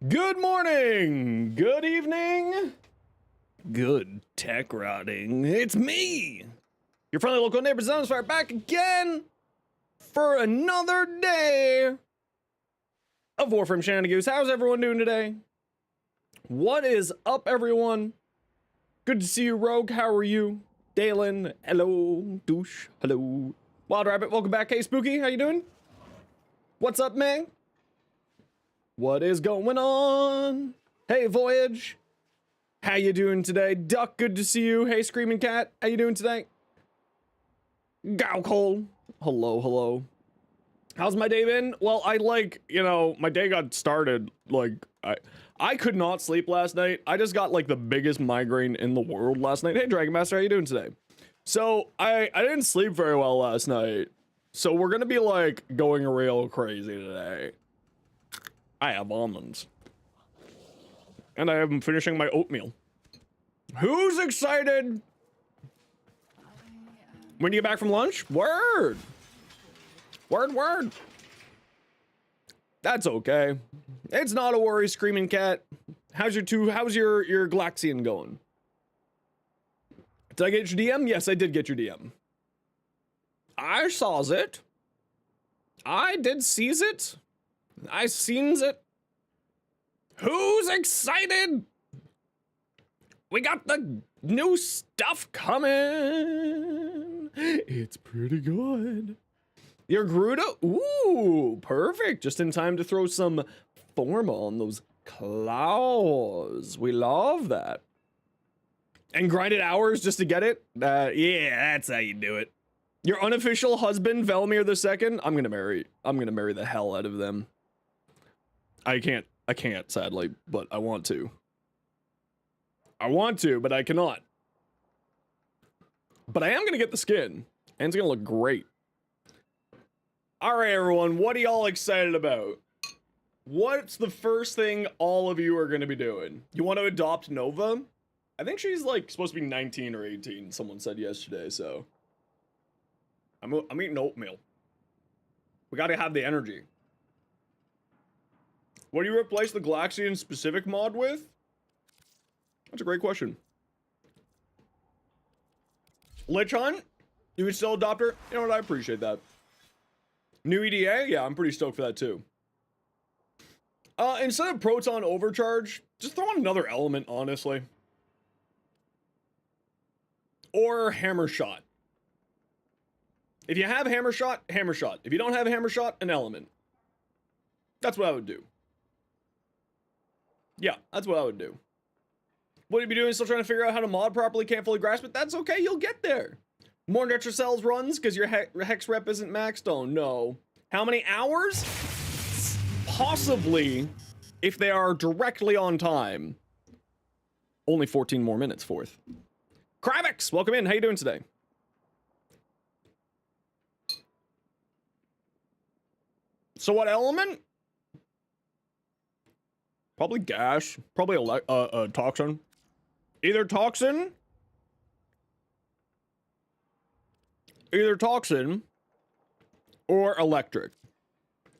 Good morning, good evening, good tech rotting. It's me, your friendly local neighbor Zenosfire, back again for another day of Warframe shenanigans. How's everyone doing today? What is up, everyone? Good to see you, Rogue. How are you? Dalen, hello. Douche, hello. Wild Rabbit, welcome back. Hey, Spooky, how you doing? What's up, man? What is going on? Hey, Voyage. How you doing today? Duck, good to see you. Hey, Screaming Cat, how you doing today? Gowcole, hello, hello. How's my day been? Well, my day got started, I could not sleep last night. I just got, the biggest migraine in the world last night. Hey, Dragon Master, how you doing today? So, I didn't sleep very well last night. So, we're gonna be, going real crazy today. I have almonds. And I am finishing my oatmeal. Who's excited? When do you get back from lunch? Word! Word, word. That's okay. It's not a worry, Screaming Cat. How's your Glaxian going? Did I get your DM? Yes, I did get your DM. I saws it. I did seize it. I seens it. Who's excited? We got the new stuff coming. It's pretty good. Your Gruda? Ooh, perfect. Just in time to throw some form on those claws. We love that. And grinded hours just to get it? Yeah, that's how you do it. Your unofficial husband, Velmir II, I'm gonna marry the hell out of them. I can't, sadly, but I want to. I want to, but I cannot. But I am gonna get the skin, and it's gonna look great. Alright, everyone, what are y'all excited about? What's the first thing all of you are gonna be doing? You want to adopt Nova? I think she's, supposed to be 19 or 18, someone said yesterday, so. I'm eating oatmeal. We gotta have the energy. What do you replace the Glaxian specific mod with? That's a great question. Lich Hunt? You would still adopt her? You know what, I appreciate that. New EDA? Yeah, I'm pretty stoked for that too. Instead of Proton Overcharge, just throw on another element, honestly. Or Hammer Shot. If you have Hammer Shot, Hammer Shot. If you don't have Hammer Shot, an element. That's what I would do. Yeah, that's what I would do. What are you be doing? Still trying to figure out how to mod properly, can't fully grasp it? That's okay, you'll get there. More Netrocells runs because your hex rep isn't maxed? Oh no. How many hours? Possibly, if they are directly on time. Only 14 more minutes, fourth. Kravix, welcome in, how you doing today? So what element? Probably gas, probably toxin. Either toxin or electric.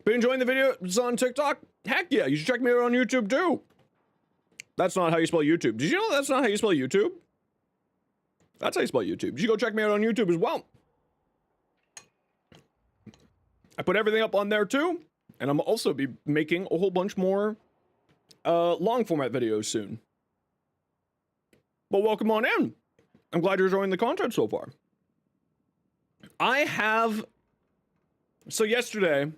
Been enjoying the videos on TikTok? Heck yeah, you should check me out on YouTube too. That's not how you spell YouTube. Did you know that's not how you spell YouTube? That's how you spell YouTube. You should go check me out on YouTube as well. I put everything up on there too, and I'm also be making a whole bunch more long format videos soon. But welcome on in. I'm glad you're enjoying the content so far. So yesterday,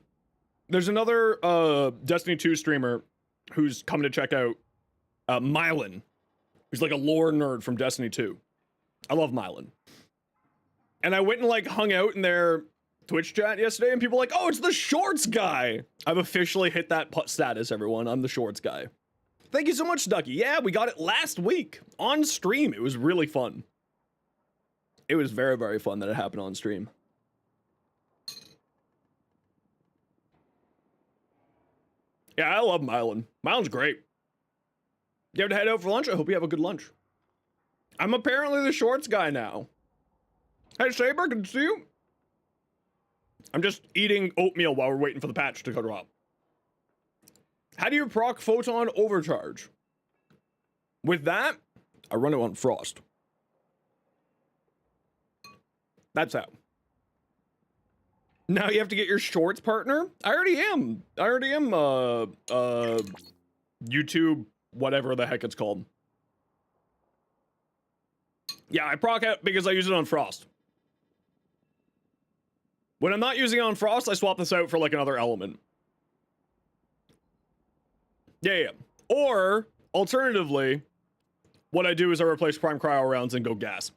there's another Destiny 2 streamer who's come to check out Mylan, who's like a lore nerd from Destiny 2. I love Mylan. And I went and hung out in their Twitch chat yesterday, and people were like, oh, it's the shorts guy. I've officially hit that status, everyone. I'm the shorts guy. Thank you so much, Ducky. Yeah, we got it last week on stream. It was really fun. It was very, very fun that it happened on stream. Yeah, I love Mylan. Mylan's great. You have to head out for lunch? I hope you have a good lunch. I'm apparently the shorts guy now. Hey, Saber, good to see you. I'm just eating oatmeal while we're waiting for the patch to drop. How do you proc Photon Overcharge? With that, I run it on Frost. That's how. Now you have to get your shorts partner? I already am, YouTube, whatever the heck it's called. Yeah, I proc it because I use it on Frost. When I'm not using it on Frost, I swap this out for like another element. Yeah. Or, alternatively, what I do is I replace Prime Cryo rounds and go gas.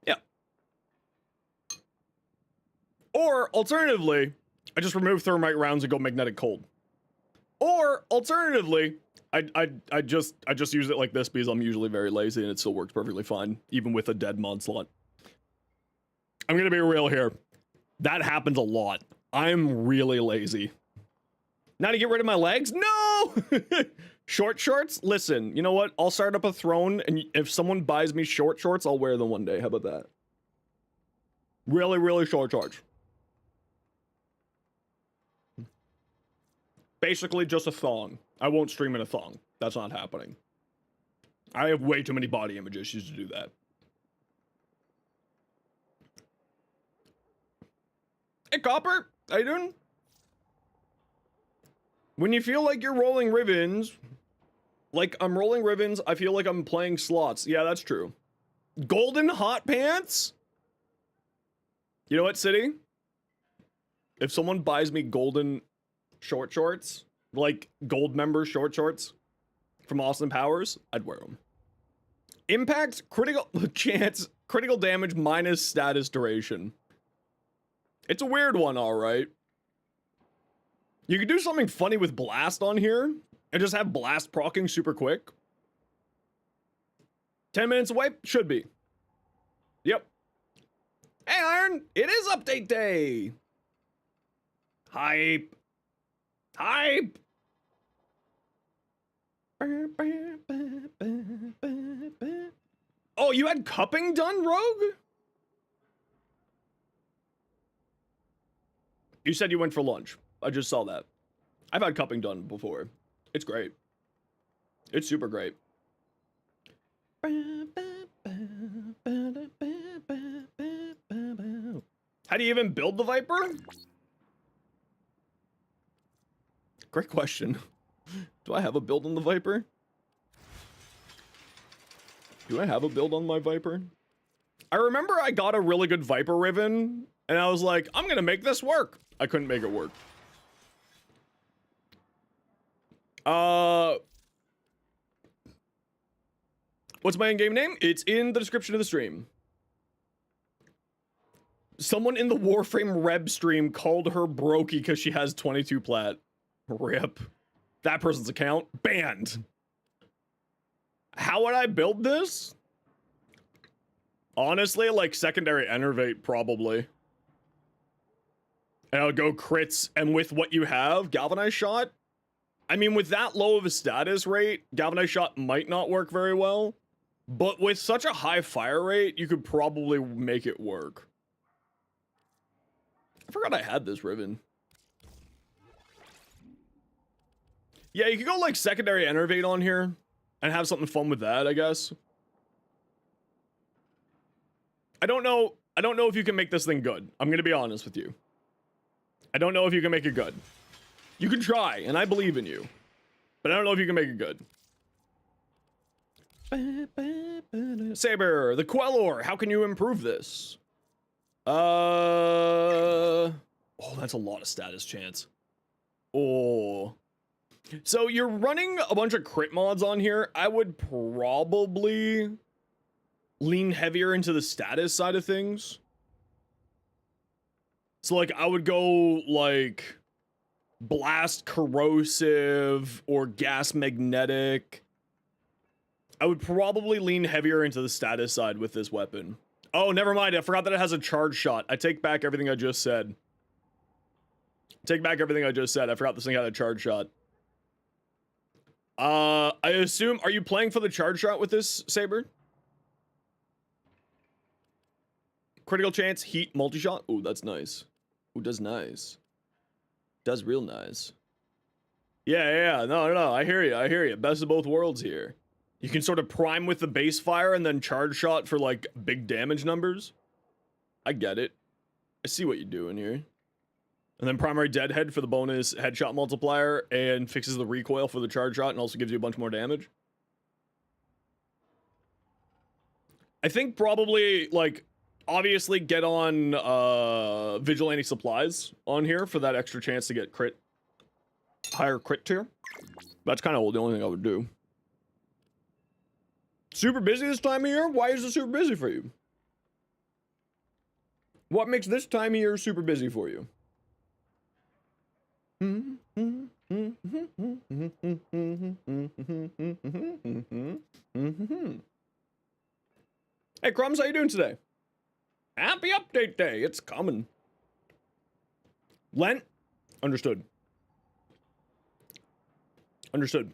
Yeah. Or, alternatively, I just remove Thermite rounds and go Magnetic Cold. Or, alternatively, I just use it like this because I'm usually very lazy and it still works perfectly fine, even with a dead mod slot. I'm gonna be real here. That happens a lot. I'm really lazy. Now to get rid of my legs? No! Short shorts? Listen, you know what? I'll start up a throne, and if someone buys me short shorts, I'll wear them one day. How about that? Really, really short shorts. Basically just a thong. I won't stream in a thong. That's not happening. I have way too many body image issues to do that. Hey, Copper! How you doing? When you feel like you're rolling Rivens, like I'm rolling Rivens, I feel like I'm playing slots. Yeah, that's true. Golden hot pants? You know what, City? If someone buys me golden short shorts, like gold member short shorts from Austin Powers, I'd wear them. Impact, critical chance, critical damage minus status duration. It's a weird one, alright. You could do something funny with Blast on here and just have Blast proccing super quick. 10 minutes away? Should be. Yep. Hey, Iron! It is update day! Hype. Hype! Oh, you had cupping done, Rogue? You said you went for lunch. I just saw that. I've had cupping done before. It's great. It's super great. How do you even build the Viper? Great question. Do I have a build on the Viper? Do I have a build on my Viper? I remember I got a really good Viper Riven, and I was like, I'm gonna make this work. I couldn't make it work. What's my in-game name? It's in the description of the stream. Someone in the Warframe Reb stream called her brokey because she has 22 plat. RIP. That person's account banned. How would I build this? Honestly, like secondary enervate probably. And I'll go crits, and with what you have, galvanized shot. I mean, with that low of a status rate, galvanized shot might not work very well. But with such a high fire rate, you could probably make it work. I forgot I had this Riven. Yeah, you could go like secondary enervate on here and have something fun with that, I guess. I don't know if you can make this thing good. I'm gonna be honest with you. I don't know if you can make it good. You can try, and I believe in you. But I don't know if you can make it good. Saber, the Quellor, how can you improve this? Oh, that's a lot of status chance. Oh. So you're running a bunch of crit mods on here. I would probably lean heavier into the status side of things. So like I would go like blast corrosive or gas magnetic. I would probably lean heavier into the status side with this weapon. Oh, never mind. I forgot that it has a charge shot. I take back everything I just said. Take back everything I just said. I forgot this thing had a charge shot. I assume, are you playing for the charge shot with this, Saber? Critical chance, heat, multi-shot. Ooh, that's nice. Ooh, does nice. Does real nice. Yeah. No. I hear you. Best of both worlds here. You can sort of prime with the base fire and then charge shot for like big damage numbers. I get it. I see what you're doing here. And then primary deadhead for the bonus headshot multiplier and fixes the recoil for the charge shot and also gives you a bunch more damage. I think probably, like, obviously get on Vigilante Supplies on here for that extra chance to get crit, higher crit tier. That's kind of the only thing I would do. Super busy this time of year? Why is it super busy for you? What makes this time of year super busy for you? Hey, Crumbs, how you doing today? Happy update day. It's coming. Lent? Understood. Understood.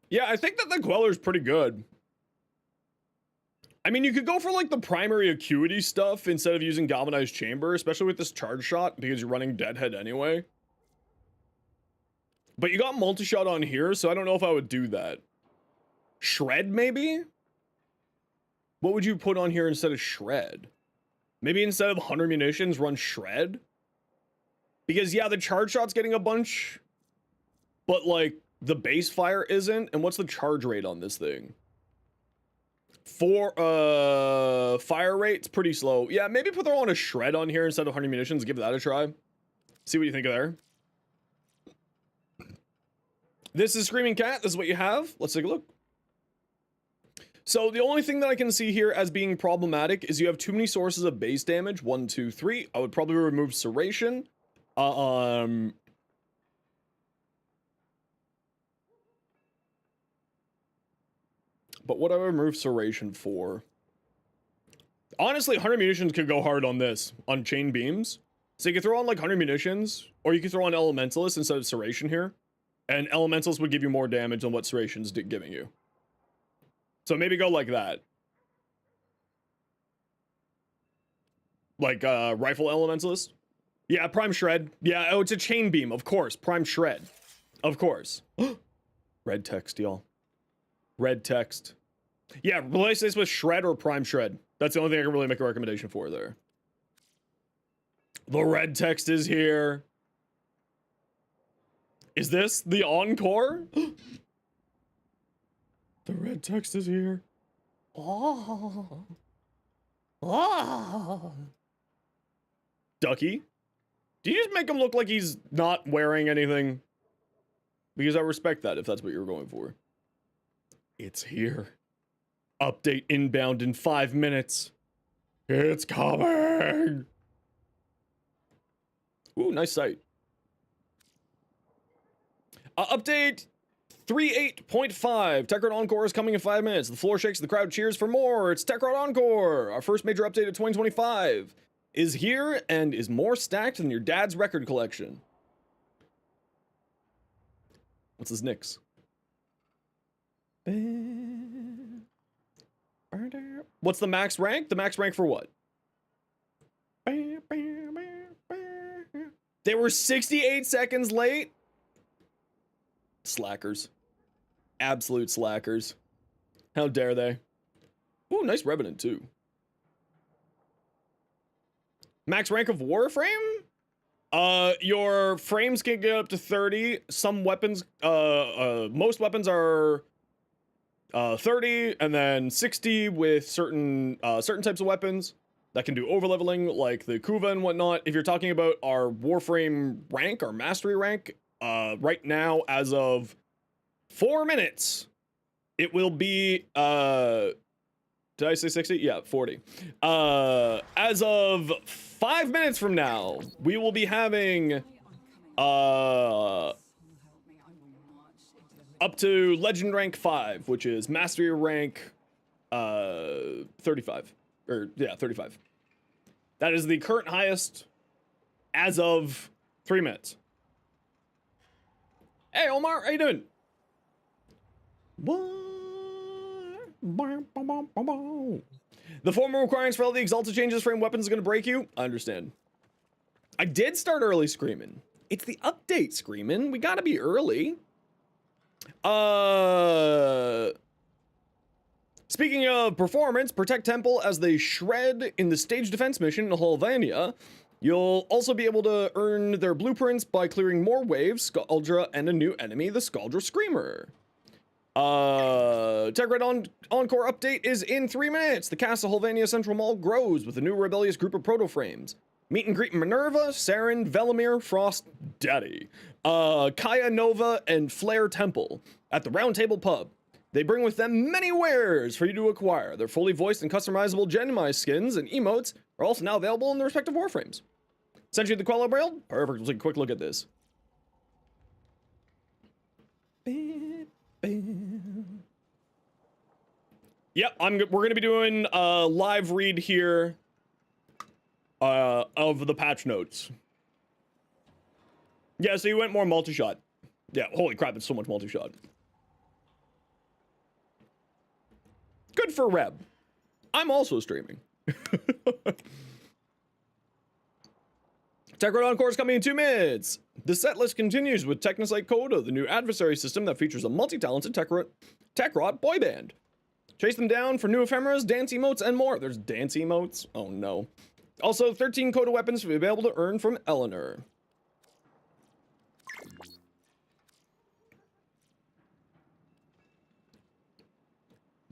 Yeah, I think that the Quellor's pretty good. I mean, you could go for like the primary acuity stuff instead of using Galvanized Chamber, especially with this charge shot because you're running Deadhead anyway. But you got multi-shot on here, so I don't know if I would do that. Shred, maybe? What would you put on here instead of Shred? Maybe instead of 100 munitions, run Shred? Because, yeah, the charge shot's getting a bunch, but, like, the base fire isn't. And what's the charge rate on this thing? Fire rate's pretty slow. Yeah, maybe put on a Shred on here instead of 100 munitions. Give that a try. See what you think of there. This is Screaming Cat. This is what you have. Let's take a look. So the only thing that I can see here as being problematic is you have too many sources of base damage. 1, 2, 3. I would probably remove Serration. But what do I remove Serration for? Honestly, 100 munitions could go hard on this, on chain beams. So you could throw on like 100 munitions, or you could throw on Elementalist instead of Serration here. And Elementals would give you more damage than what Seration's giving you. So maybe go like that. Like, Rifle Elementalist? Yeah, Prime Shred. Yeah, oh, it's a chain beam, of course. Prime Shred. Of course. Red text, y'all. Red text. Yeah, replace this with Shred or Prime Shred. That's the only thing I can really make a recommendation for there. The red text is here. Is this the Encore? The red text is here. Oh. Oh. Ducky? Do you just make him look like he's not wearing anything? Because I respect that if that's what you're going for. It's here. Update inbound in 5 minutes. It's coming. Ooh, nice sight. Update 3.8.5. Techrod Encore is coming in 5 minutes. The floor shakes, the crowd cheers for more. It's Techrod Encore. Our first major update of 2025 is here and is more stacked than your dad's record collection. What's his Nyx? What's the max rank? The max rank for what? They were 68 seconds late? Slackers. Absolute slackers. How dare they? Ooh, nice Revenant too. Max rank of Warframe? Your frames can get up to 30. Some weapons, most weapons are 30 and then 60 with certain types of weapons that can do overleveling like the Kuva and whatnot. If you're talking about our Warframe rank, our mastery rank, right now as of 4 minutes, it will be, did I say 60? Yeah, 40. As of 5 minutes from now, we will be having, up to Legend rank 5, which is Mastery rank, 35. Or, yeah, 35. That is the current highest as of 3 minutes. Hey, Omar, how you doing? The formal requirements for all the Exalted changes frame weapons is going to break you. I understand. I did start early screaming. It's the update screaming. We got to be early. Speaking of performance, protect Temple as they shred in the stage defense mission in Holvania. You'll also be able to earn their blueprints by clearing more waves, Scaldra, and a new enemy, the Scaldra Screamer. Tech Red Encore update is in 3 minutes. The cast of Holvania Central Mall grows with a new rebellious group of proto-frames. Meet and greet Minerva, Saren, Velimir, Frost, Daddy, Kaya Nova, and Flare Temple at the Round Table Pub. They bring with them many wares for you to acquire. Their fully voiced and customizable Genomized skins and emotes are also now available in their respective Warframes. Sent you the Quellor build? Perfect, let's take a quick look at this. Yep, we're gonna be doing a live read here of the patch notes. Yeah, so you went more multi-shot. Yeah, holy crap, it's so much multi-shot. Good for Reb. I'm also streaming. Tech Red Encore is coming in 2 minutes. The set list continues with Technocyte Coda, the new adversary system that features a multi-talented tech rod boy band. Chase them down for new ephemeras, dance emotes, and more. There's dance emotes? Oh no. Also, 13 Coda weapons to be able to earn from Eleanor.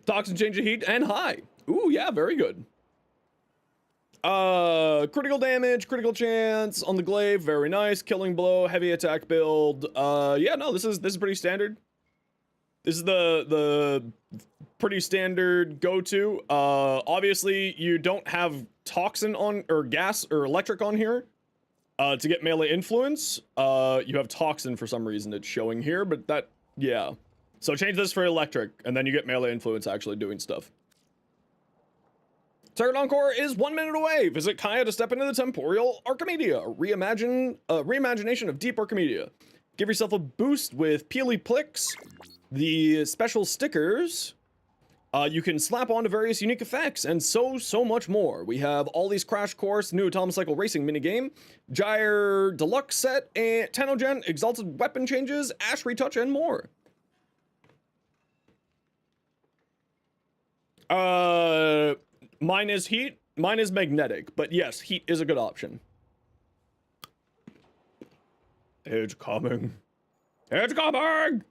Toxin change of heat and high. Ooh, yeah, very good. Critical damage, critical chance on the glaive, very nice. Killing blow, heavy attack build. Yeah, no, this is pretty standard. This is the pretty standard go-to. Obviously, you don't have toxin on, or gas, or electric on here. To get melee influence, you have toxin for some reason it's showing here, but that, yeah. So change this for electric, and then you get melee influence actually doing stuff. Tech Red Encore is 1 minute away. Visit Kaya to step into the Temporal Archimedea, a reimagination of Deep Archimedea. Give yourself a boost with Peely Plix, the special stickers. You can slap onto various unique effects, and so much more. We have all these Crash Course, new Atomic Cycle Racing minigame, Gyre Deluxe set, and Tenogen, Exalted weapon changes, Ash Retouch, and more. Mine is heat, mine is magnetic, but yes, heat is a good option. It's coming. It's coming!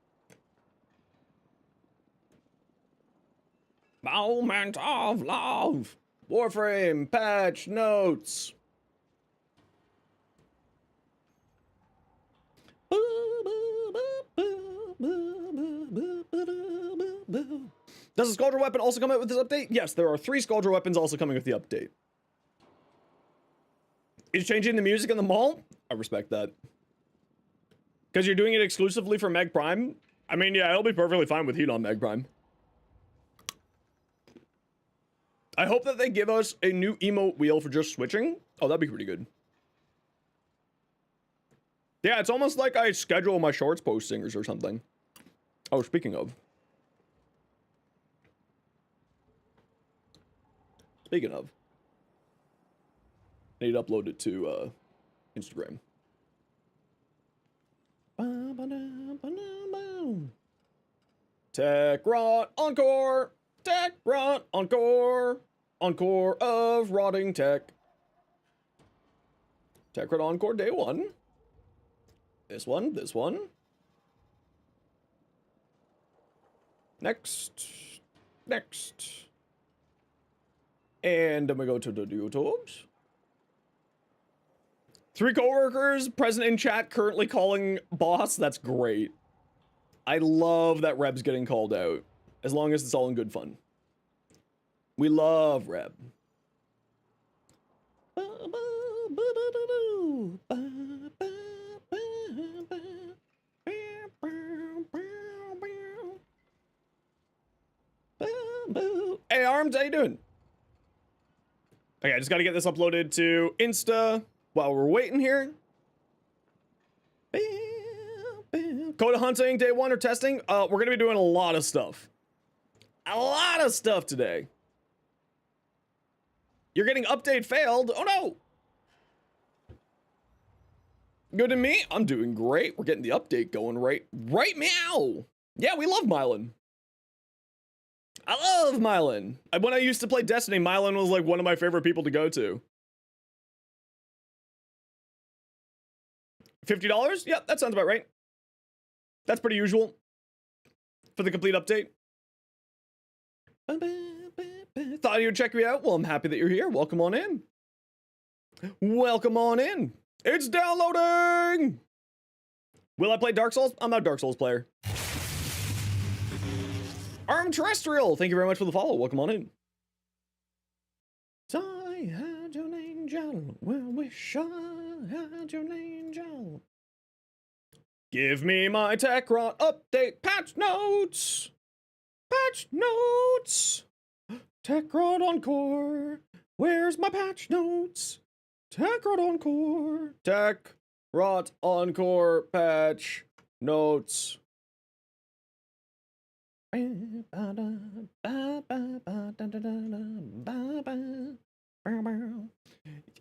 Moment of love. Warframe patch notes. Does the Scaldra weapon also come out with this update? Yes, there are 3 Scaldra weapons also coming with the update. Is changing the music in the mall? I respect that. Because you're doing it exclusively for Meg Prime? I mean, yeah, it'll be perfectly fine with heat on Meg Prime. I hope that they give us a new emote wheel for just switching. Oh, that'd be pretty good. Yeah, it's almost like I schedule my shorts postings or something. Oh, speaking of. Speaking of. I need to upload it to Instagram. Tech Rot Encore! Tech Rot Encore! Encore of rotting tech. Tech Rot Encore day 1. This one, this one. Next. Next. And then we go to the YouTubes. 3 coworkers present in chat currently calling boss. That's great. I love that Reb's getting called out. As long as it's all in good fun. We love Reb. Hey Arms, how you doing? Okay, I just gotta get this uploaded to Insta while we're waiting here. Coda hunting, day 1 or testing? We're gonna be doing a lot of stuff. A lot of stuff today. You're getting update failed. Oh no. Good to me. I'm doing great. We're getting the update going right meow. Yeah, we love Mylan. I love Mylan. When I used to play Destiny, Mylan was like one of my favorite people to go to. $50? Yep, that sounds about right. That's pretty usual for the complete update. Thought you would check me out. Well, I'm happy that you're here. Welcome on in. Welcome on in. It's downloading. Will I play Dark Souls? I'm not a Dark Souls player. Arm Terrestrial, thank you very much for the follow. Welcome on in. I had an angel. Well, wish I had an angel. Give me my Techrot update patch notes. Patch notes. Techrot Encore. Where's my patch notes? Techrot Encore. Techrot Encore patch notes.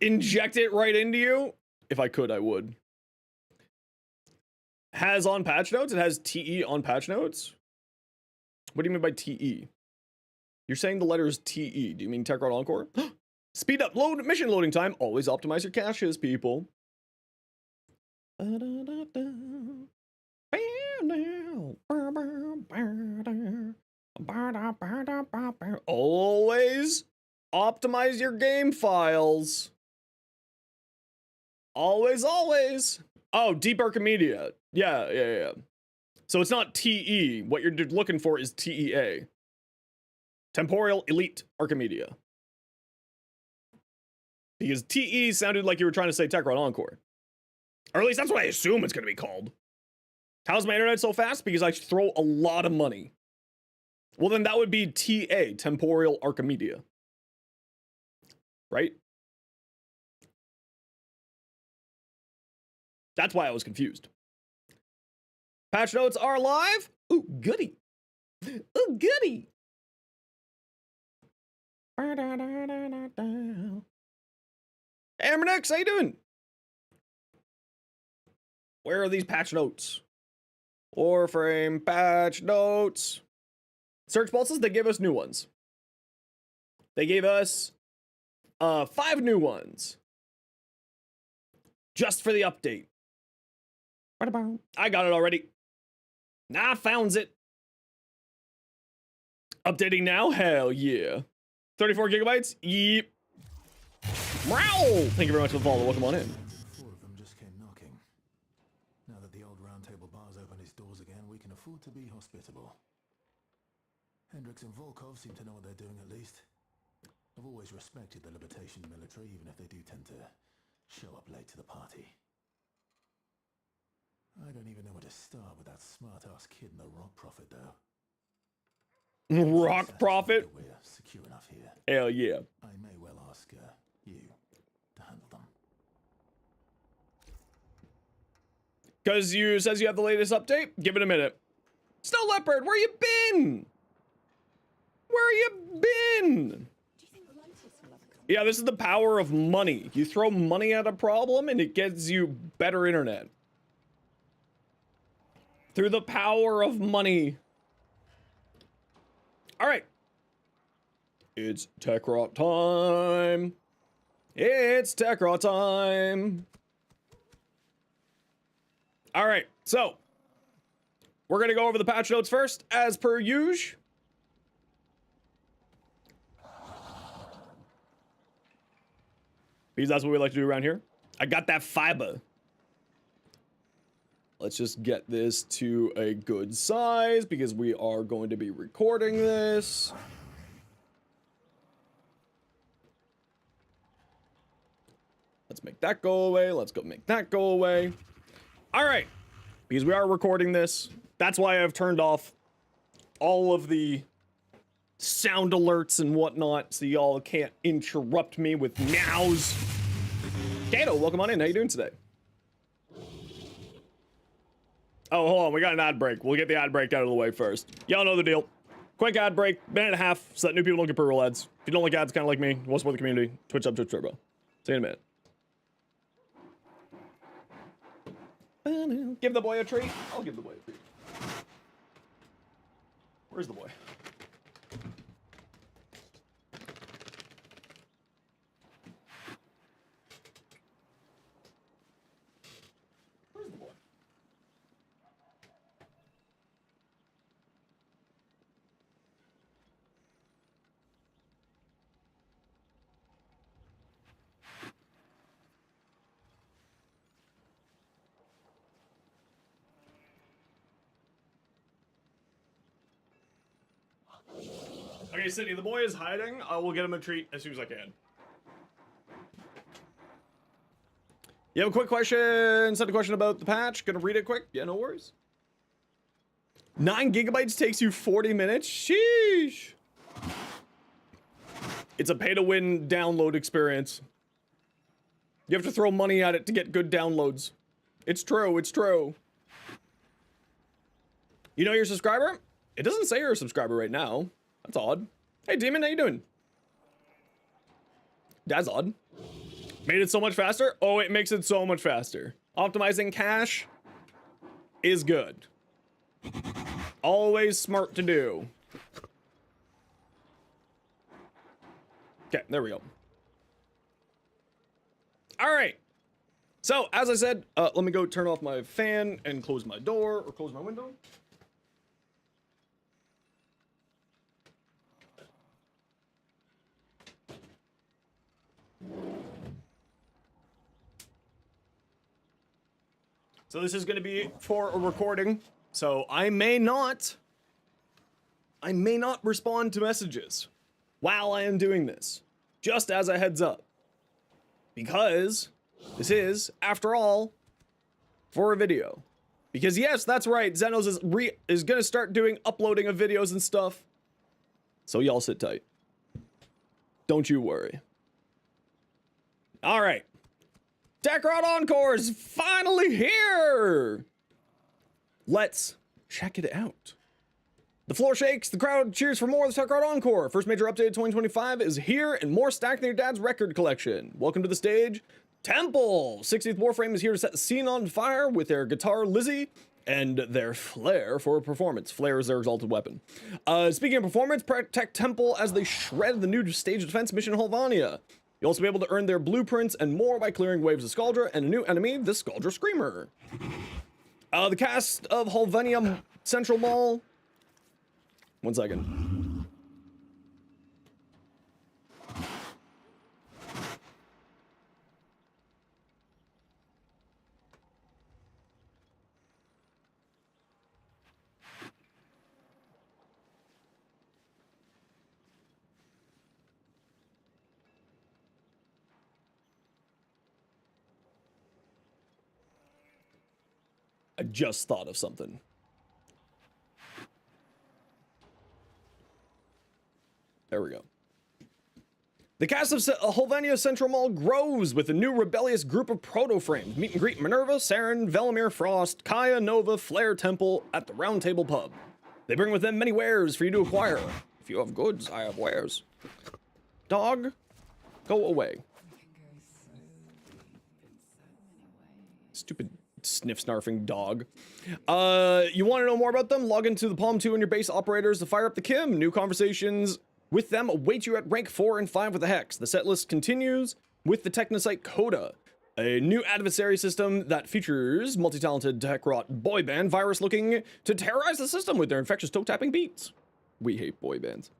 Inject it right into you? If I could, I would. Has on patch notes? It has TE on patch notes? What do you mean by TE? You're saying the letter is TE. Do you mean Techrot Encore? Speed up mission loading time. Always optimize your caches, people. Always optimize your game files. Always, always. Oh, Deep Archimedea. Yeah. So it's not TE. What you're looking for is TEA. Temporal Elite Archimedea. Because TE sounded like you were trying to say Techrot Encore. Or at least that's what I assume it's going to be called. How's my internet so fast? Because I throw a lot of money. Well, then that would be TA, Temporal Archimedea. Right? That's why I was confused. Patch notes are live. Ooh, goody. Ooh, goody. Ambernex, how you doing? Where are these patch notes? Warframe patch notes. Search pulses, they gave us new ones. They gave us 5 new ones. Just for the update. I got it already. I found it. Updating now? Hell yeah. 34 gigabytes? Yep. Meow! Thank you very much for the follow. Welcome on in. 4 of them just came knocking. Now that the old round table bar's opened its doors again, we can afford to be hospitable. Hendricks and Volkov seem to know what they're doing at least. I've always respected the Libertation military, even if they do tend to show up late to the party. I don't even know where to start with that smart-ass kid and the Rock Prophet, though. Rock Prophet? We're secure enough here. Hell yeah. I may well ask you to handle them. Because you says you have the latest update? Give it a minute. Snow Leopard, where you been? Where you been? Yeah, this is the power of money. You throw money at a problem and it gets you better internet. Through the power of money. All right. It's Techrot time. It's Techrot time. All right, so we're gonna go over the patch notes first, as per usual. Because that's what we like to do around here. I got that fiber. Let's just get this to a good size because we are going to be recording this. Let's make that go away. Let's go make that go away. All right, because we are recording this. That's why I've turned off all of the sound alerts and whatnot so y'all can't interrupt me with meows. Kato, welcome on in. How you doing today? Oh, hold on. We got an ad break. We'll get the ad break out of the way first. Y'all know the deal. Quick ad break, minute and a half, so that new people don't get pre-roll ads. If you don't like ads, kind of like me, you want to support the community, Twitch up, Twitch Turbo. See you in a minute. Give the boy a treat. I'll give the boy a treat. Where's the boy? Where's the boy? Okay, Sydney, the boy is hiding. I will get him a treat as soon as I can. You have a quick question? Send a question about the patch. Gonna read it quick? Yeah, no worries. 9 gigabytes takes you 40 minutes? Sheesh. It's a pay-to-win download experience. You have to throw money at it to get good downloads. It's true, it's true. You know you're a subscriber? It doesn't say you're a subscriber right now. That's odd. Hey, Demon, how you doing? That's odd. Made it so much faster? Oh, it makes it so much faster. Optimizing cache is good. Always smart to do. Okay, there we go. All right. So, as I said, let me go turn off my fan and close my door or close my window. So this is going to be for a recording, so I may not respond to messages while I am doing this, just as a heads up, because this is, after all, for a video. Because yes, that's right, Zenos is going to start doing uploading of videos and stuff, so y'all sit tight. Don't you worry. All right. Techrot Encore is finally here! Let's check it out. The floor shakes, the crowd cheers for more of the Techrot Encore. First major update of 2025 is here, and more stacked than your dad's record collection. Welcome to the stage, Temple! 60th Warframe is here to set the scene on fire with their guitar Lizzie and their flare for performance. Flare is their exalted weapon. Speaking of performance, protect Temple as they shred the new stage defense mission in Holvania. You'll also be able to earn their blueprints and more by clearing waves of Scaldra and a new enemy, the Scaldra Screamer. The cast of Holvania Central Mall. One second. I just thought of something. There we go. The cast of Holvania Central Mall grows with a new rebellious group of proto-frames. Meet and greet Minerva, Saren, Velimir, Frost, Kaya, Nova, Flare, Temple at the Round Table Pub. They bring with them many wares for you to acquire. If you have goods, I have wares. Dog, go away. Stupid sniff-snarfing dog. You want to know more about them? Log into the Palm 2 and your base operators to fire up the Kim. New conversations with them await you at rank 4 and 5 with the Hex. The set list continues with the Technocyte Coda, a new adversary system that features multi-talented Techrot boy band virus looking to terrorize the system with their infectious toe-tapping beats. We hate boy bands.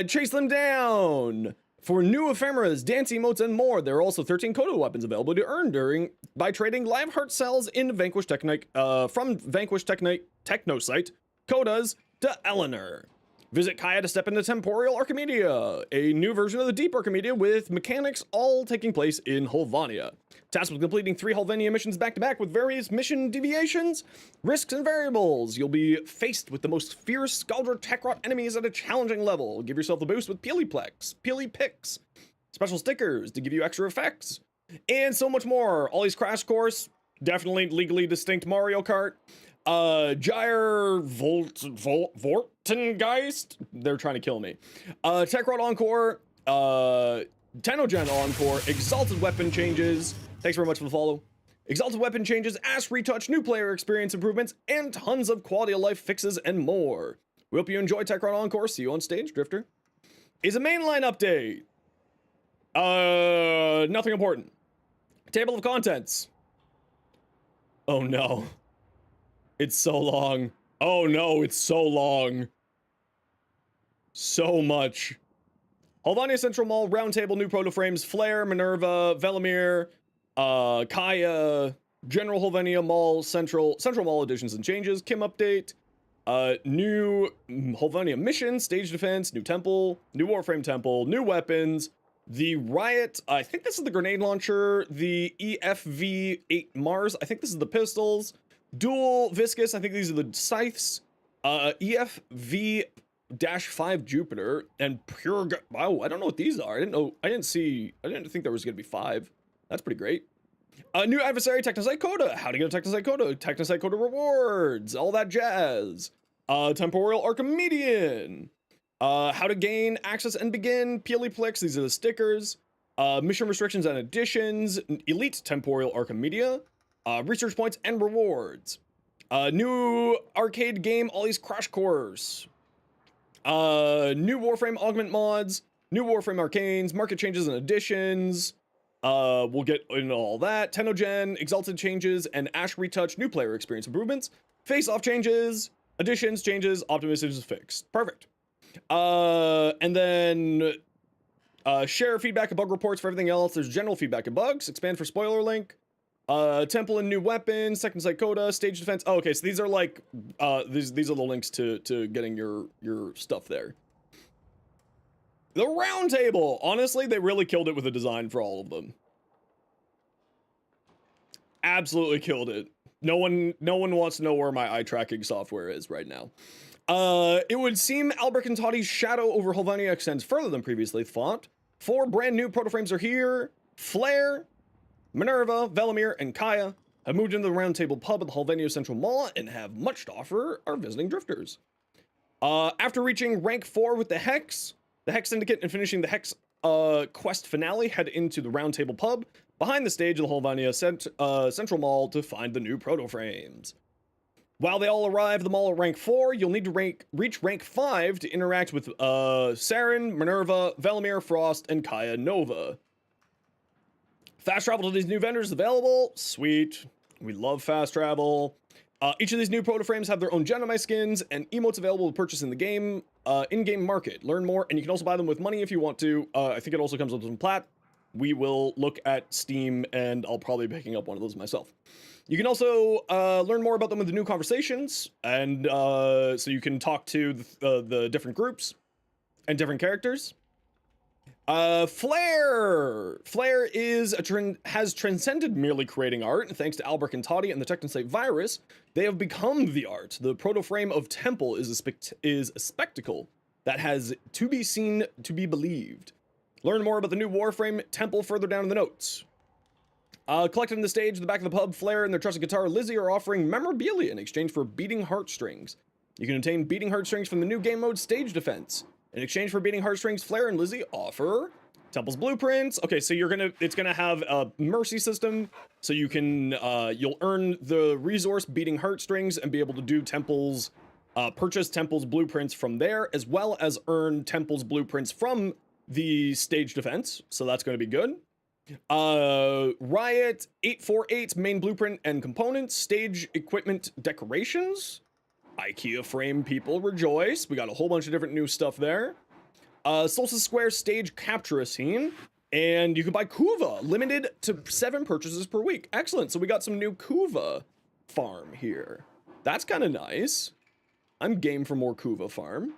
Chase them down! For new ephemeras, dance emotes, and more, there are also 13 Coda weapons available to earn by trading live heart cells in Vanquish from Vanquish Technocyte Codas to Eleanor. Visit Kaya to step into Temporal Archimedea, a new version of the Deep Archimedea with mechanics all taking place in Holvania. Tasked with completing 3 Holvania missions back-to-back with various mission deviations, risks, and variables. You'll be faced with the most fierce Scaldra Techrot enemies at a challenging level. Give yourself a boost with Peely Picks, special stickers to give you extra effects, and so much more. Ollie's Crash Course, definitely legally distinct Mario Kart. Gyre Vortengeist. They're trying to kill me. Techrod Encore. Tenogen Encore. Exalted weapon changes. Thanks very much for the follow. Exalted weapon changes, Ash retouch, new player experience improvements, and tons of quality of life fixes and more. We hope you enjoy Techrod Encore. See you on stage, Drifter. Is a mainline update. Nothing important. Table of contents. Oh no. It's so long. Oh no, it's so long. So much. Halvania Central Mall, Roundtable, new proto frames, Flare, Minerva, Velimir, Kaya, General Halvania Mall, Central Mall additions and changes, Kim update, new Halvania mission, stage defense, new temple, new Warframe temple, new weapons, the Riot, I think this is the grenade launcher, the EFV-8 Mars, I think this is the pistols, dual Viscous, I think these are the scythes, EFV-5 Jupiter, and pure, wow, I don't know what these are. I didn't think there was gonna be 5. That's pretty great. A new adversary, Technocyte Coda. How to get a Technocyte Coda? Technocyte Coda rewards, all that jazz. Temporal Archimedea. How to gain access and begin. Plex, these are the stickers. Mission restrictions and additions. Elite Temporal Archimedea. Research points and rewards. New arcade game, Ollie's Crash Course. New Warframe Augment mods. New Warframe Arcanes. Market changes and additions. We'll get into all that. Tenogen, Exalted changes, and Ash retouch, new player experience improvements. Faceoff changes, additions, changes, optimizations fixed. Perfect. And then share feedback and bug reports for everything else. There's general feedback and bugs. Expand for spoiler link. Temple and new weapons. Technocyte Coda. Stage defense. Oh, okay, so these are like these are the links to getting your stuff there. The round table. Honestly, they really killed it with the design for all of them. Absolutely killed it. No one wants to know where my eye tracking software is right now. It would seem Albrecht and Toddy's shadow over Halvania extends further than previously thought. 4 brand new proto frames are here. Flare, Minerva, Velimir, and Kaya have moved into the round table pub at the Halvania Central Mall and have much to offer our visiting drifters. After reaching rank 4 with the Hex Syndicate, and finishing the Hex quest finale, head into the Round Table Pub behind the stage of the Halvania Central Mall to find the new proto frames. While they all arrive at the mall at rank 4, you'll need to reach rank 5 to interact with Saren, Minerva, Velimir, Frost, and Kaya Nova. Fast travel to these new vendors available. Sweet. We love fast travel. Each of these new proto frames have their own Genemi skins and emotes available to purchase in the game, in-game market. Learn more, and you can also buy them with money if you want to. I think it also comes with some plat. We will look at Steam, and I'll probably be picking up one of those myself. You can also learn more about them with the new conversations, and so you can talk to the different groups and different characters. Flare has transcended merely creating art, and thanks to Albrecht and Toddy and the Technocyte virus, they have become the art. The proto frame of Temple is a spectacle that has to be seen to be believed. Learn more about the new Warframe Temple further down in the notes. Collected on the stage in the back of the pub, Flare and their trusted guitar Lizzie are offering memorabilia in exchange for beating heartstrings. You can obtain beating heartstrings from the new game mode Stage Defense. In exchange for beating heartstrings, Flare and Lizzie offer Temple's blueprints. Okay, so it's gonna have a mercy system, so you can you'll earn the resource beating heartstrings and be able to do Temple's purchase Temple's blueprints from there, as well as earn Temple's blueprints from the stage defense. So that's going to be good. Riot 848 main blueprint and components, stage equipment decorations. IKEA frame people rejoice. We got a whole bunch of different new stuff there. Solstice Square stage capture scene. And you can buy Kuva, limited to 7 purchases per week. Excellent. So we got some new Kuva farm here. That's kind of nice. I'm game for more Kuva farm.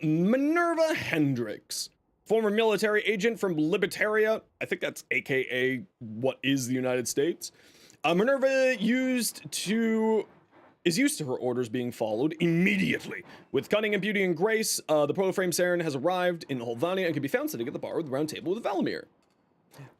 Minerva Hendricks, former military agent from Libertaria. I think that's AKA what is the United States. Minerva is used to her orders being followed immediately. With cunning and beauty and grace, the proto frame Saren has arrived in Halvania and can be found sitting at the bar with the round table with Velimir.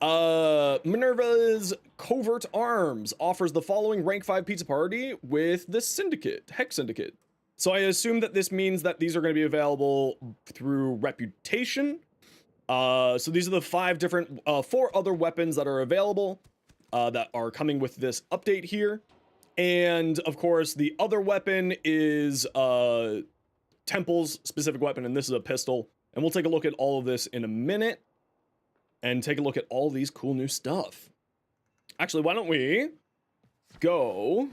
Minerva's Covert Arms offers the following rank 5 pizza party with the Syndicate, Hex Syndicate. So I assume that this means that these are going to be available through Reputation. So these are the 4 other weapons that are available that are coming with this update here. And of course, the other weapon is Temple's specific weapon, and this is a pistol. And we'll take a look at all of this in a minute and take a look at all these cool new stuff. Actually, why don't we go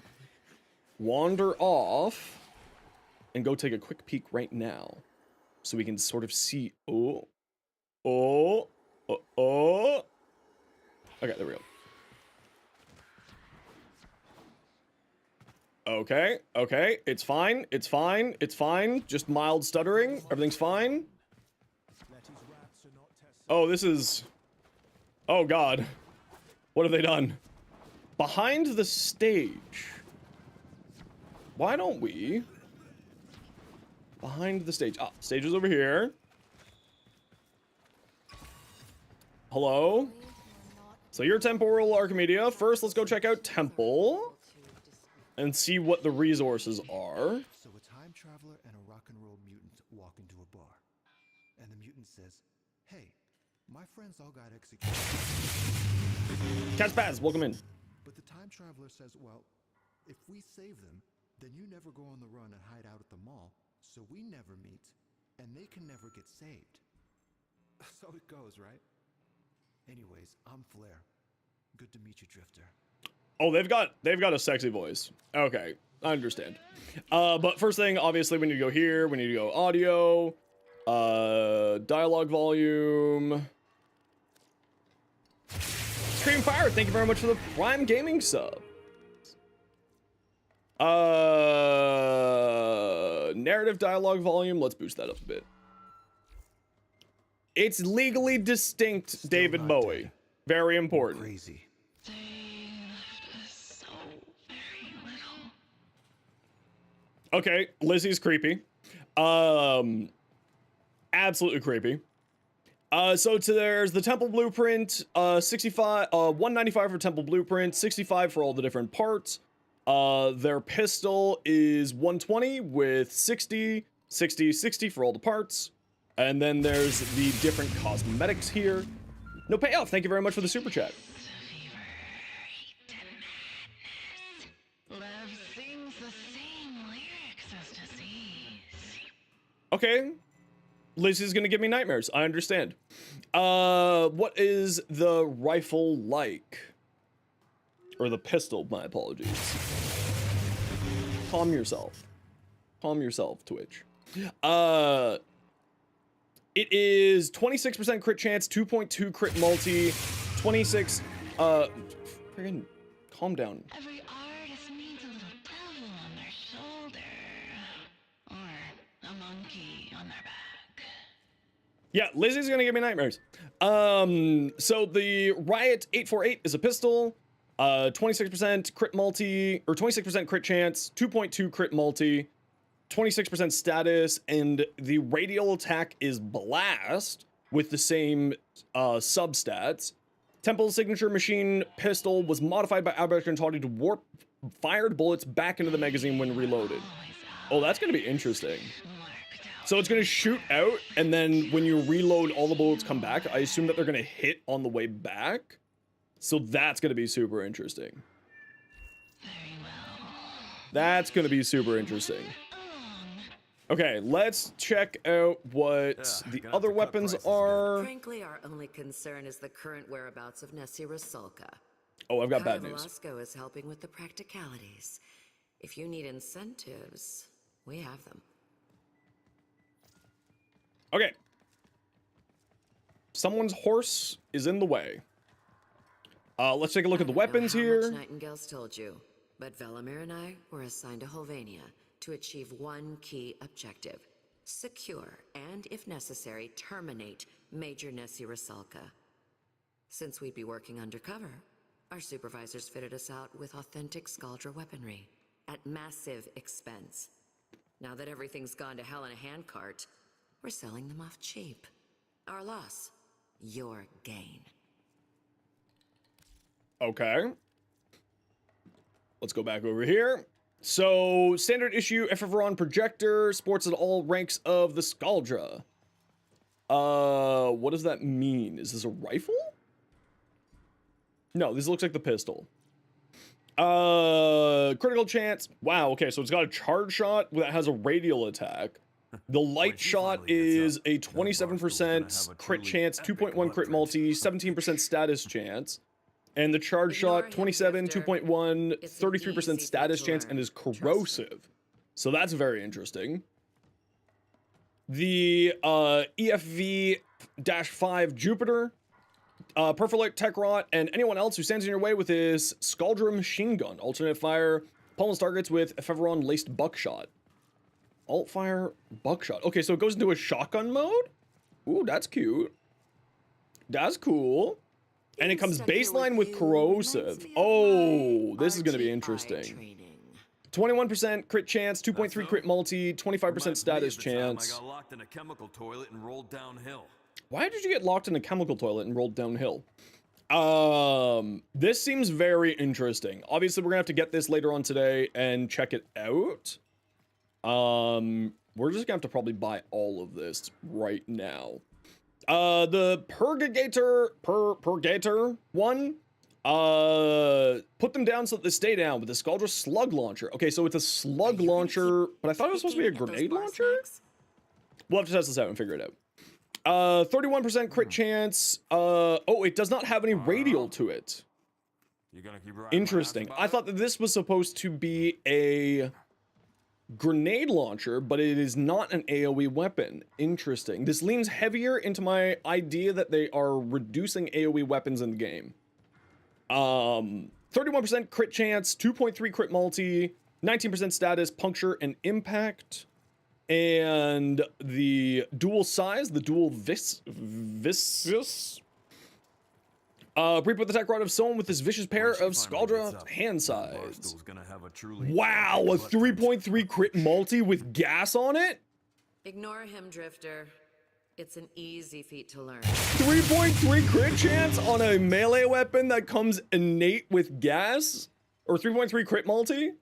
wander off and go take a quick peek right now so we can sort of see. Okay, there we go. Okay, it's fine, just mild stuttering, everything's fine. Oh, this is... Oh god. What have they done? Behind the stage. Why don't we... Behind the stage. Ah, stage is over here. Hello? So you're Temporal Archimedea. First, let's go check out Temple. And see what the resources are. So a time traveler and a rock and roll mutant walk into a bar. And the mutant says, "Hey, my friends all got executed." Cat's Pass, welcome in. But the time traveler says, "Well, if we save them, then you never go on the run and hide out at the mall, so we never meet, and they can never get saved." So it goes, right? Anyways, I'm Flair. Good to meet you, Drifter. Oh, they've got a sexy voice. Okay, I understand. But first thing, obviously, we need to go here. We need to go audio, dialogue volume. Scream Fire, thank you very much for the Prime Gaming sub. Narrative dialogue volume. Let's boost that up a bit. It's legally distinct, Still David not Bowie. dead. Very important. Crazy. Okay, Lizzie's creepy. Absolutely creepy. So there's the Temple Blueprint, 195 for Temple Blueprint, 65 for all the different parts. Their pistol is 120 with 60, 60, 60 for all the parts. And then there's the different cosmetics here. No payoff, thank you very much for the super chat. Okay, Lizzie's gonna give me nightmares. I understand. What is the rifle like? Or the pistol, my apologies. Calm yourself. Calm yourself, Twitch. It is 26% crit chance, 2.2 crit multi, 26, friggin' calm down. Every artist needs a little devil on their shoulder. Or a monkey on their back. Yeah, Lizzie's gonna give me nightmares. So the Riot 848 is a pistol, 26% crit multi, or 26% crit chance, 2.2 crit multi, 26% status, and the radial attack is blast with the same substats. Temple's signature machine pistol was modified by Adversary to warp fired bullets back into the magazine when reloaded. Oh, that's gonna be interesting. So it's gonna shoot out, and then when you reload, all the bullets come back. I assume that they're gonna hit on the way back. So that's gonna be super interesting. Very well. That's gonna be super interesting. Okay, let's check out what the other weapons are. Frankly, our only concern is the current whereabouts of Nessie Rusalka. Oh, I've got bad news. Velasco is helping with the practicalities. If you need incentives, we have them. Okay. Someone's horse is in the way. Let's take a look at the weapons How here. much Nightingale's told you, but Velamir and I were assigned to Holvania to achieve one key objective: secure and, if necessary, terminate Major Nessie Rusalka. Since we'd be working undercover, our supervisors fitted us out with authentic Skaldra weaponry at massive expense. Now that everything's gone to hell in a handcart, we're selling them off cheap. Our loss, your gain. Okay. Let's go back over here. So, standard issue Ephemeron projector sports at all ranks of the Scaldra. What does that mean? Is this a rifle? No, this looks like the pistol. Critical chance. Wow, okay, so it's got a charge shot that has a radial attack. The light shot is a 27% crit chance, 2.1 crit multi, 17% status chance. And the charge shot, 27, 2.1, 33% status chance, and is corrosive. So that's very interesting. The EFV-5 Jupiter, Perfilate, Tech Rot, and anyone else who stands in your way with his Scaldra machine gun. Alternate fire, pummels targets with Ephemeron laced buckshot. Alt fire, buckshot. Okay, so it goes into a shotgun mode? Ooh, that's cute. That's cool. And it comes baseline with corrosive. Oh, this is going to be interesting. 21% crit chance, 2.3 crit multi, 25% status chance. I got locked in a chemical toilet and rolled downhill. Why did you get locked in a chemical toilet and rolled downhill? This seems very interesting. Obviously, we're gonna have to get this later on today and check it out. We're just gonna have to probably buy all of this right now. The Purgator one, put them down so that they stay down with the Scaldra slug launcher. Okay, so it's a slug launcher, but I thought it was supposed to be a grenade launcher? We'll have to test this out and figure it out. 31% crit chance. Oh, it does not have any radial to it. Interesting. I thought that this was supposed to be a grenade launcher, but it is not an AoE weapon. Interesting. This leans heavier into my idea that they are reducing AoE weapons in the game. 31% crit chance, 2.3 crit multi, 19% status, puncture, and impact. And the dual size, the dual vicious. Reap with the tech rod of someone with this vicious pair of Scaldra hand size. Wow, a 3.3 crit multi with gas on it? Ignore him, Drifter. It's an easy feat to learn. 3.3 crit chance on a melee weapon that comes innate with gas? Or 3.3 crit multi?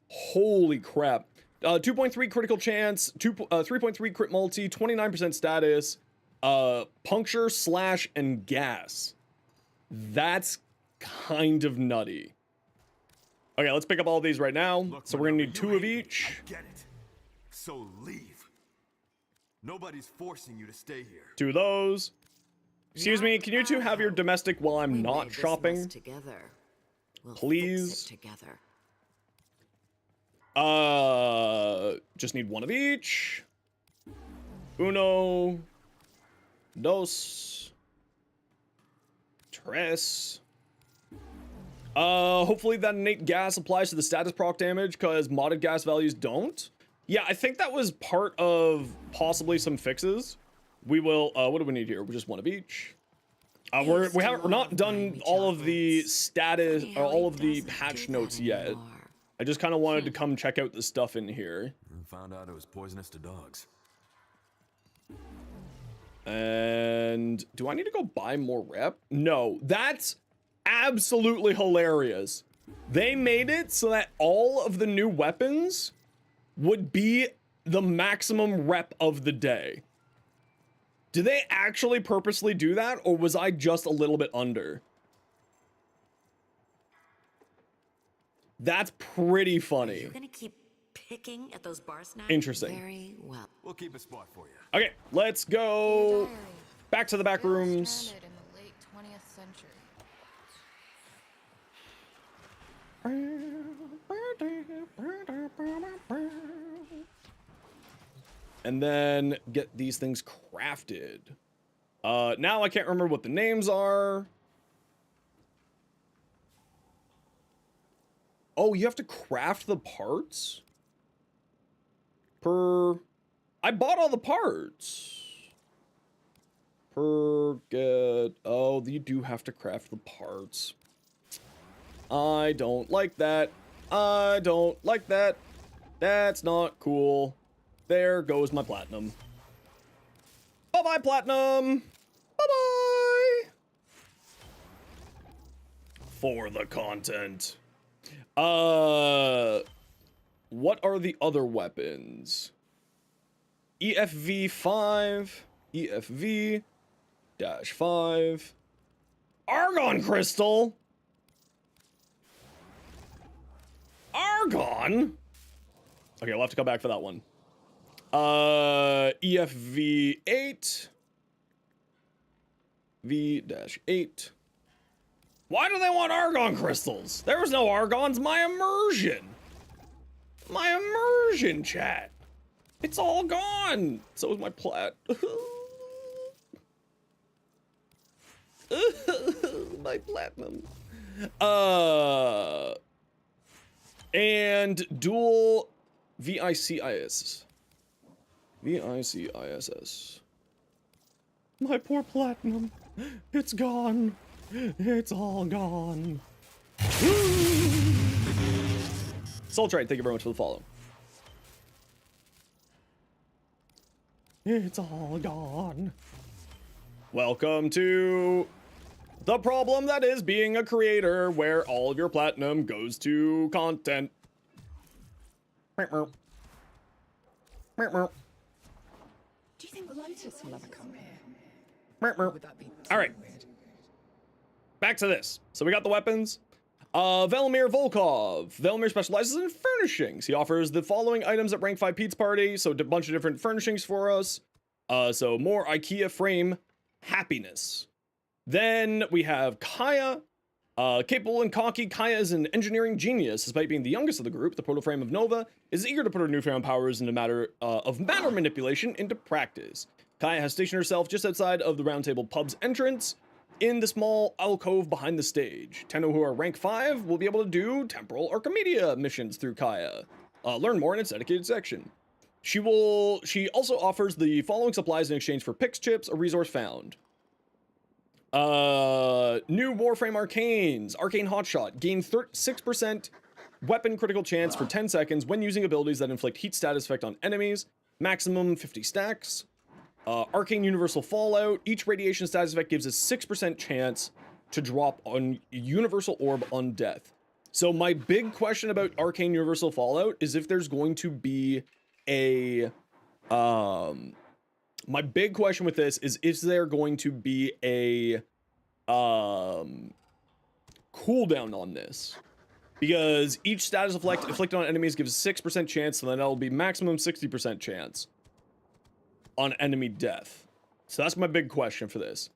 Holy crap. 2.3 critical chance, 3.3 crit multi, 29% status, puncture, slash, and gas. That's kind of nutty. Okay, let's pick up all of these right now. Look, so we're gonna need 2 of each. I get it. So leave. Nobody's forcing you to stay here. 2 of those. Excuse me, can you two have your domestic while I'm We not made this shopping? mess together. We'll Please. fix it together. Just need 1 of each. Uno. Dos. Tres. Hopefully that innate gas applies to the status proc damage, because modded gas values don't. Yeah, I think that was part of possibly some fixes. We will, what do we need here? Just 1 of each. We're not done all of the status, or all of the patch notes yet. I just kind of wanted to come check out the stuff in here. And found out it was poisonous to dogs. And do I need to go buy more rep? No, that's absolutely hilarious. They made it so that all of the new weapons would be the maximum rep of the day. Did they actually purposely do that, or was I just a little bit under? That's pretty funny. You're gonna keep picking at those bar snacks? Interesting. Very well. We'll keep a spot for you. Okay, let's go back to the back rooms. Stranded in the late 20th century. And then get these things crafted. Now I can't remember what the names are. Oh, you have to craft the parts? I bought all the parts. Oh, you do have to craft the parts. I don't like that. I don't like that. That's not cool. There goes my platinum. Bye-bye, platinum. Bye-bye. for the content. What are the other weapons? EFV 5, EFV-5, Argon Crystal. Argon? Okay, we'll have to come back for that one. EFV-8, V-8. Why do they want Argon crystals? There was no Argons. My immersion, chat. It's all gone. So is my plat. My platinum. And dual VICIS. VICISS. My poor platinum. It's gone. It's all gone. Soultrite, thank you very much for the follow. It's all gone. Welcome to the problem that is being a creator, where all of your platinum goes to content. Do you think Lotus will ever come here? Would that be All right. weird? Back to this. So we got the weapons. Velimir Volkov. Velimir specializes in furnishings. He offers the following items at rank 5 Pete's party. So a bunch of different furnishings for us. So more IKEA frame happiness. Then we have Kaya. Capable and cocky, Kaya is an engineering genius. Despite being the youngest of the group, the proto frame of Nova is eager to put her newfound powers into matter manipulation into practice. Kaya has stationed herself just outside of the Round Table pub's entrance in the small alcove behind the stage. Tenno who are rank 5 will be able to do Temporal Archimedea missions through Kaya. Learn more in its dedicated section. She also offers the following supplies in exchange for Pix chips, a resource found. New Warframe Arcanes. Arcane Hotshot. Gain 6% weapon critical chance for 10 seconds when using abilities that inflict heat status effect on enemies. Maximum 50 stacks. Arcane Universal Fallout. Each radiation status effect gives a 6% chance to drop on Universal Orb on death. So my big question about Arcane Universal Fallout is if there's going to be a... my big question with this is there going to be a cooldown on this? Because each status inflicted on enemies gives a 6% chance, so then that'll be maximum 60% chance on enemy death. So that's my big question for this.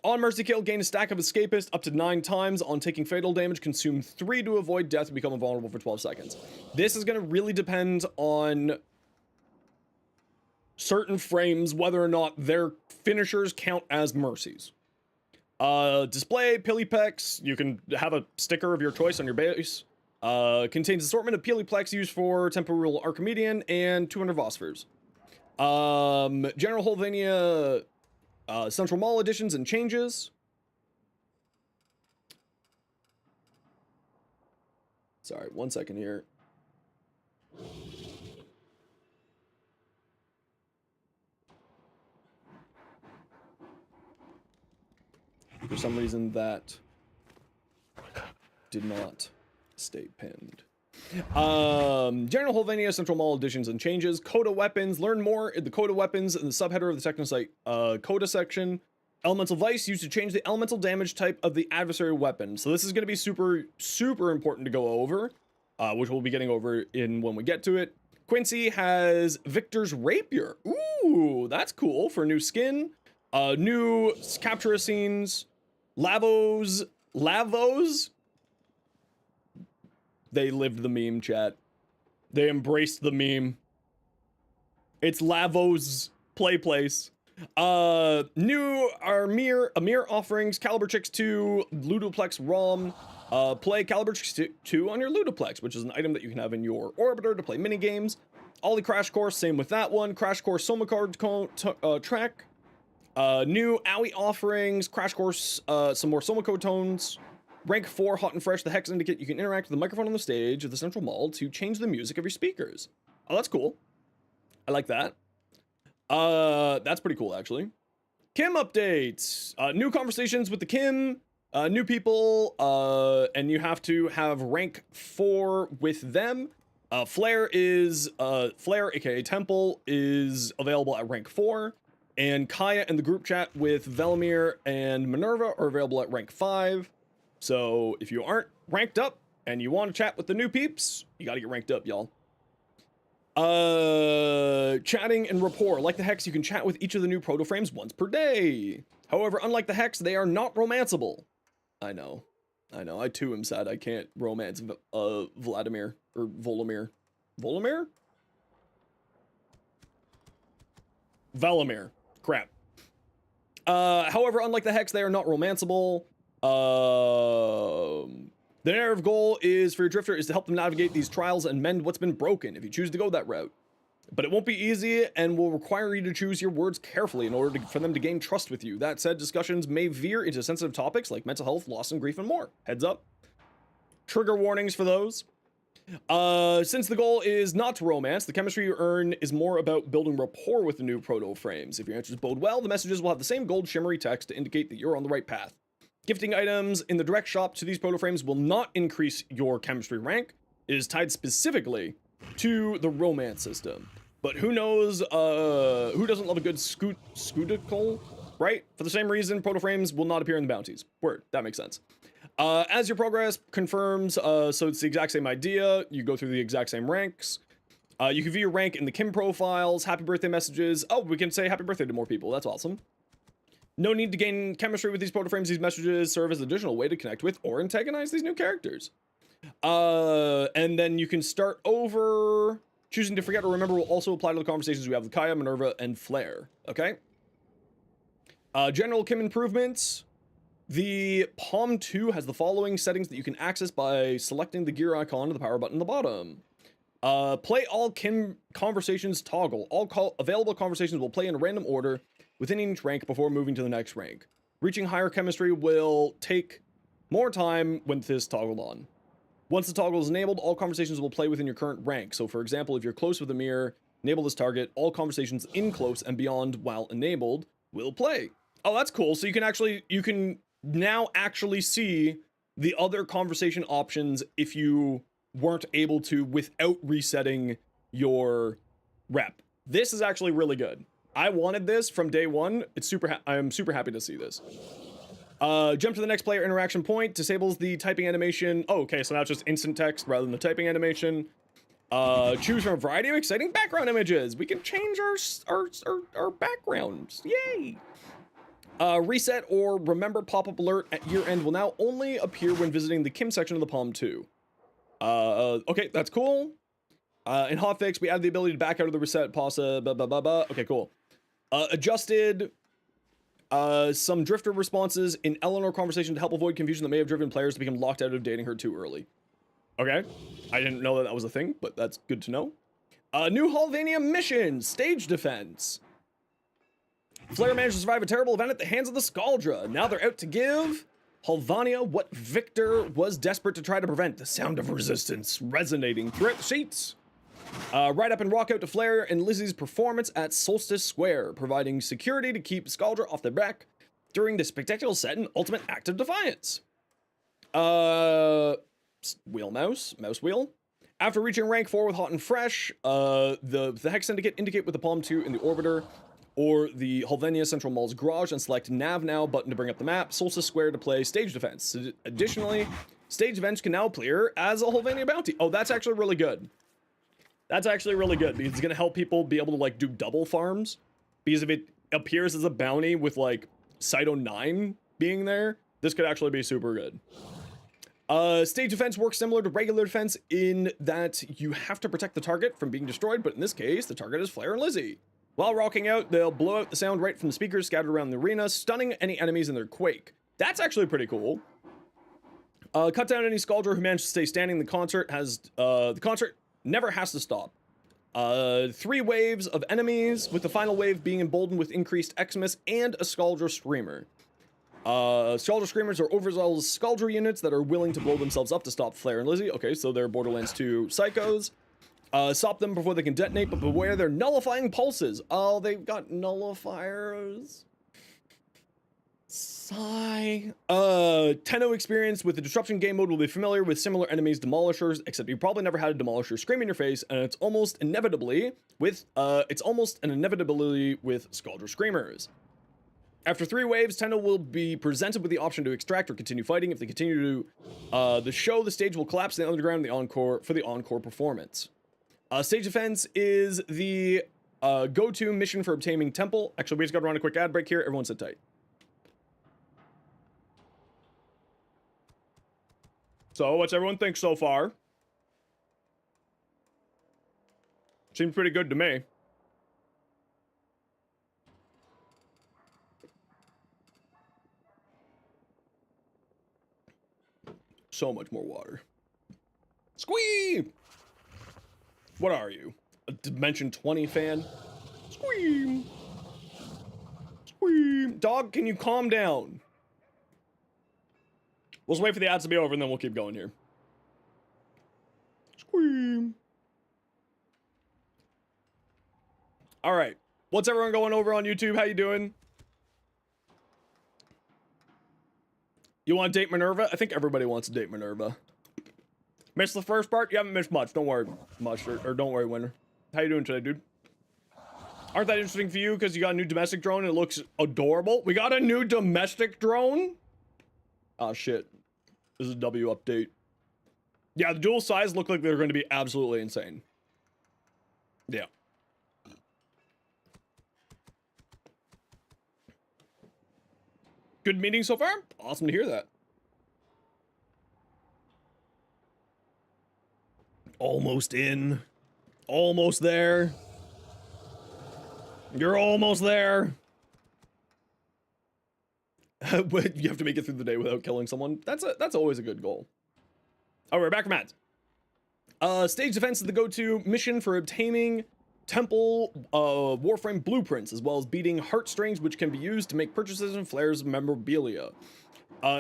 On Mercy Kill, gain a stack of Escapist up to 9 times. On taking fatal damage, consume 3 to avoid death and become invulnerable for 12 seconds. This is going to really depend on certain frames, whether or not their finishers count as mercies. Display, Piliplex, you can have a sticker of your choice on your base. Contains assortment of Piliplex used for Temporal Archimedea and 200 Vosphors. General Holvania, Central Mall additions and changes. Sorry, 1 second here. For some reason, that did not stay pinned. General Holvania, Central Mall additions and changes. Coda weapons. Learn more in the Coda weapons in the subheader of the Technocyte Coda section. Elemental Vice used to change the elemental damage type of the adversary weapon. So this is going to be super, super important to go over, which we'll be getting over in when we get to it. Quincy has Victor's Rapier. Ooh, that's cool for new skin. New capture scenes. Lavos. They lived the meme, chat. They embraced the meme. It's Lavos play place. New Amir offerings, Caliber Chicks 2, Ludoplex ROM. Play Caliber Chicks 2 on your Ludoplex, which is an item that you can have in your Orbiter to play minigames. Ollie Crash Course, same with that one. Crash Course Soma card track. New Owie offerings, Crash Course, some more Somoko tones. Rank 4, Hot and Fresh, the Hex Syndicate. You can interact with the microphone on the stage of the Central Mall to change the music of your speakers. Oh, that's cool. I like that. That's pretty cool, actually. Kim updates. New conversations with the Kim. New people, and you have to have rank 4 with them. Flare, aka Temple, is available at rank 4. And Kaya and the group chat with Velimir and Minerva are available at rank 5. So if you aren't ranked up and you want to chat with the new peeps, you gotta get ranked up, y'all. Chatting and rapport. Like the Hex, you can chat with each of the new proto-frames once per day. However, unlike the Hex, they are not romanceable. I know. I too am sad I can't romance Vladimir or Volomir. Volomir? Velimir. Crap. However, unlike the Hex, they are not romanceable. The narrative goal is for your Drifter is to help them navigate these trials and mend what's been broken if you choose to go that route. But it won't be easy and will require you to choose your words carefully in order for them to gain trust with you. That said, discussions may veer into sensitive topics like mental health, loss, and grief, and more. Heads up. Trigger warnings for those. Since the goal is not to romance, the chemistry you earn is more about building rapport with the new proto frames. If your answers bode well, the messages will have the same gold shimmery text to indicate that you're on the right path. Gifting items in the direct shop to these proto frames will not increase your chemistry rank. It is tied specifically to the romance system. But who knows, who doesn't love a good scuticle, right? For the same reason, proto frames will not appear in the bounties. Word, that makes sense. As your progress confirms, so it's the exact same idea. You go through the exact same ranks. You can view your rank in the Kim profiles, happy birthday messages. Oh, we can say happy birthday to more people. That's awesome. No need to gain chemistry with these proto frames. These messages serve as an additional way to connect with or antagonize these new characters. And then you can start over. Choosing to forget or remember will also apply to the conversations we have with Kaya, Minerva, and Flare. Okay? General Kim improvements. The Palm 2 has the following settings that you can access by selecting the gear icon of the power button at the bottom. Play all Kim conversations toggle. All available conversations will play in a random order within each rank before moving to the next rank. Reaching higher chemistry will take more time when this is toggled on. Once the toggle is enabled, all conversations will play within your current rank. So for example, if you're close with a mirror, enable this target, all conversations in close and beyond while enabled will play. Oh, that's cool. So you can now actually see the other conversation options if you weren't able to without resetting your rep. This is actually really good. I wanted this from day one. I am super happy to see this. Jump to the next player interaction point. Disables the typing animation. Oh, okay, so now it's just instant text rather than the typing animation. Choose from a variety of exciting background images. We can change our backgrounds. Yay! Reset or remember pop-up alert at year end will now only appear when visiting the Kim section of the Palm 2. Okay, that's cool. In hotfix, we add the ability to back out of the reset pause. Okay, cool. Adjusted some Drifter responses in Eleanor conversation to help avoid confusion that may have driven players to become locked out of dating her too early. Okay, I didn't know that was a thing, but that's good to know. New Halvania mission, stage defense. Flare managed to survive a terrible event at the hands of the Scaldra. Now they're out to give Halvania what Victor was desperate to try to prevent. The sound of resistance resonating throughout the sheets. Ride up and rock out to Flare and Lizzie's performance at Solstice Square, providing security to keep Scaldra off their back during the spectacular set and ultimate act of defiance. Mouse wheel. After reaching rank 4 with Hot and Fresh, the Hex Syndicate indicate with the Palm 2 in the Orbiter or the Halvania Central Mall's garage and select Nav Now button to bring up the map, Solstice Square to play stage defense. Additionally, stage events can now appear as a Halvania bounty. Oh, that's actually really good. That's actually really good because it's going to help people be able to like do double farms, because if it appears as a bounty with like Cyto 9 being there, this could actually be super good. Stage defense works similar to regular defense in that you have to protect the target from being destroyed, but in this case, the target is Flare and Lizzie. While rocking out, they'll blow out the sound right from the speakers scattered around the arena, stunning any enemies in their quake. That's actually pretty cool. Cut down any Scaldra who managed to stay standing. The concert never has to stop. 3 waves of enemies, with the final wave being emboldened with increased Xmas and a Scaldra Screamer. Scaldra Screamers are overzealous Scaldra units that are willing to blow themselves up to stop Flare and Lizzie. Okay, so they're Borderlands 2 psychos. Stop them before they can detonate, but beware their nullifying pulses. Oh, they've got nullifiers. Sigh. Tenno experience with the disruption game mode will be familiar with similar enemies, demolishers, except you probably never had a demolisher scream in your face, and it's almost an inevitability with Scaldra Screamers. After 3 waves, Tenno will be presented with the option to extract or continue fighting. If they continue to the show, the stage will collapse in the underground the encore for the encore performance. Stage defense is the go-to mission for obtaining temple. Actually, we just got to run a quick ad break here. Everyone sit tight. So, what's everyone think so far? Seems pretty good to me. So much more water. Squee! What are you? A Dimension 20 fan? Squeam! Squeam! Dog, can you calm down? We'll just wait for the ads to be over and then we'll keep going here. Squeam! Alright. What's everyone going over on YouTube? How you doing? You want to date Minerva? I think everybody wants to date Minerva. Missed the first part? You haven't missed much. Don't worry much, or don't worry, Winter. How you doing today, dude? Aren't that interesting for you because you got a new domestic drone and it looks adorable? We got a new domestic drone? Oh, shit. This is a W update. Yeah, the dual size look like they're going to be absolutely insane. Yeah. Good meeting so far? Awesome to hear that. Almost in. Almost there. You're almost there. But you have to make it through the day without killing someone. That's always a good goal. Oh, we're back from ads. Stage defense is the go-to mission for obtaining temple Warframe blueprints, as well as beating heartstrings, which can be used to make purchases and flares memorabilia.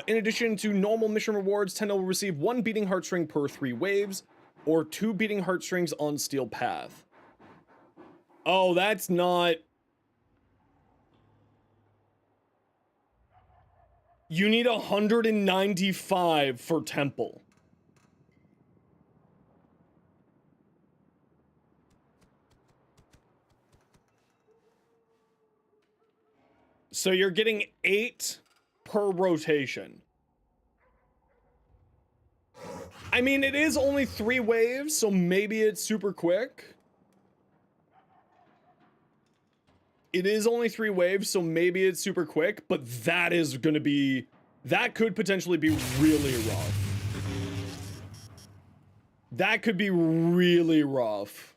In addition to normal mission rewards, Tenno will receive 1 beating heartstring per 3 waves, or 2 beating heartstrings on Steel Path. Oh, that's not... You need 195 for temple. So you're getting 8 per rotation. I mean, it is only 3 waves, so maybe it's super quick. It is only 3 waves, so maybe it's super quick, but that is gonna be... That could potentially be really rough. That could be really rough.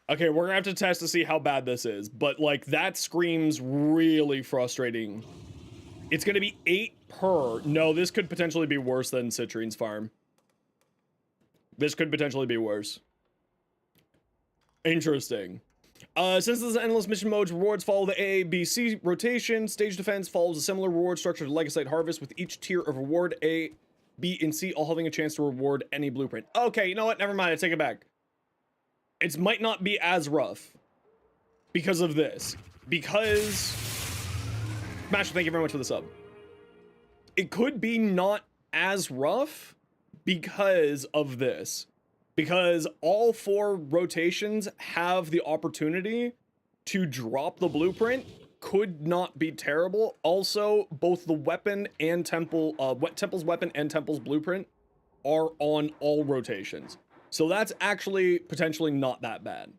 Okay, we're gonna have to test to see how bad this is, but like that screams really frustrating. It's gonna be 8 per. No, this could potentially be worse than Citrine's farm. This could potentially be worse. Interesting. Since this is endless mission modes, rewards follow the A, B, C rotation. Stage defense follows a similar reward structure to Legasite Harvest, with each tier of reward A, B, and C all having a chance to reward any blueprint. Okay, you know what? Never mind. I take it back. It might not be as rough because of this. Because... Master, thank you very much for the sub. It could be not as rough because of this. Because all 4 rotations have the opportunity to drop the blueprint. Could not be terrible. Also, both the weapon and temple, Temple's weapon and Temple's blueprint are on all rotations. So that's actually potentially not that bad.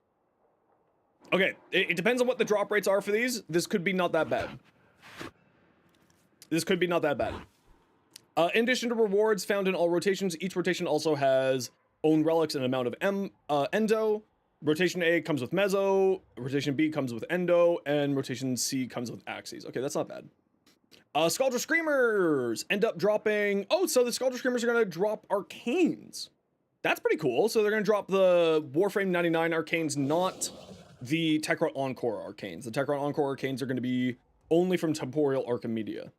Okay, it depends on what the drop rates are for these. This could be not that bad. This could be not that bad. In addition to rewards found in all rotations, each rotation also has own relics and amount of endo. Rotation A comes with Mezzo, rotation B comes with Endo, and rotation C comes with Axes. Okay, that's not bad. Scaldra Screamers end up dropping... Oh, so the Scaldra Screamers are going to drop Arcanes. That's pretty cool. So they're going to drop the Warframe 99 Arcanes, not the Technocyte Encore Arcanes. The Technocyte Encore Arcanes are going to be only from Temporal Archimedea.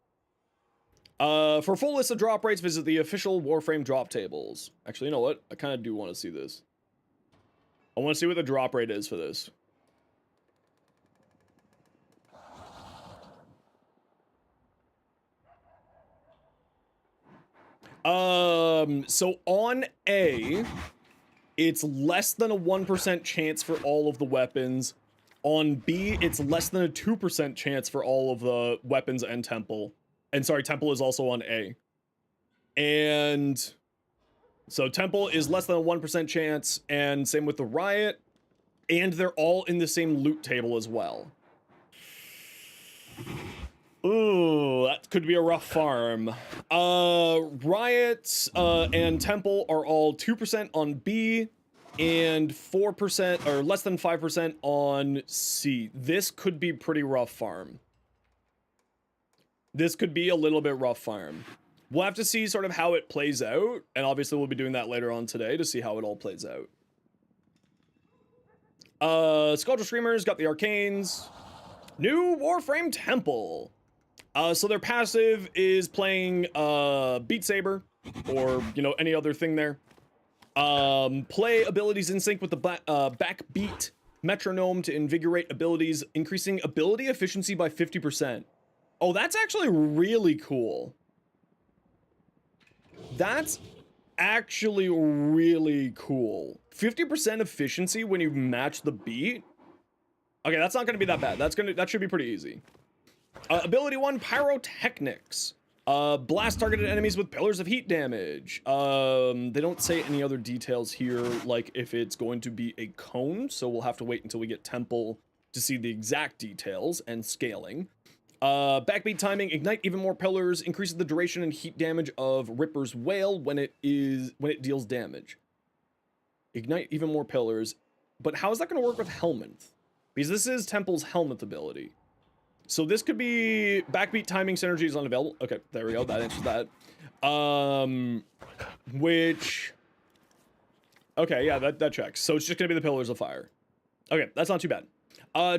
For full list of drop rates, visit the official Warframe drop tables. Actually, you know what? I kind of do want to see this. I want to see what the drop rate is for this. So on A, it's less than a 1% chance for all of the weapons. On B, it's less than a 2% chance for all of the weapons and Temple. And sorry, Temple is also on A. And so Temple is less than a 1% chance, and same with the Riot. And they're all in the same loot table as well. Ooh, that could be a rough farm. Riot and Temple are all 2% on B and 4% or less than 5% on C. This could be pretty rough farm. This could be a little bit rough farm. We'll have to see sort of how it plays out, and obviously we'll be doing that later on today to see how it all plays out. Sculpture Screamers got the Arcanes. New Warframe Temple. So their passive is playing Beat Saber, or, you know, any other thing there. Play abilities in sync with the backbeat metronome to invigorate abilities, increasing ability efficiency by 50%. Oh, that's actually really cool. That's actually really cool. 50% efficiency when you match the beat. Okay, that's not gonna be that bad. That should be pretty easy. Ability 1, Pyrotechnics. Blast targeted enemies with pillars of heat damage. They don't say any other details here, like if it's going to be a cone, so we'll have to wait until we get Temple to see the exact details and scaling. Backbeat timing, ignite even more pillars, increases the duration and heat damage of Ripper's Wail when it deals damage. Ignite even more pillars, but how is that going to work with Helminth? Because this is Temple's Helminth ability. So this could be backbeat timing synergy is unavailable. Okay, there we go. That answers that. Okay, yeah, that checks. So it's just gonna be the Pillars of Fire. Okay, that's not too bad.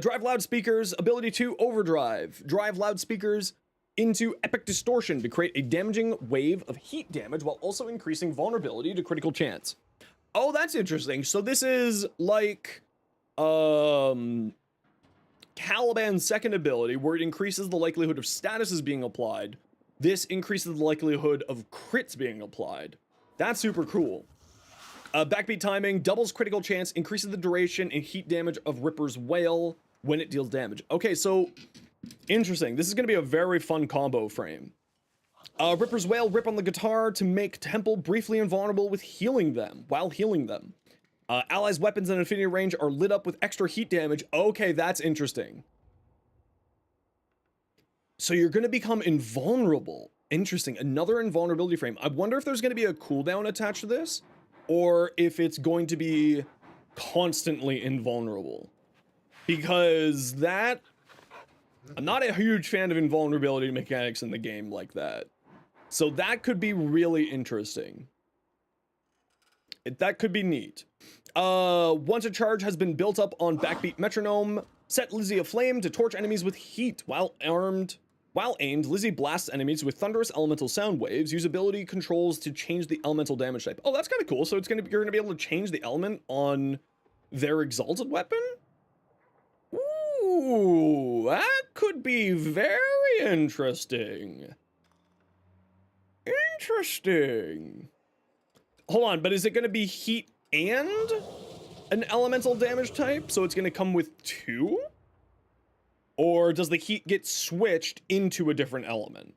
Drive loudspeakers, ability 2, Overdrive. Drive loudspeakers into Epic Distortion to create a damaging wave of heat damage while also increasing vulnerability to critical chance. Oh, that's interesting. So this is like Caliban's second ability, where it increases the likelihood of statuses being applied. This increases the likelihood of crits being applied. That's super cool. Backbeat timing, doubles critical chance, increases the duration and heat damage of Ripper's Wail when it deals damage. Okay, so interesting. This is going to be a very fun combo frame. Ripper's Wail, rip on the guitar to make Temple briefly invulnerable with while healing them. Allies' weapons and infinity range are lit up with extra heat damage. Okay, that's interesting. So you're going to become invulnerable. Interesting. Another invulnerability frame. I wonder if there's going to be a cooldown attached to this, or if it's going to be constantly invulnerable. Because that... I'm not a huge fan of invulnerability mechanics in the game like that. So that could be really interesting. That could be neat. Once a charge has been built up on backbeat metronome, set Lizzie aflame to torch enemies with heat. While aimed, Lizzie blasts enemies with thunderous elemental sound waves. Use ability controls to change the elemental damage type. Oh, that's kind of cool. So you're gonna be able to change the element on their exalted weapon? Ooh, that could be very interesting. Interesting. Hold on, but is it going to be heat and an elemental damage type? So it's going to come with 2? Or does the heat get switched into a different element?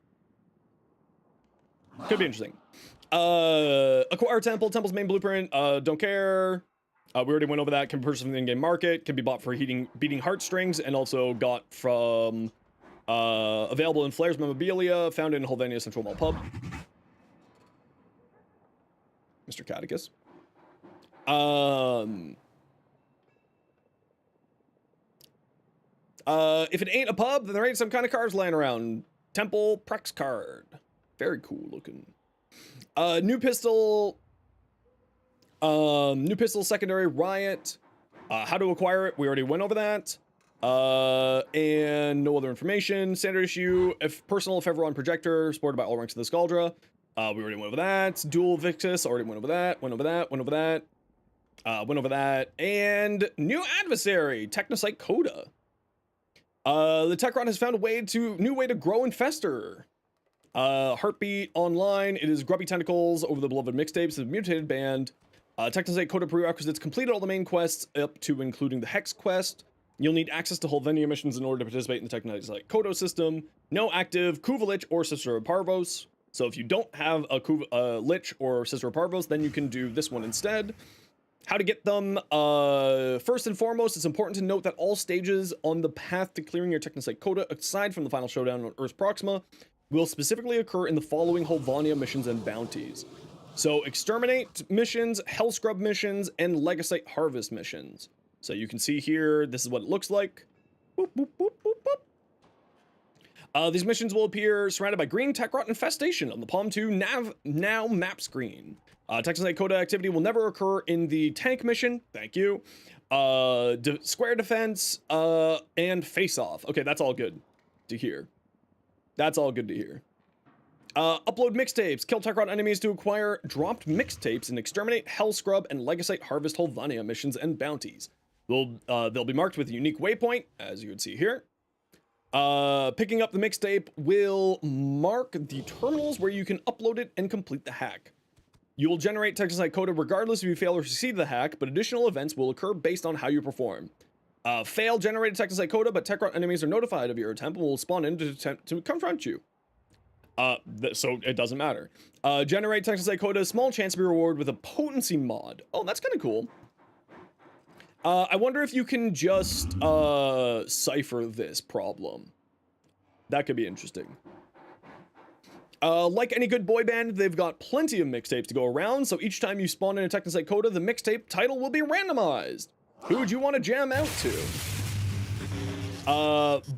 Could be interesting. Acquire Temple. Temple's main blueprint. Don't care. We already went over that. Can be purchased from the in-game market. Can be bought for beating heartstrings, and also got from available in Flair's memorabilia, found in Holvania Central Mall Pub. Mr. Catechus. If it ain't a pub, then there ain't some kind of cards laying around. Temple Prex card. Very cool looking. New pistol, secondary Riot. How to acquire it, we already went over that. And no other information. Standard issue, if personal, if ever on projector, supported by all ranks of the Scaldra. We already went over that. Dual Victus, already went over that. Went over that. And new adversary, Technocyte Coda. The Tech Rod has found a new way to grow and fester. Heartbeat Online. It is Grubby Tentacles over the Beloved Mixtapes, a mutated band. Technocyte Coda prerequisites completed all the main quests up to including the Hex quest. You'll need access to Holvenia missions in order to participate in the Technocyte Coda system. No active Kuva Lich or Sister of Parvos. So if you don't have a Lich or Sister of Parvos, then you can do this one instead. How to get them? First and foremost, it's important to note that all stages on the path to clearing your Technocyte Coda, aside from the final showdown on Earth's Proxima, will specifically occur in the following Holvania missions and bounties. So Exterminate missions, Hellscrub missions, and Legacite Harvest missions. So you can see here, this is what it looks like. Boop, boop, boop, boop, boop. These missions will appear surrounded by green tech rot infestation on the Palm 2 now map screen. Technocyte Coda activity will never occur in the tank mission. Thank you. Square defense and face-off. Okay, that's all good to hear. That's all good to hear. Upload mixtapes. Kill Techrot enemies to acquire dropped mixtapes and exterminate Hellscrub and Legacite Harvest Holvania missions and bounties. They'll be marked with a unique waypoint, as you would see here. Picking up the mixtape will mark the terminals where you can upload it and complete the hack. You will generate Technocyte Coda regardless if you fail or succeed the hack, but additional events will occur based on how you perform. Fail generated Technocyte Coda, but Techrot enemies are notified of your attempt and will spawn in to attempt to confront you. So it doesn't matter. Generate Technocyte Coda, small chance to be rewarded with a potency mod. Oh, that's kind of cool. I wonder if you can just cipher this problem. That could be interesting. Like any good boy band, they've got plenty of mixtapes to go around, so each time you spawn in a Technocyte Coda, the mixtape title will be randomized. Who would you want to jam out to?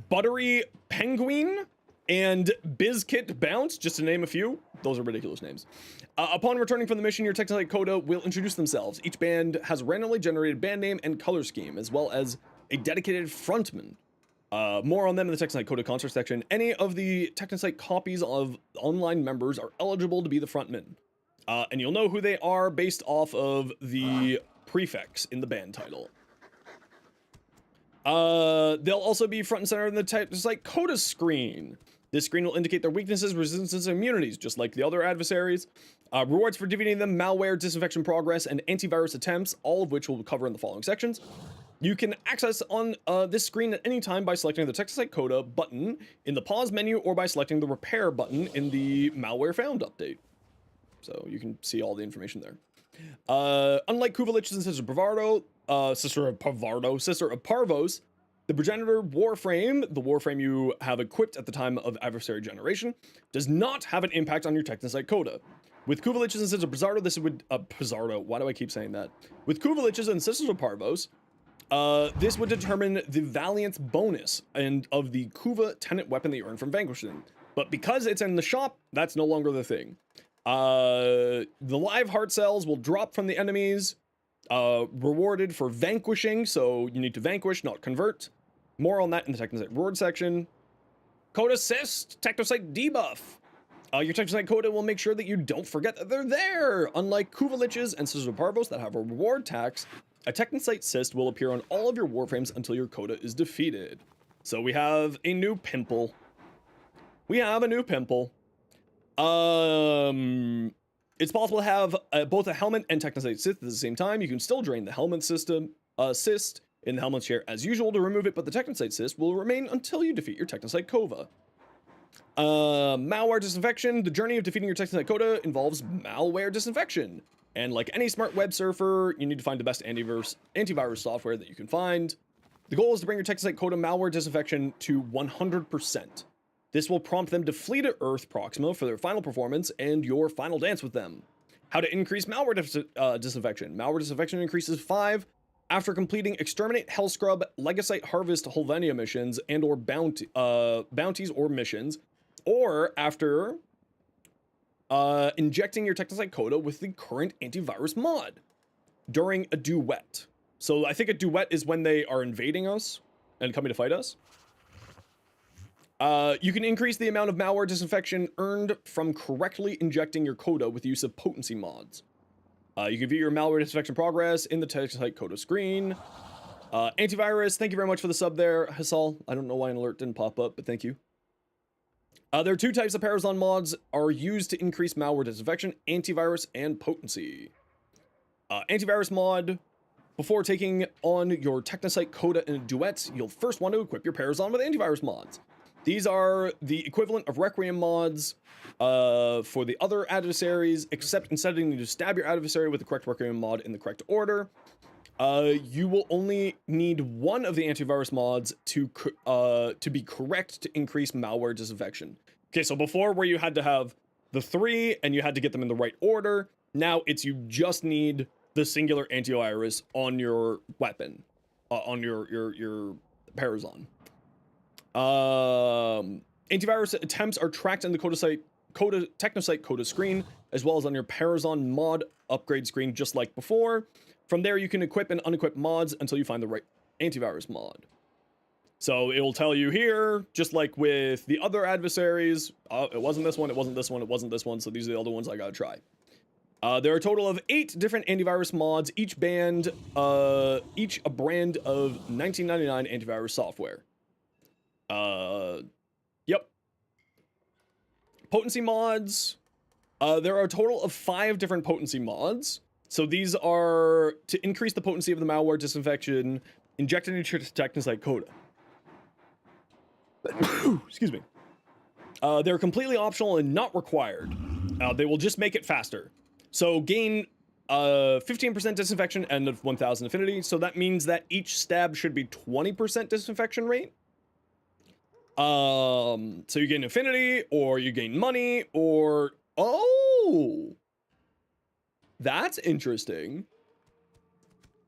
Buttery Penguin and Bizkit Bounce, just to name a few. Those are ridiculous names. Upon returning from the mission, your Technocyte Coda will introduce themselves. Each band has a randomly generated band name and color scheme, as well as a dedicated frontman. More on them in the Technocyte Coda concert section. Any of the Technocyte copies of online members are eligible to be the frontman. And you'll know who they are based off of the prefix in the band title. They'll also be front and center in the Technocyte Coda screen. This screen will indicate their weaknesses, resistances, and immunities, just like the other adversaries. Rewards for defeating them, malware, disinfection progress, and antivirus attempts, all of which we'll cover in the following sections. You can access on this screen at any time by selecting the Technocyte Coda button in the pause menu or by selecting the repair button in the malware found update. So you can see all the information there. Unlike Kuvalich's and Sister of Parvos, the progenitor Warframe, the Warframe you have equipped at the time of adversary generation, does not have an impact on your Technocyte Coda. With Kuvalich's and Sisters of Pizarro, this would Pizarro. Why do I keep saying that? With Kuvalich's and Sisters of Parvos, this would determine the Valiance bonus and of the Kuva tenant weapon that you earn from vanquishing. But because it's in the shop, that's no longer the thing. The live heart cells will drop from the enemies, rewarded for vanquishing, so you need to vanquish, not convert. More on that in the Technocyte Reward section. Coda Assist, Technocyte Debuff. Your Technocyte Coda will make sure that you don't forget that they're there. Unlike Kuvalich's and Sisters of Parvos that have a reward tax, a Technocyte Cyst will appear on all of your Warframes until your Coda is defeated. So we have a new pimple. It's possible to have both a helmet and Technocyte Cyst at the same time. You can still drain the helmet system cyst in the helmet share as usual to remove it, but the Technocyte Cyst will remain until you defeat your Technocyte Coda. Malware disinfection. The journey of defeating your Technocyte Coda involves malware disinfection. And like any smart web surfer, you need to find the best antivirus software that you can find. The goal is to bring your Technocyte Coda malware disinfection to 100%. This will prompt them to flee to Earth Proxima for their final performance and your final dance with them. How to increase malware disinfection. Malware disinfection increases 5 after completing Exterminate, Hellscrub, Legacite Harvest, Holvenia missions, and or bounties or missions, or after injecting your Technocyte Coda with the current antivirus mod during a duet. So I think a duet is when they are invading us and coming to fight us. You can increase the amount of malware disinfection earned from correctly injecting your Coda with the use of potency mods. You can view your malware disinfection progress in the Technocyte Coda screen. Antivirus, thank you very much for the sub there, Hassal. I don't know why an alert didn't pop up, but thank you. There are two types of Parazon mods are used to increase malware disinfection: antivirus and potency. Antivirus mod. Before taking on your Technocyte Coda and Duets, you'll first want to equip your Parazon with antivirus mods. These are the equivalent of Requiem mods for the other adversaries, except instead of needing to stab your adversary with the correct Requiem mod in the correct order, you will only need one of the antivirus mods to be correct to increase malware disinfection. Okay, so before where you had to have the three and you had to get them in the right order, now it's you just need the singular antivirus on your weapon, on your Parazon. Antivirus attempts are tracked in the Technocyte Coda screen, as well as on your Parazon mod upgrade screen, just like before. From there, you can equip and unequip mods until you find the right antivirus mod. So it'll tell you here, just like with the other adversaries, it wasn't this one, it wasn't this one, it wasn't this one, so these are the other ones I gotta try. There are a total of 8 different antivirus mods, each a brand of 1999 antivirus software. Yep. Potency mods. There are a total of 5 different potency mods. So these are to increase the potency of the malware disinfection injected into Technocyte Coda. Excuse me. They're completely optional and not required. They will just make it faster. So gain 15% disinfection and 1000 affinity. So that means that each stab should be 20% disinfection rate. So you gain affinity, or you gain money, or oh, that's interesting.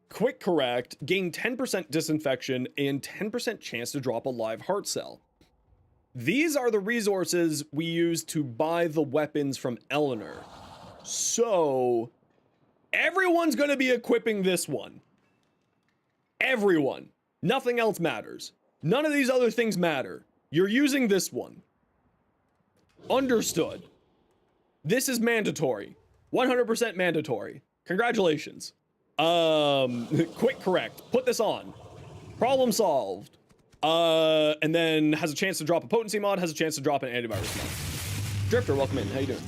Quick correct, gain 10% disinfection and 10% chance to drop a live heart cell. These are the resources we use to buy the weapons from Eleanor. So everyone's going to be equipping this one. Everyone. Nothing else matters. None of these other things matter. You're using this one. Understood. This is mandatory. 100% mandatory. Congratulations. Quick correct. Put this on. Problem solved. And then has a chance to drop a potency mod, has a chance to drop an antivirus mod. Drifter, welcome in. How you doing?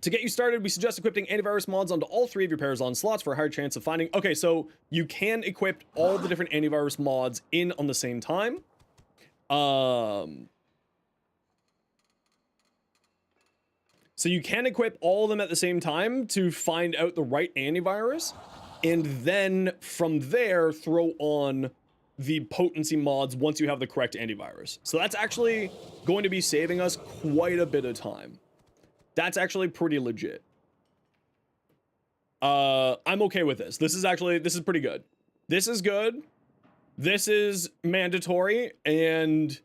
To get you started, we suggest equipping antivirus mods onto all 3 of your Parazon slots for a higher chance of finding... Okay, so you can equip all the different antivirus mods in on the same time. So you can equip all of them at the same time to find out the right antivirus, and then from there throw on the potency mods once you have the correct antivirus. So that's actually going to be saving us quite a bit of time. That's actually pretty legit. I'm okay with this. This is pretty good. This is good. This is mandatory, and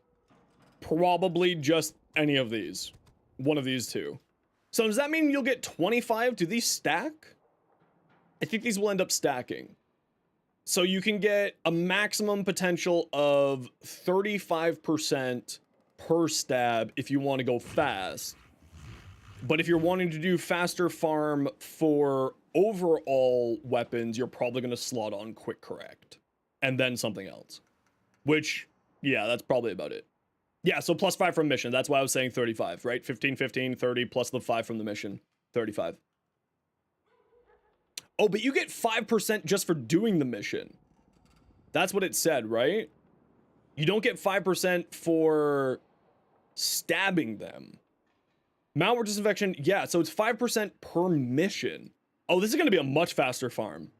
probably just any of these. One of these two. So does that mean you'll get 25? Do these stack? I think these will end up stacking. So you can get a maximum potential of 35% per stab if you want to go fast. But if you're wanting to do faster farm for overall weapons, you're probably going to slot on quick correct. And then something else. Which, yeah, that's probably about it. Yeah, so plus 5 from mission. That's why I was saying 35, right? 15, 15, 30, plus the 5 from the mission. 35. Oh, but you get 5% just for doing the mission. That's what it said, right? You don't get 5% for stabbing them. Malware disinfection, yeah, so it's 5% per mission. Oh, this is going to be a much faster farm.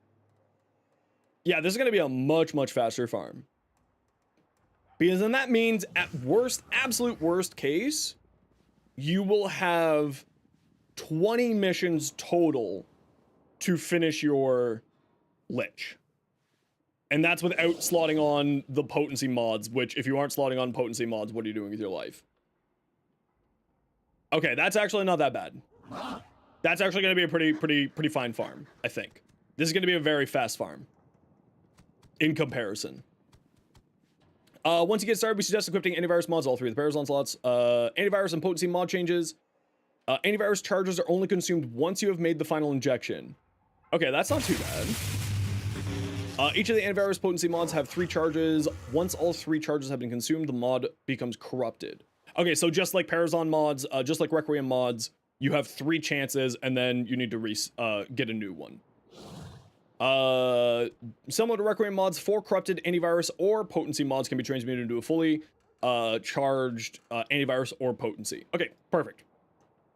Yeah, this is going to be a much, much faster farm. Because then that means at worst, absolute worst case, you will have 20 missions total to finish your Lich. And that's without slotting on the potency mods, which if you aren't slotting on potency mods, what are you doing with your life? Okay, that's actually not that bad. That's actually going to be a pretty fine farm, I think. This is going to be a very fast farm. In comparison. Once you get started, we suggest equipping antivirus mods, all 3 of the Parazon slots. Antivirus and potency mod changes. Antivirus charges are only consumed once you have made the final injection. Okay, that's not too bad. Each of the antivirus potency mods have 3 charges. Once all 3 charges have been consumed, the mod becomes corrupted. Okay, so just like Parazon mods, just like Requiem mods, you have 3 chances, and then you need to get a new one. Similar to Requiem mods, 4 corrupted antivirus or potency mods can be transmuted into a fully charged antivirus or potency. Okay, perfect.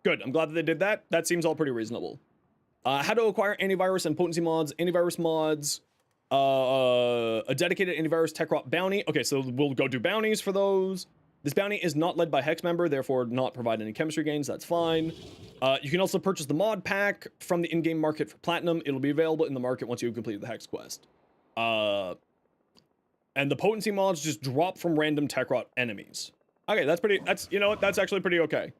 Good. I'm glad that they did that. That seems all pretty reasonable. How to acquire antivirus and potency mods. Antivirus mods. A dedicated antivirus tech rot bounty. Okay, so we'll go do bounties for those. This bounty is not led by Hex member, therefore not provide any chemistry gains. That's fine. You can also purchase the mod pack from the in-game market for platinum. It'll be available in the market once you've completed the Hex quest. And the potency mods just drop from random tech rot enemies. Okay, that's, you know what, that's actually pretty okay.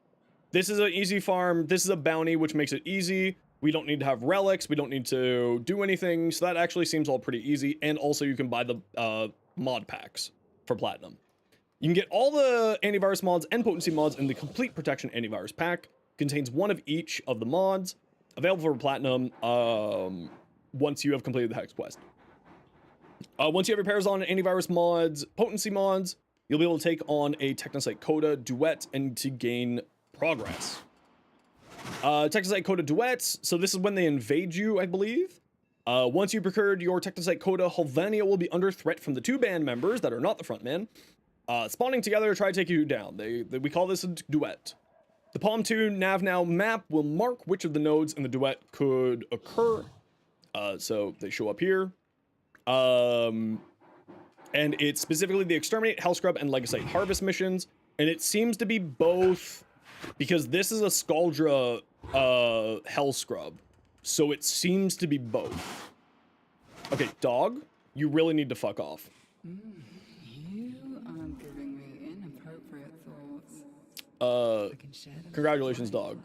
This is an easy farm. This is a bounty, which makes it easy. We don't need to have relics. We don't need to do anything. So that actually seems all pretty easy. And also you can buy the mod packs for platinum. You can get all the antivirus mods and potency mods in the complete protection antivirus pack. Contains 1 of each of the mods. Available for platinum once you have completed the Hex quest. Once you have your Parazon and antivirus mods, potency mods, you'll be able to take on a Technocyte Coda duet and to gain progress. Technocyte Coda duets. So this is when they invade you, I believe. Once you've procured your Technocyte Coda, Helvania will be under threat from the 2 band members that are not the frontman. Spawning together to try to take you down. We call this a duet. The Palm 2 Nav Now map will mark which of the nodes in the duet could occur. So they show up here. And it's specifically the Exterminate, Hellscrub, and Legacyte Harvest missions. And it seems to be both, because this is a Scaldra Hellscrub. So it seems to be both. Okay, dog, you really need to fuck off. You are giving me inappropriate thoughts. I can share them. Congratulations, dog.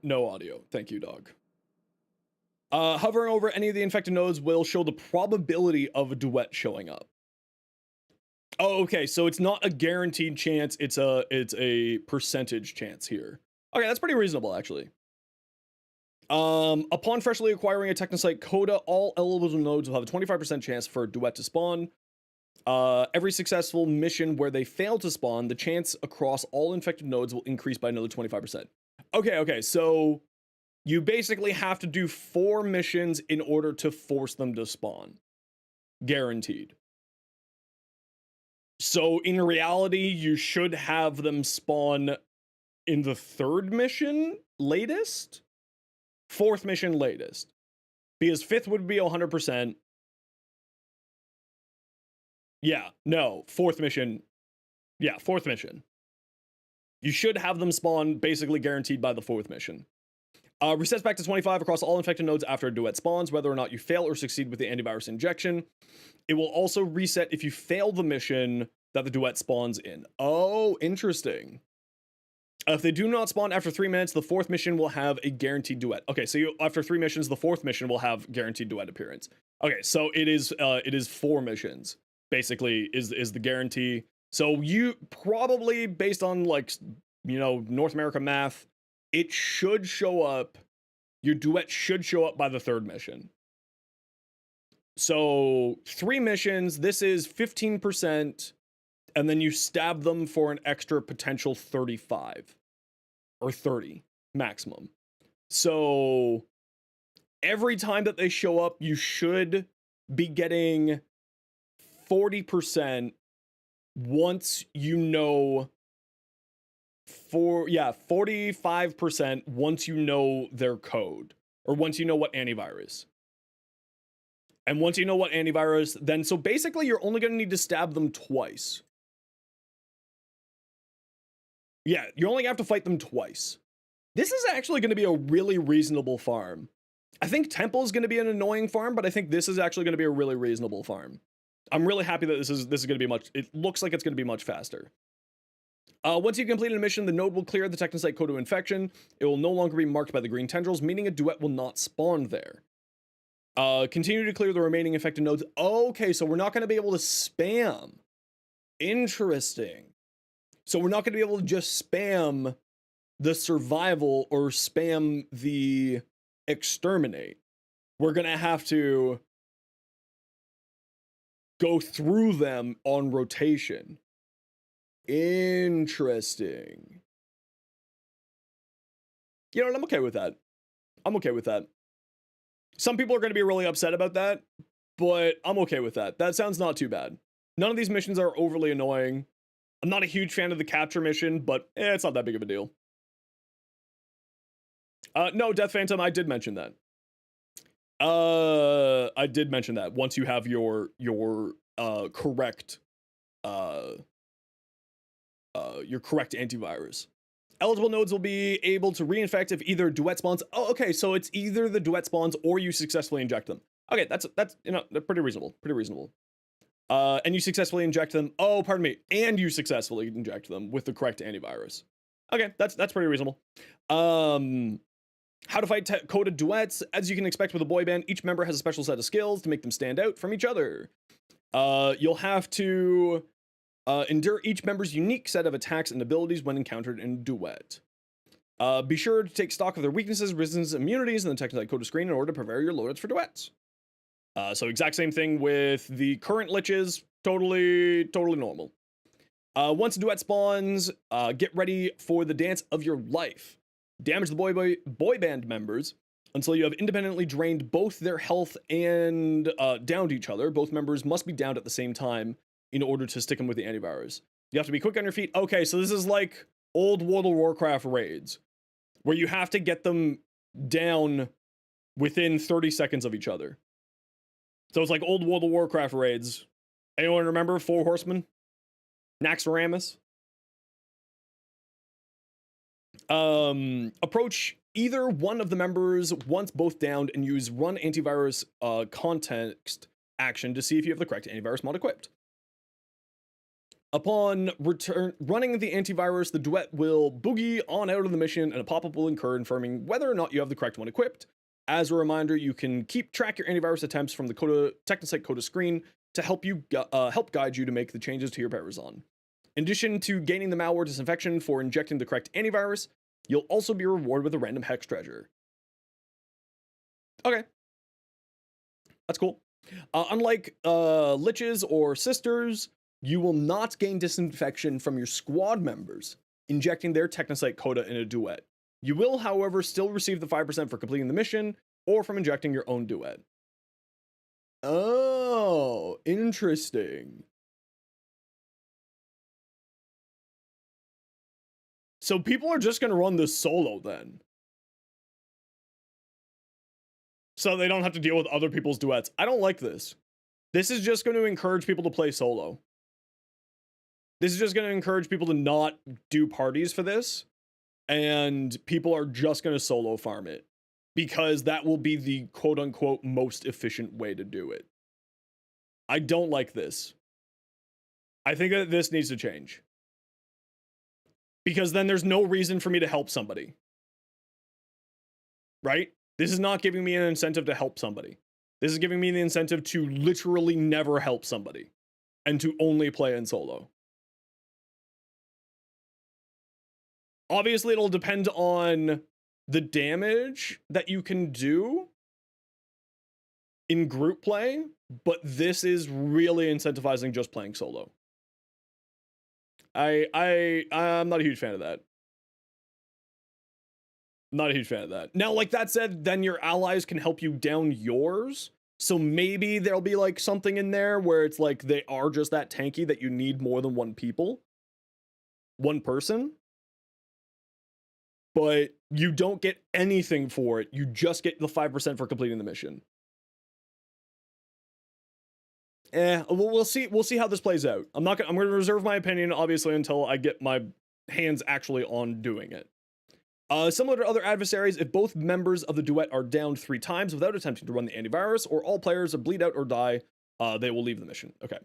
No audio. Thank you, dog. Hovering over any of the infected nodes will show the probability of a duet showing up. Oh, okay, so it's not a guaranteed chance, it's a percentage chance here. Okay, that's pretty reasonable, actually. Upon freshly acquiring a Technocyte Coda, all eligible nodes will have a 25% chance for a duet to spawn. Every successful mission where they fail to spawn, the chance across all infected nodes will increase by another 25%. Okay, so you basically have to do 4 missions in order to force them to spawn. Guaranteed. So in reality, you should have them spawn in the 3rd mission latest? 4th mission latest. Because 5th would be 100%. Yeah, no, 4th mission. Yeah, 4th mission. You should have them spawn basically guaranteed by the 4th mission. Resets back to 25 across all infected nodes after a duet spawns, whether or not you fail or succeed with the antivirus injection. It will also reset if you fail the mission that the duet spawns in. Oh, interesting. If they do not spawn after 3 minutes, the 4th mission will have a guaranteed duet. Okay, so after 3 missions, the 4th mission will have guaranteed duet appearance. Okay, so it is 4 missions, basically, is the guarantee. So you probably, based on, like, you know, North America math, it should show up, your duet should show up by the 3rd mission. So 3 missions, this is 15%, and then you stab them for an extra potential 35 or 30 maximum. So every time that they show up, you should be getting 40% once you know 45% once you know their code, or once you know what antivirus. And once you know what antivirus, then so basically you're only going to need to stab them twice. Yeah, you only have to fight them twice. This is actually going to be a really reasonable farm. I think Temple is going to be an annoying farm, but I think this is actually going to be a really reasonable farm. I'm really happy that this is going to be much, it looks like it's going to be much faster. Once you've completed a mission, the node will clear the Technocyte Coda infection. It will no longer be marked by the green tendrils, meaning a duet will not spawn there. Continue to clear the remaining infected nodes. Okay, so we're not going to be able to spam. Interesting. So we're not going to be able to just spam the survival or spam the exterminate. We're going to have to go through them on rotation. Interesting. You know what? I'm okay with that. I'm okay with that. Some people are going to be really upset about that, but I'm okay with that. That sounds not too bad. None of these missions are overly annoying. I'm not a huge fan of the capture mission, but it's not that big of a deal. No, Death Phantom, I did mention that. I did mention that once you have your correct antivirus. Eligible nodes will be able to reinfect if either duet spawns. Oh, okay, so it's either the duet spawns or you successfully inject them. Okay, that's you know, pretty reasonable. And you successfully inject them. Oh, pardon me. And you successfully inject them with the correct antivirus. Okay, that's pretty reasonable. How to fight Coda duets. As you can expect with a boy band, each member has a special set of skills to make them stand out from each other. You'll have to endure each member's unique set of attacks and abilities when encountered in duet. Be sure to take stock of their weaknesses, resistance, immunities in the Technocyte Coda screen in order to prepare your loadouts for duets. So exact same thing with the current liches, totally normal. Once a duet spawns, get ready for the dance of your life. Damage the boy band members until you have independently drained both their health and downed each other. Both members must be downed at the same time in order to stick them with the antivirus. You have to be quick on your feet. Okay, so this is like old World of Warcraft raids, where you have to get them down within 30 seconds of each other. So it's like old World of Warcraft raids. Anyone remember 4 Horsemen? Naxxramas? Approach either one of the members once both downed and use run antivirus context action to see if you have the correct antivirus mod equipped. Upon running the antivirus, the duet will boogie on out of the mission and a pop-up will occur confirming whether or not you have the correct one equipped. As a reminder, you can keep track your antivirus attempts from the Technocyte Coda screen to help guide you to make the changes to your Parason. In addition to gaining the malware disinfection for injecting the correct antivirus, you'll also be rewarded with a random hex treasure. Okay. That's cool. Unlike liches or sisters, you will not gain disinfection from your squad members injecting their Technocyte Coda in a duet. You will, however, still receive the 5% for completing the mission or from injecting your own duet. Oh, interesting. So people are just going to run this solo then. So they don't have to deal with other people's duets. I don't like this. This is just going to encourage people to play solo. This is just going to encourage people to not do parties for this. And people are just going to solo farm it. Because that will be the quote-unquote most efficient way to do it. I don't like this. I think that this needs to change. Because then there's no reason for me to help somebody. Right? This is not giving me an incentive to help somebody. This is giving me the incentive to literally never help somebody. And to only play in solo. Obviously, it'll depend on the damage that you can do in group play. But this is really incentivizing just playing solo. I'm not a huge fan of that. Not a huge fan of that. Now, like that said, then your allies can help you down yours. So maybe there'll be like something in there where it's like they are just that tanky that you need more than one person. But you don't get anything for it. You just get the 5% for completing the mission. We'll see how this plays out. I'm going to reserve my opinion, obviously, until I get my hands actually on doing it. Similar to other adversaries, if both members of the duet are downed 3 times without attempting to run the antivirus, or all players bleed out or die, they will leave the mission. Okay.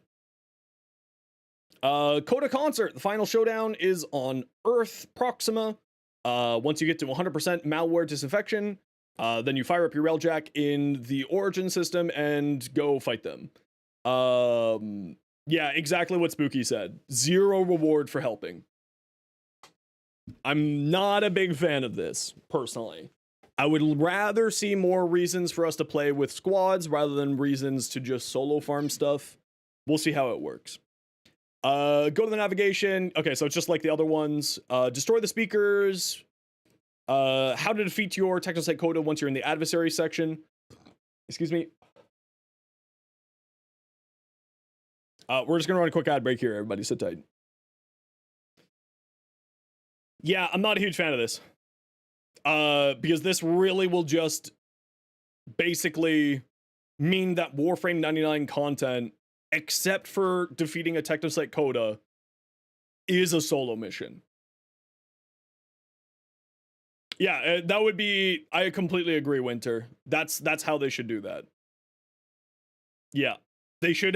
Coda Concert. The final showdown is on Earth Proxima. Once you get to 100% malware disinfection, then you fire up your railjack in the origin system and go fight them. Yeah, exactly what Spooky said. 0 reward for helping. I'm not a big fan of this, personally. I would rather see more reasons for us to play with squads rather than reasons to just solo farm stuff. We'll see how it works. Go to the navigation. Okay, so it's just like the other ones. Destroy the speakers. How to defeat your Technocyte Coda once you're in the adversary section. Excuse me. We're just gonna run a quick ad break here, everybody. Sit tight. Yeah, I'm not a huge fan of this. Because this really will just basically mean that Warframe 99 content, except for defeating a Technocyte Coda, is a solo mission. Yeah, that would be, I completely agree, Winter. That's how they should do that. Yeah. They should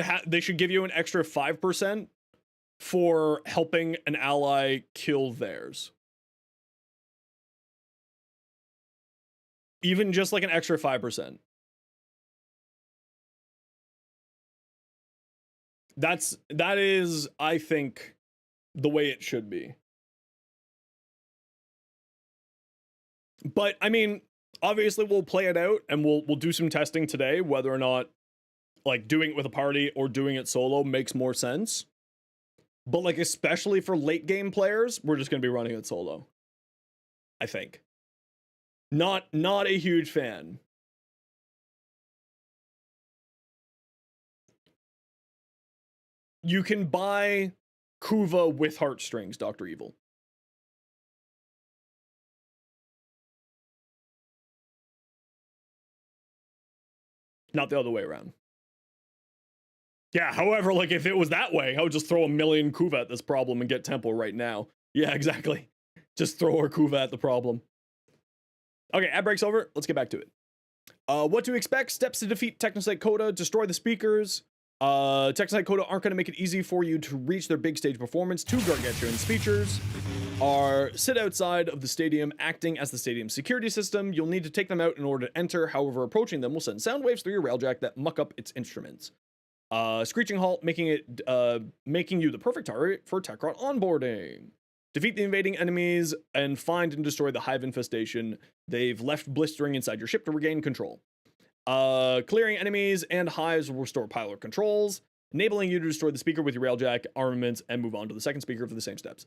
give you an extra 5% for helping an ally kill theirs. Even just like an extra 5%. That is, I think, the way it should be. But I mean, obviously we'll play it out and we'll do some testing today, whether or not like doing it with a party or doing it solo makes more sense. But like, especially for late game players, we're just going to be running it solo. I think. Not a huge fan. You can buy Kuva with heartstrings, Dr. Evil. Not the other way around. Yeah, however, like if it was that way, I would just throw a million Kuva at this problem and get Temple right now. Yeah, exactly. Just throw our Kuva at the problem. Okay, ad break's over. Let's get back to it. What to expect? Steps to defeat Technocyte Coda. Destroy the speakers. Technocyte Coda aren't going to make it easy for you to reach their big stage performance. Two gargantuan speechers are sit outside of the stadium, acting as the stadium's security system. You'll need to take them out in order to enter. However, approaching them will send sound waves through your railjack that muck up its instruments. Screeching halt, making you the perfect target for Techrot onboarding. Defeat the invading enemies and find and destroy the hive infestation they've left blistering inside your ship to regain control. Clearing enemies and hives will restore pilot controls, enabling you to destroy the speaker with your railjack, armaments, and move on to the second speaker for the same steps.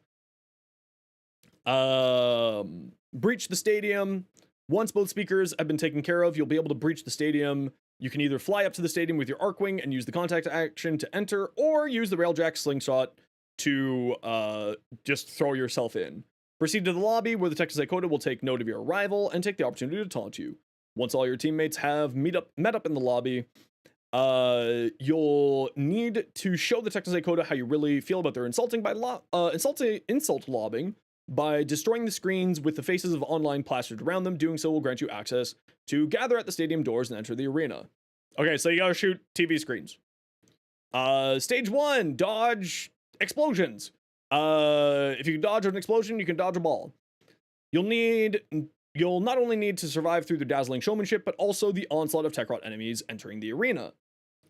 Breach the stadium. Once both speakers have been taken care of, you'll be able to breach the stadium. You can either fly up to the stadium with your Arcwing and use the contact action to enter, or use the railjack slingshot to just throw yourself in. Proceed to the lobby where the Technocyte Coda will take note of your arrival and take the opportunity to taunt you. Once all your teammates have met up in the lobby, you'll need to show the Technocyte Coda how you really feel about their insult lobbing by destroying the screens with the faces of online plastered around them. Doing so will grant you access to gather at the stadium doors and enter the arena. Okay, so you gotta shoot TV screens. Stage 1, dodge explosions. If you can dodge an explosion, you can dodge a ball. You'll not only need to survive through the dazzling showmanship, but also the onslaught of Techrot enemies entering the arena.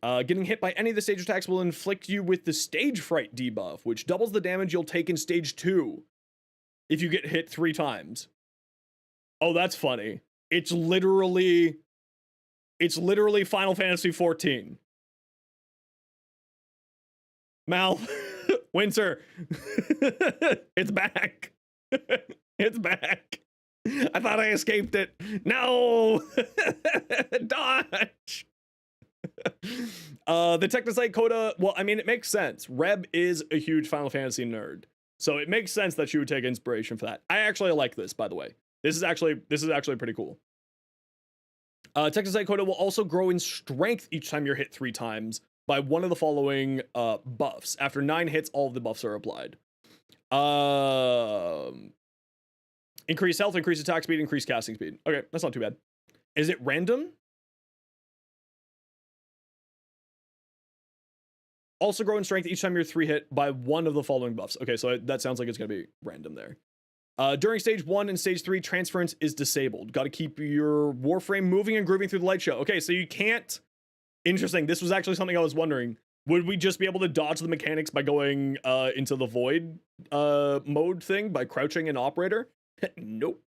Getting hit by any of the stage attacks will inflict you with the Stage Fright debuff, which doubles the damage you'll take in Stage 2 if you get hit 3 times. Oh, that's funny. It's literally Final Fantasy 14. Mal, Winter, it's back. It's back. I thought I escaped it. No! Dodge! The Technocyte Coda, well, I mean, it makes sense. Reb is a huge Final Fantasy nerd. So it makes sense that she would take inspiration for that. I actually like this, by the way. This is actually pretty cool. Technocyte Coda will also grow in strength each time you're hit 3 times by one of the following buffs. After 9 hits, all of the buffs are applied. Increase health, increase attack speed, increase casting speed. Okay, that's not too bad. Is it random? Also grow in strength each time you're 3 hit by one of the following buffs. Okay, so that sounds like it's going to be random there. During stage 1 and stage 3, transference is disabled. Got to keep your Warframe moving and grooving through the light show. Okay, so you can't... Interesting. This was actually something I was wondering. Would we just be able to dodge the mechanics by going into the void mode thing by crouching in operator? Nope.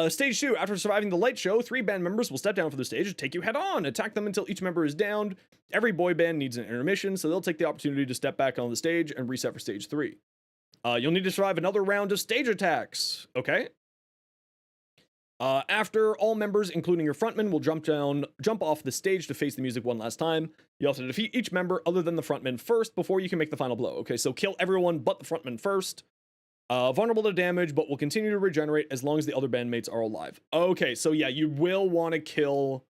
Stage 2. After surviving the light show, 3 band members will step down from the stage and take you head on. Attack them until each member is downed. Every boy band needs an intermission, so they'll take the opportunity to step back on the stage and reset for stage 3. You'll need to survive another round of stage attacks. Okay. After, all members, including your frontman, will jump off the stage to face the music one last time. You have to defeat each member other than the frontman first before you can make the final blow. Okay, so kill everyone but the frontman first. Vulnerable to damage, but will continue to regenerate as long as the other bandmates are alive. Okay, so yeah, you will want to kill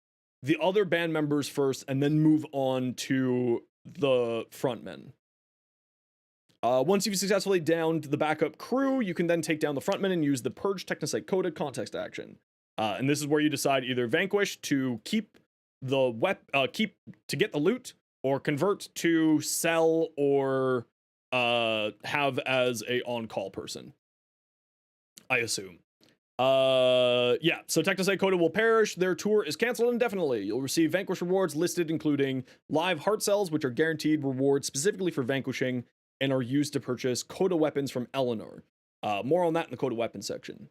the other band members first and then move on to the frontman. Once you've successfully downed the backup crew, you can then take down the frontman and use the Purge Technocyte Coda context action. And this is where you decide either Vanquish to keep the get the loot, or Convert to sell, or have as a on-call person, I assume. Yeah, so Technocyte Coda will perish. Their tour is canceled indefinitely. You'll receive Vanquish rewards listed, including live heart cells, which are guaranteed rewards specifically for vanquishing, and are used to purchase Coda weapons from Eleanor. More on that in the Coda weapons section.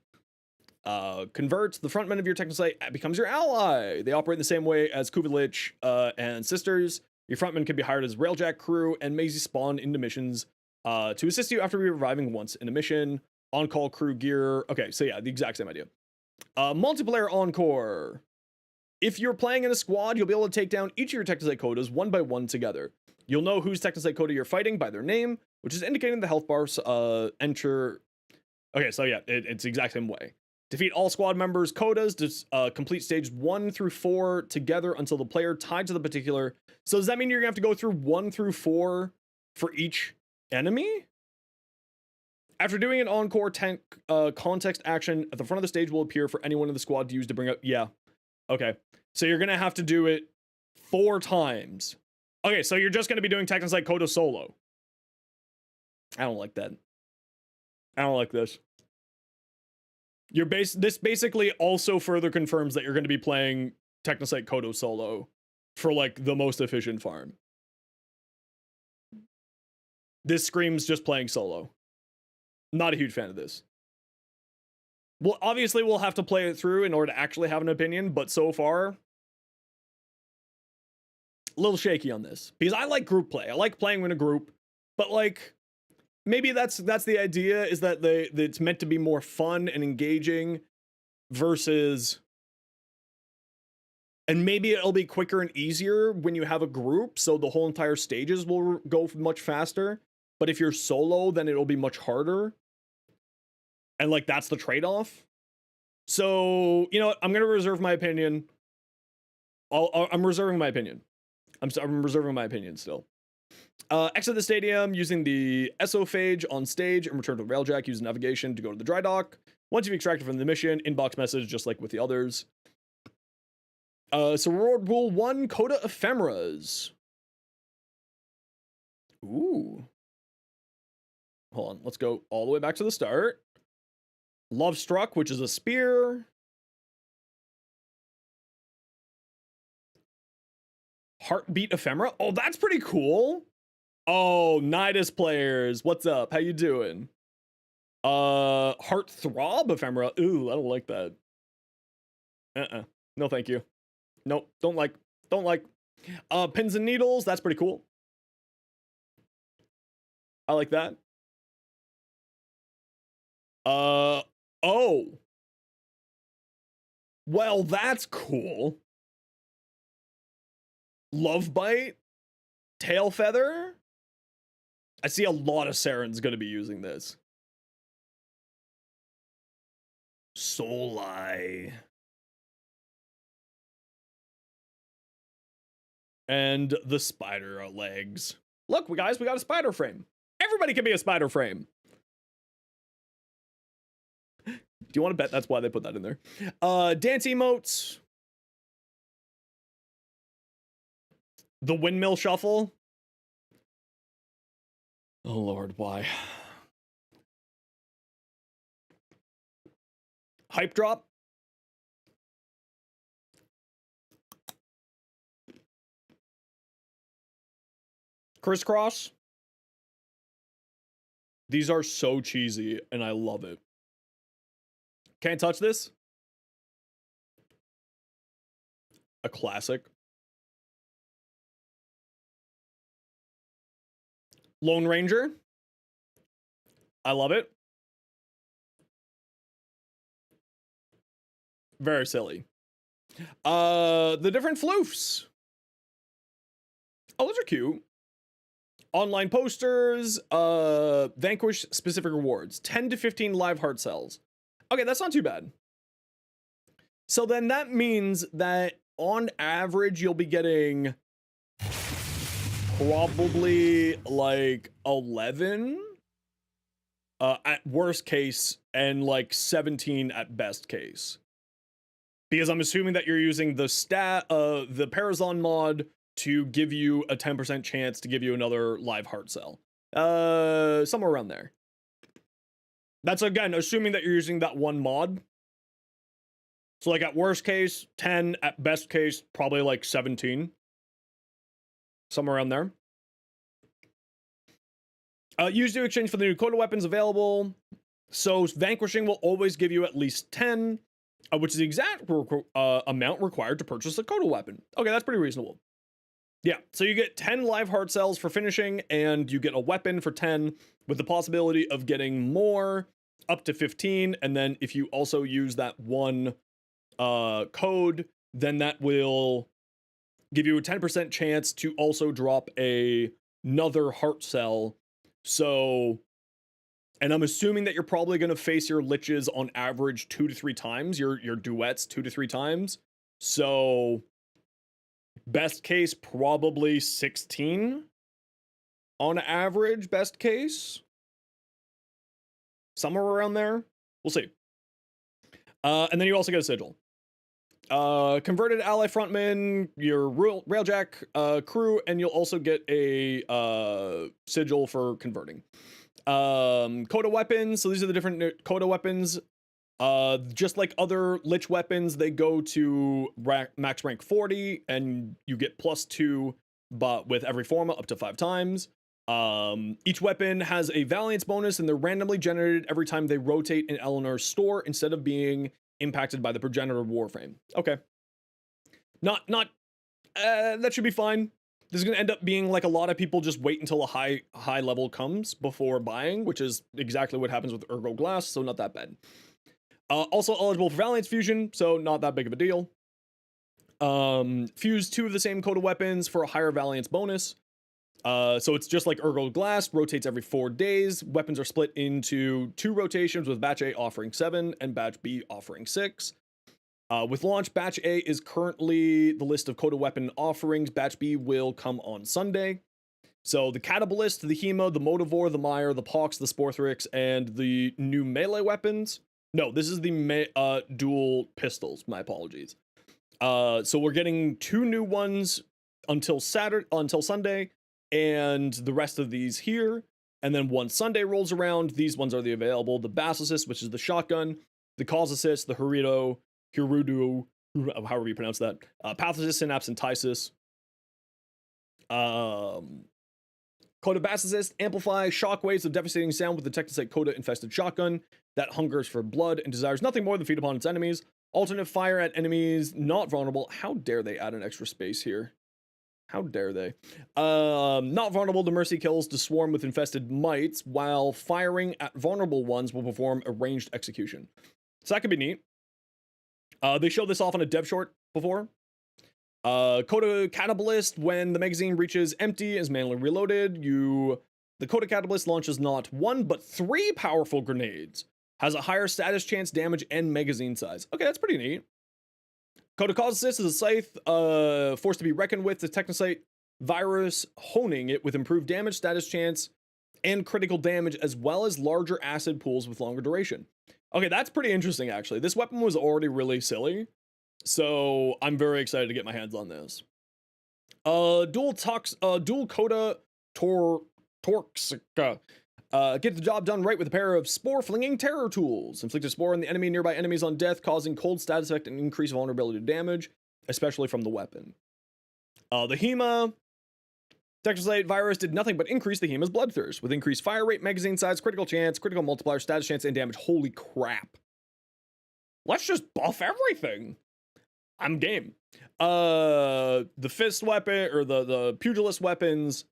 Convert, the frontman of your Technocyte becomes your ally. They operate in the same way as Kuvelich and Sisters. Your frontman can be hired as Railjack crew and may spawn into missions to assist you after reviving once in a mission. On-call crew gear. Okay, so yeah, the exact same idea. Multiplayer Encore. If you're playing in a squad, you'll be able to take down each of your Technocyte Codas one by one together. You'll know whose Technocyte Coda you're fighting by their name, which is indicated in the health bars. Enter. Okay, so yeah, it's the exact same way. Defeat all squad members' Codas to complete stages 1 through 4 together until the player tied to the particular. So does that mean you're gonna have to go through 1 through 4 for each enemy? After doing an encore tank context action at the front of the stage will appear for anyone in the squad to use to bring up. Yeah. Okay. So you're gonna have to do it 4 times. Okay, so you're just gonna be doing Technocyte Coda solo. I don't like that. I don't like this. This basically also further confirms that you're gonna be playing Technocyte Coda solo for like the most efficient farm. This screams just playing solo. Not a huge fan of this. Well, obviously we'll have to play it through in order to actually have an opinion, but so far, a little shaky on this. Because I like group play. I like playing in a group, but like, maybe that's the idea, is that it's meant to be more fun and engaging versus, and maybe it'll be quicker and easier when you have a group, so the whole entire stages will go much faster. But if you're solo, then it'll be much harder. And like, that's the trade-off. So, you know what? I'm going to reserve my opinion. I'm reserving my opinion. I'm reserving my opinion still. Exit the stadium using the Esophage on stage and return to Railjack using navigation to go to the dry dock. Once you've extracted from the mission, inbox message just like with the others. So reward rule 1, Coda Ephemeras. Ooh. Hold on, let's go all the way back to the start. Love Struck, which is a spear. Heartbeat Ephemera. Oh, that's pretty cool. Oh, Nidus players, what's up? How you doing? Heart Throb Ephemera. Ooh, I don't like that. No, thank you. Nope, don't like. Pins and Needles, that's pretty cool. I like that. Oh. Well, that's cool. Love Bite, Tail Feather. I see a lot of Saren's gonna be using this. Soul Eye. And the spider legs. Look, guys, we got a spider frame. Everybody can be a spider frame. Do you want to bet that's why they put that in there? Dance emotes. The windmill shuffle. Oh Lord, why? Hype drop. Crisscross. These are so cheesy and I love it. Can't touch this. A classic. Lone Ranger. I love it. Very silly. The different floofs. Oh, those are cute. Online posters, Vanquish specific rewards, 10 to 15 live heart cells. Okay, that's not too bad. So then that means that on average, you'll be getting probably like 11 at worst case and like 17 at best case. Because I'm assuming that you're using the the Parazon mod to give you a 10% chance to give you another live heart cell. Somewhere around there. That's again, assuming that you're using that one mod. So like at worst case, 10, at best case, probably like 17. Somewhere around there. Use to exchange for the new Coda weapons available. So Vanquishing will always give you at least 10, which is the exact amount required to purchase a Coda weapon. Okay, that's pretty reasonable. Yeah, so you get 10 live heart cells for finishing, and you get a weapon for 10, with the possibility of getting more, up to 15, and then if you also use that one code, then that will give you a 10% chance to also drop another heart cell. So, and I'm assuming that you're probably going to face your liches on average 2 to 3 times, your duets 2 to 3 times. So, best case, probably 16 on average, best case. Somewhere around there. We'll see. And then you also get a sigil. Converted ally frontman, your railjack crew, and you'll also get a sigil for converting. Coda weapons. So these are the different Coda weapons. Just like other Lich weapons, they go to max rank 40, and you get +2, but with every forma up to 5 times. Each weapon has a Valiance bonus, and they're randomly generated every time they rotate in Eleanor's store instead of being impacted by the progenitor Warframe. Okay. That should be fine. This is going to end up being like a lot of people just wait until a high level comes before buying, which is exactly what happens with Ergo Glass, so not that bad. Also eligible for Valiance Fusion, so not that big of a deal. Fuse 2 of the same Coda weapons for a higher Valiance bonus. So it's just like Ergo Glass, rotates every 4 days. Weapons are split into 2 rotations, with Batch A offering 7 and Batch B offering 6. With launch, Batch A is currently the list of Coda weapon offerings. Batch B will come on Sunday. So the Catabalist, the Hema, the Motivore, the Mire, the Pox, the Sporthrix, and the new melee weapons. No, this is the dual pistols. My apologies. So we're getting 2 new ones until Sunday, and the rest of these here. And then once Sunday rolls around, these ones are the available. The Basilisk, which is the shotgun, the Cause Assist, the Hirudo, however you pronounce that, Pathicist, Synapse, and Tysis. Coda Basilisk, amplify shockwaves of devastating sound with the Technocyte Coda infested shotgun that hungers for blood and desires nothing more than feed upon its enemies. Alternate fire at enemies not vulnerable. How dare they add an extra space here? How dare they? Not vulnerable to mercy kills to swarm with infested mites, while firing at vulnerable ones will perform a ranged execution. So that could be neat. They showed this off on a dev short before. Coda Catabalist, when the magazine reaches empty, is manually reloaded. The Coda Catabalist launches not 1, but 3 powerful grenades. Has a higher status chance, damage, and magazine size. Okay, that's pretty neat. Coda Cause Assist is a scythe, force to be reckoned with. The Technocyte virus, honing it with improved damage, status chance, and critical damage, as well as larger acid pools with longer duration. Okay, that's pretty interesting, actually. This weapon was already really silly, so I'm very excited to get my hands on this. Dual Coda Torxica. Get the job done right with a pair of spore-flinging terror tools. Inflict a spore on the enemy and nearby enemies on death, causing cold status effect and increased vulnerability to damage, especially from the weapon. The Hema Technocyte virus did nothing but increase the Hema's bloodthirst, with increased fire rate, magazine size, critical chance, critical multiplier, status chance, and damage. Holy crap. Let's just buff everything. I'm game. The fist weapon or the pugilist weapons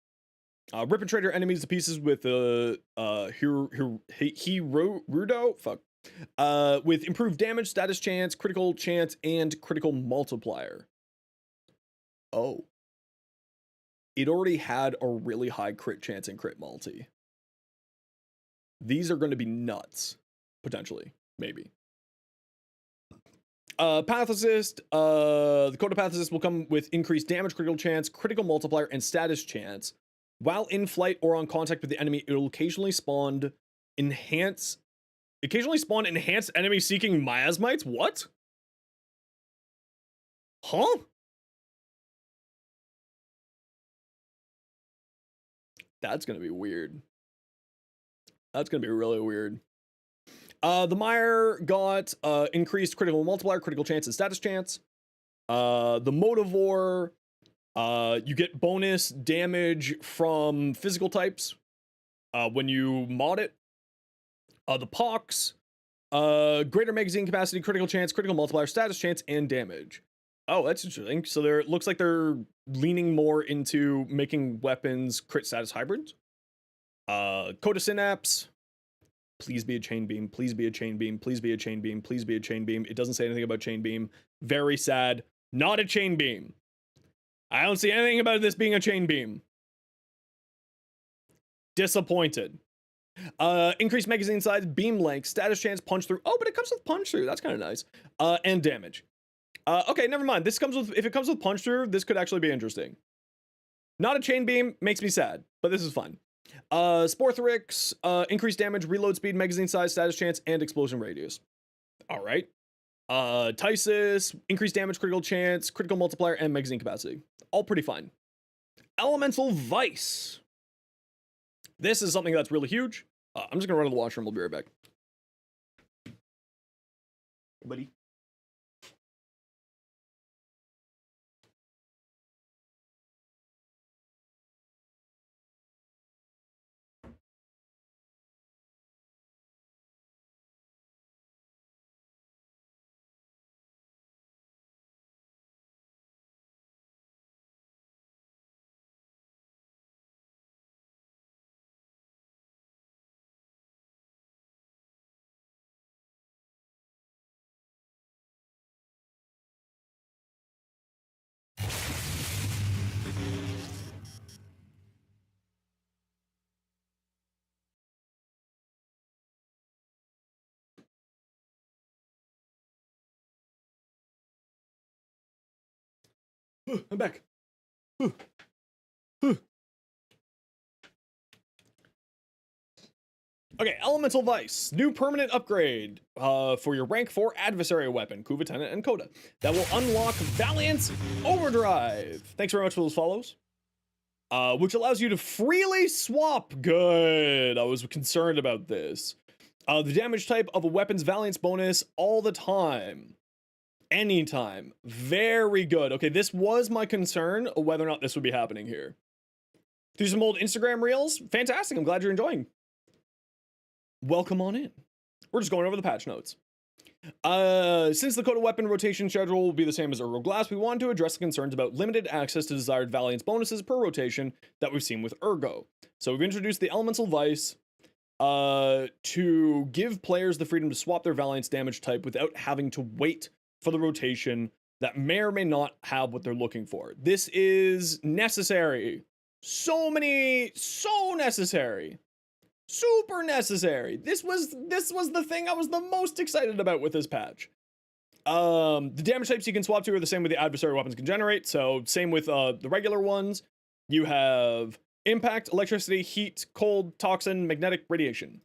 rip and trade your enemies to pieces with Rudo. Fuck. With improved damage, status chance, critical chance, and critical multiplier. Oh. It already had a really high crit chance and crit multi. These are going to be nuts. Potentially. Maybe. Path Assist. The Coda Path Assist will come with increased damage, critical chance, critical multiplier, and status chance. While in flight or on contact with the enemy, it will occasionally spawn enhanced enemy seeking miasmites? What? Huh? That's gonna be weird. That's gonna be really weird. The Mire got increased critical multiplier, critical chance, and status chance. The Motivore, you get bonus damage from physical types when you mod it. The Pox, greater magazine capacity, critical chance, critical multiplier, status chance, and damage. Oh, that's interesting. So it looks like they're leaning more into making weapons crit status hybrids. Coda Synapse. Please be a chain beam. Please be a chain beam. Please be a chain beam. Please be a chain beam. It doesn't say anything about chain beam. Very sad. Not a chain beam. I don't see anything about this being a chain beam. Disappointed. Increased magazine size, beam length, status chance, punch through. Oh, but it comes with punch through. That's kind of nice. And damage. Okay, never mind. This comes with, if it comes with punch through, this could actually be interesting. Not a chain beam, makes me sad, but this is fun. Sporthrix, increased damage, reload speed, magazine size, status chance, and explosion radius. All right. Tysis, increased damage, critical chance, critical multiplier, and magazine capacity. All pretty fine. Elemental Vice. This is something that's really huge. I'm just gonna run to the washroom. We'll be right back. Hey, buddy. I'm back. Okay, Elemental Vice, new permanent upgrade for your rank 4 adversary weapon, Kuva, Tenant, and Coda, that will unlock Valence Overdrive. Thanks very much for those follows. Which allows you to freely swap. Good. I was concerned about this. The damage type of a weapon's Valiance bonus all the time. Anytime. Very good. Okay, this was my concern of whether or not this would be happening here. Through some old Instagram reels. Fantastic. I'm glad you're enjoying. Welcome on in. We're just going over the patch notes. Since the Coda weapon rotation schedule will be the same as Ergo Glass, we wanted to address the concerns about limited access to desired Valiance bonuses per rotation that we've seen with Ergo. So we've introduced the Elemental Vice to give players the freedom to swap their Valiance damage type without having to wait for the rotation that may or may not have what they're looking for. This is necessary. So necessary. Super necessary. This was the thing I was the most excited about with this patch. The damage types you can swap to are the same with the adversary weapons can generate, so same with the regular ones. You have impact, electricity, heat, cold, toxin, magnetic, radiation.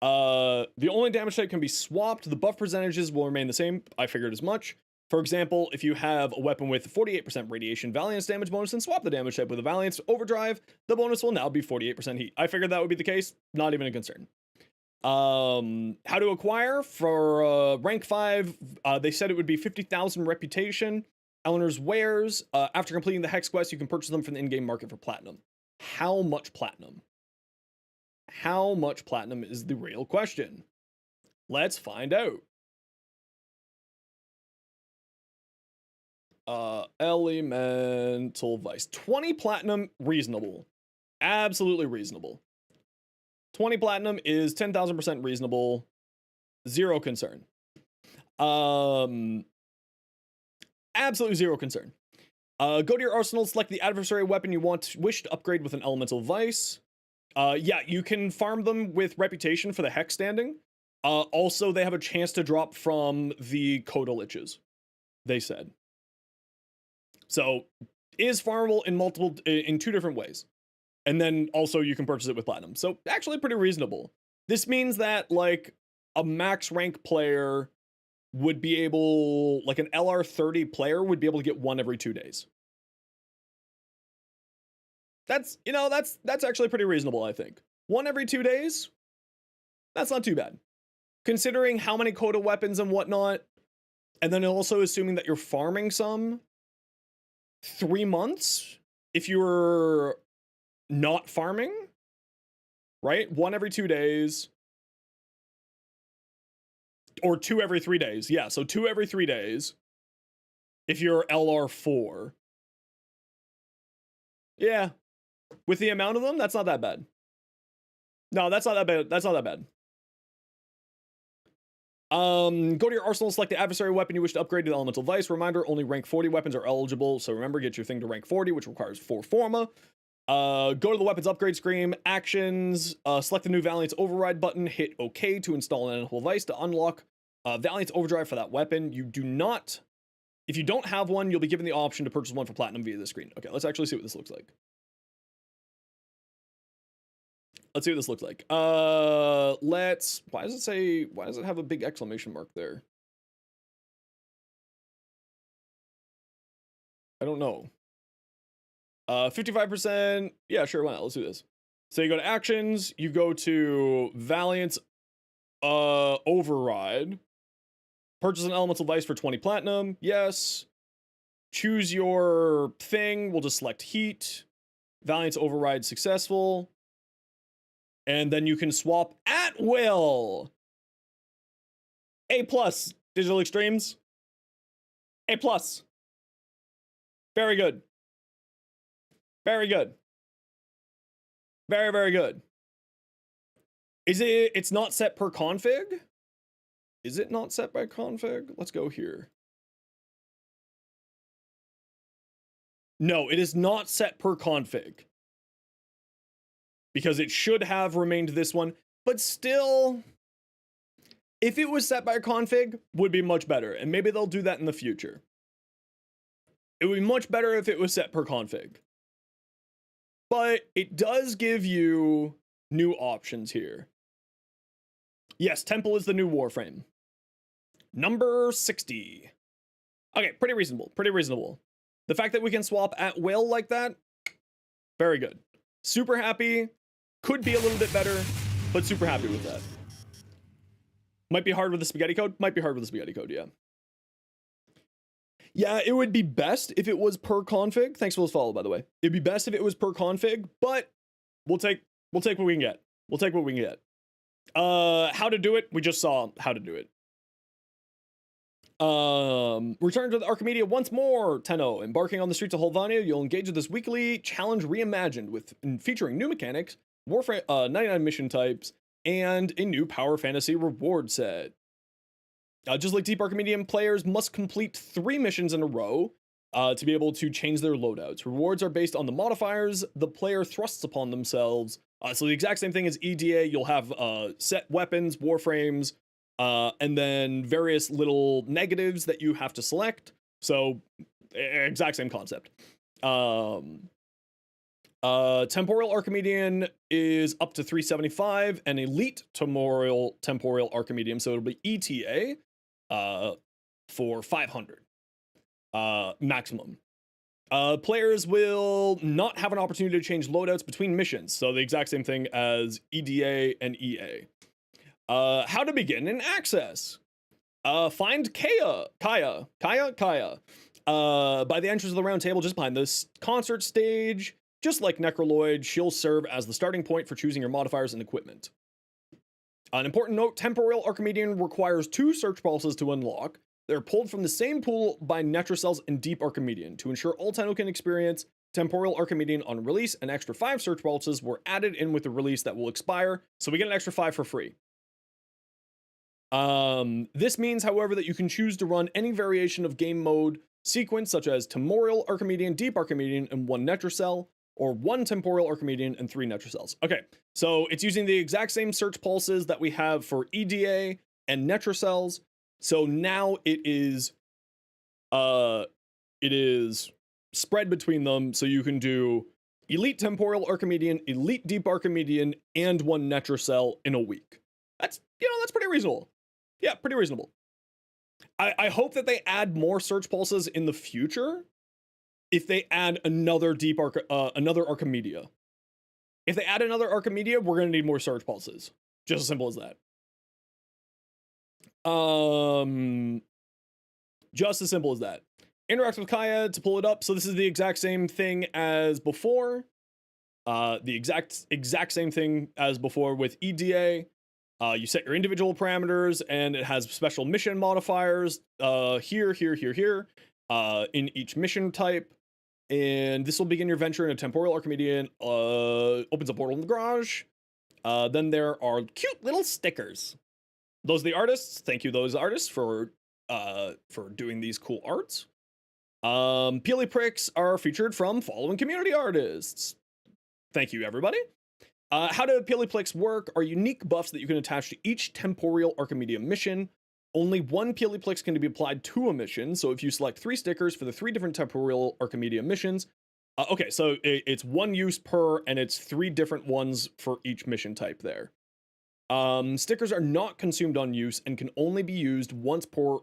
The only damage type can be swapped. The buff percentages will remain the same. I figured as much. For example, if you have a weapon with 48% radiation Valiance damage bonus and swap the damage type with a Valence Overdrive, the bonus will now be 48% heat. I figured that would be the case. Not even a concern. How to acquire for rank 5, they said it would be 50,000 reputation. Eleanor's wares. After completing the Hex quest, you can purchase them from the in-game market for platinum. How much platinum? How much platinum is the real question. Let's find out. Elemental Vice. 20 platinum, reasonable. Absolutely reasonable. 20 platinum is 10,000% reasonable. Zero concern. Absolutely zero concern. Go to your arsenal, select the adversary weapon you wish to upgrade with an elemental vice. Yeah, you can farm them with reputation for the hex standing. Also, they have a chance to drop from the Coda liches, they said. So, is farmable in two different ways. And then also you can purchase it with platinum. So, actually pretty reasonable. This means that, like, a max rank player would be able, like an LR30 player would be able to get one every 2 days. That's, you know, that's actually pretty reasonable, I think. One every 2 days? That's not too bad. Considering how many Coda weapons and whatnot, and then also assuming that you're farming some, 3 months, if you're not farming, right? One every 2 days. Or 2 every 3 days. Yeah, so 2 every 3 days. If you're LR4. Yeah. With the amount of them, that's not that bad. No, that's not that bad. That's not that bad. Go to your arsenal, select the adversary weapon you wish to upgrade to the elemental vice. Reminder, only rank 40 weapons are eligible, so remember, get your thing to rank 40, which requires 4 forma. Go to the weapons upgrade screen, actions, select the new Valence Override button, hit OK to install an elemental vice to unlock Valence Overdrive for that weapon. You do not, if you don't have one, you'll be given the option to purchase one for platinum via the screen. Okay, let's actually see what this looks like. Let's see what this looks like. Why does it have a big exclamation mark there? I don't know. 55%. Yeah, sure, why not? Let's do this. So you go to actions, you go to Valence Override. Purchase an elemental vice for 20 platinum. Yes. Choose your thing. We'll just select heat. Valence Override successful. And then you can swap at will. A+, Digital Extremes. A+. Very good. Very good. Very, very good. It's not set per config? Is it not set by config? Let's go here. No, it is not set per config. Because it should have remained this one, but still, if it was set by config, would be much better, and maybe they'll do that in the future. It would be much better if it was set per config. But it does give you new options here. Yes, Temple is the new Warframe. Number 60. Okay, pretty reasonable, pretty reasonable. The fact that we can swap at will like that, very good. Super happy. Could be a little bit better, but super happy with that. Might be hard with the spaghetti code. Might be hard with the spaghetti code, yeah. Yeah, it would be best if it was per config. Thanks for this follow, by the way. It'd be best if it was per config, but we'll take what we can get. We'll take what we can get. How to do it? We just saw how to do it. Return to the Archimedea once more, Tenno. Embarking on the streets of Holvania, you'll engage with this weekly challenge reimagined featuring new mechanics, Warframe 99 mission types, and a new Power Fantasy reward set. Just like Deep Archimedian, players must complete 3 missions in a row to be able to change their loadouts. Rewards are based on the modifiers the player thrusts upon themselves. So the exact same thing as EDA, you'll have set weapons, warframes, and then various little negatives that you have to select. So exact same concept. Temporal Archimedian is up to 375, and Elite Temporal Archimedian, so it'll be ETA for 500 maximum. Players will not have an opportunity to change loadouts between missions, so the exact same thing as EDA and EA. How to begin and access. Find Kaya by the entrance of the round table just behind this concert stage. Just like Necroloid, she'll serve as the starting point for choosing your modifiers and equipment. An important note, Temporal Archimedian requires 2 search pulses to unlock. They're pulled from the same pool by Netrocells and Deep Archimedian. To ensure all Tenno can experience Temporal Archimedian on release, an extra 5 search pulses were added in with the release that will expire, so we get an extra 5 for free. This means, however, that you can choose to run any variation of game mode sequence, such as Temporal Archimedian, Deep Archimedian, and 1 Netrocell, or 1 Temporal Archimedian and 3 Netrocells. Okay, so it's using the exact same search pulses that we have for EDA and Netrocells. So now it is spread between them, so you can do Elite Temporal Archimedian, Elite Deep Archimedian, and 1 Netrocell in a week. That's, that's pretty reasonable. Yeah, pretty reasonable. I hope that they add more search pulses in the future. If they add another another Archimedea. If they add another Archimedea, we're gonna need more search pulses. Just as simple as that. Just as simple as that. Interact with Kaya to pull it up. So this is the exact same thing as before. The exact same thing as before with EDA. You set your individual parameters, and it has special mission modifiers here, in each mission type. And this will begin your venture in a Temporal Archimedian, opens a portal in the garage. Then there are cute little stickers. Those are the artists. Thank you, those artists, for doing these cool arts. Peely Pricks are featured from following community artists. Thank you, everybody. How do Peely Pricks work are unique buffs that you can attach to each Temporal Archimedea mission. Only 1 Peely Pricks can be applied to a mission, so if you select 3 stickers for the 3 different Temporal Archimedea missions, okay, so it's 1 use per, and it's 3 different ones for each mission type there. Stickers are not consumed on use and can only be used once per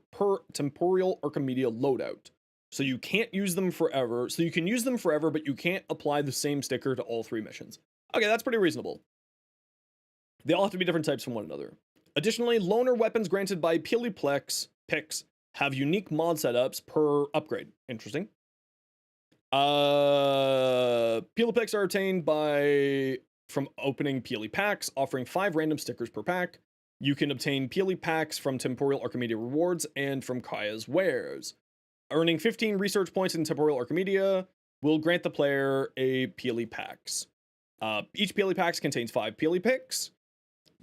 Temporal Archimedea loadout. So you can't use them forever. So you can use them forever, but you can't apply the same sticker to all 3 missions. Okay, that's pretty reasonable. They all have to be different types from one another. Additionally, loaner weapons granted by Peely Picks have unique mod setups per upgrade. Interesting. Peely Picks are obtained from opening Peely packs, offering 5 random stickers per pack. You can obtain Peely packs from Temporal Archimedea rewards and from Kaya's wares. Earning 15 research points in Temporal Archimedea will grant the player a Peely packs. Each Peely packs contains 5 Peely Picks.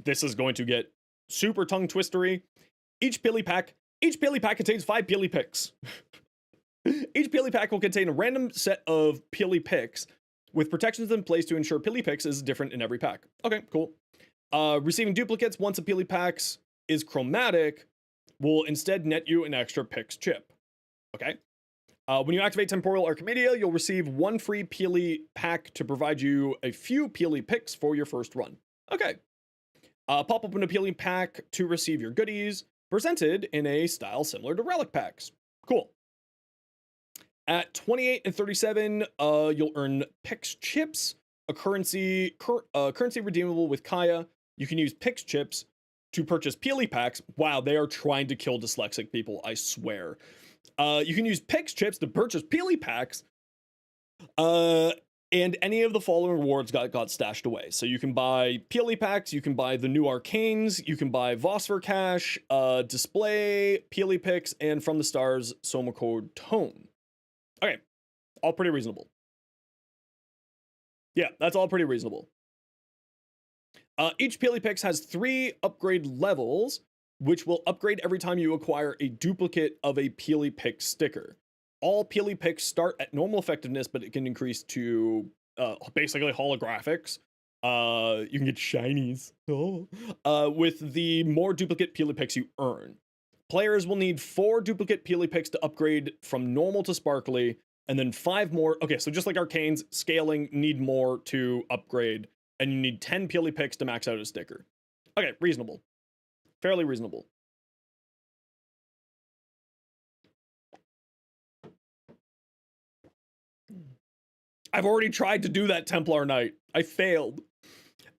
This is going to get super tongue twistery. Each Peely pack contains 5 Peely Picks. Each Peely pack will contain a random set of Peely Picks with protections in place to ensure Peely Picks is different in every pack. Okay, cool. Receiving duplicates once a Peely packs is chromatic will instead net you an extra Picks chip. Okay. When you activate Temporal Archimedea, you'll receive 1 free Peely pack to provide you a few Peely Picks for your first run. Okay. Pop open a Peely pack to receive your goodies, presented in a style similar to relic packs. Cool. At 28 and 37, you'll earn Picks chips, a currency redeemable with Kaya. You can use Picks chips to purchase Peely packs. Wow, they are trying to kill dyslexic people, I swear. You can use Picks chips to purchase Peely packs, and any of the following rewards got stashed away. So you can buy Peely packs, you can buy the new Arcanes, you can buy Vosper Cash, Display, Peely Picks, and From the Stars, Soma Code Tome. Okay, all pretty reasonable. Yeah, that's all pretty reasonable. Each Peely Picks has 3 upgrade levels, which will upgrade every time you acquire a duplicate of a Peely Pick sticker. All Peely Picks start at normal effectiveness, but it can increase to basically holographics. You can get shinies. With the more duplicate Peely Picks you earn. Players will need 4 duplicate Peely Picks to upgrade from normal to sparkly, and then 5 more. Okay, so just like Arcanes, scaling need more to upgrade, and you need 10 Peely Picks to max out a sticker. Okay, reasonable. Fairly reasonable. I've already tried to do that Templar Knight. I failed.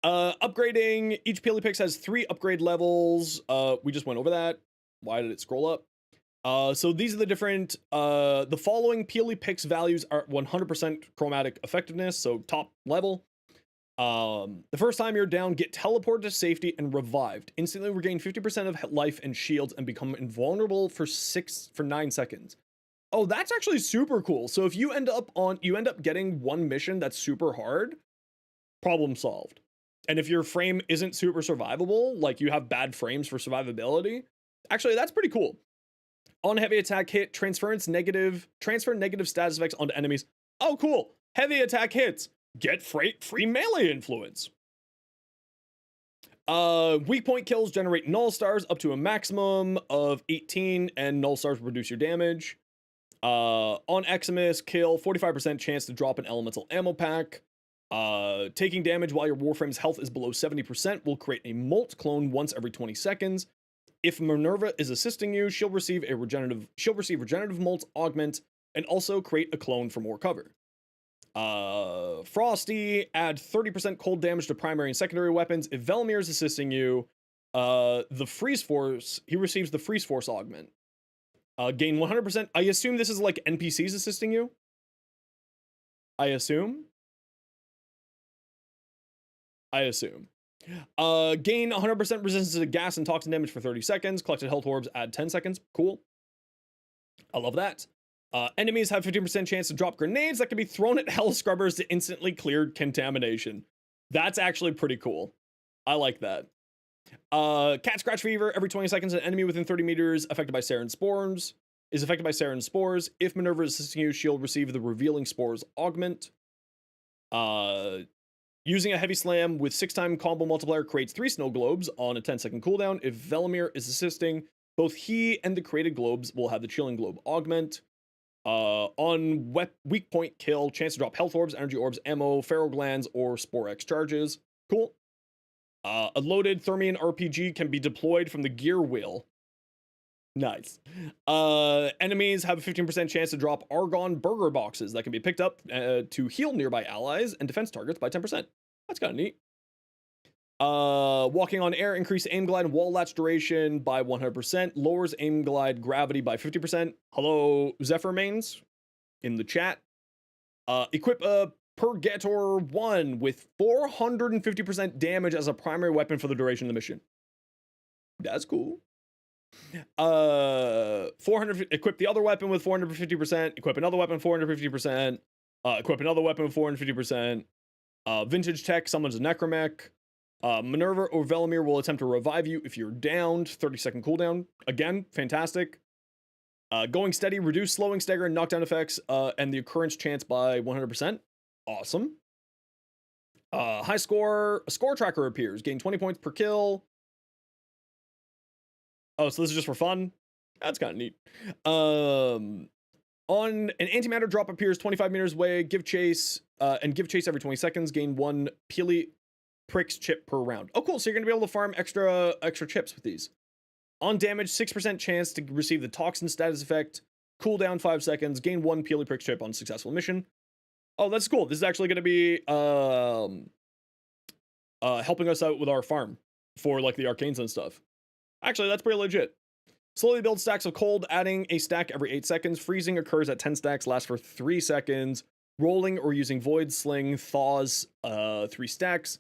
Upgrading, each Peely Picks has 3 upgrade levels. We just went over that. Why did it scroll up? So these are the different, the following Peely Picks values are 100% chromatic effectiveness, so top level. The first time you're down, get teleported to safety and revived. Instantly regain 50% of life and shields and become invulnerable for 9 seconds. Oh, that's actually super cool. So if you end up getting one mission that's super hard, problem solved. And if your frame isn't super survivable, like you have bad frames for survivability, actually that's pretty cool. On heavy attack hit, transfer negative status effects onto enemies. Oh, cool. Heavy attack hits. Get free melee influence. Weak point kills generate null stars up to a maximum of 18, and null stars reduce your damage. On Eximus, kill, 45% chance to drop an elemental ammo pack. Taking damage while your Warframe's health is below 70% will create a Molt clone once every 20 seconds. If Minerva is assisting you, she'll receive regenerative Molt Augment and also create a clone for more cover. Frosty, add 30% cold damage to primary and secondary weapons. If Velimir is assisting you, he receives the Freeze Force Augment. Gain 100%. I assume this is like NPCs assisting you. I assume. Gain 100% resistance to gas and toxin damage for 30 seconds. Collected health orbs add 10 seconds. Cool. I love that. Enemies have 15% chance to drop grenades that can be thrown at hell scrubbers to instantly clear contamination. That's actually pretty cool. I like that. Cat Scratch Fever. Every 20 seconds, an enemy within 30 meters affected by Sarin Spores is affected by Sarin Spores. If Minerva is assisting you, she'll receive the Revealing Spores Augment. Using a Heavy Slam with 6-time combo multiplier creates 3 snow globes on a 10-second cooldown. If Velimir is assisting, both he and the created globes will have the Chilling Globe Augment. On weak point kill, chance to drop health orbs, energy orbs, ammo, feral glands, or Spore X charges. Cool. A loaded Thermian RPG can be deployed from the gear wheel. Nice. Enemies have a 15% chance to drop Argon burger boxes that can be picked up to heal nearby allies and defense targets by 10%. That's kind of neat. Walking on air, increase aim glide and wall latch duration by 100%. Lowers aim glide gravity by 50%. Hello, Zephyr mains in the chat. Equip a Purgator 1 with 450% damage as a primary weapon for the duration of the mission. That's cool. 400. Equip the other weapon with 450%. Equip another weapon 450%. Equip another weapon with 450%. Vintage tech summons a necromech. Minerva or Velimir will attempt to revive you if you're downed. 30-second cooldown. Again, fantastic. Going steady, reduce slowing, stagger, and knockdown effects, and the occurrence chance by 100%. Awesome. High score. A score tracker appears. Gain 20 points per kill. Oh, so this is just for fun? That's kind of neat. On an antimatter drop appears 25 meters away. Give chase, and give chase every 20 seconds. Gain 1 Peely Pricks chip per round. Oh, cool. So you're going to be able to farm extra chips with these. On damage, 6% chance to receive the Toxin status effect. Cooldown 5 seconds. Gain 1 Peely Pricks chip on successful mission. Oh, that's cool. This is actually going to be helping us out with our farm for like the arcanes and stuff. Actually, that's pretty legit. Slowly build stacks of cold, adding a stack every 8 seconds. Freezing occurs at 10 stacks, lasts for 3 seconds. Rolling or using Void Sling thaws 3 stacks.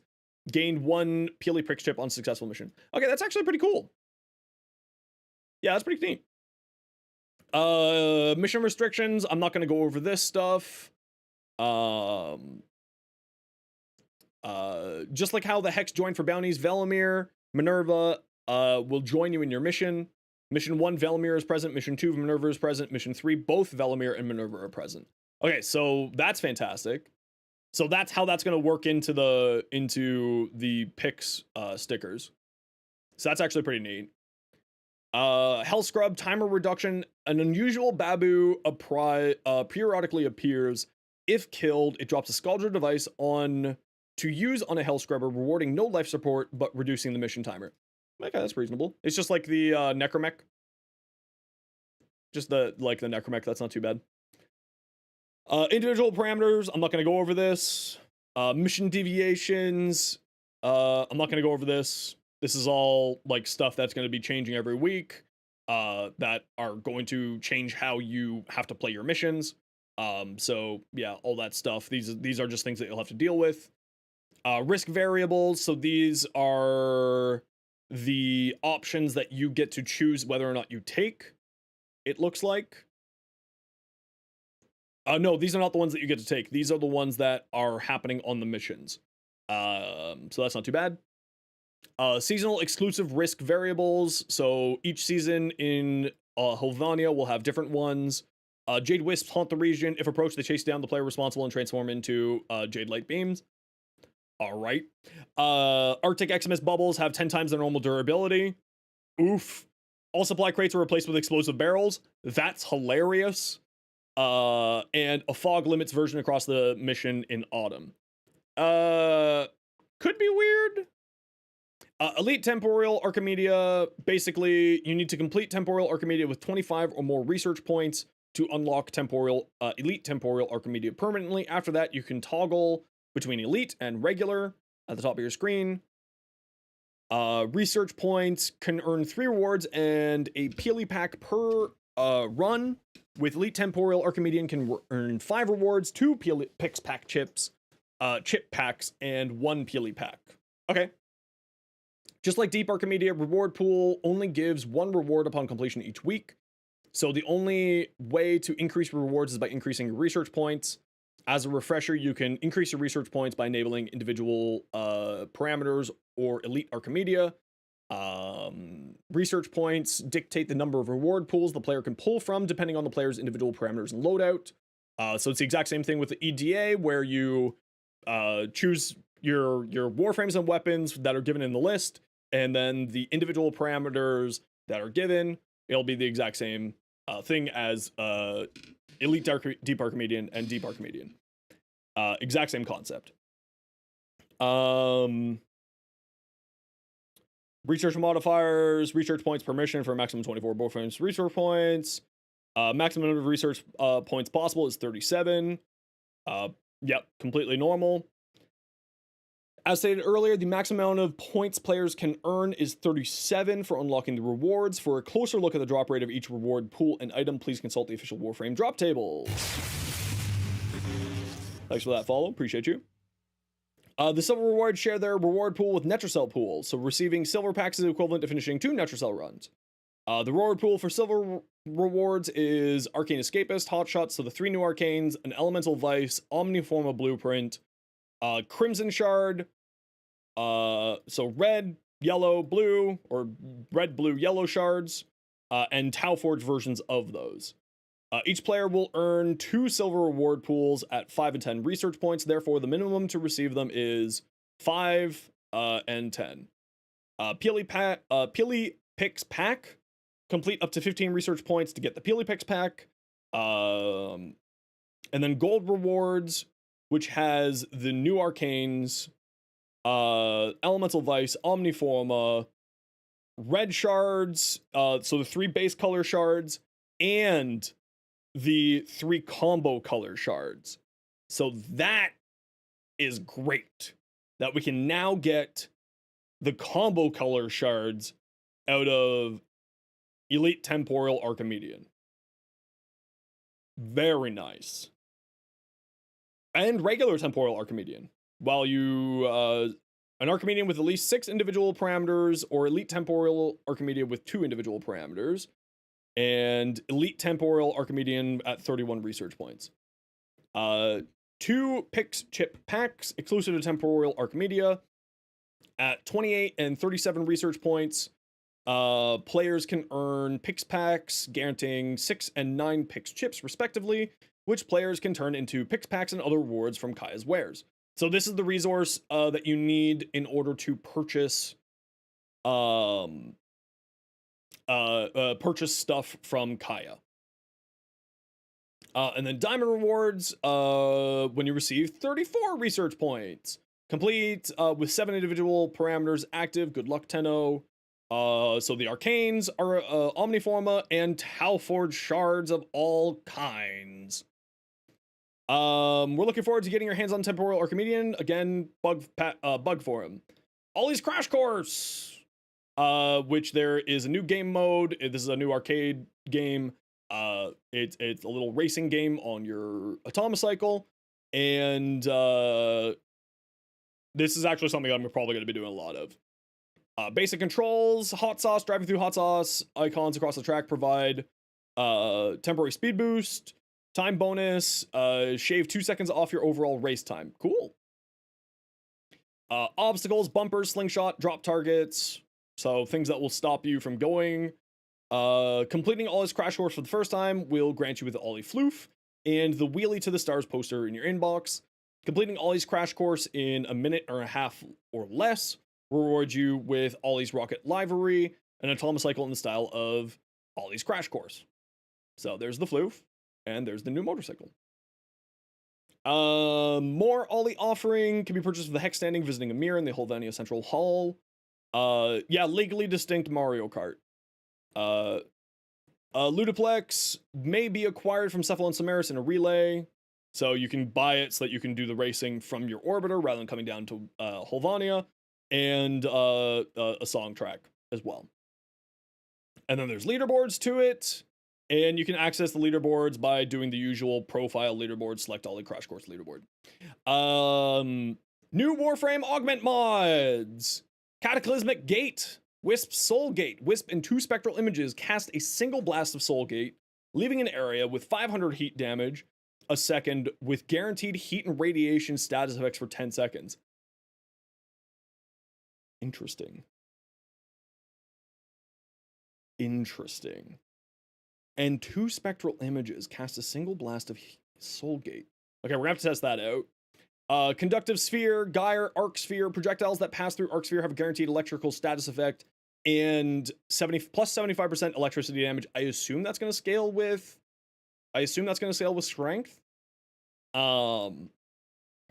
Gain 1 Peely Pricks chip on successful mission. Okay, that's actually pretty cool. Yeah, that's pretty neat. Mission restrictions. I'm not going to go over this stuff. Just like how the Hex joined for bounties, Velimir, Minerva will join you in your mission. Mission 1, Velimir is present. Mission 2, Minerva is present. Mission 3, both Velimir and Minerva are present. Okay, so that's fantastic. So that's how that's going to work into the picks stickers. So that's actually pretty neat. Hell Scrub, timer reduction. An unusual Babu periodically appears. If killed, it drops a Scaldra device to use on a Hell Scrubber, rewarding no life support, but reducing the mission timer. Okay, that's reasonable. It's just like the Necromech. Just the Necromech, that's not too bad. Individual parameters, I'm not going to go over this. Mission deviations, I'm not going to go over this. This is all like stuff that's going to be changing every week, that are going to change how you have to play your missions. So yeah, all that stuff. These are just things that you'll have to deal with. Risk variables, so these are the options that you get to choose whether or not you take, it looks like. No, these are not the ones that you get to take. These are the ones that are happening on the missions. So that's not too bad. Seasonal exclusive risk variables. So each season in Helvania will have different ones. Jade Wisps haunt the region. If approached, they chase down the player responsible and transform into Jade Light Beams. All right. Arctic Xmas bubbles have 10 times their normal durability. Oof. All supply crates are replaced with explosive barrels. That's hilarious. And a fog limits version across the mission in autumn. Could be weird. Elite Temporal Archimedea. Basically, you need to complete Temporal Archimedea with 25 or more research points to unlock Elite Temporal Archimedea permanently. After that, you can toggle between Elite and Regular at the top of your screen. Research points can earn 3 rewards and a Peely pack per run. With Elite Temporal Archimedian can earn 5 rewards, 2 Pix pack chips, chip packs, and 1 Peely pack. Okay. Just like Deep Archimedea, reward pool only gives 1 reward upon completion each week. So the only way to increase rewards is by increasing your research points. As a refresher, you can increase your research points by enabling individual parameters or Elite Archimedea. Research points dictate the number of reward pools the player can pull from, depending on the player's individual parameters and loadout. So it's the exact same thing with the EDA, where you choose your warframes and weapons that are given in the list, and then the individual parameters that are given, it'll be the exact same thing as Elite Deep Archimedian and Deep Archimedian. Exact same concept. Research modifiers, research points per mission for a maximum 24 warframes research points. Maximum number of research points possible is 37. Yep, completely normal. As stated earlier, the maximum amount of points players can earn is 37 for unlocking the rewards. For a closer look at the drop rate of each reward pool and item, please consult the official Warframe drop tables. Thanks for that follow, appreciate you. The silver rewards share their reward pool with Netracell pools, so receiving silver packs is equivalent to finishing 2 Netracell runs. The reward pool for silver rewards is Arcane Escapist, Hotshot, so the 3 new Arcanes, an Elemental Vice, Omniforma Blueprint, Crimson Shard, so red, yellow, blue, or red, blue, yellow shards, and Tau Forge versions of those. Each player will earn 2 silver reward pools at 5 and 10 research points. Therefore, the minimum to receive them is 5 and 10. Peely Pix pack. Complete up to 15 research points to get the Peely Pix pack. And then gold rewards, which has the new Arcanes, Elemental Vice, Omniforma, red shards, so the 3 base color shards, and the 3 combo color shards. So that is great. That we can now get the combo color shards out of Elite Temporal Archimedian. Very nice. And regular Temporal Archimedian. While you, an Archimedian with at least 6 individual parameters, or Elite Temporal Archimedian with 2 individual parameters, and Elite Temporal Archimedian at 31 research points. 2 Pix chip packs exclusive to Temporal Archimedea at 28 and 37 research points. Players can earn Pix packs guaranteeing 6 and 9 Pix chips respectively, which players can turn into Pix packs and other rewards from Kaya's wares. So this is the resource that you need in order to purchase purchase stuff from Kaya. And then diamond rewards when you receive 34 research points. Complete with 7 individual parameters active. Good luck, Tenno. So the Arcanes are Omniforma and Tau Forge shards of all kinds. We're looking forward to getting your hands on Temporal Archimedian. Again, bug for him. Ollie's Crash Course! Which there is a new game mode. This is a new arcade game. It's a little racing game on your Atomocycle. And this is actually something I'm probably going to be doing a lot of. Basic controls, hot sauce, driving through hot sauce, icons across the track provide temporary speed boost, time bonus, shave 2 seconds off your overall race time. Cool. Obstacles, bumpers, slingshot, drop targets, so things that will stop you from going. Completing Ollie's Crash Course for the first time will grant you with the Ollie Floof and the Wheelie to the Stars poster in your inbox. Completing Ollie's Crash Course in a minute or a half or less will reward you with Ollie's Rocket Livery, an automacycle in the style of Ollie's Crash Course. So there's the Floof, and there's the new motorcycle. More Ollie offering can be purchased with the Hex Standing, visiting a mirror in the Holvania Central Hall. Yeah, legally distinct Mario Kart. Ludiplex may be acquired from Cephalo and Samaris in a relay, so you can buy it so that you can do the racing from your orbiter rather than coming down to Holvania, and a song track as well. And then there's leaderboards to it, and you can access the leaderboards by doing the usual profile leaderboard, select Ollie Crash Course leaderboard. New Warframe Augment mods. Cataclysmic Gate, Wisp Soul Gate. Wisp and 2 spectral images cast a single blast of Soul Gate, leaving an area with 500 heat damage a second with guaranteed heat and radiation status effects for 10 seconds. Interesting. Interesting. And 2 spectral images cast a single blast of Soul Gate. Okay, we're gonna have to test that out. Conductive Sphere, Gyre, Arc Sphere. Projectiles that pass through Arc Sphere have a guaranteed electrical status effect and plus 75% electricity damage. I assume that's going to scale with strength.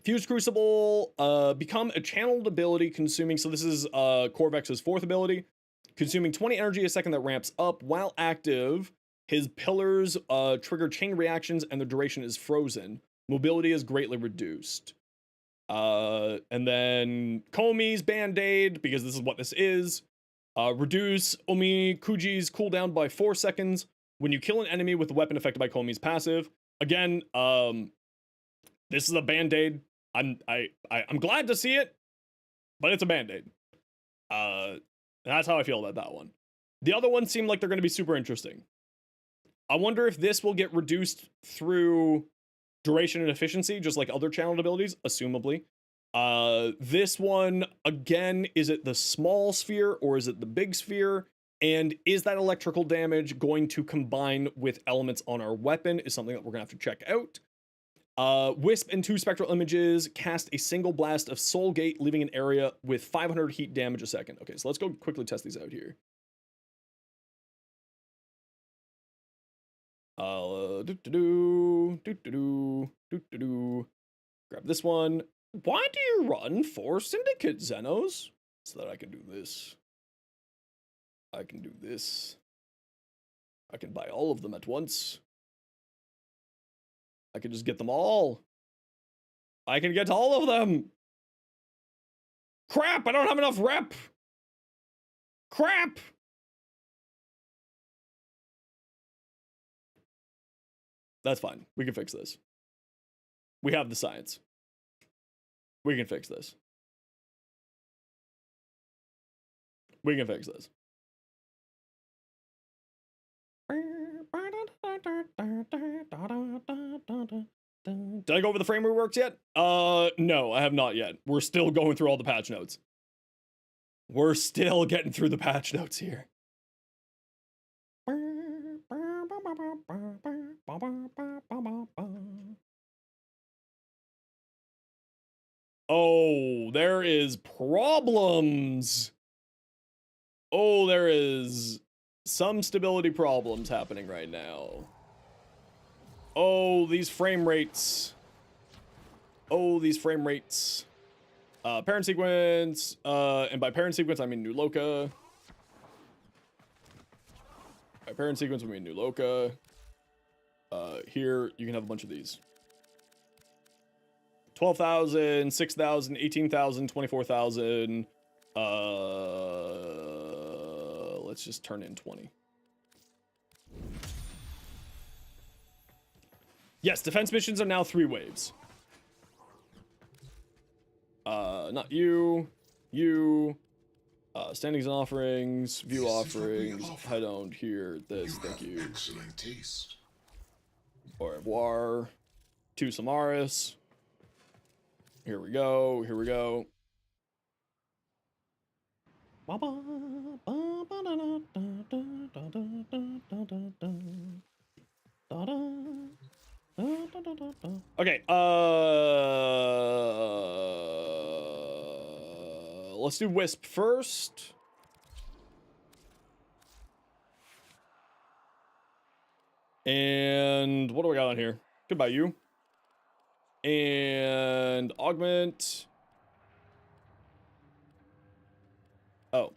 Fused Crucible, become a channeled ability consuming, so this is Corvex's 4th ability, consuming 20 energy a second that ramps up. While active, his pillars trigger chain reactions and the duration is frozen. Mobility is greatly reduced. And then Komi's Band-Aid, because this is what this is. Reduce Omi Kuji's cooldown by 4 seconds when you kill an enemy with a weapon affected by Komi's passive. Again, this is a Band-Aid. I'm glad to see it, but it's a Band-Aid. That's how I feel about that one. The other ones seem like they're going to be super interesting. I wonder if this will get reduced through duration and efficiency, just like other channeled abilities, assumably. This one, again, is it the small sphere or is it the big sphere? And is that electrical damage going to combine with elements on our weapon is something that we're gonna have to check out. Wisp and 2 spectral images cast a single blast of Soul Gate, leaving an area with 500 heat damage a second. Okay, so let's go quickly test these out here. Grab this one. Why do you run for Syndicate, Zenos? So that I can do this. I can do this. I can buy all of them at once. I can just get them all. I can get all of them. Crap, I don't have enough rep. Crap. That's fine. We can fix this. We have the science. We can fix this. We can fix this. Did I go over the frame reworks yet? No, I have not yet. We're still going through all the patch notes. We're still getting through the patch notes here. Oh, there is problems. Oh, there is some stability problems happening right now. Oh, these frame rates. Oh, these frame rates. Parent sequence, and by parent sequence, I mean New Loca. By parent sequence, we mean New Loca. Here, you can have a bunch of these. 12,000, 6,000, 18,000, 24,000. Let's just turn in 20. Yes, defense missions are now 3 waves. Not you. You. Standings and offerings. View offerings. I don't hear this. Thank you. Excellent taste. Au revoir. To Samaris. Here we go. Here we go. Okay, let's do Wisp first. And what do we got on here? Goodbye, you. And Augment. Oh.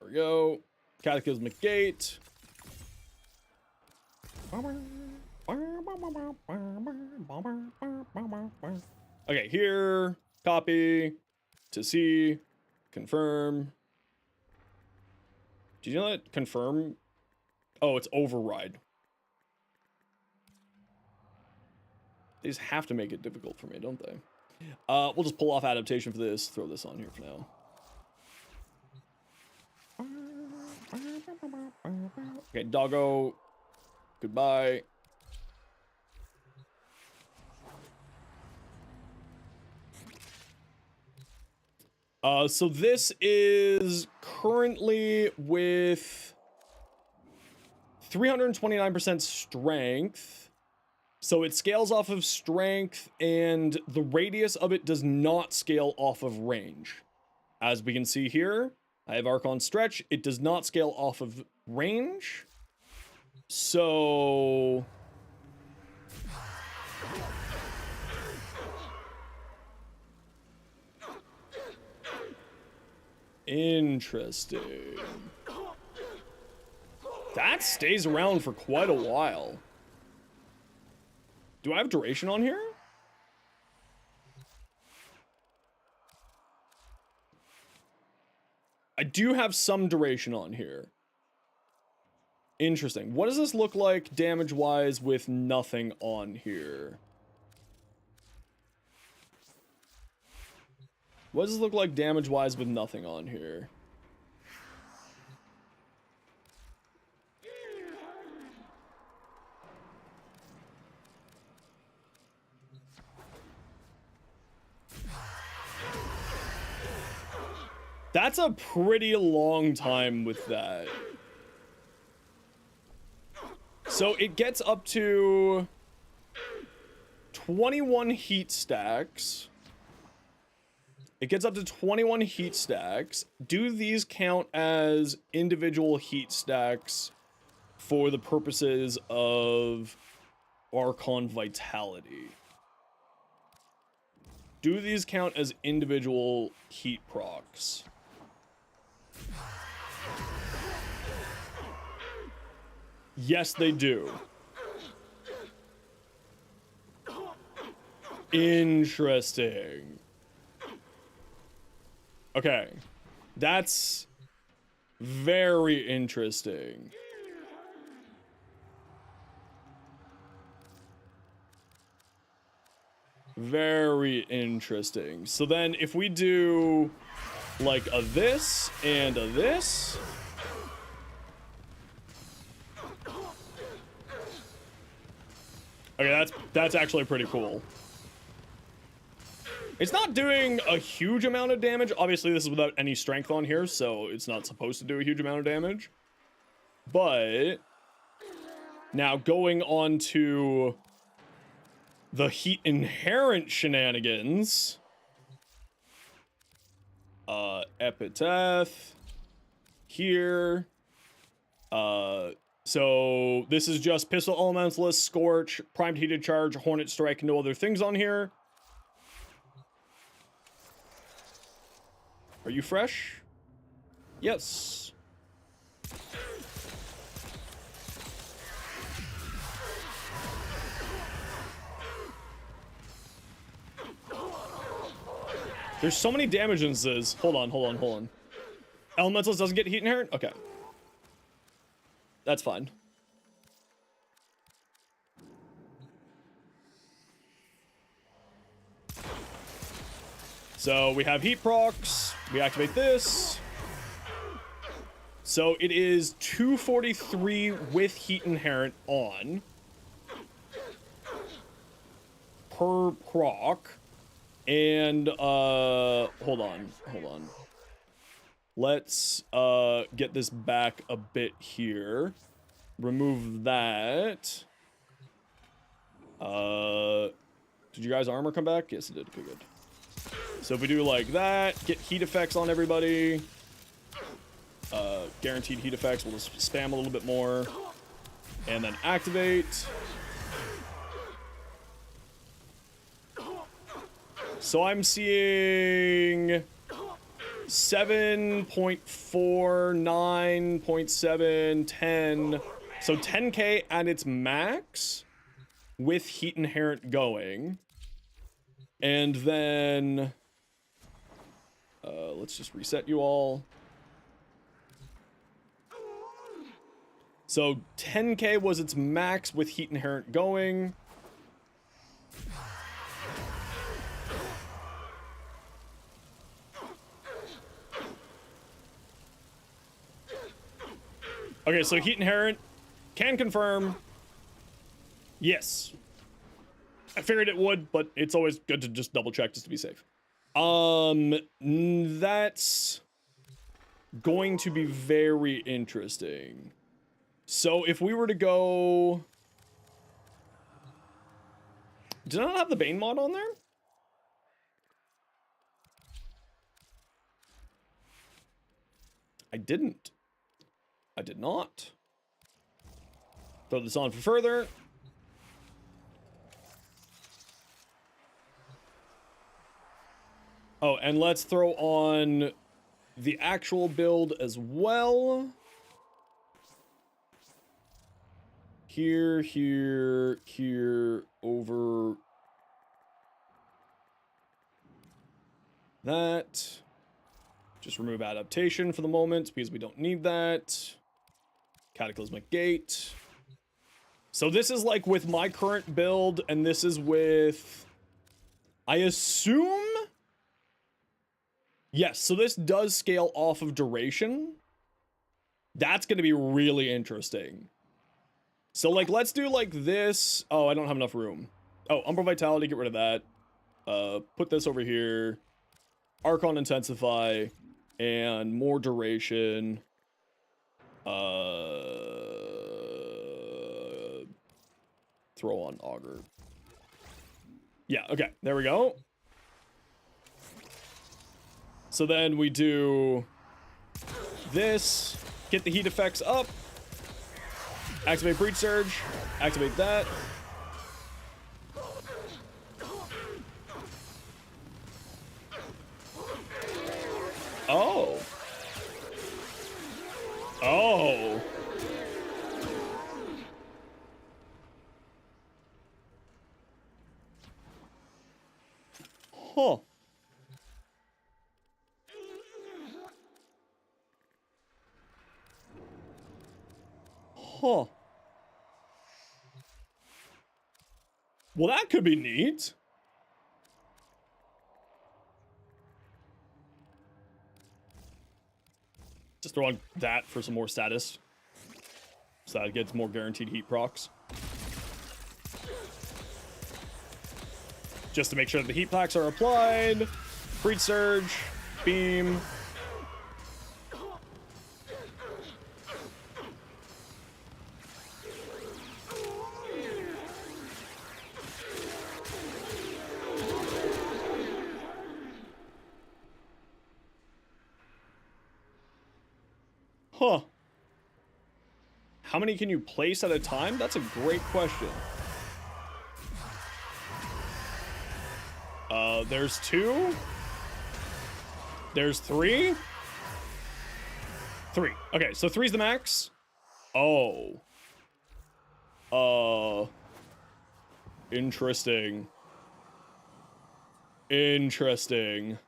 There we go. Cataclysmic Gate. Okay, here. Copy. To see. Confirm. Did you know that confirm? Oh, it's override. They just have to make it difficult for me, don't they? We'll just pull off adaptation for this. Throw this on here for now. Okay, doggo. Goodbye. So this is currently with 329% strength. So it scales off of strength, and the radius of it does not scale off of range. As we can see here, I have Archon Stretch. It does not scale off of range. So... interesting. That stays around for quite a while. Do I have duration on here? I do have some duration on here. Interesting. What does this look like damage-wise with nothing on here? What does this look like damage-wise with nothing on here? That's a pretty long time with that. So it gets up to 21 heat stacks. It gets up to 21 heat stacks. Do these count as individual heat stacks for the purposes of Archon Vitality? Do these count as individual heat procs? Yes, they do. Interesting. Okay. That's very interesting. Very interesting. So then if we do like a this and a this. Okay, that's actually pretty cool. It's not doing a huge amount of damage. Obviously, this is without any strength on here, so it's not supposed to do a huge amount of damage. But now going on to the heat inherent shenanigans. Epitaph here. So this is just Pistol Elementalist, Scorch, Primed Heated Charge, Hornet Strike, no other things on here. Are you fresh? Yes. There's so many damage instances. Hold on. Elementalist doesn't get heat inherent? Okay. That's fine. So we have heat procs. We activate this. So it is 243 with heat inherent on per proc. And hold on. Let's get this back a bit here. Remove that. Did you guys' armor come back? Yes, it did. Okay, good. So if we do like that, get heat effects on everybody. Guaranteed heat effects. We'll just spam a little bit more. And then activate. So I'm seeing 7.4, 9.7, 10. So 10k at its max with heat inherent going. And then let's just reset you all. So 10k was its max with heat inherent going. Okay, so heat inherent, can confirm. Yes. I figured it would, but it's always good to just double check just to be safe. That's going to be very interesting. So if we were to go... Did I not have the Bane mod on there? I didn't. I did not. Throw this on for further. Oh, and let's throw on the actual build as well. Here, here, here, over that. Just remove adaptation for the moment because we don't need that. Cataclysmic Gate. So this is like with my current build, and this is with, I assume, yes, so this does scale off of duration. That's going to be really interesting. So like, let's do like this. Oh, I don't have enough room. Oh, Umbral Vitality, get rid of that. Put this over here. Archon Intensify, and more duration. Throw on Augur. Yeah, okay, there we go. So then we do this, get the heat effects up, activate Breach Surge, activate that. Oh. Oh. Huh. Huh. Well, that could be neat. Just throw on that for some more status. So that gets more guaranteed heat procs. Just to make sure that the heat packs are applied. Breach Surge, Beam. Huh. How many can you place at a time? That's a great question. There's 2. There's 3. 3. Okay, so 3's the max. Oh. Interesting. Interesting.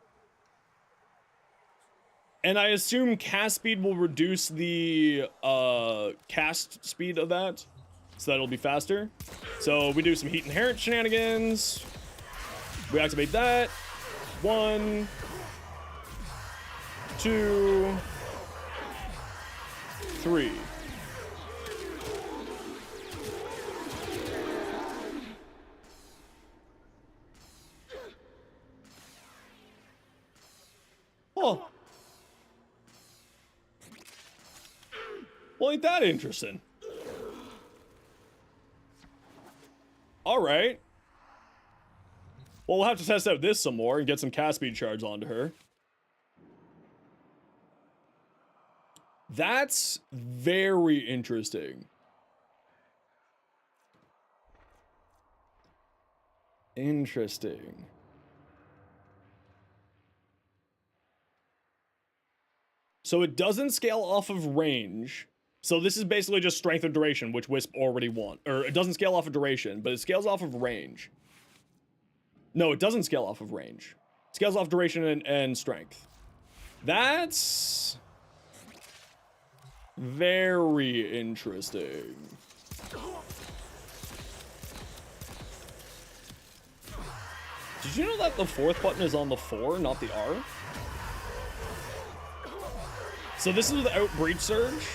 And I assume cast speed will reduce the cast speed of that, so that'll be faster. So we do some heat inherent shenanigans. We activate that. 1, 2, 3. Oh. Well, ain't that interesting? All right. Well, we'll have to test out this some more and get some cast speed shards onto her. That's very interesting. Interesting. So it doesn't scale off of range. So this is basically just strength and duration, which Wisp already want. Or it doesn't scale off of duration, but it scales off of range. No, it doesn't scale off of range. It scales off duration and strength. That's very interesting. Did you know that the 4th button is on the 4, not the R? So this is without Breach Surge.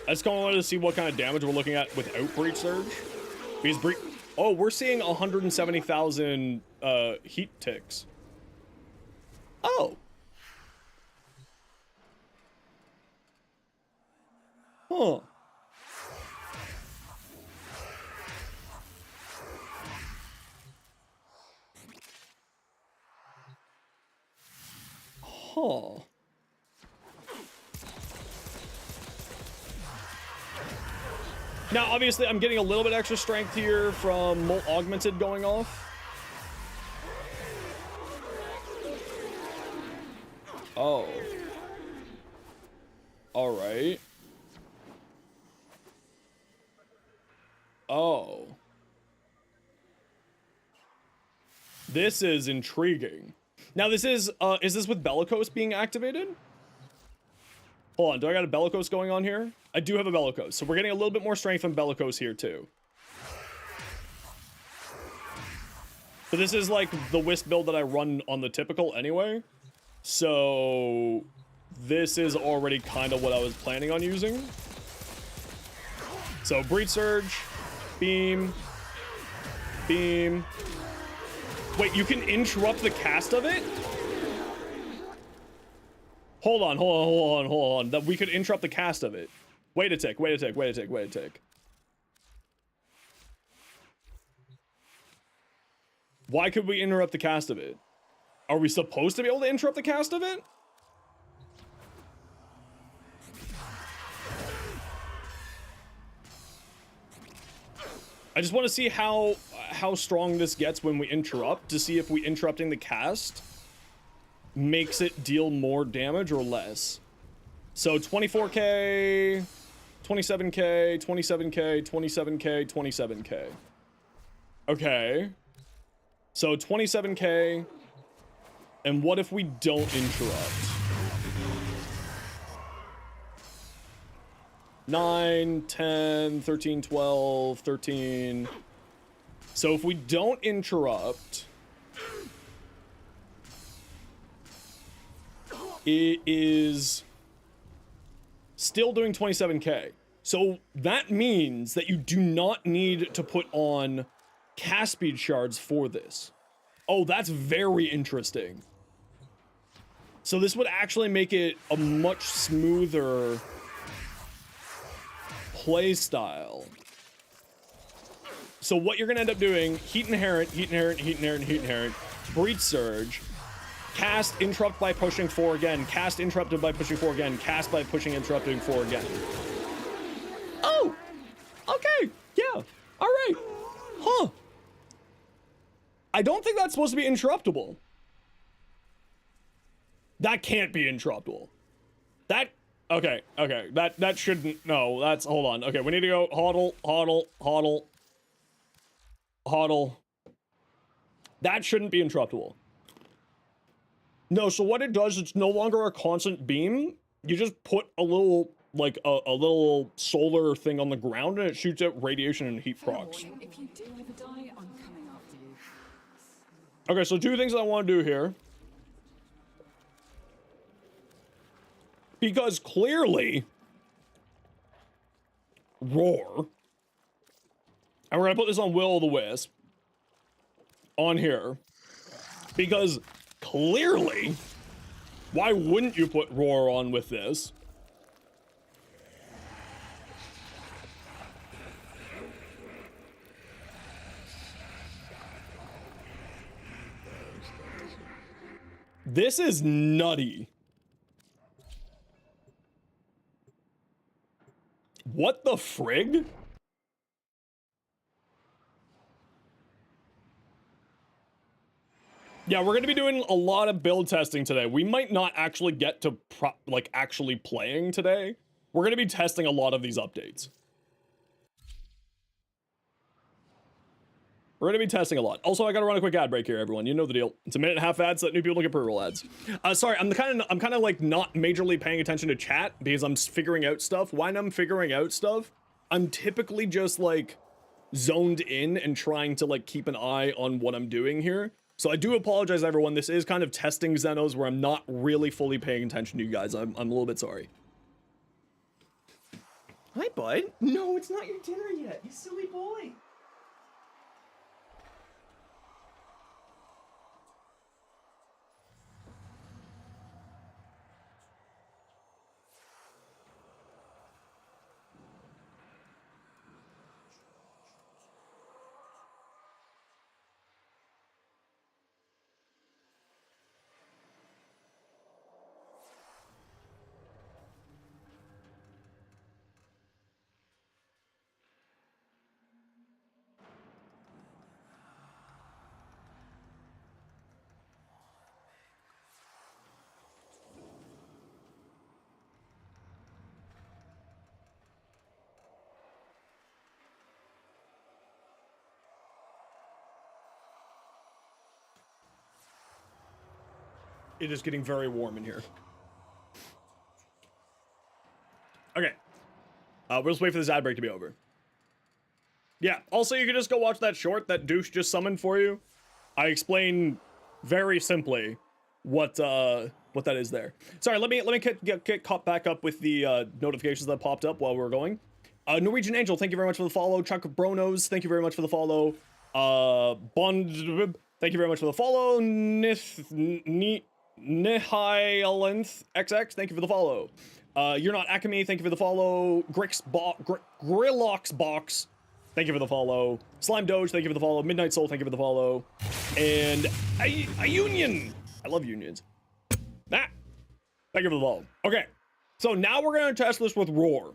I just kind of wanted to see what kind of damage we're looking at without Breach Surge. Because oh, we're seeing 170,000 heat ticks. Oh. Huh. Huh. Now, obviously, I'm getting a little bit extra strength here from Molt Augmented going off. Oh. Alright. Oh. This is intriguing. Now, this is this with Bellicose being activated? Hold on, do I got a Bellicose going on here? I do have a Bellicose, so we're getting a little bit more strength from Bellicose here, too. But this is, like, the Wisp build that I run on the typical anyway. So, this is already kind of what I was planning on using. So, Breach Surge, Beam, Beam. Wait, you can interrupt the cast of it? Hold on. That we could interrupt the cast of it. Wait a tick. Why could we interrupt the cast of it? Are we supposed to be able to interrupt the cast of it? I just want to see how strong this gets when we interrupt, to see if we interrupting the cast makes it deal more damage or less. So 24k, 27k, 27k, 27k, 27k. Okay. So 27k. And what if we don't interrupt? 9, 10, 13, 12, 13. So if we don't interrupt, it is still doing 27k. So that means that you do not need to put on cast speed shards for this. Oh, that's very interesting. So this would actually make it a much smoother play style. So what you're gonna end up doing, heat inherent, Breach Surge, cast interrupt by pushing 4 again, cast interrupted by pushing 4 again, cast by pushing interrupting 4 again. Oh! Okay, yeah, alright. Huh. I don't think that's supposed to be interruptible. That can't be interruptible. That, okay, that shouldn't, no, that's, hold on. Okay, we need to go hodl. That shouldn't be interruptible. No, so what it does, it's no longer a constant beam. You just put a little, like, a little solar thing on the ground and it shoots out radiation and heat procs. If you do ever die, I'm coming after you. Okay, so two things I want to do here. Because clearly, Roar, and we're gonna put this on Will-o'-the-Wisp, on here, because clearly, why wouldn't you put Roar on with this? This is nutty. What the frig? Yeah, we're gonna be doing a lot of build testing today. We might not actually get to actually playing today. We're gonna be testing a lot of these updates. We're gonna be testing a lot. Also, I gotta run a quick ad break here, everyone. You know the deal. It's a minute and a half ad so that new people don't get pre-roll ads. Sorry, I'm kind of like not majorly paying attention to chat because I'm figuring out stuff. When I'm figuring out stuff, I'm typically just like zoned in and trying to like keep an eye on what I'm doing here. So I do apologize, everyone. This is kind of testing Zenos where I'm not really fully paying attention to you guys. I'm a little bit sorry. Hi, bud. No, it's not your dinner yet. You silly boy. It is getting very warm in here. Okay. We'll just wait for this ad break to be over. Yeah, also you can just go watch that short that Douche just summoned for you. I explain very simply what that is there. Sorry, let me get caught back up with the notifications that popped up while we were going. Norwegian Angel, thank you very much for the follow. Chuck Bronos, thank you very much for the follow. Bond, thank you very much for the follow. Nihilanth XX, thank you for the follow. You're Not Akame, thank you for the follow. Grillox Box, thank you for the follow. Slime Doge, thank you for the follow. Midnight Soul, thank you for the follow. And a Union, I love unions. Thank you for the follow. Okay, so now we're gonna test this with Roar.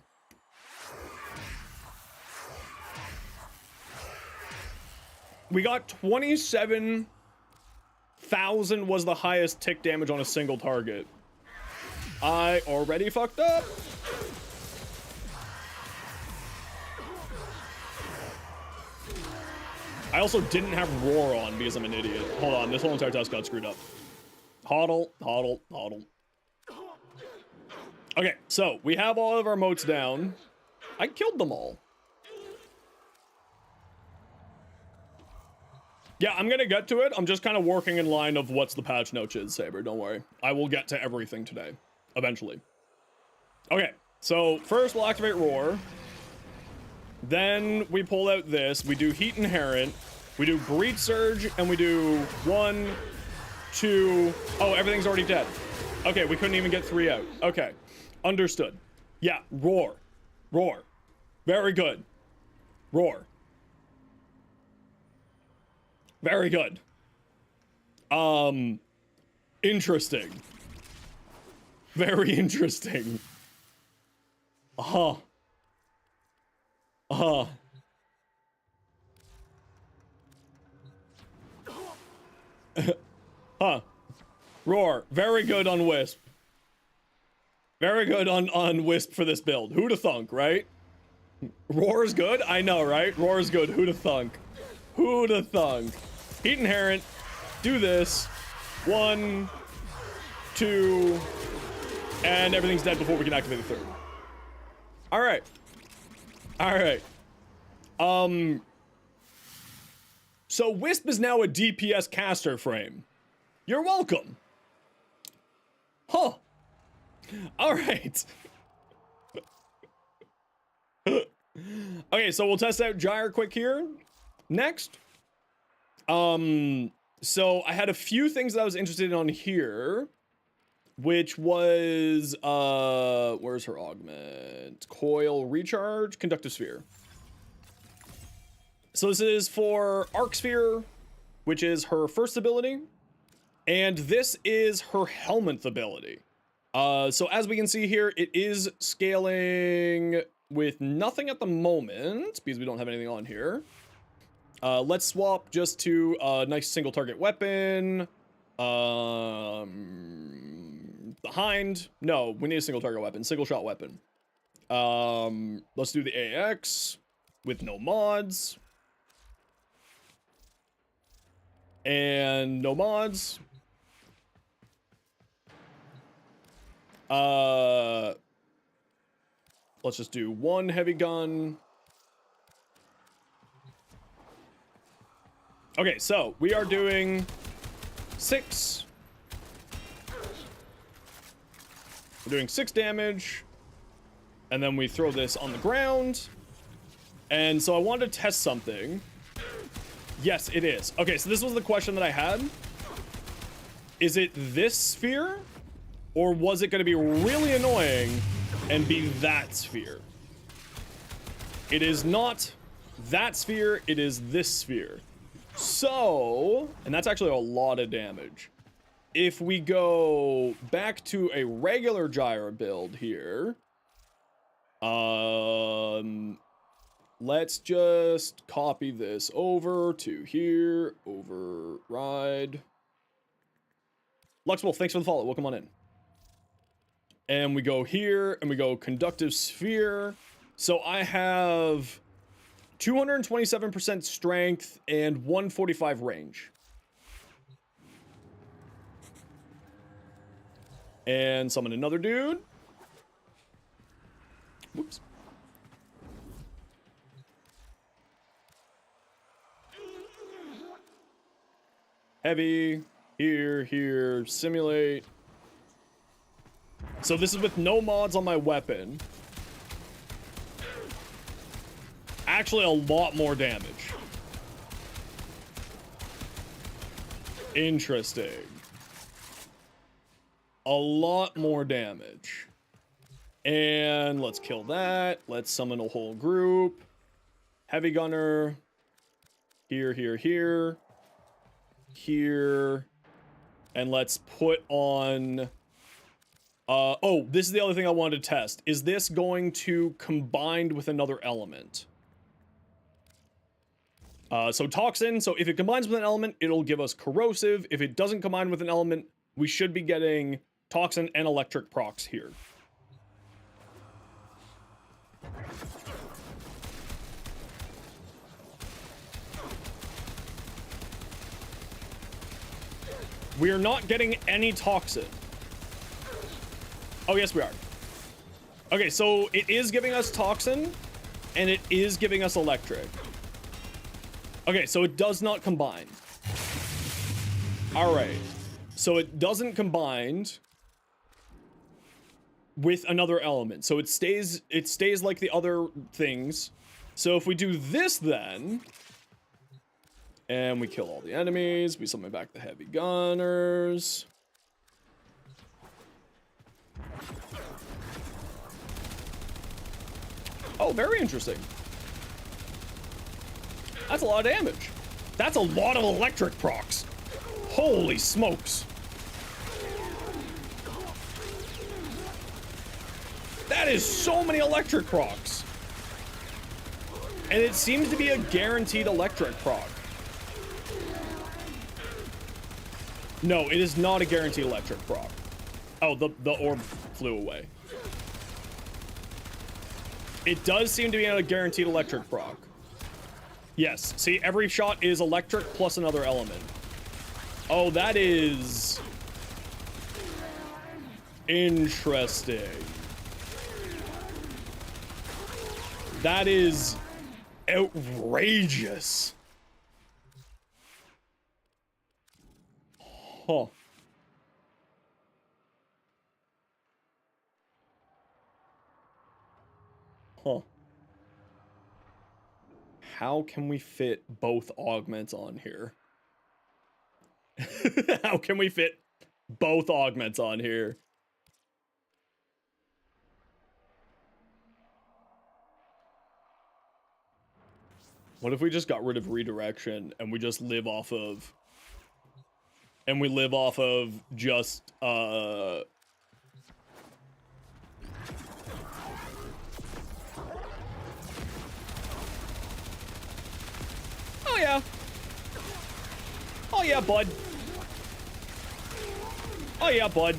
We got 27,000 was the highest tick damage on a single target. I already fucked up. I also didn't have Roar on because I'm an idiot. Hold on, this whole entire test got screwed up. Hodl. Okay, so we have all of our motes down. I killed them all. Yeah, I'm gonna get to it. I'm just kind of working in line of what's the patch notes is, Saber. Don't worry. I will get to everything today, eventually. Okay, so first we'll activate Roar. Then we pull out this. We do Heat Inherent. We do Breed Surge, and we do 1, 2... Oh, everything's already dead. Okay, we couldn't even get 3 out. Okay, understood. Yeah, Roar. Roar. Very good. Roar. Very good. Interesting. Very interesting. Huh. Roar. Very good on Wisp. Very good on Wisp for this build. Who'da thunk, right? Roar's good? I know, right? Roar's good. Who'da thunk? Who'da thunk? Heat Inherent. Do this. 1, 2, and everything's dead before we can activate the third. Alright. Alright. So Wisp is now a DPS caster frame. You're welcome. Huh. All right. Okay, so we'll test out Gyre quick here. Next. So I had a few things that I was interested in on here, which was, where's her augment? Coil Recharge, Conductive Sphere. So this is for Arc Sphere, which is her first ability, and this is her Helminth ability. So as we can see here, it is scaling with nothing at the moment, because we don't have anything on here. Let's swap just to a nice single target weapon. Behind. No, we need a single target weapon. Single shot weapon. Let's do the AX with no mods. And no mods. Let's just do one heavy gun. Okay, so we are doing 6. We're doing 6 damage. And then we throw this on the ground. And so I wanted to test something. Yes, it is. Okay, so this was the question that I had. Is it this sphere? Or was it going to be really annoying and be that sphere? It is not that sphere, it is this sphere. So, and that's actually a lot of damage. If we go back to a regular Gyre build here, let's just copy this over to here, override. Luxable, thanks for the follow, welcome on in. And we go here, and we go Conductive Sphere. So I have 227% strength and 145 range. And summon another dude. Whoops. Heavy. Here, simulate. So this is with no mods on my weapon. Actually, a lot more damage. Interesting. A lot more damage. And let's kill that. Let's summon a whole group. Heavy gunner. Here. Here. And let's put on... oh, this is the other thing I wanted to test. Is this going to combine with another element? So Toxin, so if it combines with an element, it'll give us Corrosive. If it doesn't combine with an element, we should be getting Toxin and Electric procs here. We are not getting any Toxin. Oh, yes, we are. Okay, so it is giving us Toxin, and it is giving us Electric. Okay, so it does not combine. All right. So it doesn't combine with another element. So it stays like the other things. So if we do this then, and we kill all the enemies, we summon back the heavy gunners. Oh, very interesting. That's a lot of damage. That's a lot of electric procs. Holy smokes. That is so many electric procs. And it seems to be a guaranteed electric proc. No, it is not a guaranteed electric proc. Oh, the orb flew away. It does seem to be a guaranteed electric proc. Yes, see, every shot is electric plus another element. Oh, that is... interesting. That is outrageous. Huh. Huh. How can we fit both augments on here? How can we fit both augments on here? What if we just got rid of redirection and we just live off of... And we live off of just, Oh yeah. Oh yeah, bud. Oh yeah, bud.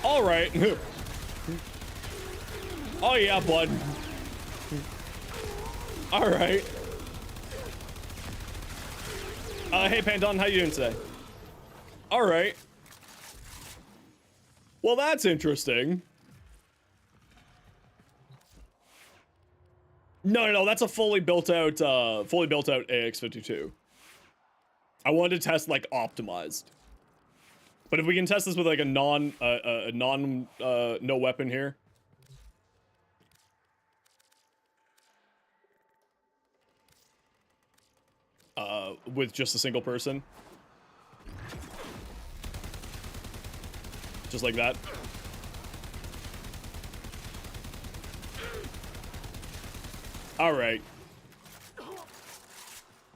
All right. Oh yeah, bud. All right. Hey Pandon, how you doing today? All right. Well, that's interesting. No, that's a fully built out AX52. I wanted to test like optimized. But if we can test this with like a no weapon here. With just a single person. Just like that. All right.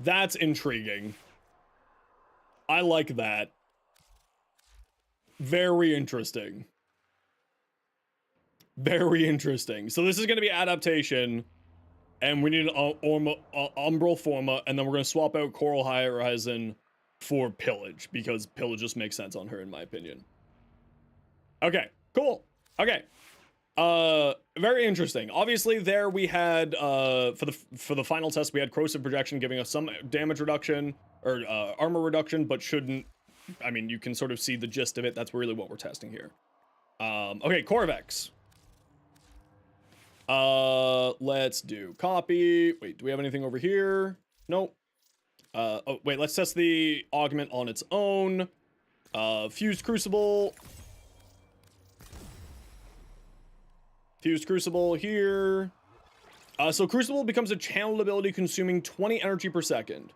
That's intriguing. I like that. Very interesting. Very interesting. So this is going to be adaptation, and we need an Umbral Forma, and then we're going to swap out Coral Horizon for Pillage, because Pillage just makes sense on her, in my opinion. Okay, cool. Okay. Very interesting. Obviously there we had, for the final test, we had Corrosive Projection giving us some damage reduction, or, armor reduction, but shouldn't, I mean, you can sort of see the gist of it. That's really what we're testing here. Okay, Corvex. Let's do copy. Wait, do we have anything over here? Nope. Oh, wait, let's test the Augment on its own. Fused Crucible. Fused Crucible here. So Crucible becomes a channeled ability consuming 20 energy per second.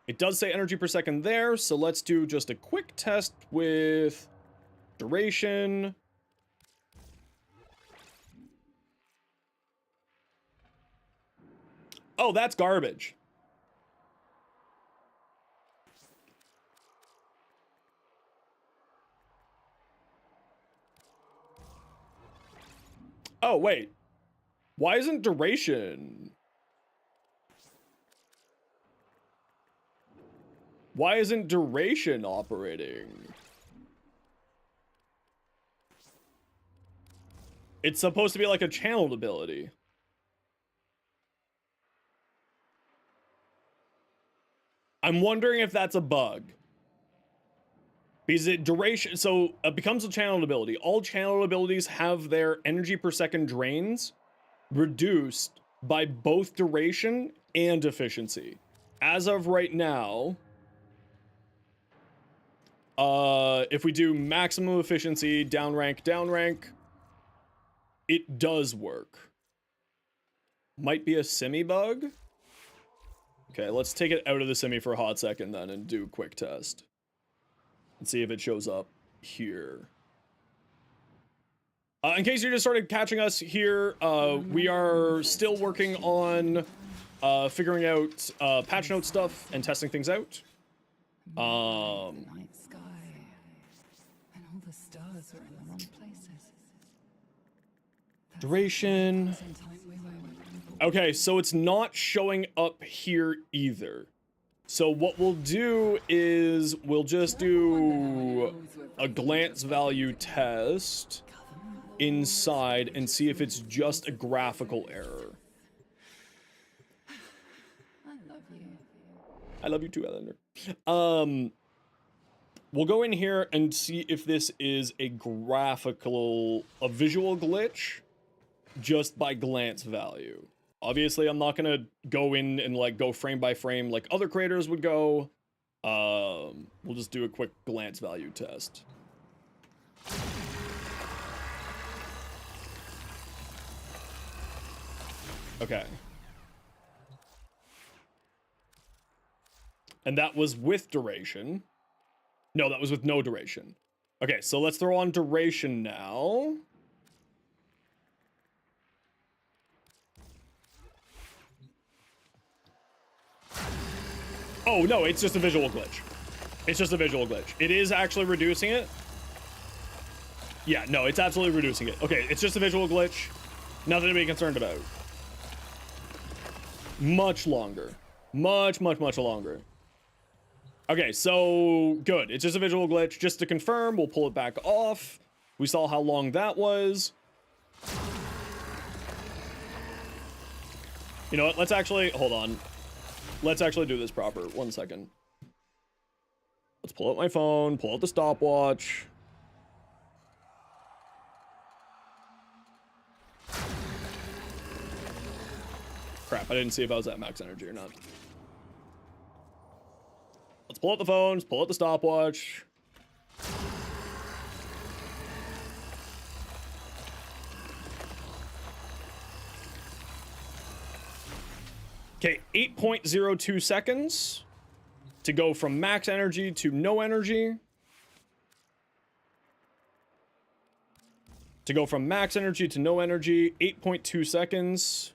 It does say energy per second there, so let's do just a quick test with duration. Oh, that's garbage. Oh, wait. Why isn't duration? Why isn't duration operating? It's supposed to be like a channeled ability. I'm wondering if that's a bug. Because it duration, so it becomes a channeled ability. All channeled abilities have their energy per second drains reduced by both duration and efficiency. As of right now, if we do maximum efficiency, down rank, it does work. Might be a semi bug. Okay, let's take it out of the semi for a hot second then and do a quick test. And see if it shows up here. In case you just started catching us here, we are still working on figuring out patch note stuff and testing things out. The night sky, and all the stars were in the wrong places. Duration. Okay, so it's not showing up here either. So what we'll do is we'll just do a glance value test inside and see if it's just a graphical error. I love you. I love you too, Eleanor. we'll go in here and see if this is a visual glitch just by glance value. Obviously, I'm not gonna go in and like go frame by frame like other creators would go. We'll just do a quick glance value test. Okay. And that was with duration. No, that was with no duration. Okay, so let's throw on duration now. Oh, no, it's just a visual glitch. It's just a visual glitch. It is actually reducing it. Yeah, no, it's absolutely reducing it. Okay, it's just a visual glitch. Nothing to be concerned about. Much longer. Much longer. Okay, so good. It's just a visual glitch. Just to confirm, we'll pull it back off. We saw how long that was. You know what? Let's actually, hold on. Let's actually do this proper. 1 second. Let's pull out my phone, pull out the stopwatch. Crap, I didn't see if I was at max energy or not. Let's pull out the phones, pull out the stopwatch. Okay, 8.02 seconds to go from max energy to no energy. To go from max energy to no energy, 8.2 seconds.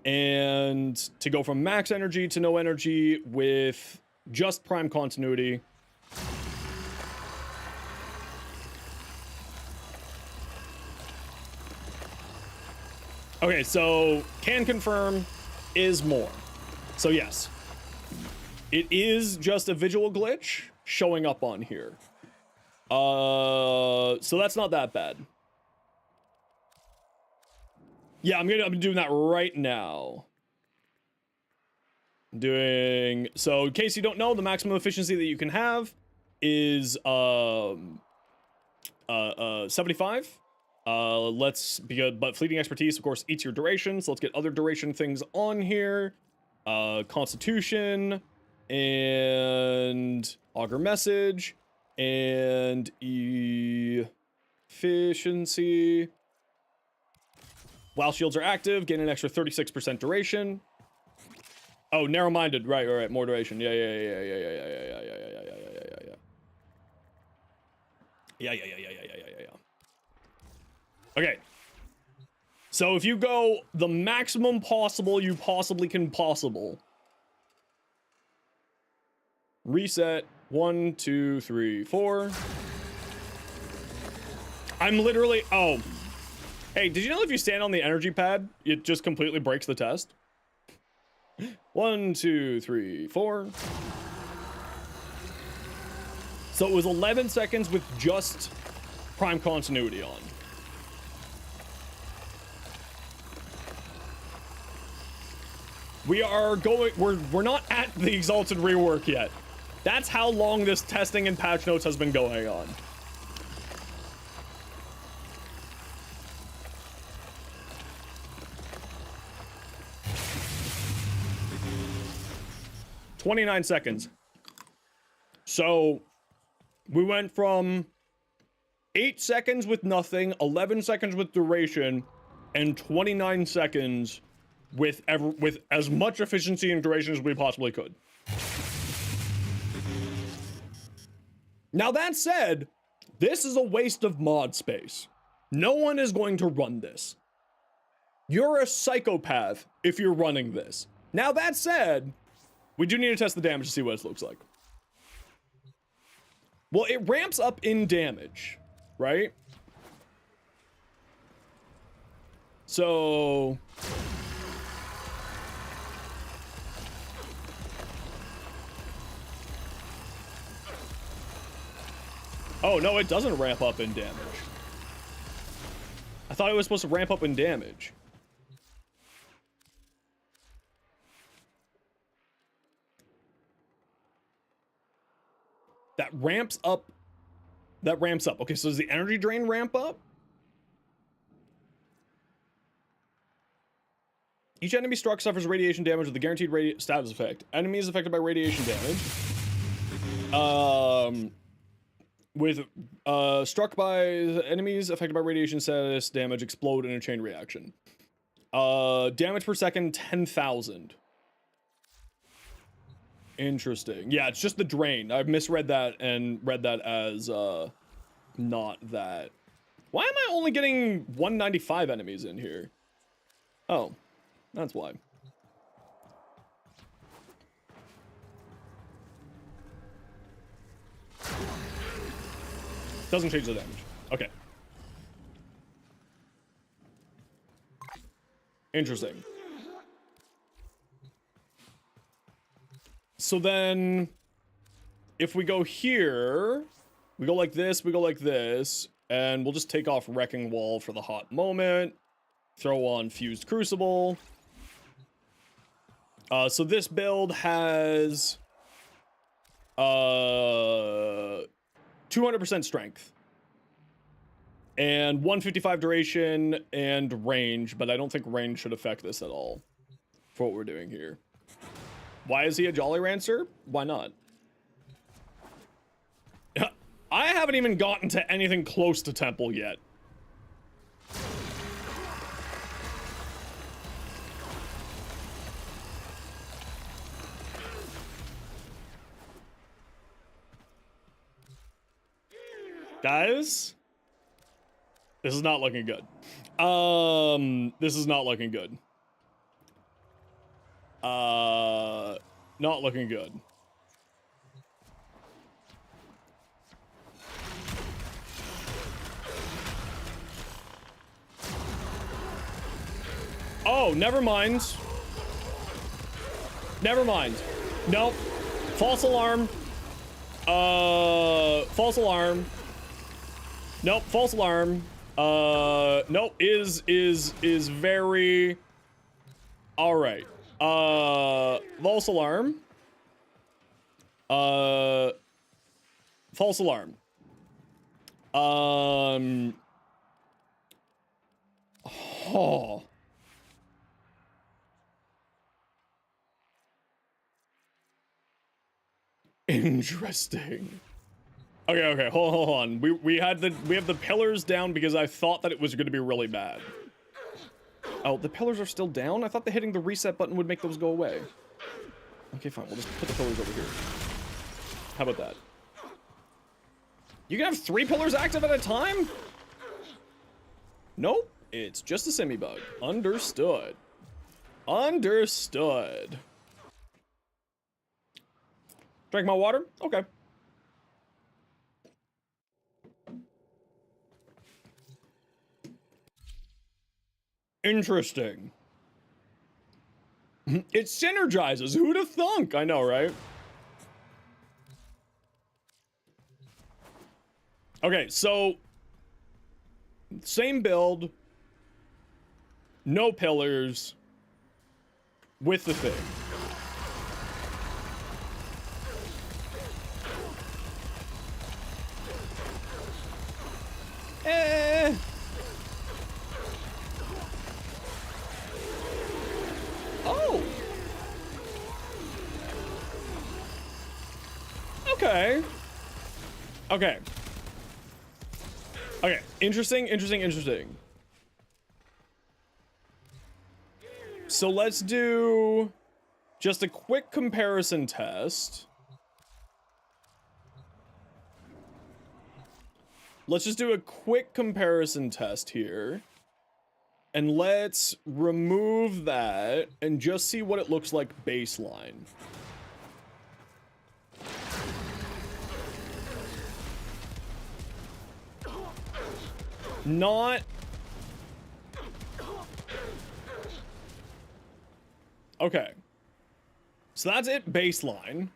And to go from max energy to no energy with just prime continuity. Okay, so can confirm is more. So yes, it is just a visual glitch showing up on here. So that's not that bad. Yeah, I'm doing that right now. So in case you don't know, the maximum efficiency that you can have is 75. But fleeting expertise, of course, eats your duration. So let's get other duration things on here. Constitution and augur message and efficiency. While shields are active, gain an extra 36% duration. Oh, narrow-minded. Right. More duration. Yeah. Okay. So if you go the maximum possible you possibly can possible. Reset. 1, 2, 3, 4. I'm literally... Oh. Hey, did you know if you stand on the energy pad, it just completely breaks the test? 1, 2, 3, 4. So it was 11 seconds with just prime continuity on. We're not at the Exalted rework yet. That's how long this testing and patch notes has been going on. $29 seconds. So we went from 8 seconds with nothing, 11 seconds with duration, and 29 seconds with as much efficiency and duration as we possibly could. Now that said, this is a waste of mod space. No one is going to run this. You're a psychopath if you're running this. Now that said, we do need to test the damage to see what it looks like. Well, it ramps up in damage, right? So... Oh, no, it doesn't ramp up in damage. I thought it was supposed to ramp up in damage. That ramps up. That ramps up. Okay, so does the energy drain ramp up? Each enemy struck suffers radiation damage with a guaranteed status effect. Enemies affected by radiation damage. Struck by enemies affected by radiation status damage explode in a chain reaction. Damage per second, 10,000. Interesting. Yeah, it's just the drain. I misread that and read that as not that. Why am I only getting 195 enemies in here? Oh, that's why. Doesn't change the damage. Okay. Interesting. So then, if we go here, we go like this, we go like this, and we'll just take off Wrecking Wall for the hot moment. Throw on Fused Crucible. So this build has 200% strength and 155 duration and range, but I don't think range should affect this at all for what we're doing here. Why is he a Jolly Rancer? Why not? I haven't even gotten to anything close to Temple yet. Guys, this is not looking good. This is not looking good. Not looking good. Oh, never mind. Never mind. Nope. False alarm. False alarm. Nope, false alarm. Nope, is very... Alright. False alarm. False alarm. Oh. Interesting. Okay, hold on. We have the pillars down because I thought that it was going to be really bad. Oh, the pillars are still down? I thought that hitting the reset button would make those go away. Okay, fine. We'll just put the pillars over here. How about that? You can have 3 pillars active at a time? Nope. It's just a semi-bug. Understood. Understood. Drink my water? Okay. Interesting. It synergizes. Who'd have thunk? I know, right? Okay, so same build, no pillars, with the thing. Oh. Okay. Okay. Okay. Interesting. So let's do just a quick comparison test. Let's just do a quick comparison test here. And let's remove that and just see what it looks like baseline. Not... Okay. So that's it baseline.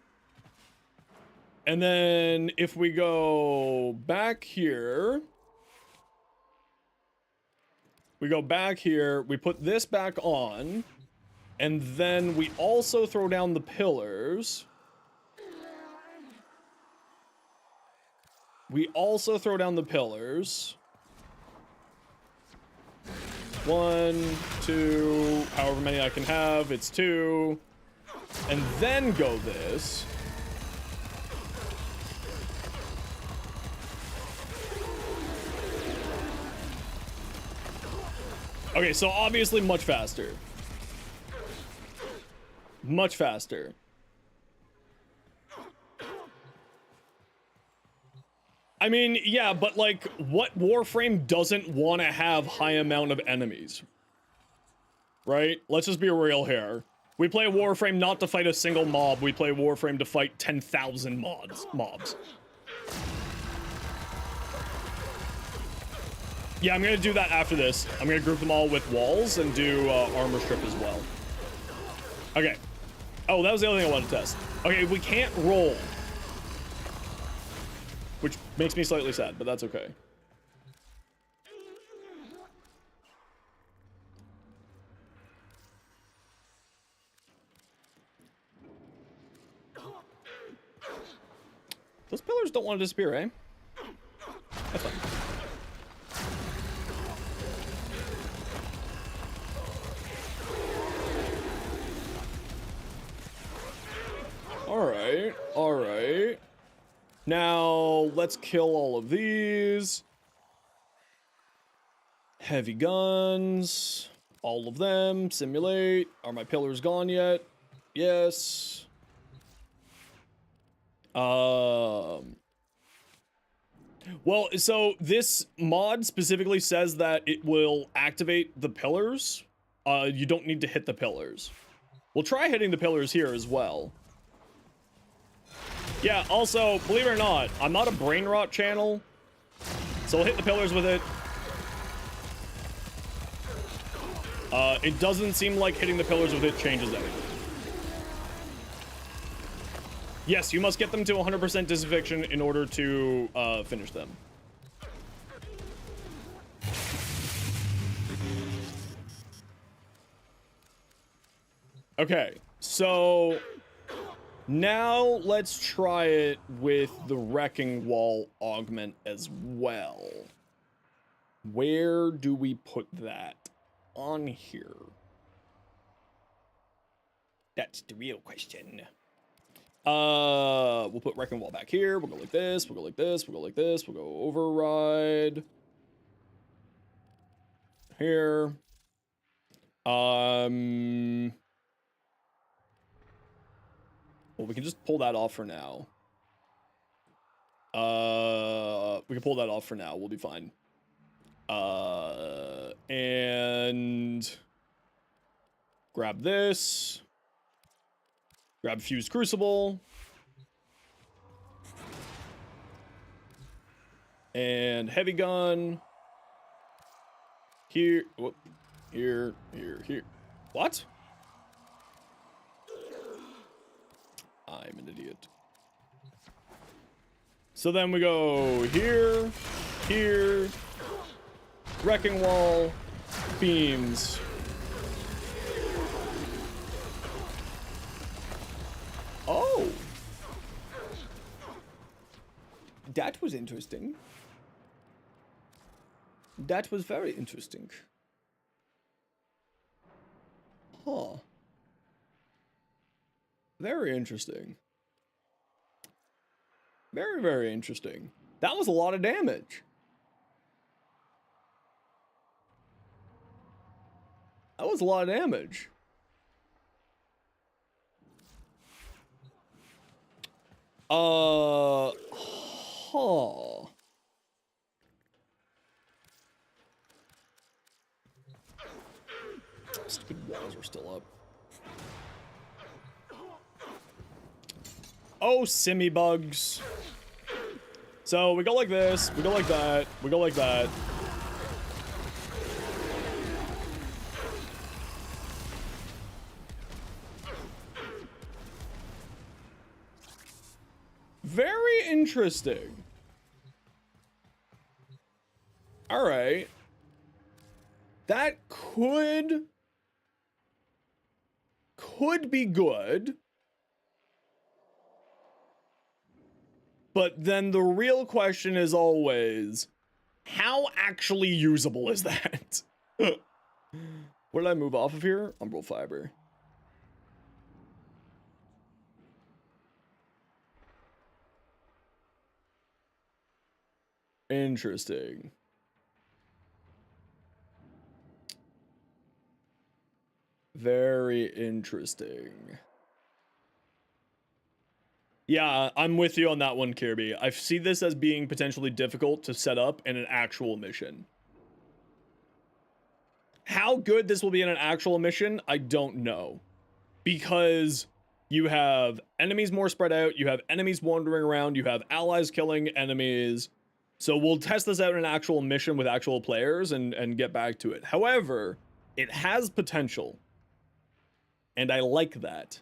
And then if we go back here... We go back here, we put this back on, and then we also throw down the pillars. We also throw down the pillars. 1, 2, however many I can have, it's 2. And then go this. Okay, so obviously much faster. Much faster. I mean, yeah, but like, what Warframe doesn't want to have high amount of enemies? Right? Let's just be real here. We play Warframe not to fight a single mob, we play Warframe to fight 10,000 mobs. Yeah, I'm gonna do that after this. I'm gonna group them all with walls and do armor strip as well. Okay. Oh, that was the other thing I wanted to test. Okay, we can't roll. Which makes me slightly sad, but that's okay. Those pillars don't want to disappear, eh? That's fine. Alright, alright. Now, let's kill all of these. Heavy guns. All of them. Simulate. Are my pillars gone yet? Yes. Well, so this mod specifically says that it will activate the pillars. You don't need to hit the pillars. We'll try hitting the pillars here as well. Yeah, also, believe it or not, I'm not a brain rot channel, so we'll hit the pillars with it. It doesn't seem like hitting the pillars with it changes anything. Yes, you must get them to 100% disaffliction in order to finish them. Okay, so now let's try it with the Wrecking Wall augment as well. Where do we put that on here? That's the real question. We'll put Wrecking Wall back here. We'll go like this. We'll go like this. We'll go like this. We'll go Override. Here. Well, we can just pull that off for now. We can pull that off for now. We'll be fine. And grab this. Grab Fused Crucible. And Heavy Gun. Here. Whoop. Here. What? I'm an idiot. So then we go here. Wrecking Wall. Beams. Oh. That was interesting. That was very interesting. Huh. Very interesting. Very, very interesting. That was a lot of damage. That was a lot of damage. Huh. Stupid walls are still up. Oh, simmy bugs. So we go like this, we go like that, we go like that. Very interesting. All right. That could be good. But then the real question is always, how actually usable is that? What did I move off of here? Umbral fiber. Interesting. Very interesting. Yeah, I'm with you on that one, Kirby. I see this as being potentially difficult to set up in an actual mission. How good this will be in an actual mission, I don't know. Because you have enemies more spread out, you have enemies wandering around, you have allies killing enemies. So we'll test this out in an actual mission with actual players and get back to it. However, it has potential. And I like that.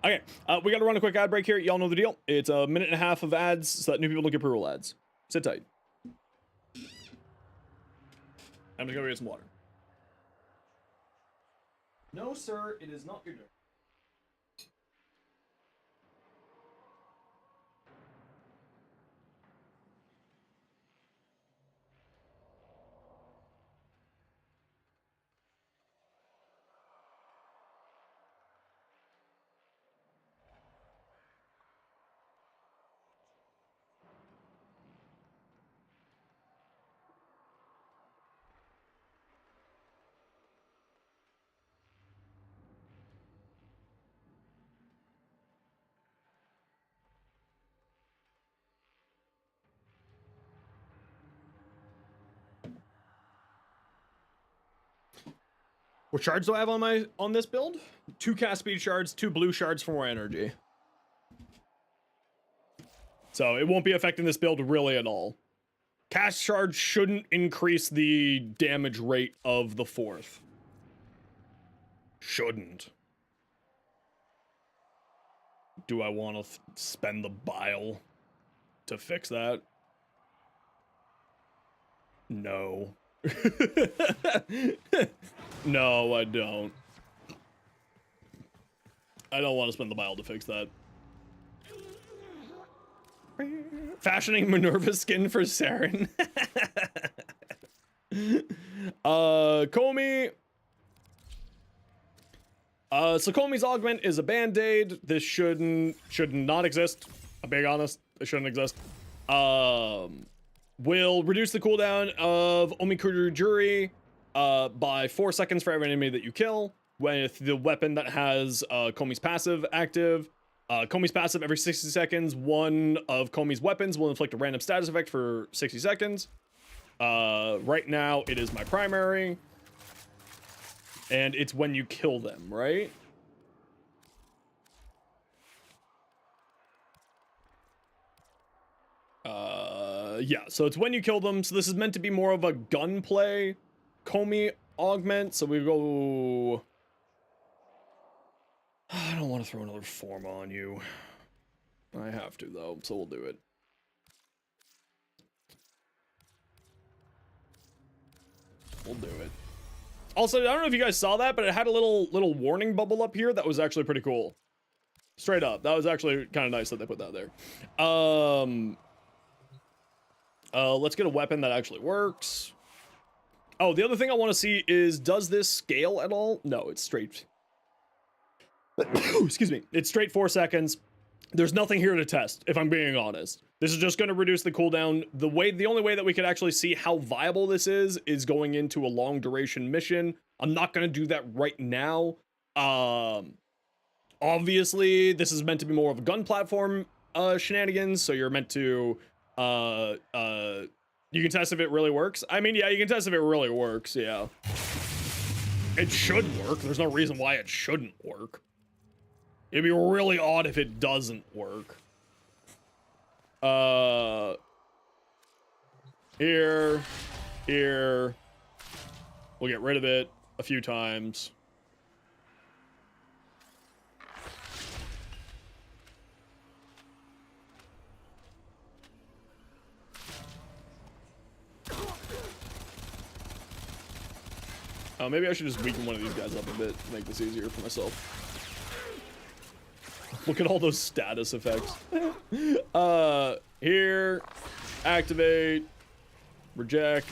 Okay, we gotta run a quick ad break here. Y'all know the deal. It's a minute and a half of ads so that new people don't get pre-roll ads. Sit tight. I'm just gonna get some water. No, sir, it is not your turn. What shards do I have on this build? 2 cast speed shards, 2 blue shards for more energy. So it won't be affecting this build really at all. Cast shards shouldn't increase the damage rate of the 4th. Shouldn't. Do I want to spend the bile to fix that? No. No, I don't. I don't want to spend the bile to fix that. Fashioning Minerva skin for Saren. Comey. So Comey's Augment is a band-aid. This should not exist. I'm being honest. It shouldn't exist. Will reduce the cooldown of Omikuru by 4 seconds for every enemy that you kill with the weapon that has Comey's passive active. Comey's passive every 60 seconds. One of Comey's weapons will inflict a random status effect for 60 seconds. Right now, it is my primary. And it's when you kill them, right? Yeah, so it's when you kill them. So this is meant to be more of a gunplay Comey augment. So we go... I don't want to throw another form on you. I have to, though, so we'll do it. We'll do it. Also, I don't know if you guys saw that, but it had a little warning bubble up here that was actually pretty cool. Straight up. That was actually kind of nice that they put that there. Let's get a weapon that actually works. Oh, the other thing I want to see is, does this scale at all? No, it's straight. Excuse me. It's straight 4 seconds. There's nothing here to test, if I'm being honest. This is just going to reduce the cooldown. The only way that we could actually see how viable this is going into a long duration mission. I'm not going to do that right now. Obviously, this is meant to be more of a gun platform shenanigans, so you're meant to you can test if it really works. I mean, yeah, you can test if it really works, yeah. It should work. There's no reason why it shouldn't work. It'd be really odd if it doesn't work. Here. We'll get rid of it a few times. Maybe I should just weaken one of these guys up a bit to make this easier for myself. Look at all those status effects. Here, activate, reject.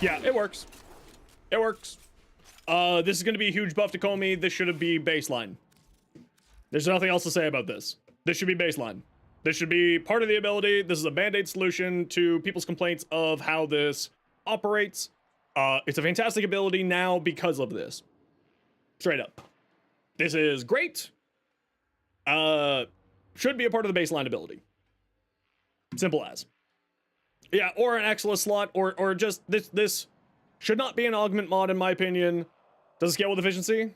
Yeah, it works. It works. This is going to be a huge buff to Comey. This should be baseline. There's nothing else to say about this. This should be baseline. This should be part of the ability. This is a band-aid solution to people's complaints of how this operates. It's a fantastic ability now because of this. Straight up. This is great. Should be a part of the baseline ability. Simple as. Yeah, or an Exilus slot, or just this should not be an augment mod in my opinion. Does it scale with efficiency?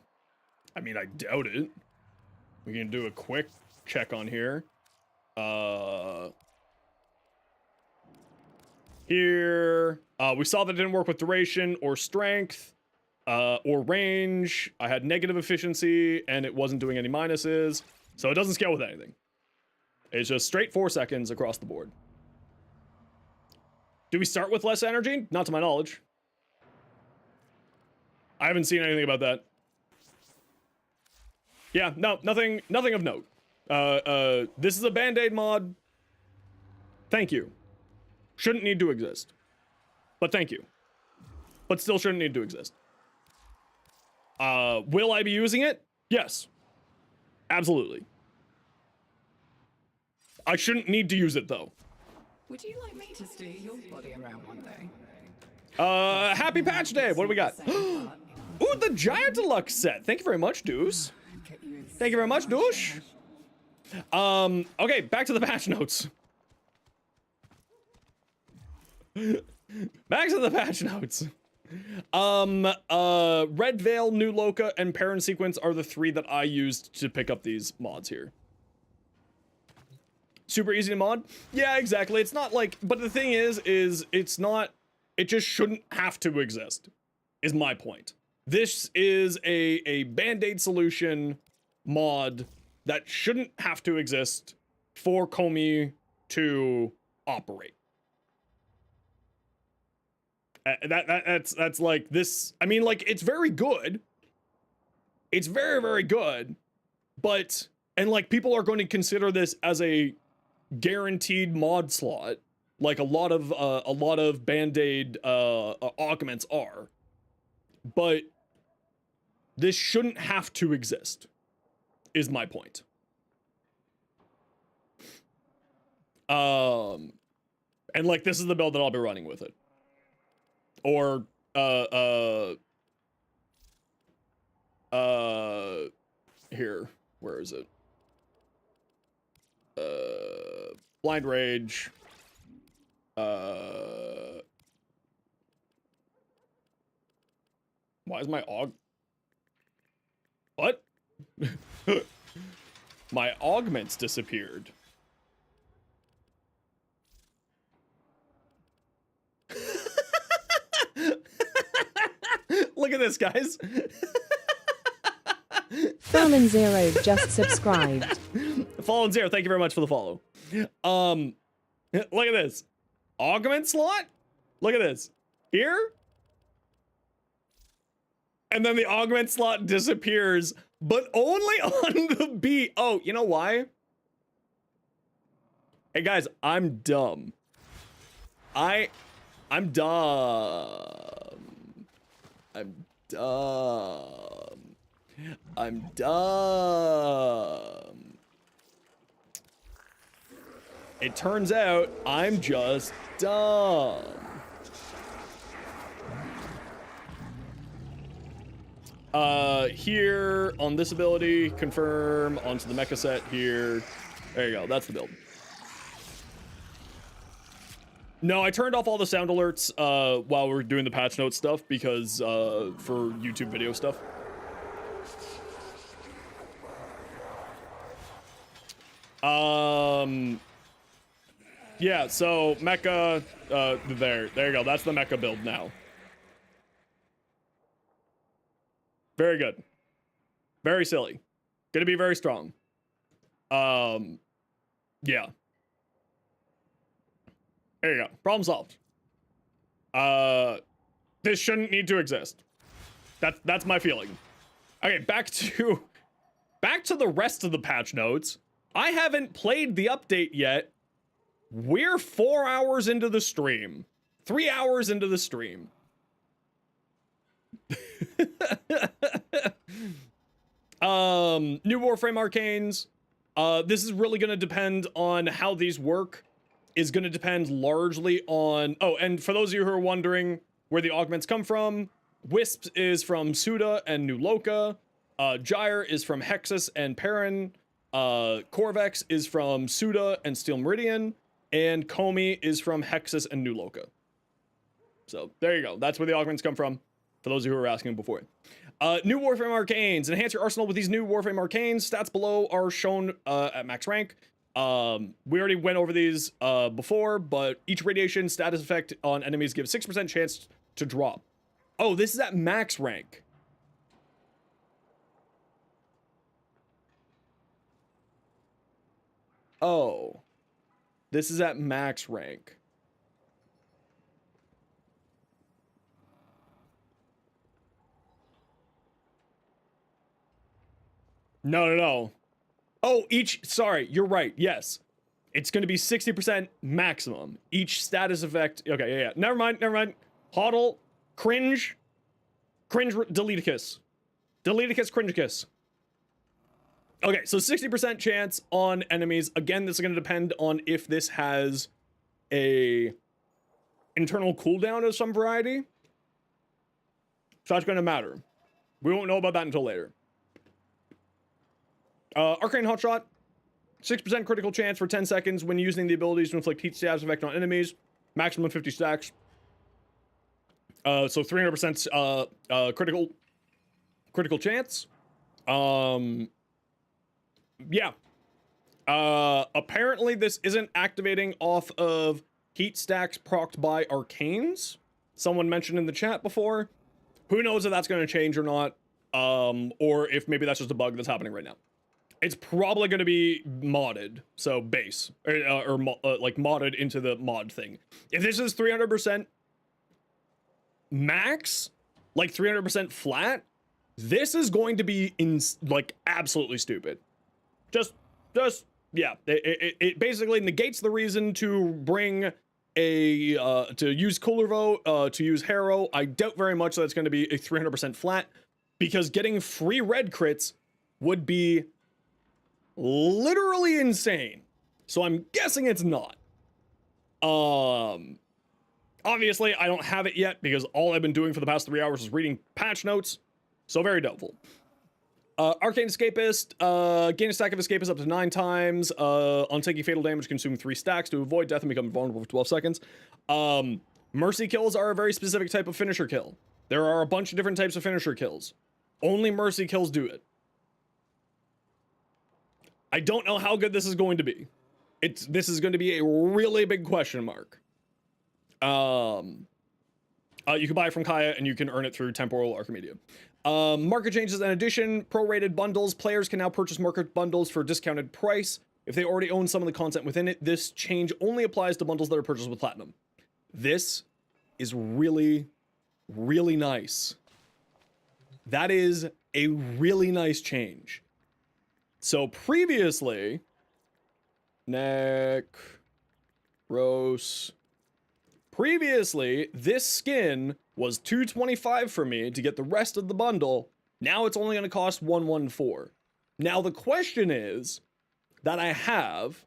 I mean, I doubt it. We can do a quick check on here. Here, we saw that it didn't work with duration or strength, or range. I had negative efficiency and it wasn't doing any minuses. So it doesn't scale with anything. It's just straight 4 seconds across the board. Do we start with less energy? Not to my knowledge. I haven't seen anything about that. Yeah, no, nothing of note. This is a band-aid mod. Thank you. Shouldn't need to exist. But thank you. But still shouldn't need to exist. Will I be using it? Yes. Absolutely. I shouldn't need to use it, though. Would you like me to steer your body around one day? Happy patch day! What do we got? Ooh, the Giant Deluxe set! Thank you very much, Deuce. Thank you very much, Douche. Okay, back to the patch notes. Back to the patch notes. Red Veil, New Loca, and Parent Sequence are the 3 that I used to pick up these mods here. Super easy to mod? Yeah, exactly. It's not like, but the thing is it's not, it just shouldn't have to exist, is my point. This is a band-aid solution mod that shouldn't have to exist for Comey to operate. That's like this. I mean, like, it's very good. It's very, very good. But, and like, people are going to consider this as a guaranteed mod slot, like a lot of band-aid augments are. But this shouldn't have to exist, is my point. And like, this is the build that I'll be running with it. Or here, where is it? Blind Rage. Why is my what? My augments disappeared. Look at this, guys. Fallen Zero just subscribed. Fallen Zero, thank you very much for the follow. Look at this. Augment slot? Look at this. Here? And then the augment slot disappears, but only on the B. Oh, you know why? Hey guys, I'm dumb. I'm dumb. I'm dumb. I'm dumb. It turns out I'm just dumb. Here on this ability, confirm onto the mecha set here. There you go, that's the build. No, I turned off all the sound alerts while we're doing the patch notes stuff because for YouTube video stuff. Yeah, so mecha, there you go. That's the mecha build now. Very good. Very silly. Gonna be very strong. Yeah. There you go. Problem solved. This shouldn't need to exist. That's my feeling. Okay, back to the rest of the patch notes. I haven't played the update yet. We're 4 hours into the stream. 3 hours into the stream. New Warframe Arcanes. This is really going to depend on how these work. Is going to depend largely on... Oh, and for those of you who are wondering where the augments come from, Wisp is from Suda and New Loka. Gyre is from Hexus and Perrin. Corvex is from Suda and Steel Meridian. And Comey is from Hexus and New Loka. So there you go. That's where the augments come from, for those of you who were asking before. New Warframe Arcanes. Enhance your arsenal with these new Warframe Arcanes. Stats below are shown at max rank. We already went over these before, but each radiation status effect on enemies gives 6% chance to drop. Oh, this is at max rank. Oh, this is at max rank. No. Oh, sorry, you're right, yes. It's going to be 60% maximum. Each status effect, okay, yeah. Never mind. Hodl, cringe, deleticus. Deleticus, cringicus. Okay, so 60% chance on enemies. Again, this is going to depend on if this has a internal cooldown of some variety. So that's going to matter. We won't know about that until later. Arcane Hotshot. 6% critical chance for 10 seconds when using the abilities to inflict heat status effect on enemies. Maximum 50 stacks. So 300% critical chance. Yeah. Apparently this isn't activating off of heat stacks procced by arcanes. Someone mentioned in the chat before. Who knows if that's going to change or not. Or if maybe that's just a bug that's happening right now. It's probably going to be modded, so base, or like modded into the mod thing. If this is 300% max, like 300% flat, this is going to be like absolutely stupid. Just yeah. It basically negates the reason to bring to use Quellor, to use Harrow. I doubt very much that it's going to be a 300% flat, because getting free red crits would be literally insane. So I'm guessing it's not. Obviously I don't have it yet because all I've been doing for the past 3 hours is reading patch notes. So very doubtful. Arcane Escapist, gain a stack of Escapist up to 9 times. On taking fatal damage, consume 3 stacks to avoid death and become vulnerable for 12 seconds. Mercy kills are a very specific type of finisher kill. There are a bunch of different types of finisher kills. Only mercy kills do it. I don't know how good this is going to be. This is going to be a really big question mark. You can buy it from Kaya and you can earn it through Temporal Archimedea. Market changes and addition, prorated bundles. Players can now purchase market bundles for a discounted price if they already own some of the content within it. This change only applies to bundles that are purchased with Platinum. This is really, really nice. That is a really nice change. So previously, previously, this skin was $225 for me to get the rest of the bundle. Now it's only going to cost $114. Now the question is that I have,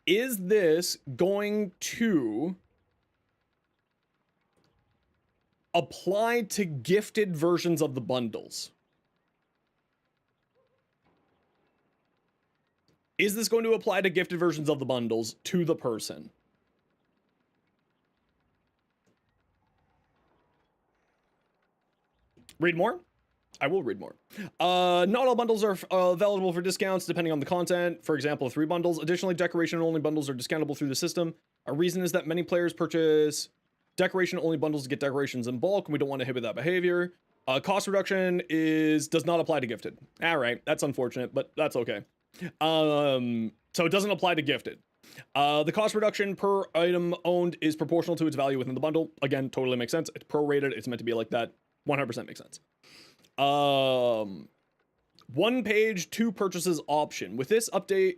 is this going to apply to gifted versions of the bundles? Is this going to apply to gifted versions of the bundles to the person? Read more? I will read more. Not all bundles are available for discounts depending on the content. For example, 3 bundles. Additionally, decoration-only bundles are discountable through the system. A reason is that many players purchase decoration-only bundles to get decorations in bulk, and we don't want to inhibit that behavior. Cost reduction does not apply to gifted. All right, that's unfortunate, but that's okay. So it doesn't apply to gifted. The cost reduction per item owned is proportional to its value within the bundle. Again, totally makes sense. It's prorated. It's meant to be like that. 100% makes sense. 1 page, 2 purchases option. With this update,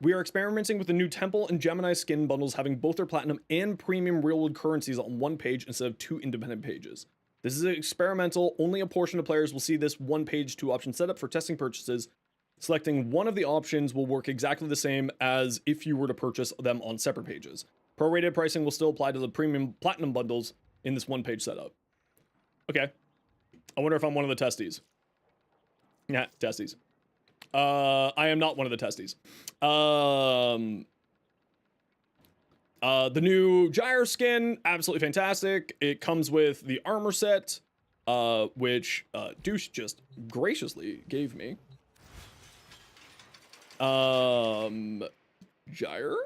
we are experimenting with the new Temple and Gemini skin bundles having both their platinum and premium real-world currencies on 1 page instead of 2 independent pages. This is experimental. Only a portion of players will see this 1 page, 2 option setup for testing purchases. Selecting one of the options will work exactly the same as if you were to purchase them on separate pages. Prorated pricing will still apply to the premium platinum bundles in this 1 page setup. Okay. I wonder if I'm one of the testies. Yeah, testies. I am not one of the testies. The new Gyre skin, absolutely fantastic. It comes with the armor set, which Douche just graciously gave me. Gyre.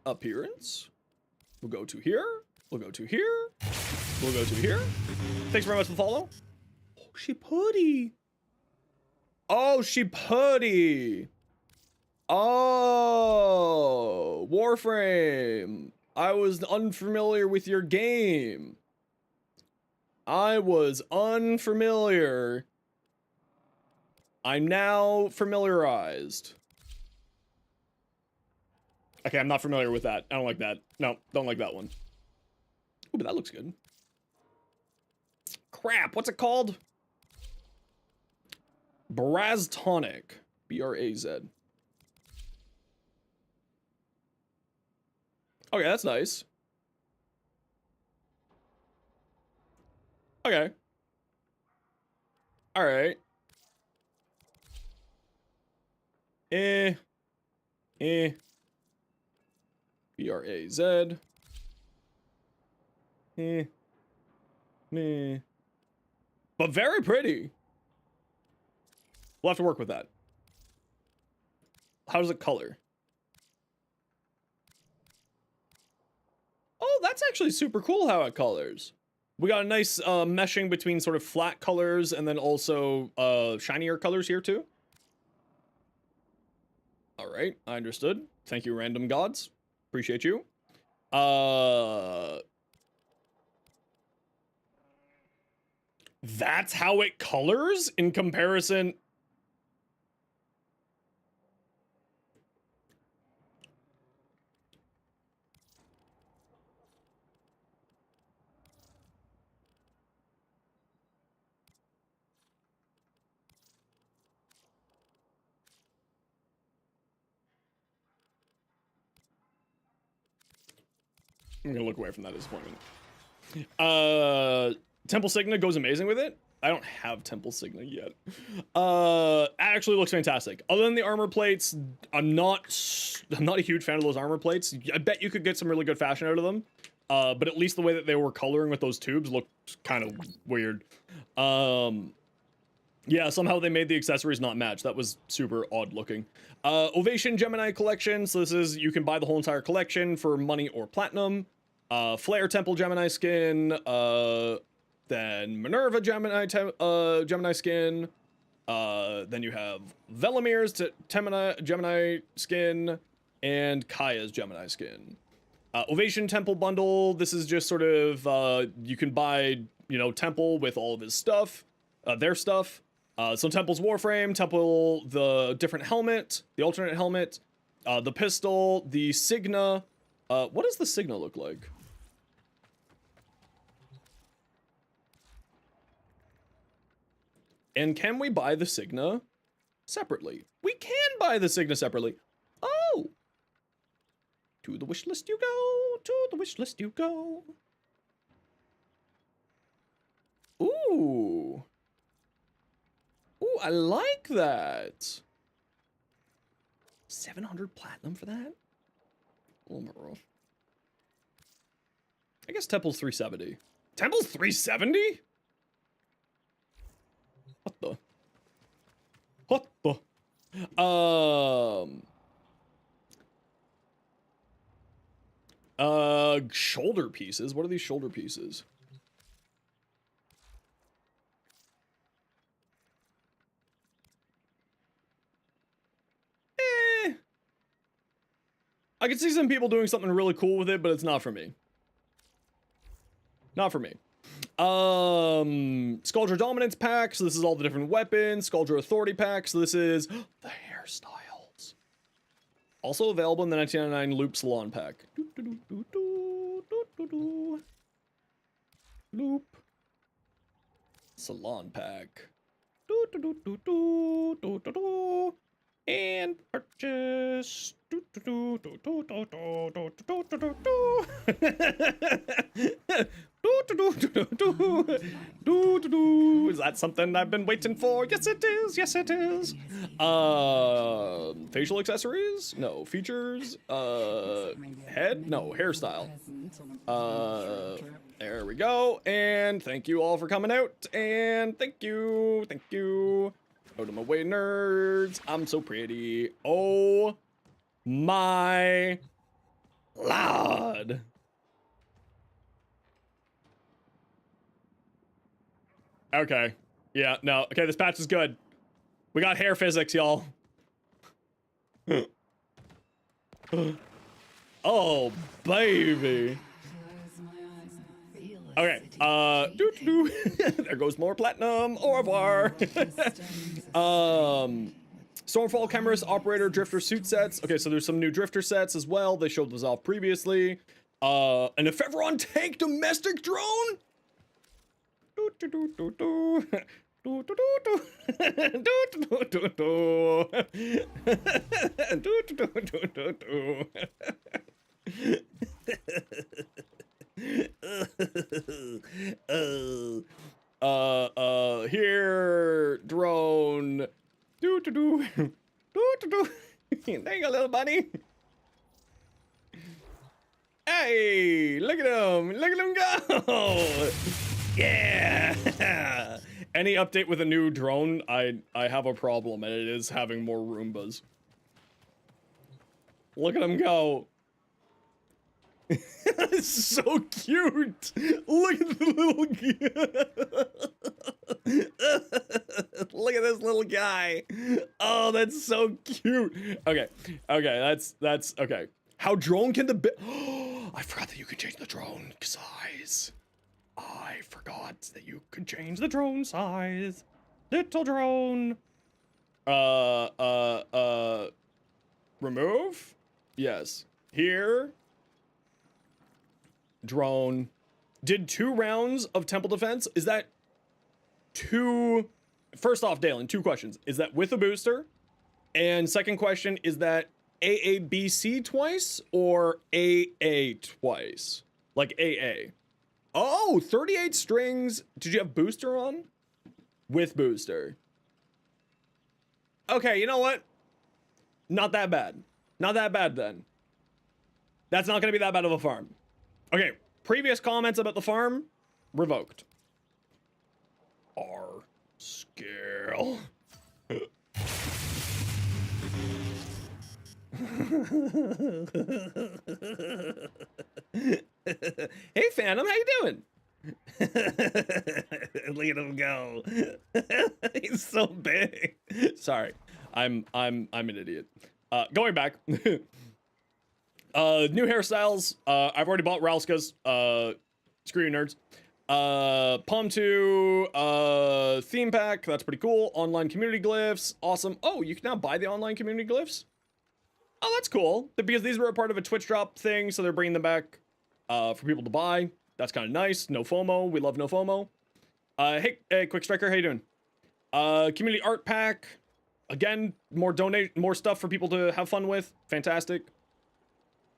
Appearance. We'll go to here. We'll go to here. We'll go to here. Thanks very much for the follow. Oh, she putty. Oh, she putty. Oh, Warframe. I was unfamiliar with your game. I was unfamiliar. I'm now familiarized. Okay, I'm not familiar with that. I don't like that. No, don't like that one. Ooh, but that looks good. Crap, what's it called? Braztonic. B-R-A-Z. Okay, that's nice. Okay. Alright. B-R-A-Z. Meh. But very pretty. We'll have to work with that. How does it color? Oh, that's actually super cool how it colors. We got a nice meshing between sort of flat colors and then also shinier colors here too. All right, I understood. Thank you, random gods. Appreciate you. That's how it colors in comparison. I'm gonna look away from that disappointment. Temple Signa goes amazing with it. I don't have Temple Signa yet. Actually looks fantastic. Other than the armor plates, I'm not a huge fan of those armor plates. I bet you could get some really good fashion out of them. But at least the way that they were coloring with those tubes looked kind of weird. Yeah, somehow they made the accessories not match. That was super odd looking. Ovation Gemini collection. So this is, you can buy the whole entire collection for money or platinum. Flare Temple Gemini skin. Then Minerva Gemini skin. Then you have Velamir's Gemini skin. And Kaya's Gemini skin. Ovation Temple bundle. This is just sort of, you can buy, you know, Temple with all of his stuff. Their stuff. So Temple's Warframe, Temple, the different helmet, the alternate helmet, the pistol, the Signa. What does the Signa look like? And can we buy the Signa separately? We can buy the Signa separately. Oh! To the wish list you go, to the wish list you go. Ooh. Ooh, I like that. 700 platinum for that? Oh, bro. I guess Temple's 370. Temple's 370? What the? Shoulder pieces. What are these shoulder pieces? I could see some people doing something really cool with it, but it's not for me. Not for me. Skuldra Dominance pack, so this is all the different weapons. Skuldra Authority pack, so this is the hairstyles. Also available in the 1999 Loop Salon pack. Loop Salon pack. And purchase. Is that something I've been waiting for? Yes, it is. Yes, it is. Facial accessories? No. Features? Head? No. Hairstyle. There we go. And thank you all for coming out. And thank you. Thank you. Out of my way, nerds. I'm so pretty. Oh my lord. Okay. Yeah, no. Okay, this patch is good. We got hair physics, y'all. Oh, baby. Okay, there goes more platinum. Au revoir. Stormfall, Chemist, Operator, Drifter suit sets. Okay, so there's some new Drifter sets as well. They showed those off previously. An Ephemeron tank domestic drone? Here, drone. There you go, little buddy. Hey, look at him. Look at him go. Yeah. Any update with a new drone, I have a problem, and it is having more Roombas. Look at him go. That's so cute. Look at the little look at this little guy. Oh, that's so cute. Okay, that's okay. How drone can the I forgot that you could change the drone size. I forgot that you could change the drone size. Little drone. Remove? Yes. Here. Drone. Did 2 rounds of temple defense. Is that 2? First off, Dalen, 2 questions. Is that with a booster? And second question, is that AABC twice or AA twice? Like AA. Oh, 38 strings. Did you have booster on? With booster. Okay, you know what? Not that bad. Not that bad then. That's not going to be that bad of a farm. Okay, previous comments about the farm, revoked. R scale. Hey Phantom, how you doing? Look at him go. He's so big. Sorry, I'm an idiot. Going back. New hairstyles. I've already bought Ralska's. Screw you, nerds. Palm 2 theme pack. That's pretty cool. Online community glyphs. Awesome. Oh, you can now buy the online community glyphs? Oh, that's cool. Because these were a part of a Twitch drop thing, so they're bringing them back for people to buy. That's kind of nice. No FOMO. We love no FOMO. Hey, Quick Striker, how you doing? Community art pack. Again, more stuff for people to have fun with. Fantastic.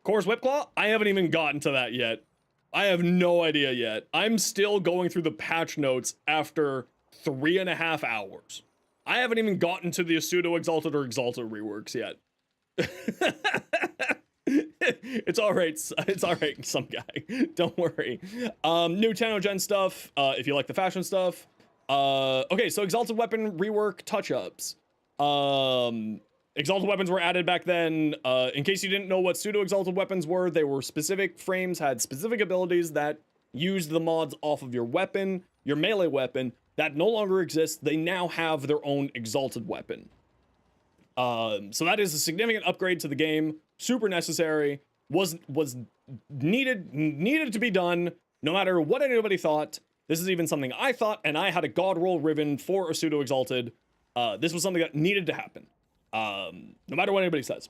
Core's Whipclaw? I haven't even gotten to that yet. I have no idea yet. I'm still going through the patch notes after 3.5 hours. I haven't even gotten to the pseudo Exalted or Exalted reworks yet. It's all right. It's all right, some guy. Don't worry. New Tanogen stuff, if you like the fashion stuff. Okay, so Exalted weapon rework touch-ups. Exalted weapons were added back then. In case you didn't know what pseudo Exalted weapons were, they were specific frames, had specific abilities that used the mods off of your weapon, your melee weapon. That no longer exists. They now have their own Exalted weapon. So that is a significant upgrade to the game. super necessary, was needed to be done, no matter what anybody thought. This is even something I thought, and I had a god roll Riven for a pseudo Exalted. This was something that needed to happen, no matter what anybody says.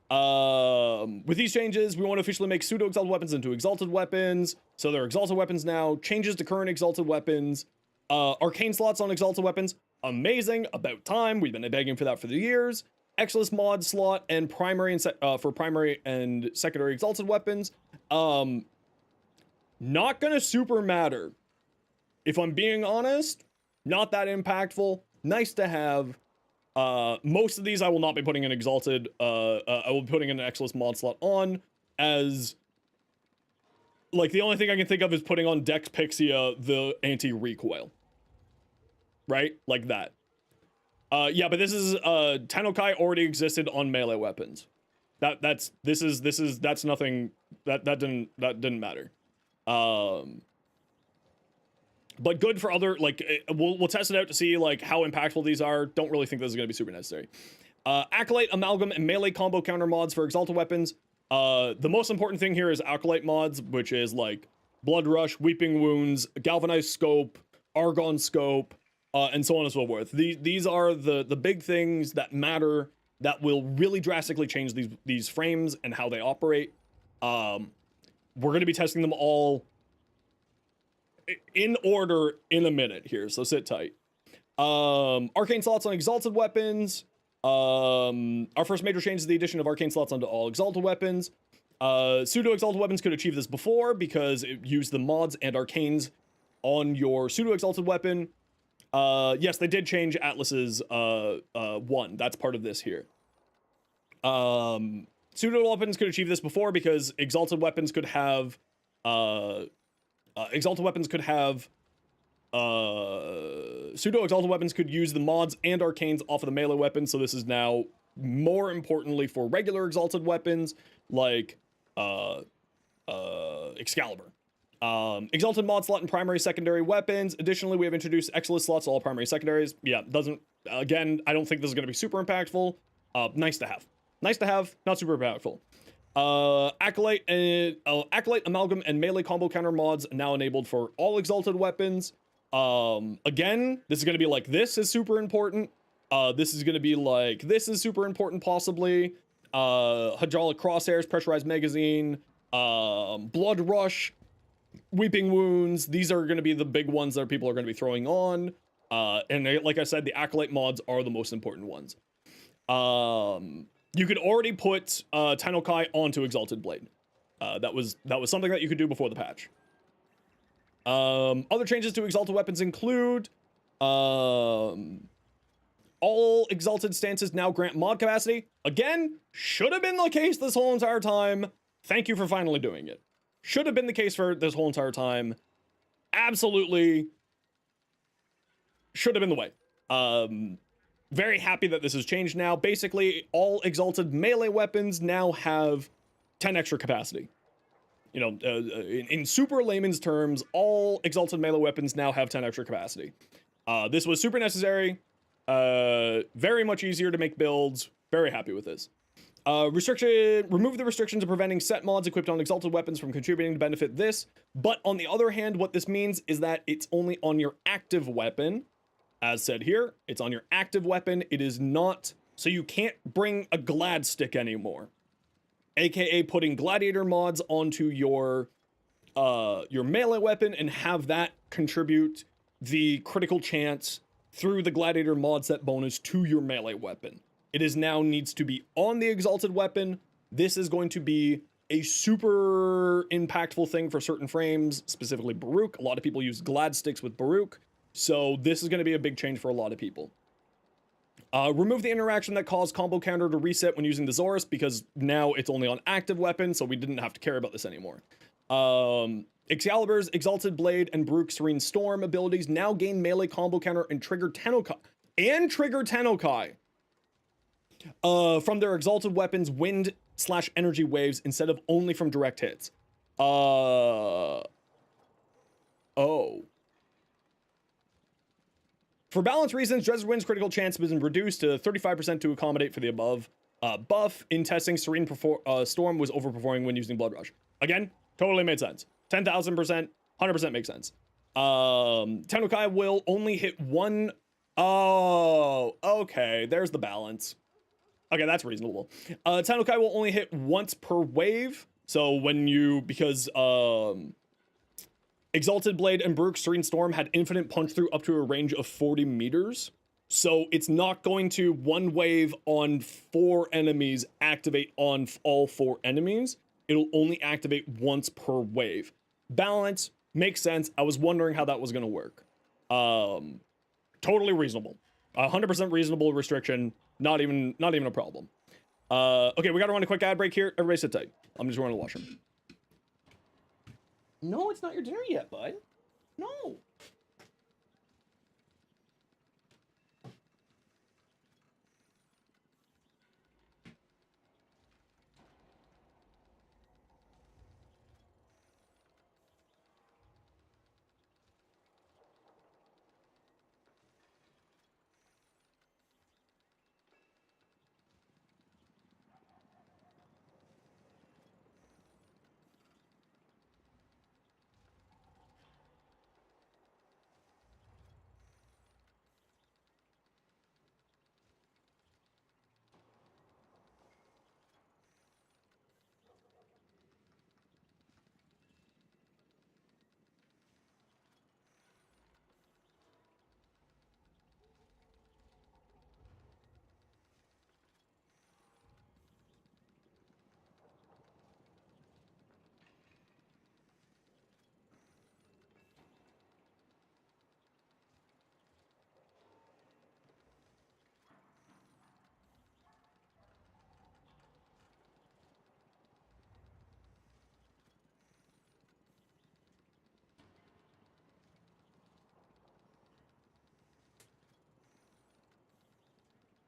With these changes, we want to officially make pseudo Exalted weapons into Exalted weapons, so they're Exalted weapons now. Changes to current Exalted weapons. Arcane slots on Exalted weapons. Amazing. About time. We've been begging for that for the years. Exilus mod slot and primary and for primary and secondary Exalted weapons. Not gonna super matter. If I'm being honest, not that impactful. Nice to have. Most of these I will not be putting in Exalted. I will be putting in an Exilus mod slot on, as like the only thing I can think of is putting on Dex Pixia the anti-recoil. Right? Like that. Yeah, but this is Technocyte already existed on melee weapons. That's nothing that didn't matter. But good for other, like, we'll test it out to see like how impactful these are. Don't really think this is going to be super necessary. Acolyte, Amalgam, and melee combo counter mods for Exalted weapons. The most important thing here is Acolyte mods, which is like Blood Rush, Weeping Wounds, Galvanized Scope, Argon Scope, and so on and so forth. These are the big things that matter, that will really drastically change these frames and how they operate. We're going to be testing them all in order in a minute here, so sit tight. Arcane slots on Exalted weapons. Our first major change is the addition of arcane slots onto all Exalted weapons. Pseudo Exalted weapons could achieve this before because it used the mods and arcanes on your pseudo Exalted weapon. Yes, they did change Atlas's 1. That's part of this here. Pseudo weapons could achieve this before because Exalted weapons could have pseudo Exalted weapons could use the mods and arcanes off of the melee weapons. So this is now more importantly for regular Exalted weapons like Excalibur. Exalted mod slot and primary secondary weapons. Additionally, we have introduced Exilus slots to all primary secondaries. Yeah, again, I don't think this is going to be super impactful. Nice to have. Nice to have, not super impactful. Acolyte, Amalgam, and melee combo counter mods now enabled for all Exalted weapons. Again, this is going to be like, this is super important. This is going to be like, this is super important possibly. Hydraulic crosshairs, pressurized magazine, Blood Rush, Weeping Wounds. These are going to be the big ones that people are going to be throwing on. And like I said, the Acolyte mods are the most important ones. You could already put Technocyte onto Exalted Blade. That was something that you could do before the patch. Other changes to Exalted weapons include all Exalted stances now grant mod capacity. Again, should have been the case this whole entire time. Thank you for finally doing it. Should have been the case for this whole entire time. Absolutely should have been the way. Very happy that this has changed now. Basically, all Exalted melee weapons now have 10 extra capacity. You know, in super layman's terms, all Exalted melee weapons now have 10 extra capacity. This was super necessary. Very much easier to make builds. Very happy with this. Remove the restrictions of preventing set mods equipped on Exalted weapons from contributing to benefit this. But on the other hand, what this means is that it's only on your active weapon. As said here, it's on your active weapon. It is not, so you can't bring a glad stick anymore. AKA putting gladiator mods onto your melee weapon and have that contribute the critical chance through the gladiator mod set bonus to your melee weapon. It is now needs to be on the Exalted weapon. This is going to be a super impactful thing for certain frames, specifically Baruch. A lot of people use glad sticks with Baruch. So this is going to be a big change for a lot of people. Remove the interaction that caused combo counter to reset when using the Zorus, because now it's only on active weapons, so we didn't have to care about this anymore. Excalibur's Exalted Blade and Baruch's Serene Storm abilities now gain melee combo counter and trigger Technocyte from their Exalted weapons wind/energy waves instead of only from direct hits. Oh. For balance reasons, Dresden Wind's critical chance has been reduced to 35% to accommodate for the above. buff. In testing, Serene Storm was overperforming when using Blood Rush. Again, totally made sense. 10,000%, 100% makes sense. Technocyte will only hit one. Oh, okay. There's the balance. Okay, that's reasonable. Technocyte will only hit once per wave. So when you, because Exalted Blade and Baruch Serene Storm had infinite punch through up to a range of 40 meters. So it's not going to one wave on 4 enemies activate on all 4 enemies. It'll only activate once per wave. Balance makes sense. I was wondering how that was going to work. Totally reasonable. 100% reasonable restriction. Not even a problem. Okay, we got to run a quick ad break here. Everybody sit tight. I'm just going to the washroom. No, it's not your dinner yet, bud. No.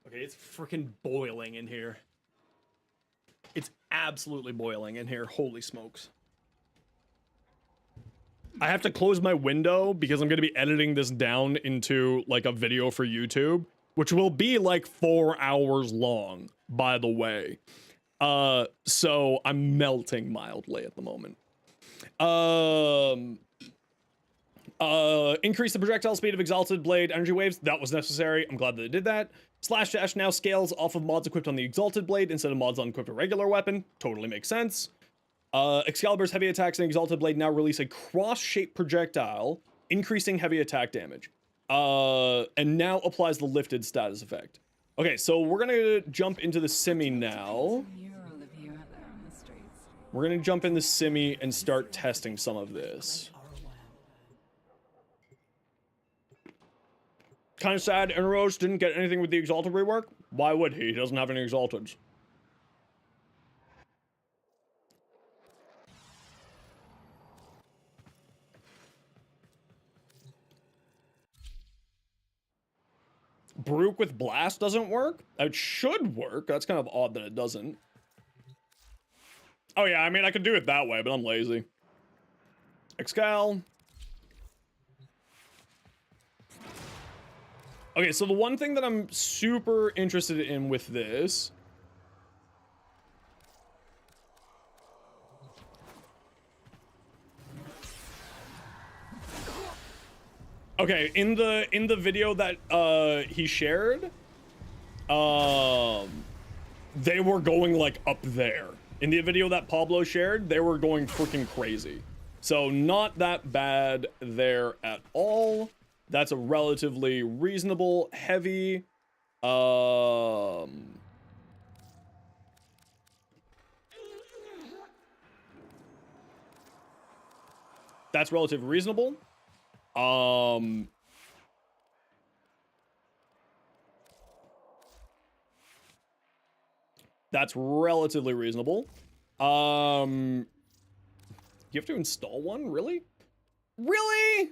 Okay, it's freaking boiling in here. It's absolutely boiling in here. Holy smokes. I have to close my window because I'm going to be editing this down into like a video for YouTube, which will be like 4 hours long, by the way. So I'm melting mildly at the moment. Increase the projectile speed of Exalted Blade energy waves. That was necessary. I'm glad that they did that. Slash Dash now scales off of mods equipped on the Exalted Blade instead of mods on equipped a regular weapon. Totally makes sense. Excalibur's heavy attacks and Exalted Blade now release a cross-shaped projectile, increasing heavy attack damage. And now applies the lifted status effect. Okay, so we're gonna jump into the Simi now. We're gonna jump in the Simi and start testing some of this. Kind of sad Enrose didn't get anything with the Exalted rework. Why would he? He doesn't have any Exalteds. Baruch with Blast doesn't work? It should work. That's kind of odd that it doesn't. Oh yeah, I mean, I could do it that way, but I'm lazy. Excal. Okay, so the one thing that I'm super interested in with this okay, in the video that he shared, they were going like up there. In the video that Pablo shared, they were going freaking crazy. So not that bad there at all. That's a relatively reasonable, heavy, that's relatively reasonable. That's relatively reasonable. You have to install one? Really? Really?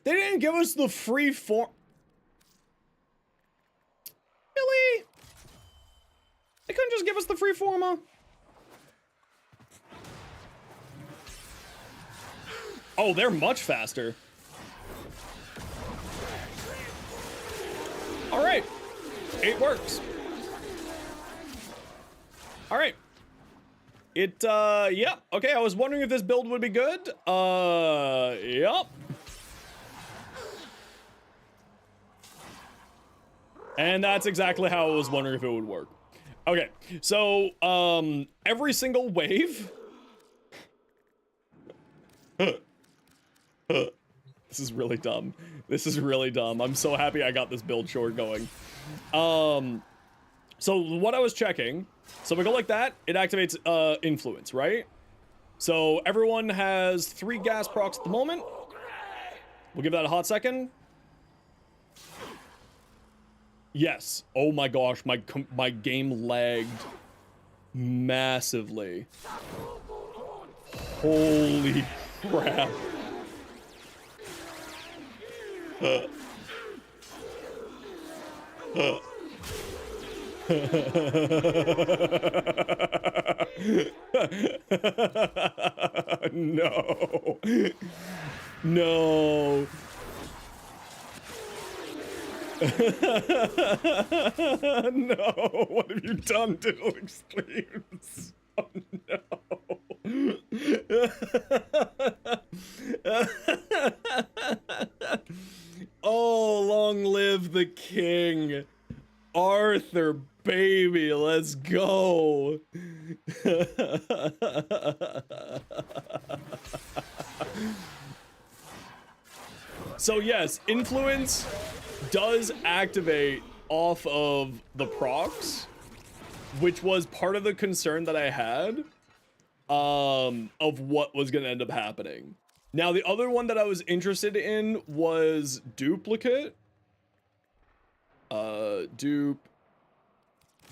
They didn't give us the free form. Really? They couldn't just give us the free forma? Oh, they're much faster. All right, it works. All right. Yeah. Okay, I was wondering if this build would be good. Yep. And that's exactly how I was wondering if it would work. Okay, so, every single wave... This is really dumb. This is really dumb. I'm so happy I got this build short going. So what I was checking, so we go like that, it activates, influence, right? So everyone has 3 gas procs at the moment. We'll give that a hot second. Yes. Oh my gosh, my game lagged massively. Holy crap. No. No. No, what have you done, Diddle Extremes? Oh no. Oh, long live the king. Arthur, baby, let's go. So yes, influence does activate off of the procs, which was part of the concern that I had of what was going to end up happening. Now, the other one that I was interested in was duplicate. Dupe.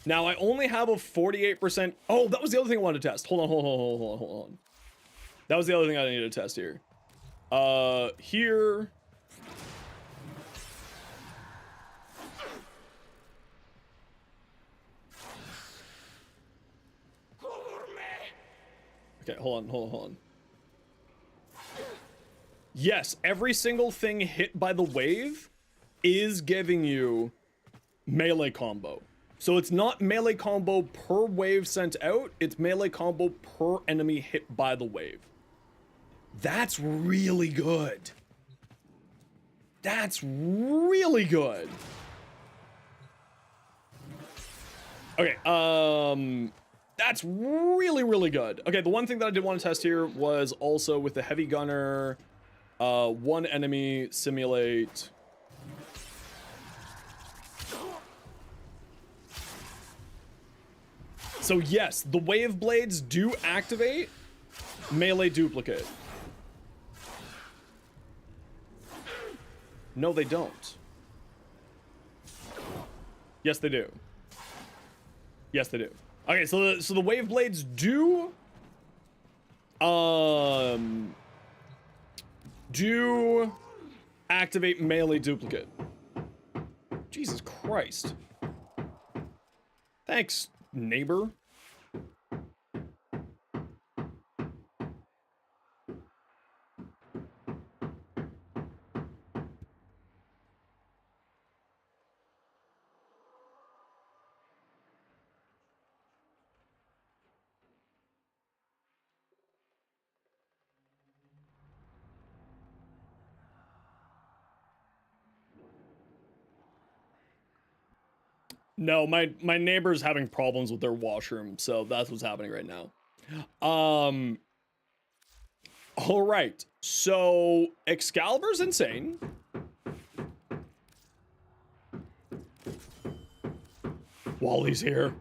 Now, I only have a 48%. Oh, that was the other thing I wanted to test. Hold on. That was the other thing I needed to test here. Here. Okay, hold on. Yes, every single thing hit by the wave is giving you melee combo. So it's not melee combo per wave sent out, it's melee combo per enemy hit by the wave. That's really good. That's really good. Okay, that's really, really good. Okay, the one thing that I did want to test here was also with the heavy gunner, one enemy simulate. So yes, the wave blades do activate melee duplicate. No, they don't. Yes, they do. Yes, they do. Okay, so the wave blades do activate melee duplicate. Jesus Christ. Thanks, neighbor. No, my neighbor's having problems with their washroom, so that's what's happening right now. All right, so Excalibur's insane. Wally's here.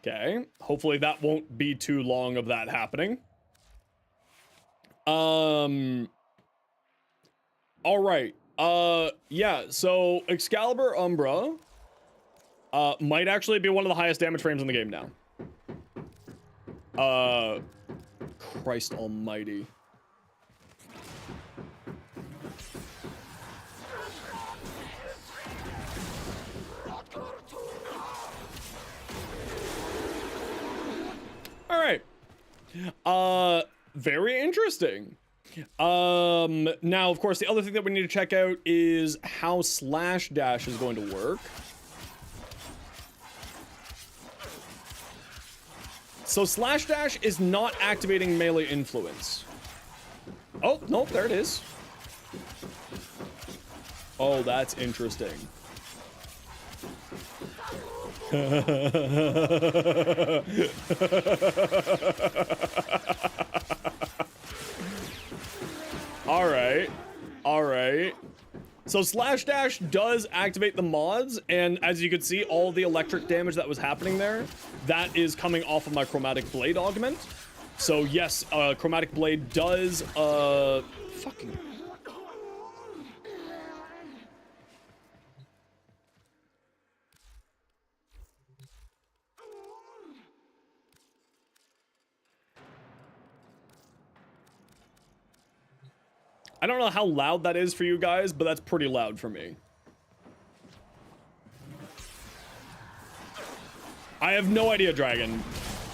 Okay, hopefully that won't be too long of that happening. All right. Yeah, so Excalibur Umbra might actually be one of the highest damage frames in the game now. Christ almighty. All right. Very interesting. Now, of course, the other thing that we need to check out is how slash dash is going to work. So slash dash is not activating melee influence. Oh, no, there it is. Oh, that's interesting. All right. All right. So slash dash does activate the mods, and as you can see, all the electric damage that was happening there, that is coming off of my chromatic blade augment. So yes, chromatic blade does fucking I don't know how loud that is for you guys, but that's pretty loud for me. I have no idea, Dragon.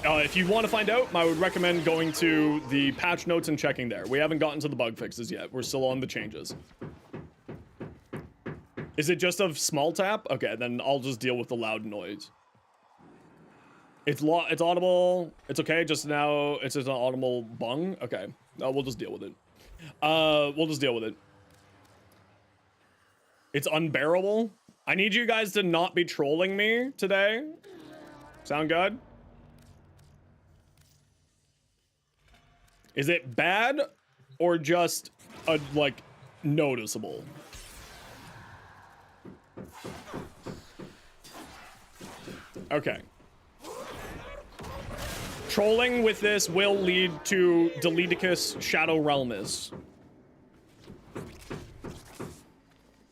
If you want to find out, I would recommend going to the patch notes and checking there. We haven't gotten to the bug fixes yet. We're still on the changes. Is it just a small tap? Okay, then I'll just deal with the loud noise. It's audible. It's okay. Just now, it's just an audible bung. Okay, we'll just deal with it. We'll just deal with it. It's unbearable. I need you guys to not be trolling me today. Sound good? Is it bad or just like noticeable? Okay. Trolling with this will lead to Deleticus Shadow Realmus.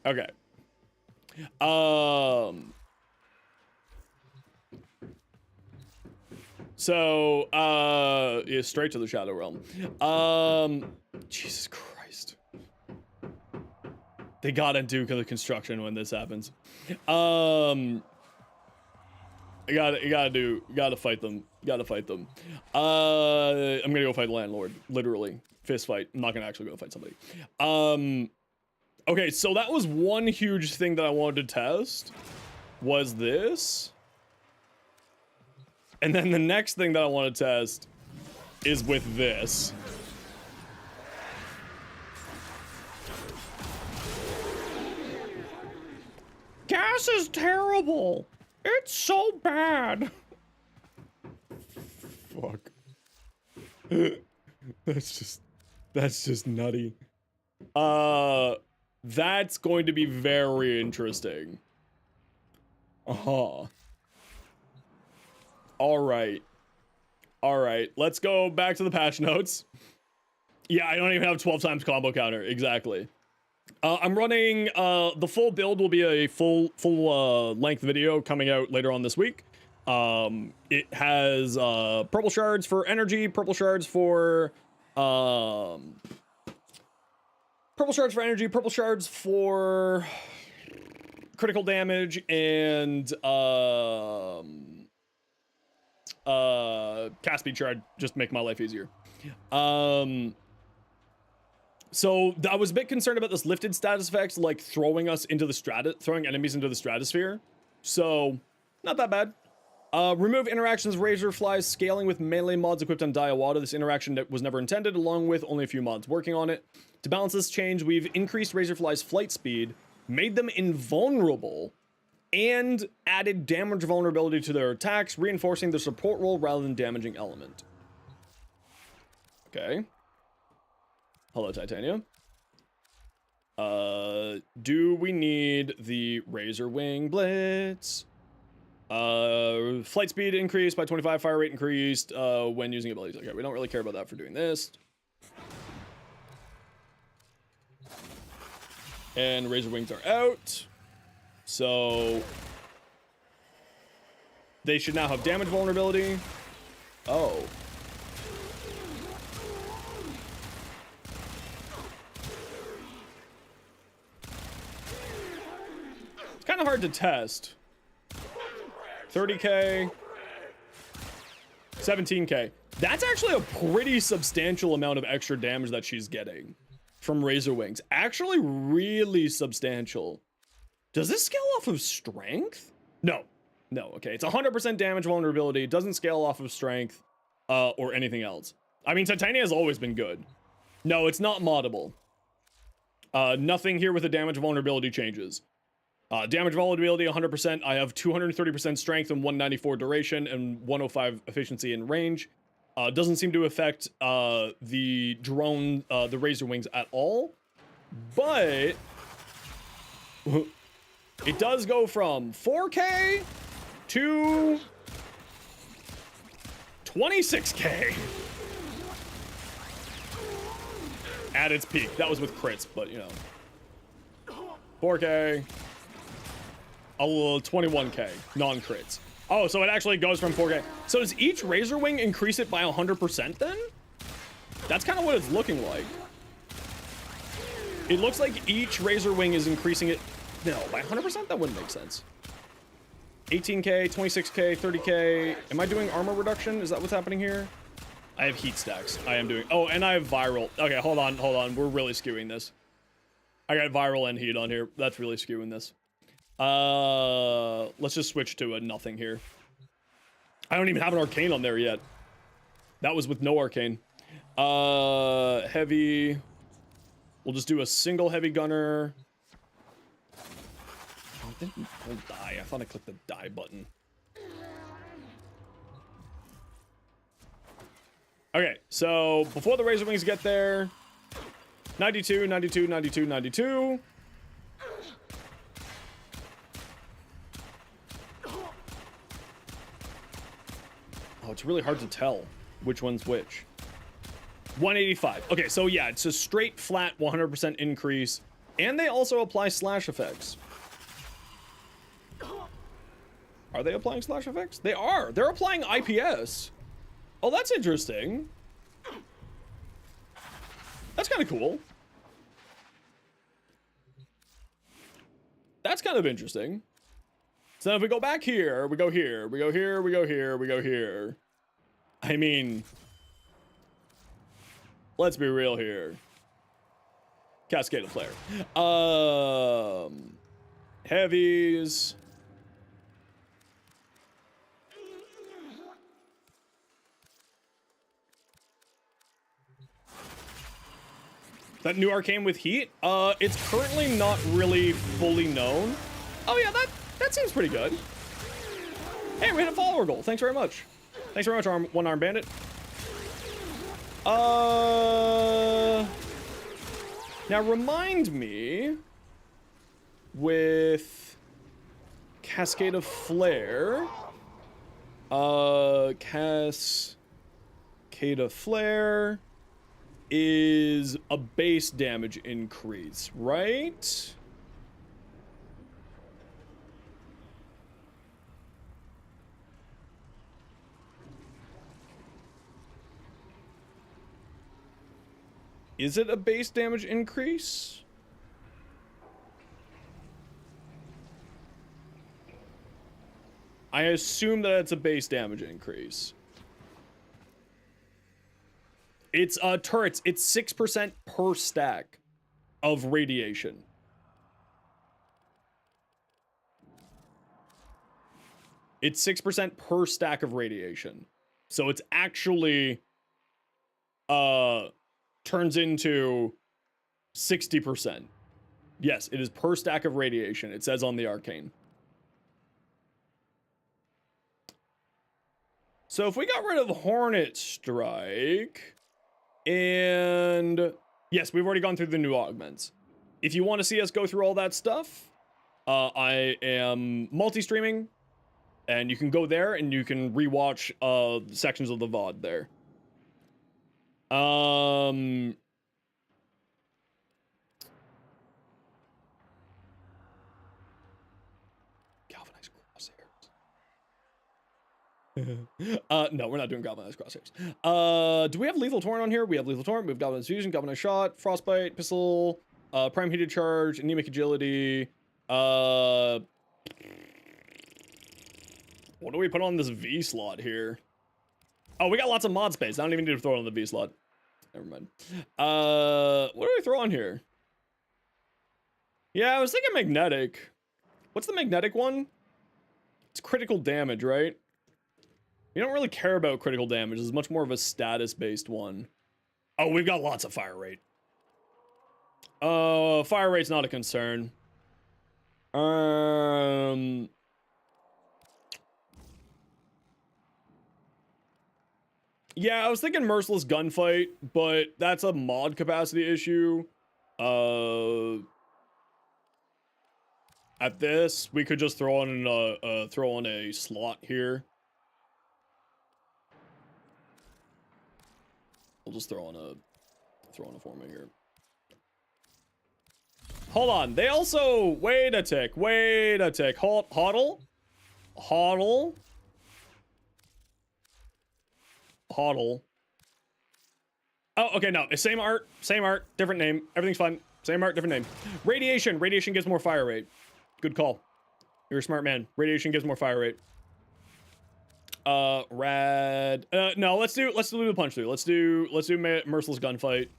Okay. So, yeah, straight to the Shadow Realm. Jesus Christ. They gotta do the construction when this happens. You gotta fight them. You gotta fight them. I'm gonna go fight the landlord. Literally. Fist fight. I'm not gonna actually go fight somebody. Okay, so that was one huge thing that I wanted to test. Was this. And then the next thing that I want to test is with this. Gas is terrible. It's so bad. Fuck. That's just nutty. That's going to be very interesting. Uh-huh. All right, let's go back to the patch notes. Yeah, I don't even have 12 times combo counter. Exactly. I'm running, the full build will be a full length video coming out later on this week. It has, purple shards for energy, purple shards for critical damage, and, cast speed shard, just make my life easier. So I was a bit concerned about this lifted status effects, like throwing enemies into the stratosphere. So not that bad. Remove interactions, razor flies, scaling with melee mods equipped on Diawada. This interaction was never intended, along with only a few mods working on it. To balance this change, we've increased razor flies' flight speed, made them invulnerable, and added damage vulnerability to their attacks, reinforcing the support role rather than damaging element. Okay. Hello, Titania. Do we need the Razor Wing Blitz? Flight speed increased by 25, fire rate increased when using abilities. Okay, we don't really care about that for doing this. And Razor Wings are out. So they should now have damage vulnerability. Oh. It's kind of hard to test. 30k. 17k. That's actually a pretty substantial amount of extra damage that she's getting from Razor Wings. Actually really substantial. Does this scale off of strength? No. No, okay. It's 100% damage vulnerability. It doesn't scale off of strength or anything else. I mean, Titania has always been good. No, it's not moddable. Nothing here with the damage vulnerability changes. Damage vulnerability 100%. I have 230% strength and 194 duration and 105 efficiency and range. Doesn't seem to affect the drone, the Razor Wings at all. But it does go from 4K to 26K at its peak. That was with crits, but you know, 4K, a little 21K non-crits. Oh, so it actually goes from 4K. So does each Razor Wing increase it by 100% then? That's kind of what it's looking like. It looks like each Razor Wing is increasing it. No, by 100%? That wouldn't make sense. 18K, 26K, 30K. Am I doing armor reduction? Is that what's happening here? I have heat stacks. I am doing... Oh, and I have viral. Okay, hold on, hold on. We're really skewing this. I got viral and heat on here. That's really skewing this. Let's just switch to a nothing here. I don't even have an arcane on there yet. That was with no arcane. Heavy. We'll just do a single heavy gunner. Oh, didn't die. I thought I clicked the die button. Okay, so before the Razor Wings get there, 92, 92, 92, 92. Oh, it's really hard to tell which one's which. 185. Okay, so yeah, it's a straight flat 100% increase. And they also apply slash effects. Are they applying slash effects? They are. They're applying IPS. Oh, that's interesting. That's kind of cool. That's kind of interesting. So if we go back here, we go here, we go here, we go here, we go here. I mean, let's be real here. Cascade of Flare. Heavies. That new arcane with heat? It's currently not really fully known. Oh yeah, that seems pretty good. Hey, we hit a follower goal. Thanks very much. Thanks very much, One Arm Bandit. Now remind me with Cascade of Flare. Cascade of Flare is a base damage increase, right? Is it a base damage increase? I assume that it's a base damage increase. It's turrets. It's 6% per stack of radiation. It's 6% per stack of radiation. So it's actually turns into 60%. Yes, it is per stack of radiation. It says on the arcane. So if we got rid of Hornet Strike, and yes, we've already gone through the new augments. If you want to see us go through all that stuff, I am multi-streaming, and you can go there and you can rewatch sections of the VOD there. Galvanized crosshairs. No, we're not doing galvanized crosshairs. Do we have lethal torrent on here? We have lethal torrent. We have galvanized fusion, galvanized shot, frostbite, pistol, prime heated charge, anemic agility. What do we put on this V slot here? Oh, we got lots of mod space. I don't even need to throw it on the V slot. Never mind. What do I throw on here? Yeah, I was thinking magnetic. What's the magnetic one? It's critical damage, right? You don't really care about critical damage. It's much more of a status-based one. Oh, we've got lots of fire rate. Fire rate's not a concern. Yeah, I was thinking Merciless Gunfight, but that's a mod capacity issue. At this, we could just throw on a slot here. We'll just throw on a format here. Hold on. They also wait a tick. Hodl. Oh, okay, no. It's same art, different name. Everything's fine. Same art, different name. Radiation gives more fire rate. Good call. You're a smart man. Radiation gives more fire rate. Rad. No, let's do the punch through. Let's do Merciless Gunfight.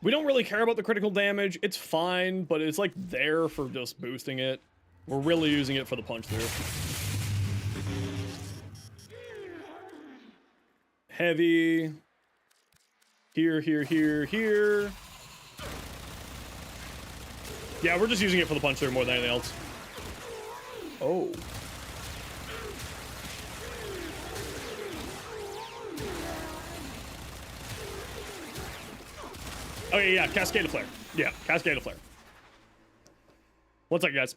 We don't really care about the critical damage. It's fine, but it's like there for just boosting it. We're really using it for the punch through. Heavy. Here. Yeah, we're just using it for the punch through more than anything else. Oh. Oh, yeah, Cascade of Flare. Yeah, Cascade of Flare. One second, guys.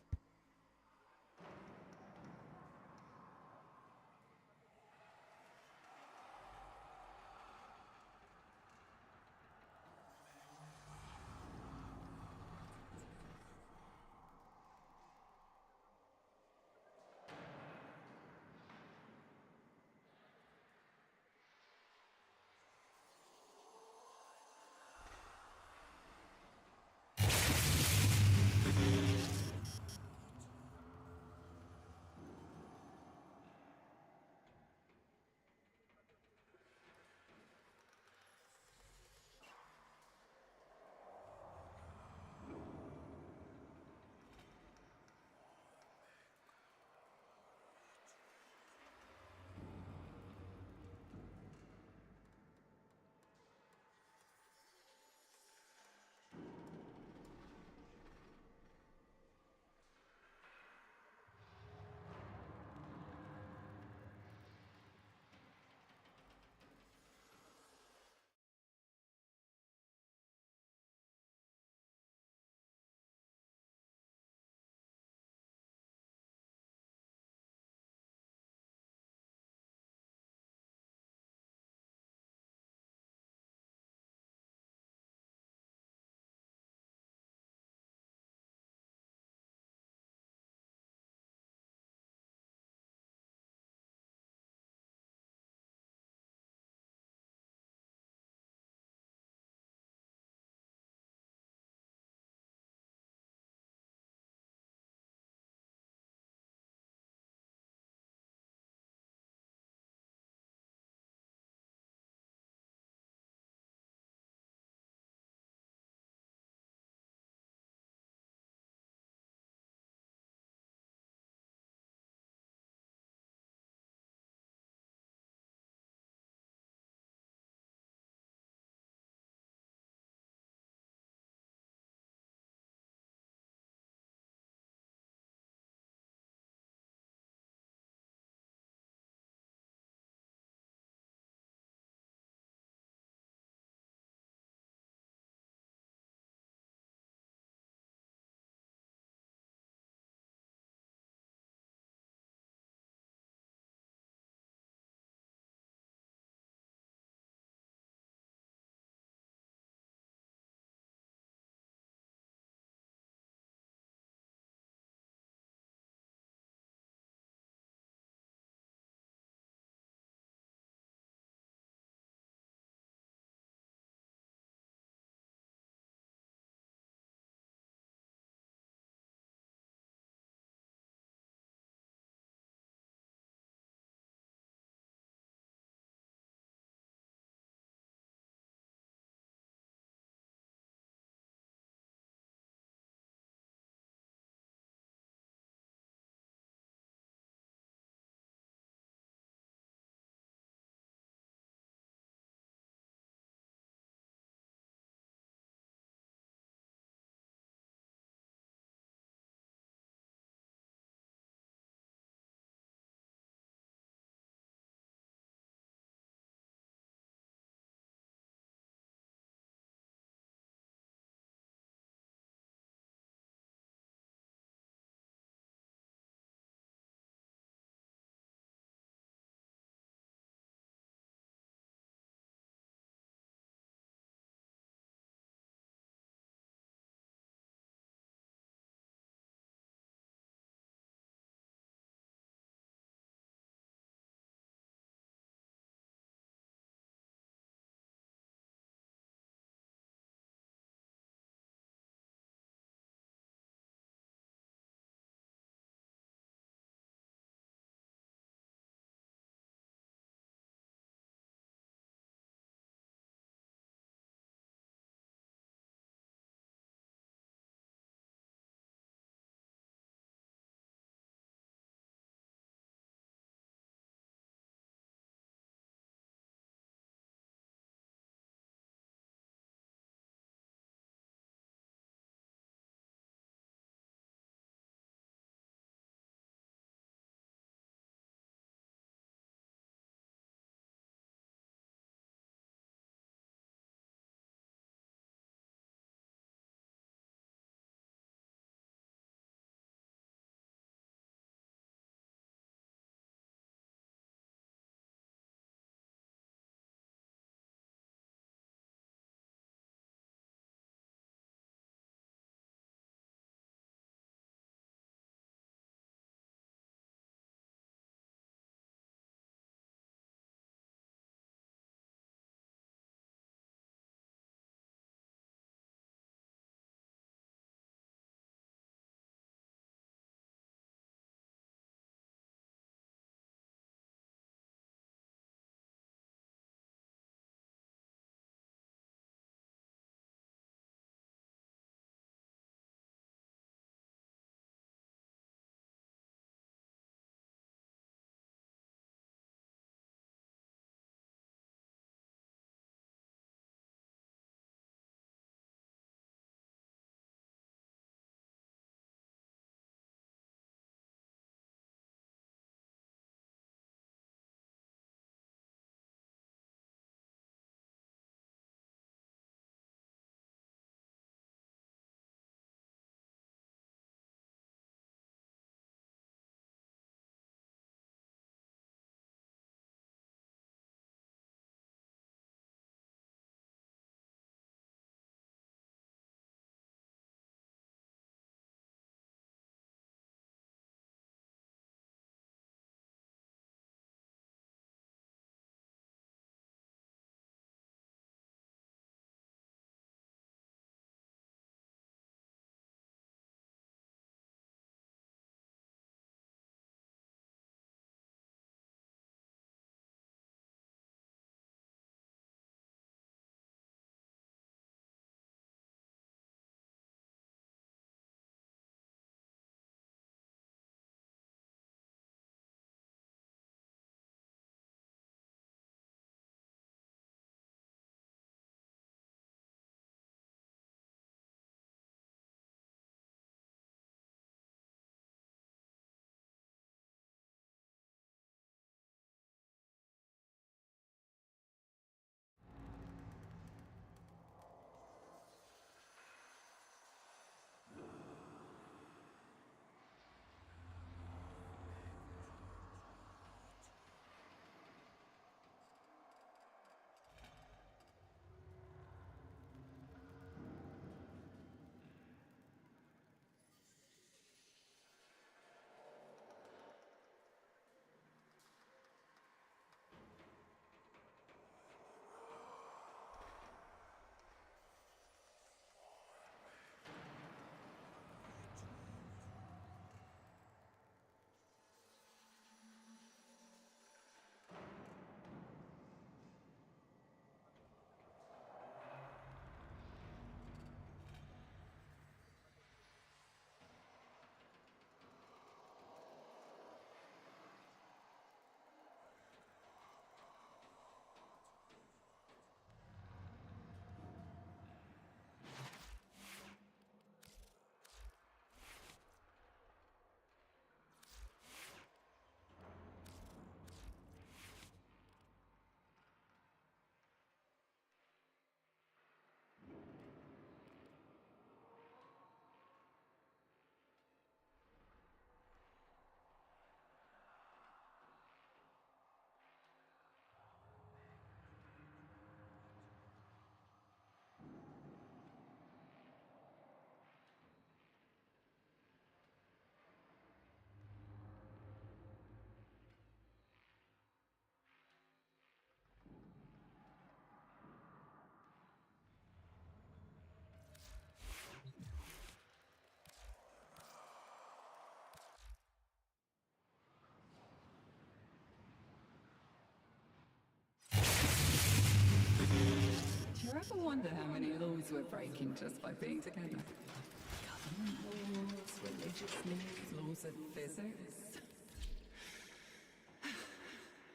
ever wonder how many laws we're breaking just by being together? Government laws, religious laws, laws of physics.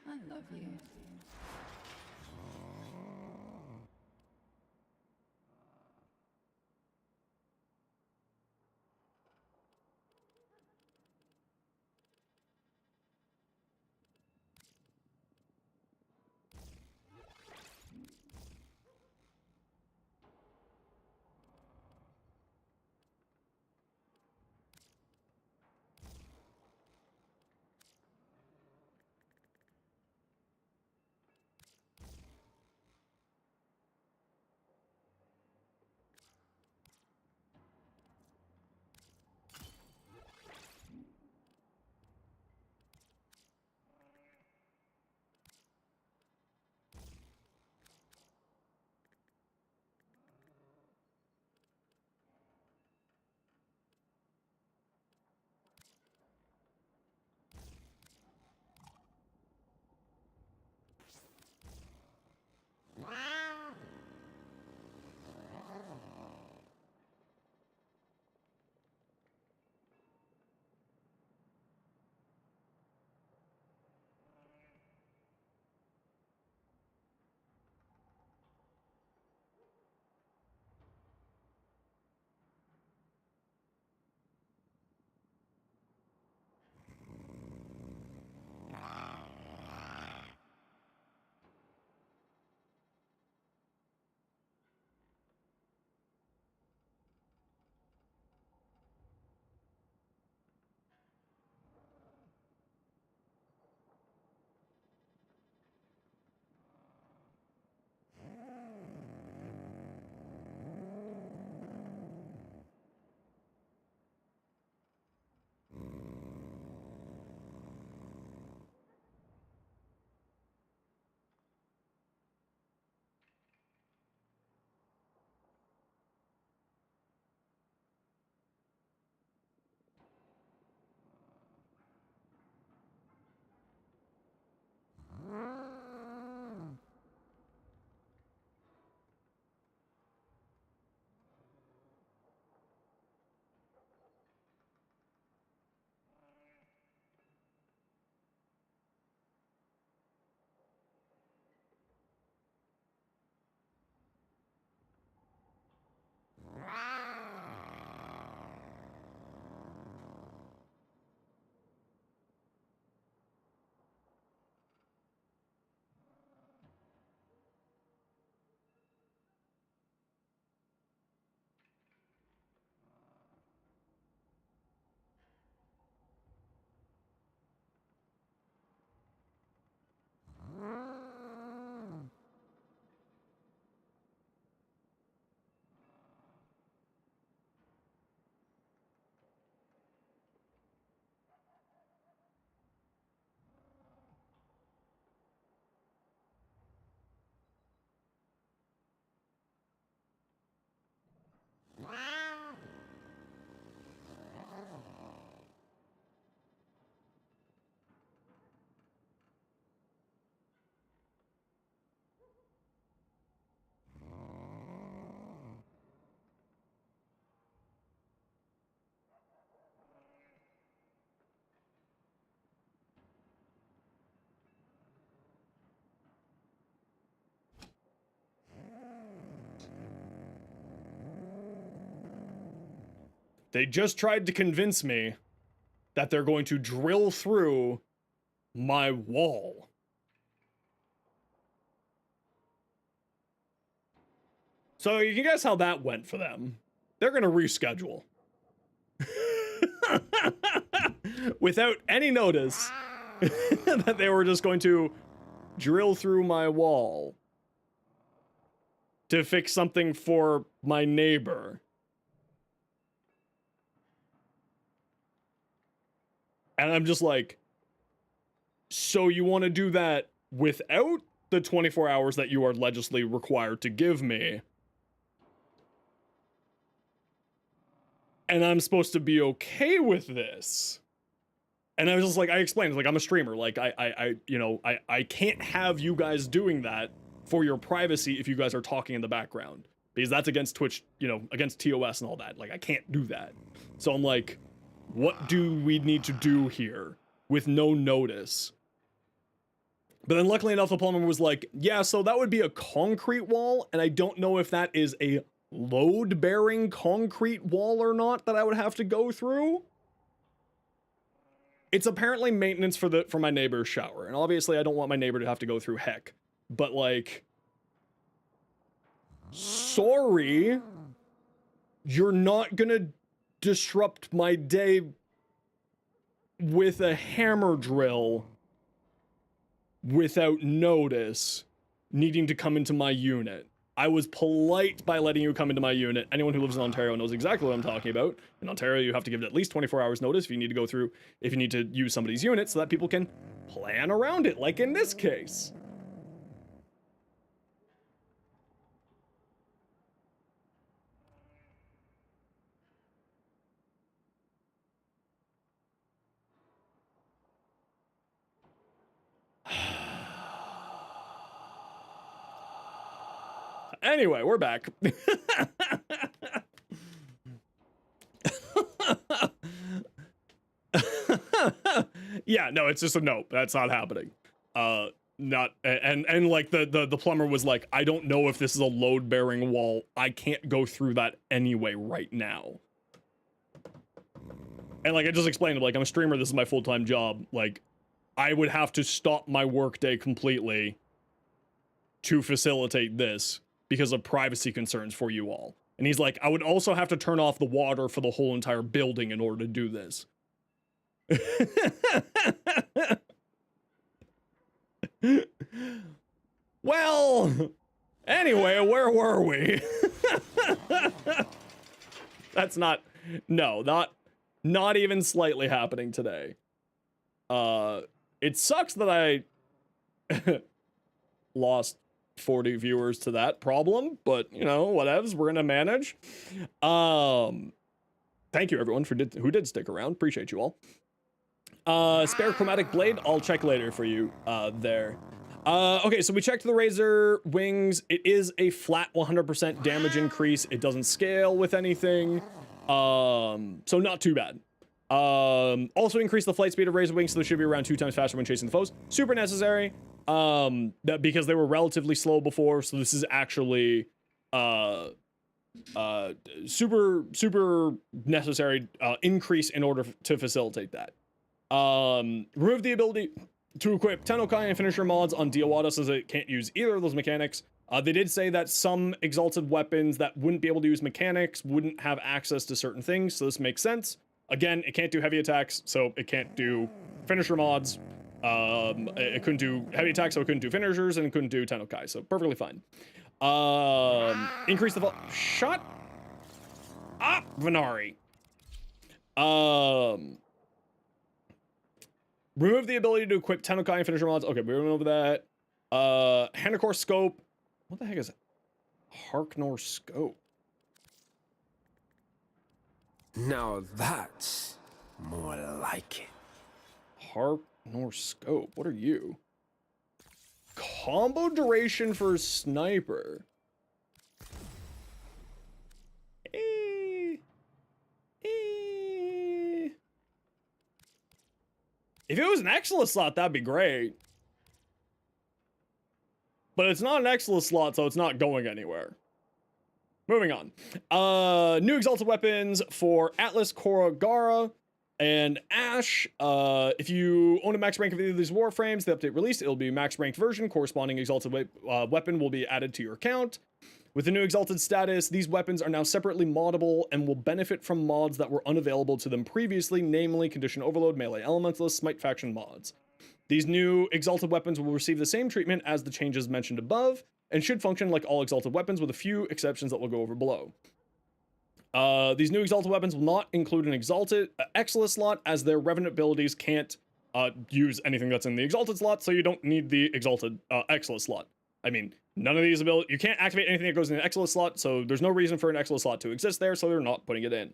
I love you. They just tried to convince me that they're going to drill through my wall. So you can guess how that went for them. They're going to reschedule. Without any notice that they were just going to drill through my wall to fix something for my neighbor. And I'm just like, so you want to do that without the 24 hours that you are legislatively required to give me? And I'm supposed to be okay with this? And I was just like, I explained, like, I'm a streamer. Like, I can't have you guys doing that for your privacy if you guys are talking in the background, because that's against Twitch, you know, against TOS and all that. Like, I can't do that. So I'm like, what do we need to do here with no notice? But then luckily enough, the plumber was like, yeah, so that would be a concrete wall, and I don't know if that is a load-bearing concrete wall or not that I would have to go through. It's apparently maintenance for my neighbor's shower, and obviously I don't want my neighbor to have to go through heck. But like, sorry, you're not gonna disrupt my day with a hammer drill without notice needing to come into my unit. I was polite by letting you come into my unit. Anyone who lives in Ontario knows exactly what I'm talking about. In Ontario, you have to give it at least 24 hours notice if you need to go through, if you need to use somebody's unit so that people can plan around it, like in this case. Anyway, we're back. Yeah, no, it's just a no. That's not happening. Not and like the plumber was like, I don't know if this is a load bearing wall. I can't go through that anyway right now. And like I just explained, like I'm a streamer. This is my full-time job. Like I would have to stop my workday completely to facilitate this because of privacy concerns for you all. And he's like, I would also have to turn off the water for the whole entire building in order to do this. Well, anyway, where were we? That's not even slightly happening today. It sucks that I lost 40 viewers to that problem, but you know, whatevs, we're gonna manage. Thank you everyone who did stick around. Appreciate you all. Spare chromatic blade, I'll check later for you there. Okay, so we checked the razor wings. It is a flat 100% damage increase. It doesn't scale with anything. So not too bad. Also increase the flight speed of razor wings, so they should be around 2 times faster when chasing the foes. Super necessary. That because they were relatively slow before, so this is actually super necessary increase in order to facilitate that. Remove the ability to equip Technocyte and finisher mods on Diawada so that it can't use either of those mechanics. They did say that some Exalted weapons that wouldn't be able to use mechanics wouldn't have access to certain things, so this makes sense. Again, it can't do heavy attacks, so it can't do finisher mods. It couldn't do heavy attacks, so it couldn't do finishers, and it couldn't do Tennokai, so perfectly fine. Increase the shut up, Venari. Remove the ability to equip Tennokai and finisher mods. Okay, we went over that. Hanakor scope. What the heck is it? Harknor scope. Now that's more like it. Harknor scope. What are you? Combo duration for sniper. If it was an Excellent slot, that'd be great. But it's not an Excellent slot, so it's not going anywhere. Moving on. New Exalted weapons for Atlas, Korra, Gara, and Ash. If you own a max rank of either of these Warframes, the update released, it'll be max ranked version. Corresponding Exalted weapon will be added to your account. With the new Exalted status, these weapons are now separately moddable and will benefit from mods that were unavailable to them previously, namely Condition Overload, Melee Elementalist, Smite Faction mods. These new Exalted weapons will receive the same treatment as the changes mentioned above, and should function like all Exalted weapons with a few exceptions that we'll go over below. These new Exalted weapons will not include an Exalted Excellent slot, as their Revenant abilities can't use anything that's in the Exalted slot, so you don't need the Exalted Excellent slot. I mean, none of these abilities, you can't activate anything that goes in the Excellent slot, so there's no reason for an Excellent slot to exist there, so they're not putting it in.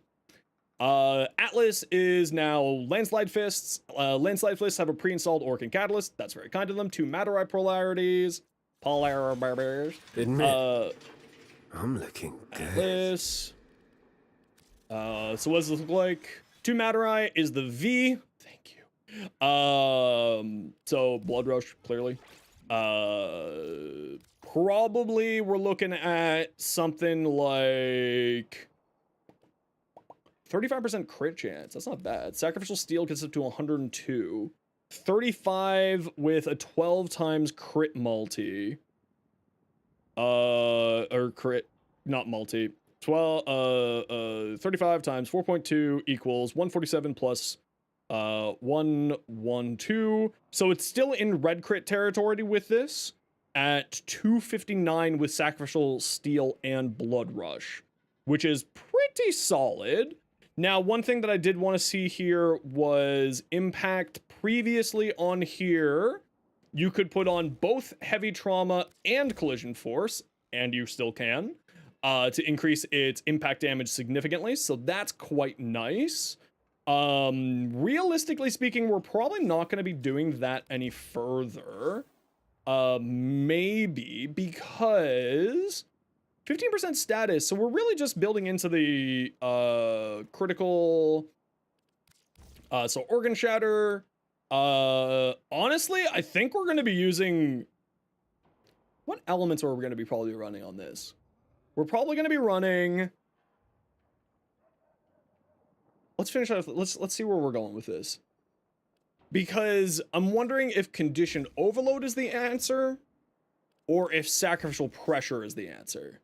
Atlas is now Landslide Fists. Landslide Fists have a pre-installed Orc and Catalyst. That's very kind of them. 2 Matter Eye polarities. Polar barbers. Admit, I'm looking good. Atlas. So what does this look like? 2 Materite is the V. Thank you. So Blood Rush, clearly. Probably we're looking at something like 35% crit chance. That's not bad. Sacrificial Steel gets up to 102. 35 with a 12 times crit multi. Or crit, not multi. 35 times 4.2 equals 147 plus 112. So it's still in red crit territory with this at 259 with Sacrificial Steel and Blood Rush, which is pretty solid. Now, one thing that I did want to see here was impact. Previously on here, you could put on both heavy trauma and collision force, and you still can, to increase its impact damage significantly. So that's quite nice. Realistically speaking, we're probably not going to be doing that any further. Maybe because 15% status. So we're really just building into the critical. So Organ Shatter. Honestly, I think we're going to be using. What elements are we going to be probably running on this? We're probably going to be running. Let's finish off. Let's see where we're going with this. Because I'm wondering if Condition Overload is the answer, or if Sacrificial Pressure is the answer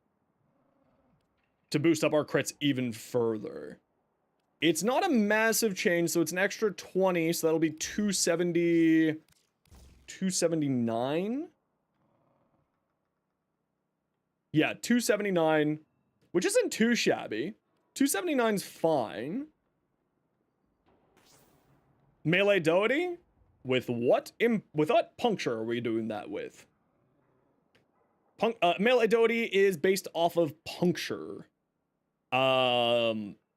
to boost up our crits even further. It's not a massive change, so it's an extra 20, so that'll be 270, 279. Yeah, 279, which isn't too shabby. 279's fine. Melee Doty? With what? With what puncture are we doing that with? Melee Doty is based off of puncture.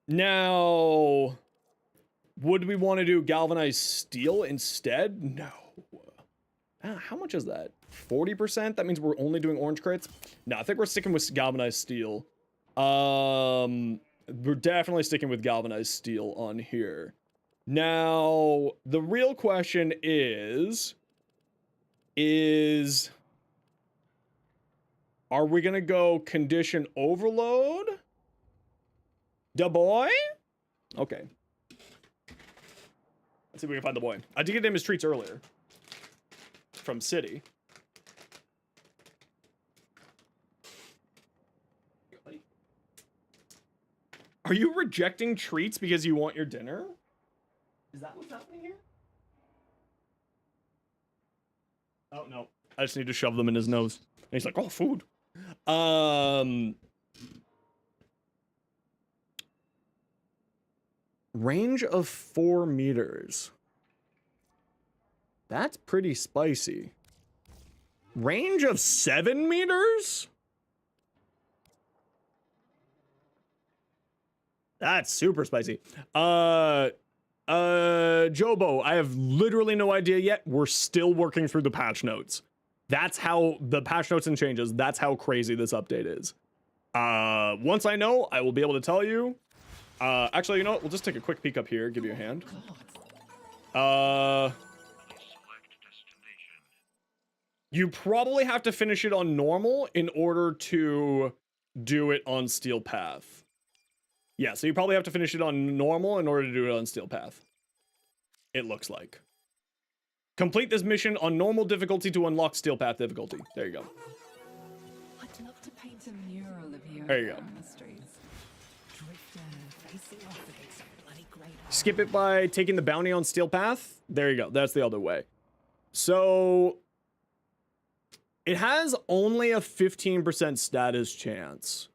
Now, would we want to do Galvanized Steel instead? No. How much is that? 40%? That means we're only doing orange crits? No, I think we're sticking with Galvanized Steel. We're definitely sticking with Galvanized Steel on here. Now, the real question is are we gonna go Condition Overload? Da boy? Okay. Let's see if we can find the boy. I did get him his treats earlier. From City. Are you rejecting treats because you want your dinner? Is that what's happening here? Oh, no. I just need to shove them in his nose. And he's like, oh, food. Range of 4 meters. That's pretty spicy. Range of 7 meters? That's super spicy. Jobo, I have literally no idea yet. We're still working through the patch notes. That's how the patch notes and changes. That's how crazy this update is. Once I know, I will be able to tell you. Actually, you know what? We'll just take a quick peek up here. Give you a hand. You probably have to finish it on normal in order to do it on Steel Path. Yeah, so you probably have to finish it on normal in order to do it on Steel Path. It looks like. Complete this mission on normal difficulty to unlock Steel Path difficulty. There you go. I'd love to paint a mural of you. There you go. On the streets. Faceoff against a bloody great. Skip it by taking the bounty on Steel Path. There you go. That's the other way. So it has only a 15% status chance.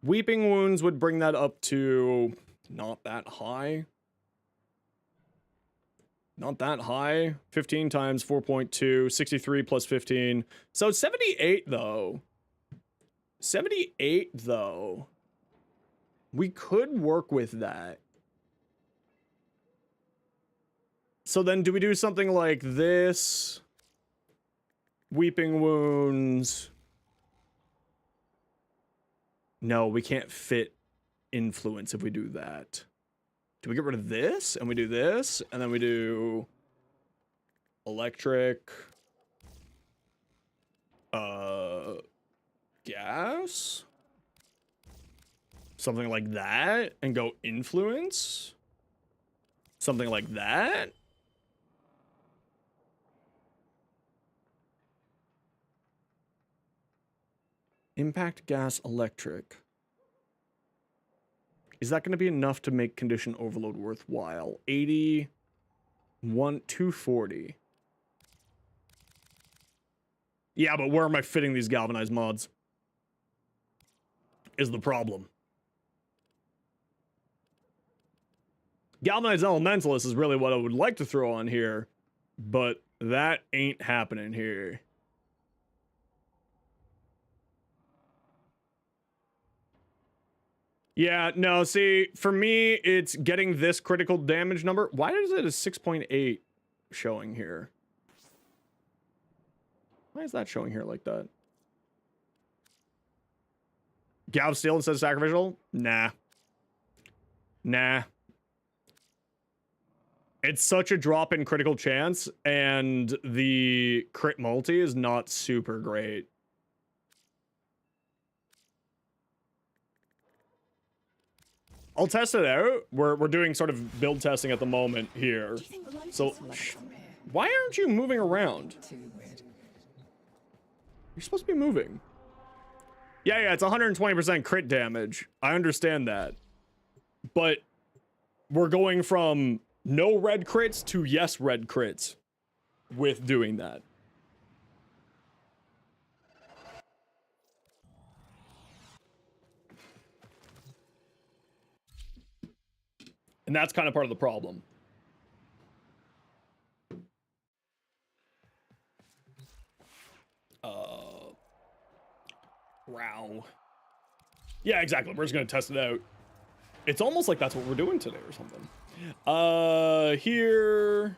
Weeping Wounds would bring that up to not that high. Not that high. 15 times 4.2, 63 plus 15. So 78 though. 78 though. We could work with that. So then do we do something like this? Weeping Wounds. No, we can't fit Influence if we do that. Do we get rid of this? And we do this? And then we do... Electric... Gas? Something like that? And go Influence? Something like that? Impact, gas, electric. Is that going to be enough to make condition overload worthwhile? 80, 240. Yeah, but where am I fitting these galvanized mods? Is the problem. Galvanized Elementalist is really what I would like to throw on here, but that ain't happening here. Yeah, no, see, for me, it's getting this critical damage number. Why is it a 6.8 showing here? Why is that showing here like that? Galv Steel instead of Sacrificial? Nah. Nah. It's such a drop in critical chance, and the crit multi is not super great. I'll test it out. We're doing sort of build testing at the moment here. So, why aren't you moving around? You're supposed to be moving. Yeah, it's 120% crit damage. I understand that. But we're going from no red crits to yes red crits with doing that. And that's kind of part of the problem. Wow. Yeah, exactly. We're just gonna test it out. It's almost like that's what we're doing today or something. Here.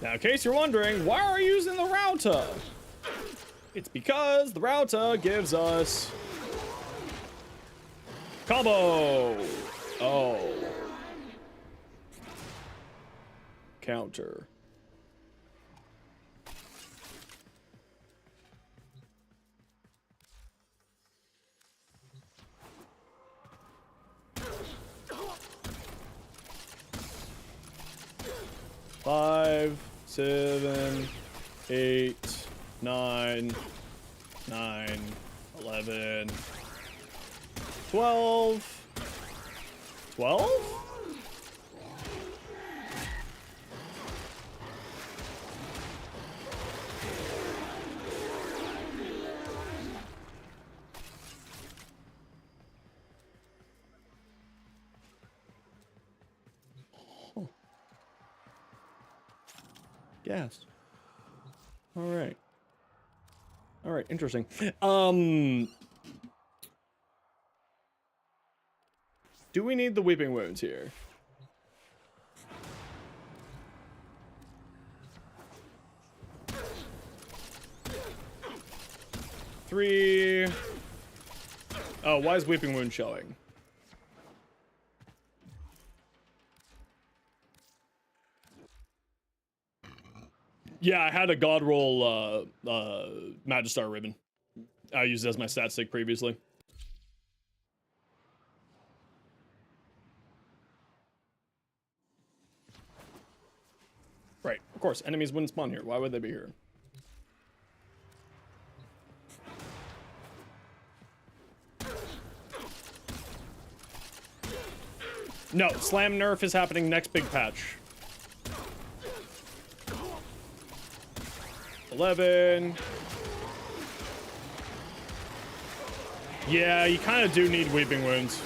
Now, in case you're wondering, why are you using the router? It's because the router gives us combo. Oh. Counter. Five, 7, 8, 9, 11, 12. 12? Gas. All right. All right, interesting. Do we need the Weeping Wounds here? Three. Oh, why is Weeping Wound showing? Yeah, I had a God Roll Magistar Ribbon. I used it as my stat stick previously. Right, of course, enemies wouldn't spawn here. Why would they be here? No, Slam nerf is happening next big patch. 11. Yeah, you kind of do need Weeping Wounds.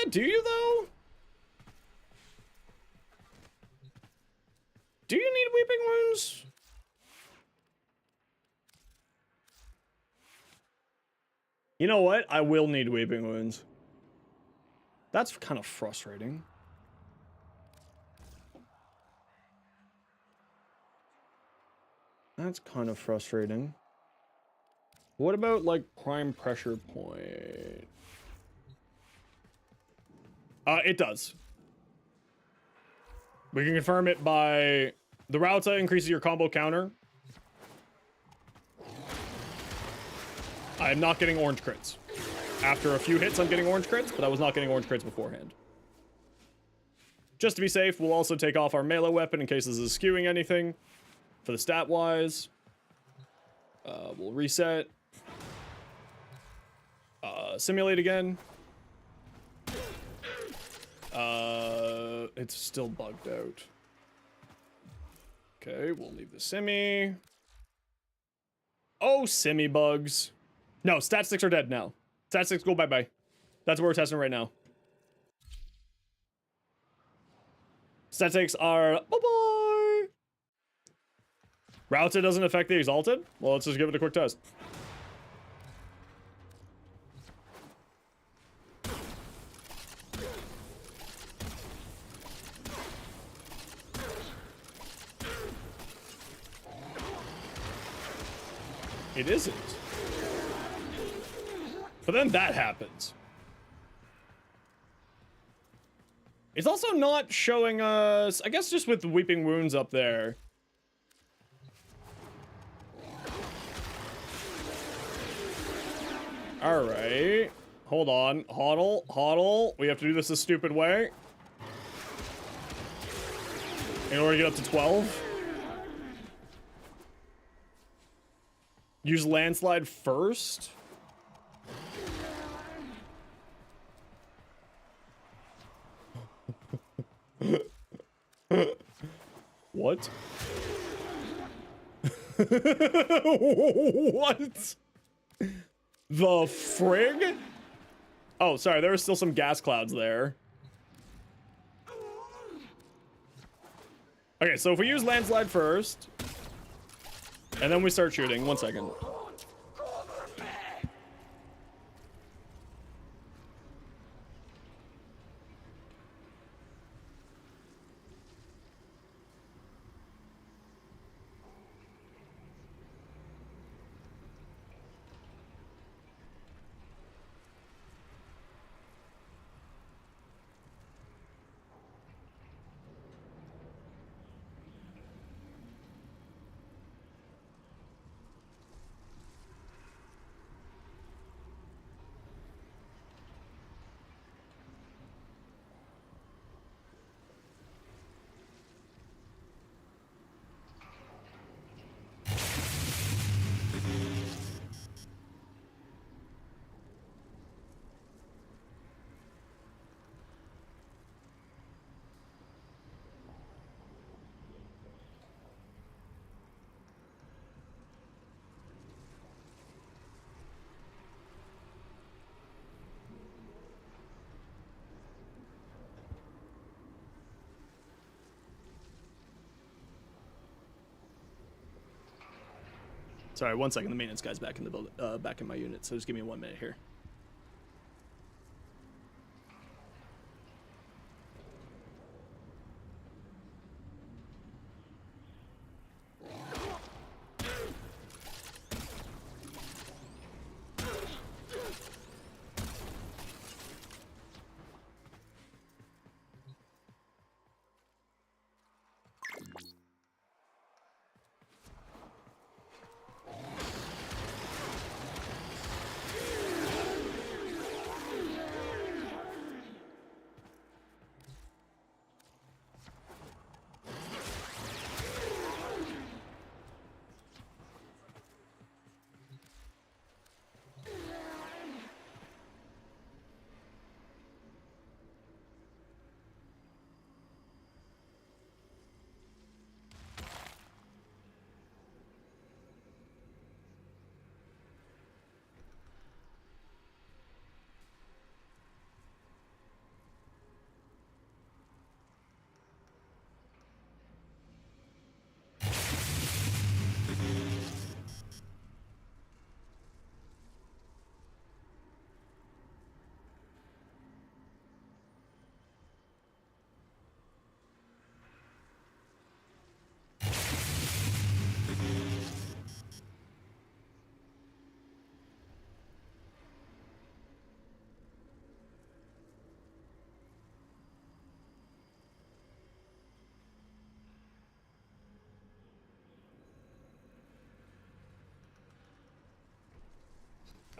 Do you though? Do you need Weeping Wounds? You know what? I will need Weeping Wounds. That's kind of frustrating. That's kind of frustrating. What about, like, prime pressure point? It does. We can confirm it by... The Rauta increases your combo counter. I'm not getting orange crits. After a few hits, I'm getting orange crits, but I was not getting orange crits beforehand. Just to be safe, we'll also take off our melee weapon in case this is skewing anything for the stat-wise. We'll reset. Simulate again. It's still bugged out. Okay, we'll leave the simi. Oh, simi bugs. No, stat sticks are dead now. Stat sticks go bye-bye. That's what we're testing right now. Stat sticks are bye-bye. Routed doesn't affect the Exalted? Well, let's just give it a quick test. It isn't. But then that happens. It's also not showing us, I guess just with the Weeping Wounds up there. Alright. Hold on. Hodl. Hodl. We have to do this a stupid way. In order to get up to 12. Use landslide first. What? What? The frig? Oh, sorry, there were still some gas clouds there. Okay, so if we use landslide first, and then we start shooting, 1 second. Sorry, 1 second. The maintenance guy's back in the build, back in my unit. So just give me 1 minute here.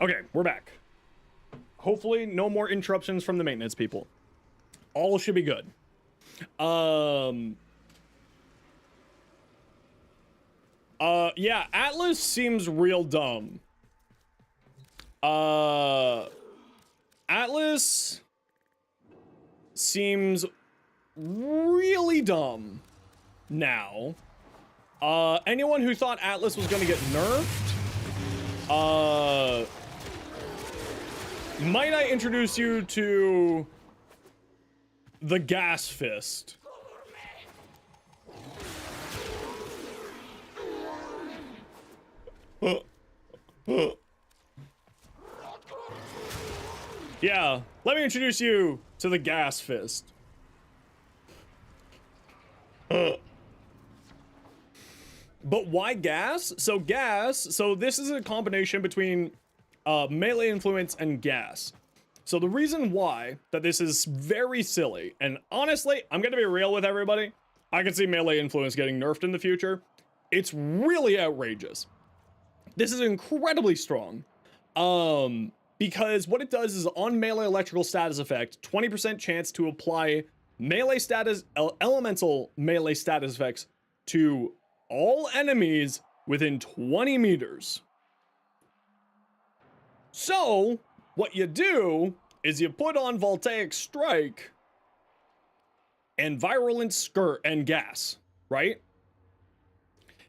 Okay, we're back. Hopefully no more interruptions from the maintenance people. All should be good. Yeah, Atlas seems real dumb. Atlas seems really dumb now. Anyone who thought Atlas was gonna get nerfed, might I introduce you to the Gas Fist? Yeah, let me introduce you to the Gas Fist. But why gas? So this is a combination between melee influence and gas. So the reason why that this is very silly, and honestly, I'm gonna be real with everybody, I can see melee influence getting nerfed in the future. It's really outrageous. This is incredibly strong. Because what it does is on melee electrical status effect, 20% chance to apply melee status, elemental melee status effects to all enemies within 20 meters. So, what you do is you put on Voltaic Strike and Virulent Skirt and Gas, right?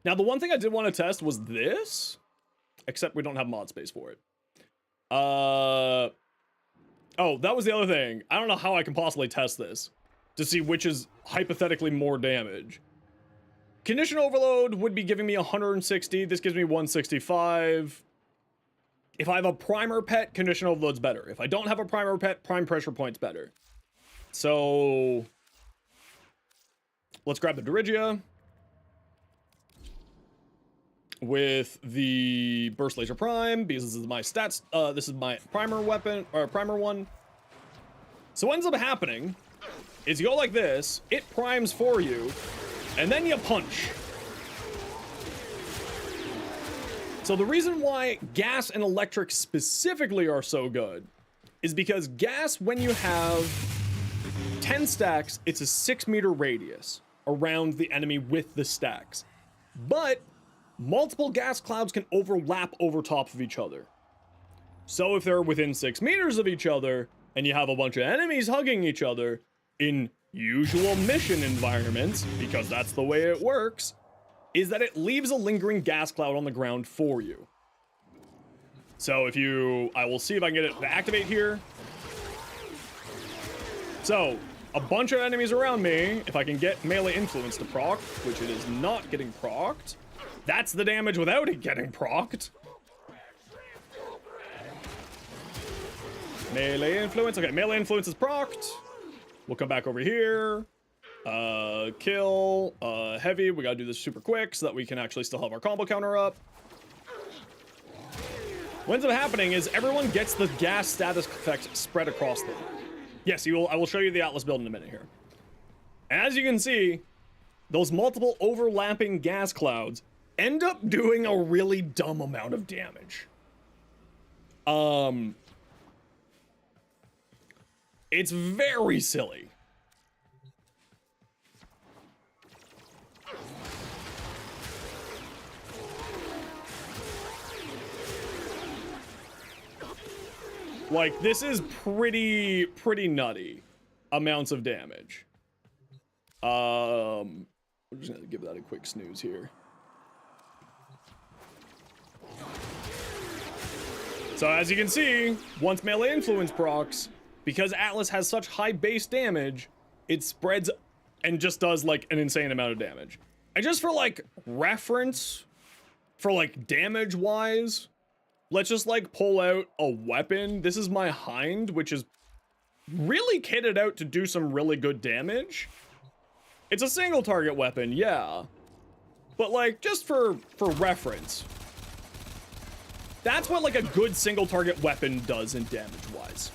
Now, the one thing I did want to test was this, except we don't have mod space for it. Oh, that was the other thing. I don't know how I can possibly test this to see which is hypothetically more damage. Condition Overload would be giving me 160. This gives me 165. If I have a Primer Pet, Condition Overload's better. If I don't have a Primer Pet, Prime Pressure Point's better. So let's grab the Dirigia with the Burst Laser Prime, because this is my stats, this is my primer weapon, or primer one. So what ends up happening is you go like this, it primes for you, and then you punch. So the reason why gas and electric specifically are so good is because gas, when you have 10 stacks, it's a 6-meter radius around the enemy with the stacks. But multiple gas clouds can overlap over top of each other. So if they're within 6 meters of each other, and you have a bunch of enemies hugging each other in usual mission environments, because that's the way it works, is that it leaves a lingering gas cloud on the ground for you. So if you, I will see if I can get it to activate here. So, a bunch of enemies around me, if I can get melee influence to proc, which it is not getting procced, that's the damage without it getting procced. Melee influence. Okay, melee influence is procced. We'll come back over here. Kill. Heavy. We gotta do this super quick so that we can actually still have our combo counter up. What ends up happening is everyone gets the gas status effect spread across them. Yes, I will show you the Atlas build in a minute here. As you can see, those multiple overlapping gas clouds end up doing a really dumb amount of damage. It's very silly. Like, this is pretty nutty amounts of damage. We're just gonna give that a quick snooze here. So as you can see, once melee influence procs, because Atlas has such high base damage, it spreads and just does like an insane amount of damage. And just for like reference, for like damage wise, let's just like pull out a weapon. This is my Hind, which is really kitted out to do some really good damage. It's a single target weapon, yeah. But like, just for reference, that's what like a good single target weapon does in damage wise.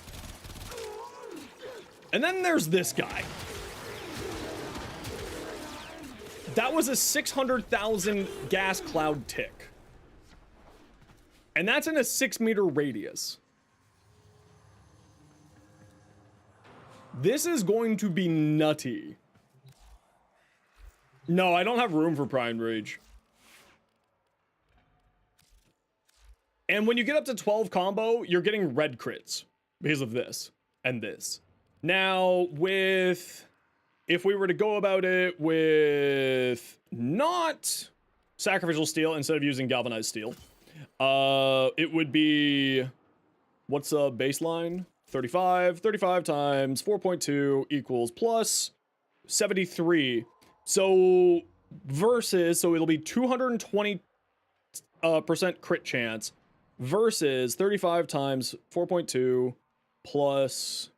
And then there's this guy. That was a 600,000 gas cloud tick. And that's in a 6-meter radius. This is going to be nutty. No, I don't have room for Prime Rage. And when you get up to 12 combo, you're getting red crits because of this and this. Now, if we were to go about it with not Sacrificial Steel instead of using Galvanized Steel, it would be, what's a baseline? 35 times 4.2 equals plus 73. So it'll be 220% crit chance versus 35 times 4.2 plus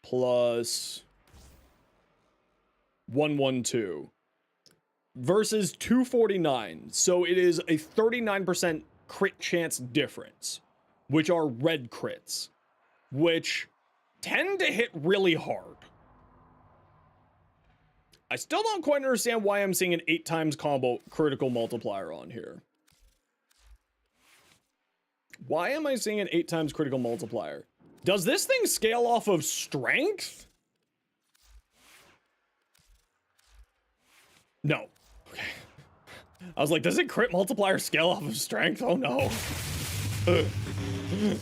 112 versus 249. So it is a 39% crit chance difference, which are red crits, which tend to hit really hard. I still don't quite understand why I'm seeing an 8 times combo critical multiplier on here. Why am I seeing an 8 times critical multiplier? Does this thing scale off of strength? No. Okay. I was like, does it crit multiplier scale off of strength? Oh no.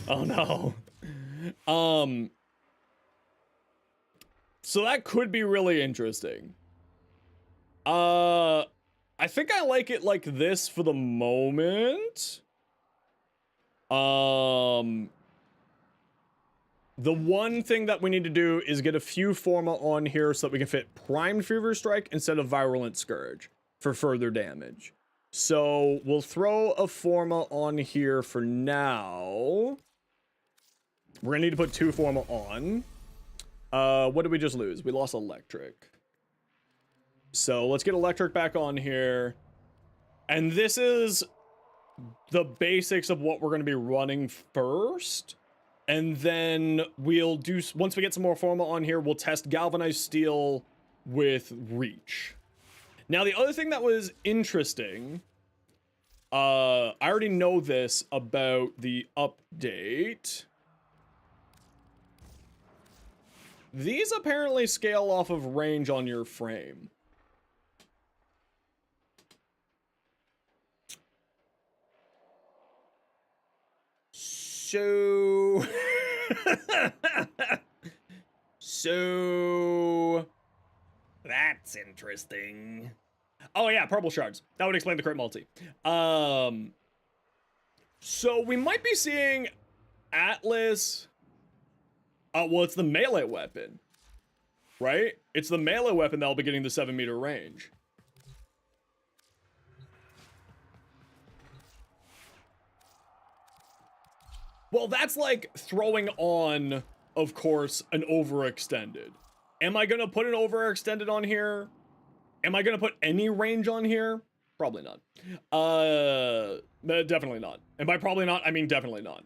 Oh no. So that could be really interesting. I think I like it like this for the moment. The one thing that we need to do is get a few Forma on here so that we can fit Primed Fever Strike instead of Virulent Scourge for further damage. So we'll throw a Forma on here for now. We're gonna need to put 2 Forma on. What did we just lose? We lost Electric. So let's get Electric back on here. And this is the basics of what we're going to be running first. And then we'll do, once we get some more Forma on here, we'll test Galvanized Steel with Reach. Now, the other thing that was interesting, I already know this about the update. These apparently scale off of range on your frame. So that's interesting. Oh yeah, purple shards. That would explain the crit multi. So we might be seeing Atlas. Well, it's the melee weapon, right? It's the melee weapon that'll be getting the 7-meter range. Well, that's like throwing on, of course, an overextended. Am I going to put an overextended on here? Am I going to put any range on here? Probably not. Definitely not. And by probably not, I mean definitely not.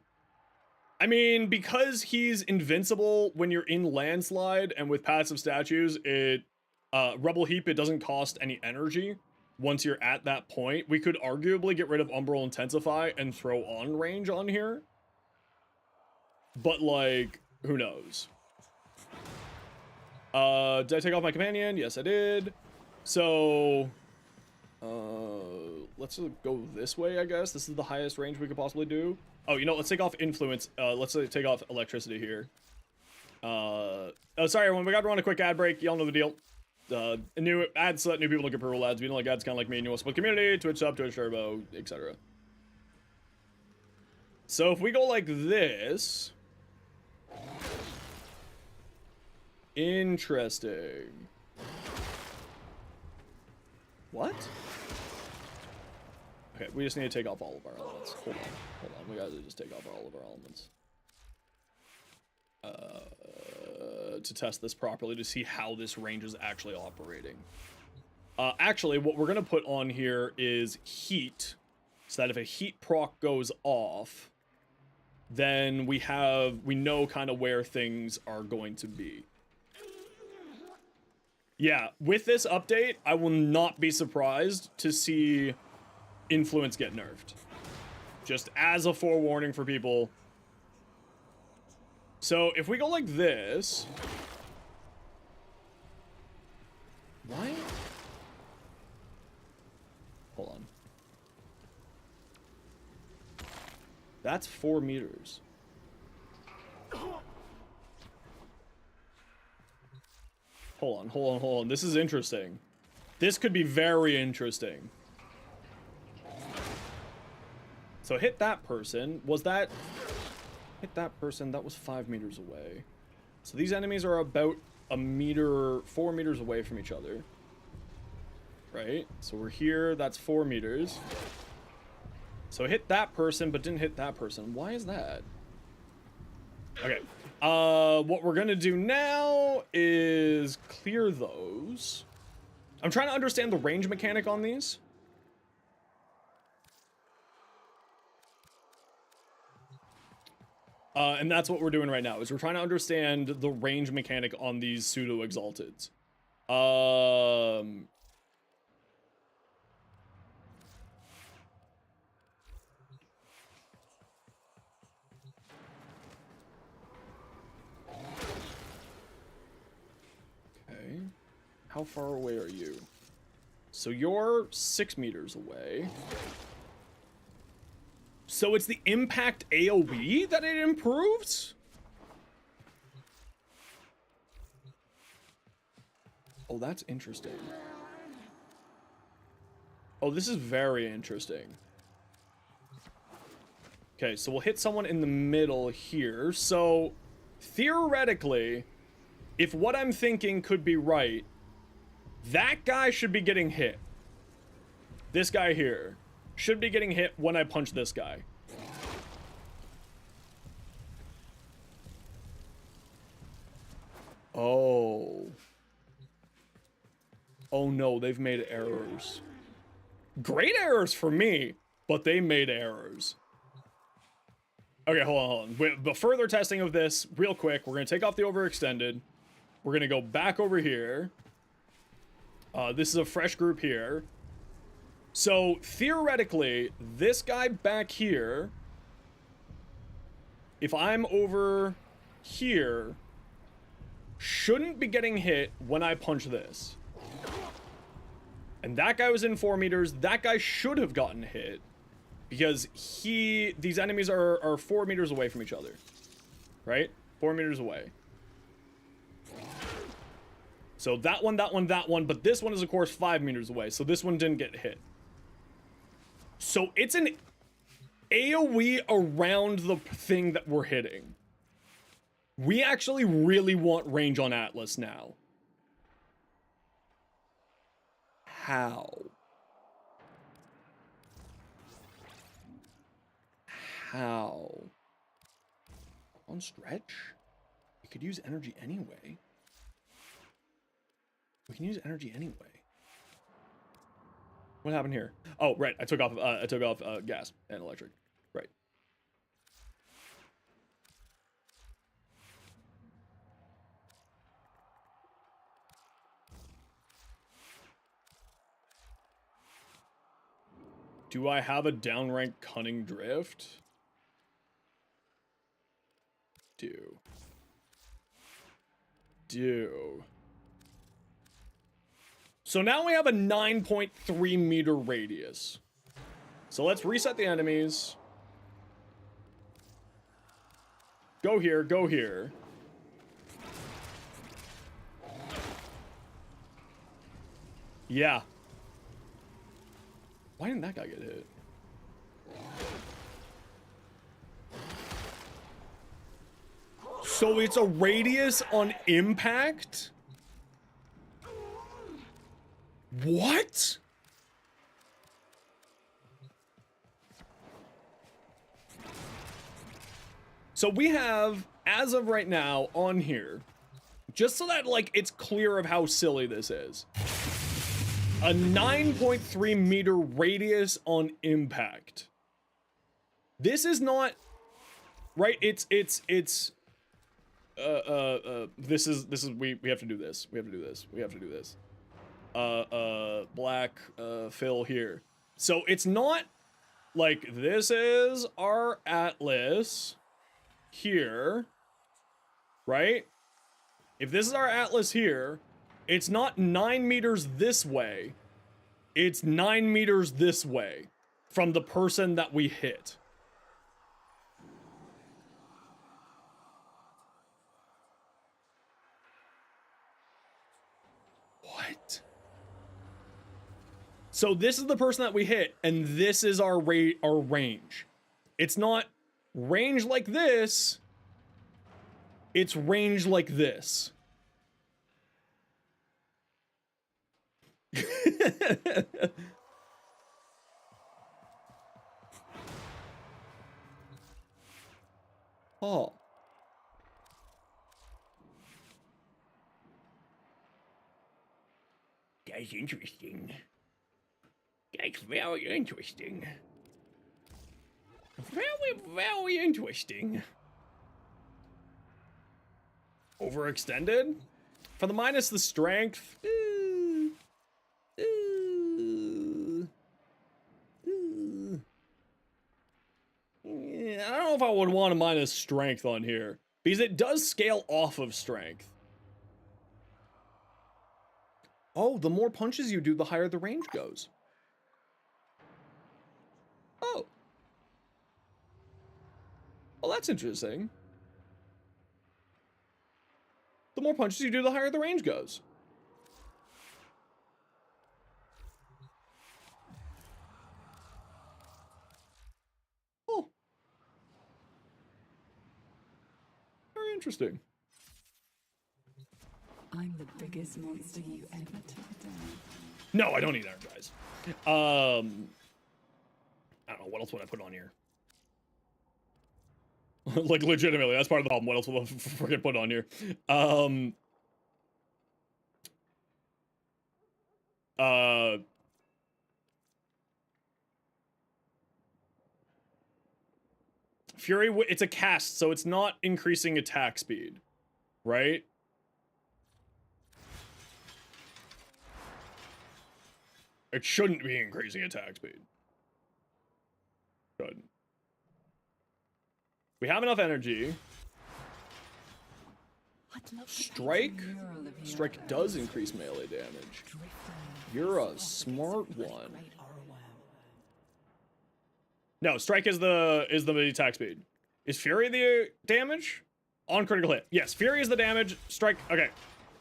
I mean, because he's invincible when you're in Landslide and with passive statues, Rebel Heap, it doesn't cost any energy once you're at that point. We could arguably get rid of Umbral Intensify and throw on range on here. But, like, who knows? Did I take off my companion? Yes, I did. So, let's go this way, I guess. This is the highest range we could possibly do. Oh, you know, let's take off Influence. Let's take off Electricity here. Oh, sorry, everyone. We got to run a quick ad break. Y'all know the deal. New ads so that new people look at pro ads. We don't like ads kind of like me and you want to support community, Twitch sub, Twitch Turbo, etc. So if we go like this... Interesting. What? Okay, we just need to take off all of our elements. Hold on. We gotta just take off all of our elements. To test this properly, to see how this range is actually operating. Actually, what we're gonna put on here is heat, so that if a heat proc goes off, then we know kind of where things are going to be. Yeah, with this update, I will not be surprised to see Influence get nerfed. just as a forewarning for people. So if we go like this, why? Hold on. That's 4 meters. Hold on. This is interesting. This could be very interesting. So hit that person. Was that... Hit that person. That was 5 meters away. So these enemies are about 4 meters away from each other. Right? So we're here. That's 4 meters. So hit that person, but didn't hit that person. Why is that? Okay. What we're gonna do now is clear those. I'm trying to understand the range mechanic on these. And that's what we're doing right now, is we're trying to understand the range mechanic on these pseudo-exalteds. Okay. How far away are you? So you're 6 meters away. So it's the impact AoE that it improves? Oh, that's interesting. Oh, this is very interesting. Okay, so we'll hit someone in the middle here. So, theoretically, if what I'm thinking could be right, that guy should be getting hit. This guy here should be getting hit when I punch this guy. Oh. Oh no, they've made errors. Great errors for me, but they made errors. Okay, hold on. But further testing of this, real quick, we're going to take off the overextended. We're going to go back over here. This is a fresh group here. So, theoretically, this guy back here, if I'm over here, shouldn't be getting hit when I punch this. And that guy was in 4 meters. That guy should have gotten hit because these enemies are 4 meters away from each other. Right? 4 meters away. So that one, but this one is, of course, 5 meters away. So this one didn't get hit. So it's an AoE around the thing that we're hitting. We actually really want range on Atlas now. How? How? On stretch? We could use energy anyway. We can use energy anyway. What happened here? Oh, right. I took off gas and electric. Right. Do I have a downrank cunning drift? Do. So now we have a 9.3 meter radius. So let's reset the enemies. Go here, go here. Yeah. Why didn't that guy get hit? So it's a radius on impact? What? So we have, as of right now, on here, just so that, like, it's clear of how silly this is, a 9.3 meter radius on impact. This is not, right? We have to do this. We have to do this. Black fill here. So it's not like, this is our atlas here, right? If this is our atlas here, it's not 9 meters this way. It's 9 meters this way from the person that we hit. What? So this is the person that we hit, and this is our range. It's not range like this. It's range like this. Oh. That's interesting. That's very interesting. Very interesting. Overextended? For the minus the strength. Yeah, I don't know if I would want a minus strength on here, because it does scale off of strength. Oh, the more punches you do, the higher the range goes. Oh. Well, that's interesting. The more punches you do, the higher the range goes. Oh. Very interesting. I'm the biggest monster you ever took down. No, I don't need energize. I don't know, what else would I put on here? Like, legitimately, that's part of the problem. What else will I freaking put on here? Fury, it's a cast, so it's not increasing attack speed, right? It shouldn't be increasing attack speed. Good. We have enough energy. Strike? Strike does increase melee damage. You're a smart one. No, strike is the attack speed. Is Fury the damage? On critical hit. Yes, Fury is the damage. Strike. Okay.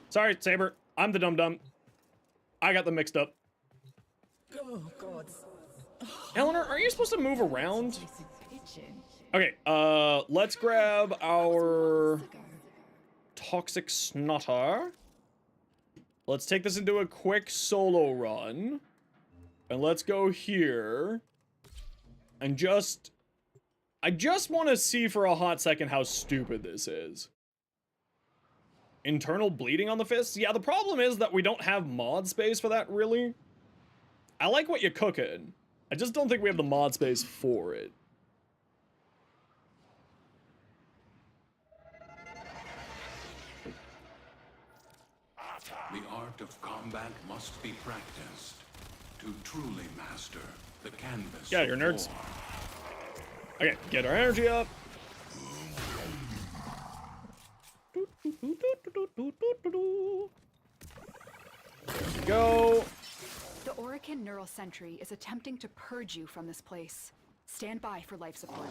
Sorry, Saber. I'm the dum-dum. I got them mixed up. Oh, God. Eleanor, are you supposed to move around? Okay, let's grab our Toxic Snutter. Let's take this into a quick solo run. And let's go here. And I just want to see for a hot second how stupid this is. Internal bleeding on the fists? Yeah, the problem is that we don't have mod space for that, really. I like what you're cooking. I just don't think we have the mod space for it. The art of combat must be practiced to truly master the canvas. Yeah, you're nerds. Okay, get our energy up. There we go. The Orichan Neural Sentry is attempting to purge you from this place. Stand by for life support.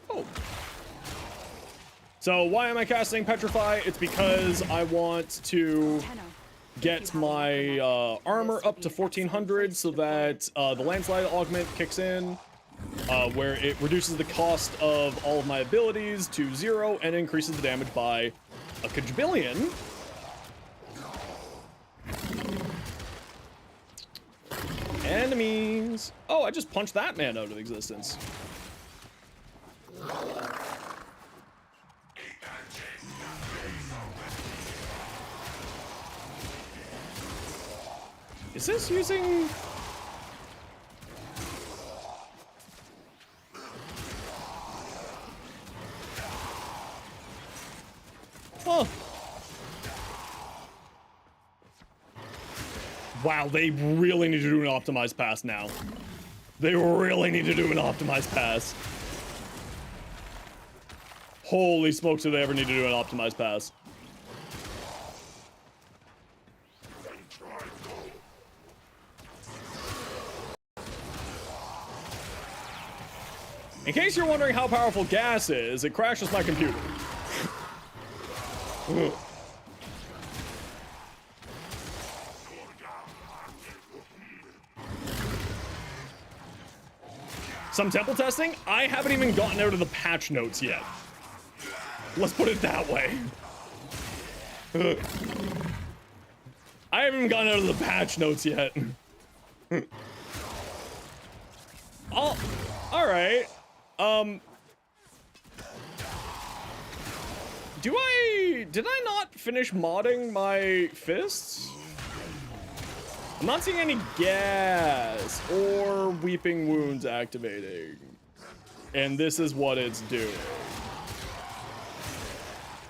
Oh. So why am I casting Petrify? It's because I want to get my armor up to 1400 so that the landslide augment kicks in, where it reduces the cost of all of my abilities to 0 and increases the damage by a kajabillion. Enemies. Oh, I just punched that man out of existence. Is this using... Oh. Wow, they really need to do an optimized pass now. They really need to do an optimized pass. Holy smokes, do they ever need to do an optimized pass? In case you're wondering how powerful gas is, it crashes my computer. Some temple testing? I haven't even gotten out of the patch notes yet. Let's put it that way. I haven't even gotten out of the patch notes yet. Oh, all right. Did I not finish modding my fists? I'm not seeing any gas or weeping wounds activating. And this is what it's doing.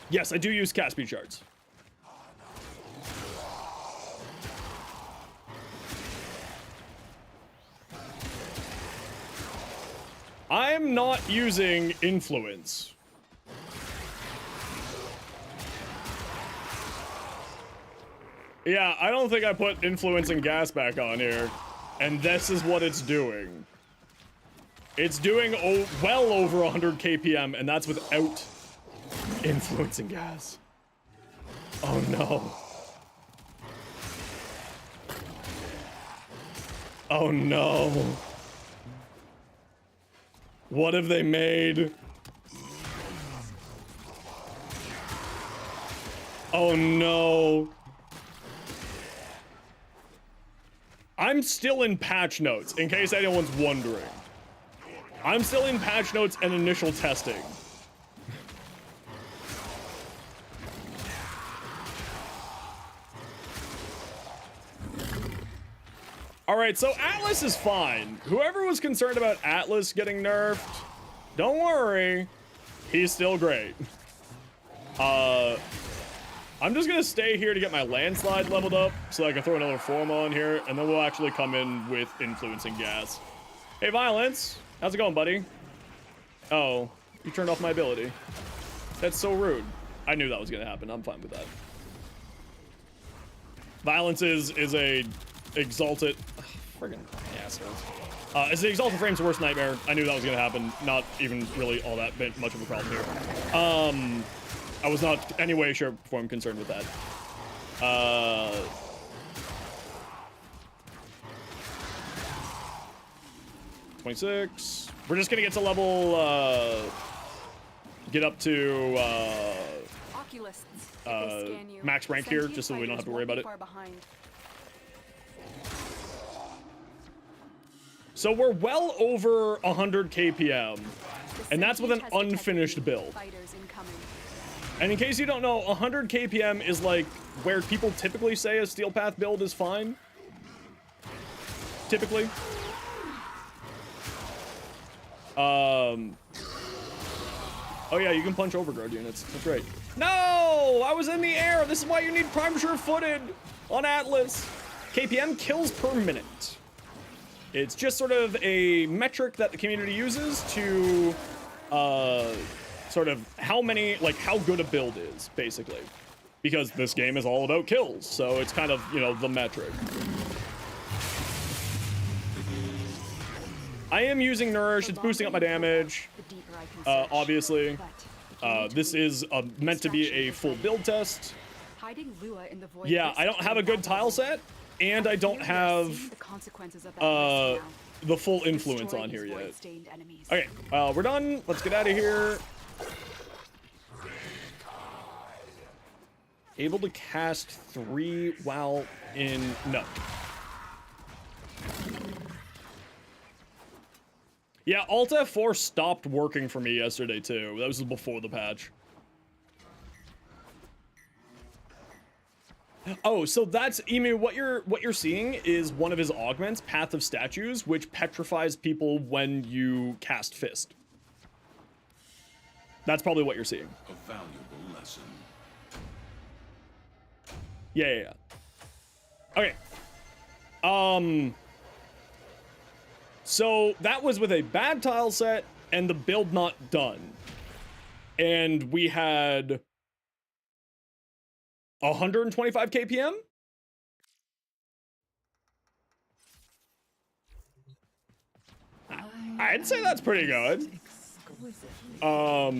Yes, I do use cast speed shards. I'm not using influence. Yeah, I don't think I put influence and gas back on here. And this is what it's doing. It's doing well over 100 kpm, and that's without influence and gas. Oh no. Oh no. What have they made? Oh no. I'm still in patch notes, in case anyone's wondering. I'm still in patch notes and initial testing. Alright, so Atlas is fine. Whoever was concerned about Atlas getting nerfed, don't worry. He's still great. I'm just gonna stay here to get my landslide leveled up so I can throw another form on here, and then we'll actually come in with influence and gas. Hey, Violence. How's it going, buddy? Oh, you turned off my ability. That's so rude. I knew that was gonna happen. I'm fine with that. Violence is a Exalted... Friggin' assholes. It's the Exalted Frame's worst nightmare. I knew that was gonna happen. Not even really all that much of a problem here. I was not any way, shape, or form concerned with that. 26. We're just gonna get to level, get up to, max rank here, just so we don't have to worry about it. So we're well over 100 kpm, and that's with an unfinished build. And in case you don't know, 100 kpm is like where people typically say a Steel Path build is fine. Typically. Oh yeah, you can punch overgrowth units. That's right. No! I was in the air! This is why you need Prime Sure-Footed on Atlas. KPM kills per minute. It's just sort of a metric that the community uses to, sort of how good a build is, basically. Because this game is all about kills, so it's kind of, you know, the metric. I am using Nourish, it's boosting up my damage, obviously. This is meant to be a full build test. Yeah, I don't have a good tile set, and I don't have the full influence on here yet. Okay, we're done. Let's get out of here. Able to cast 3 while in... No. Yeah, Alt F4 stopped working for me yesterday, too. That was before the patch. Oh, so that's Emu. What you're seeing is one of his augments, Path of Statues, which petrifies people when you cast Fist. That's probably what you're seeing. A valuable lesson. Yeah. Okay. So that was with a bad tile set and the build not done. And we had 125 kpm. I'd say that's pretty good. Yeah,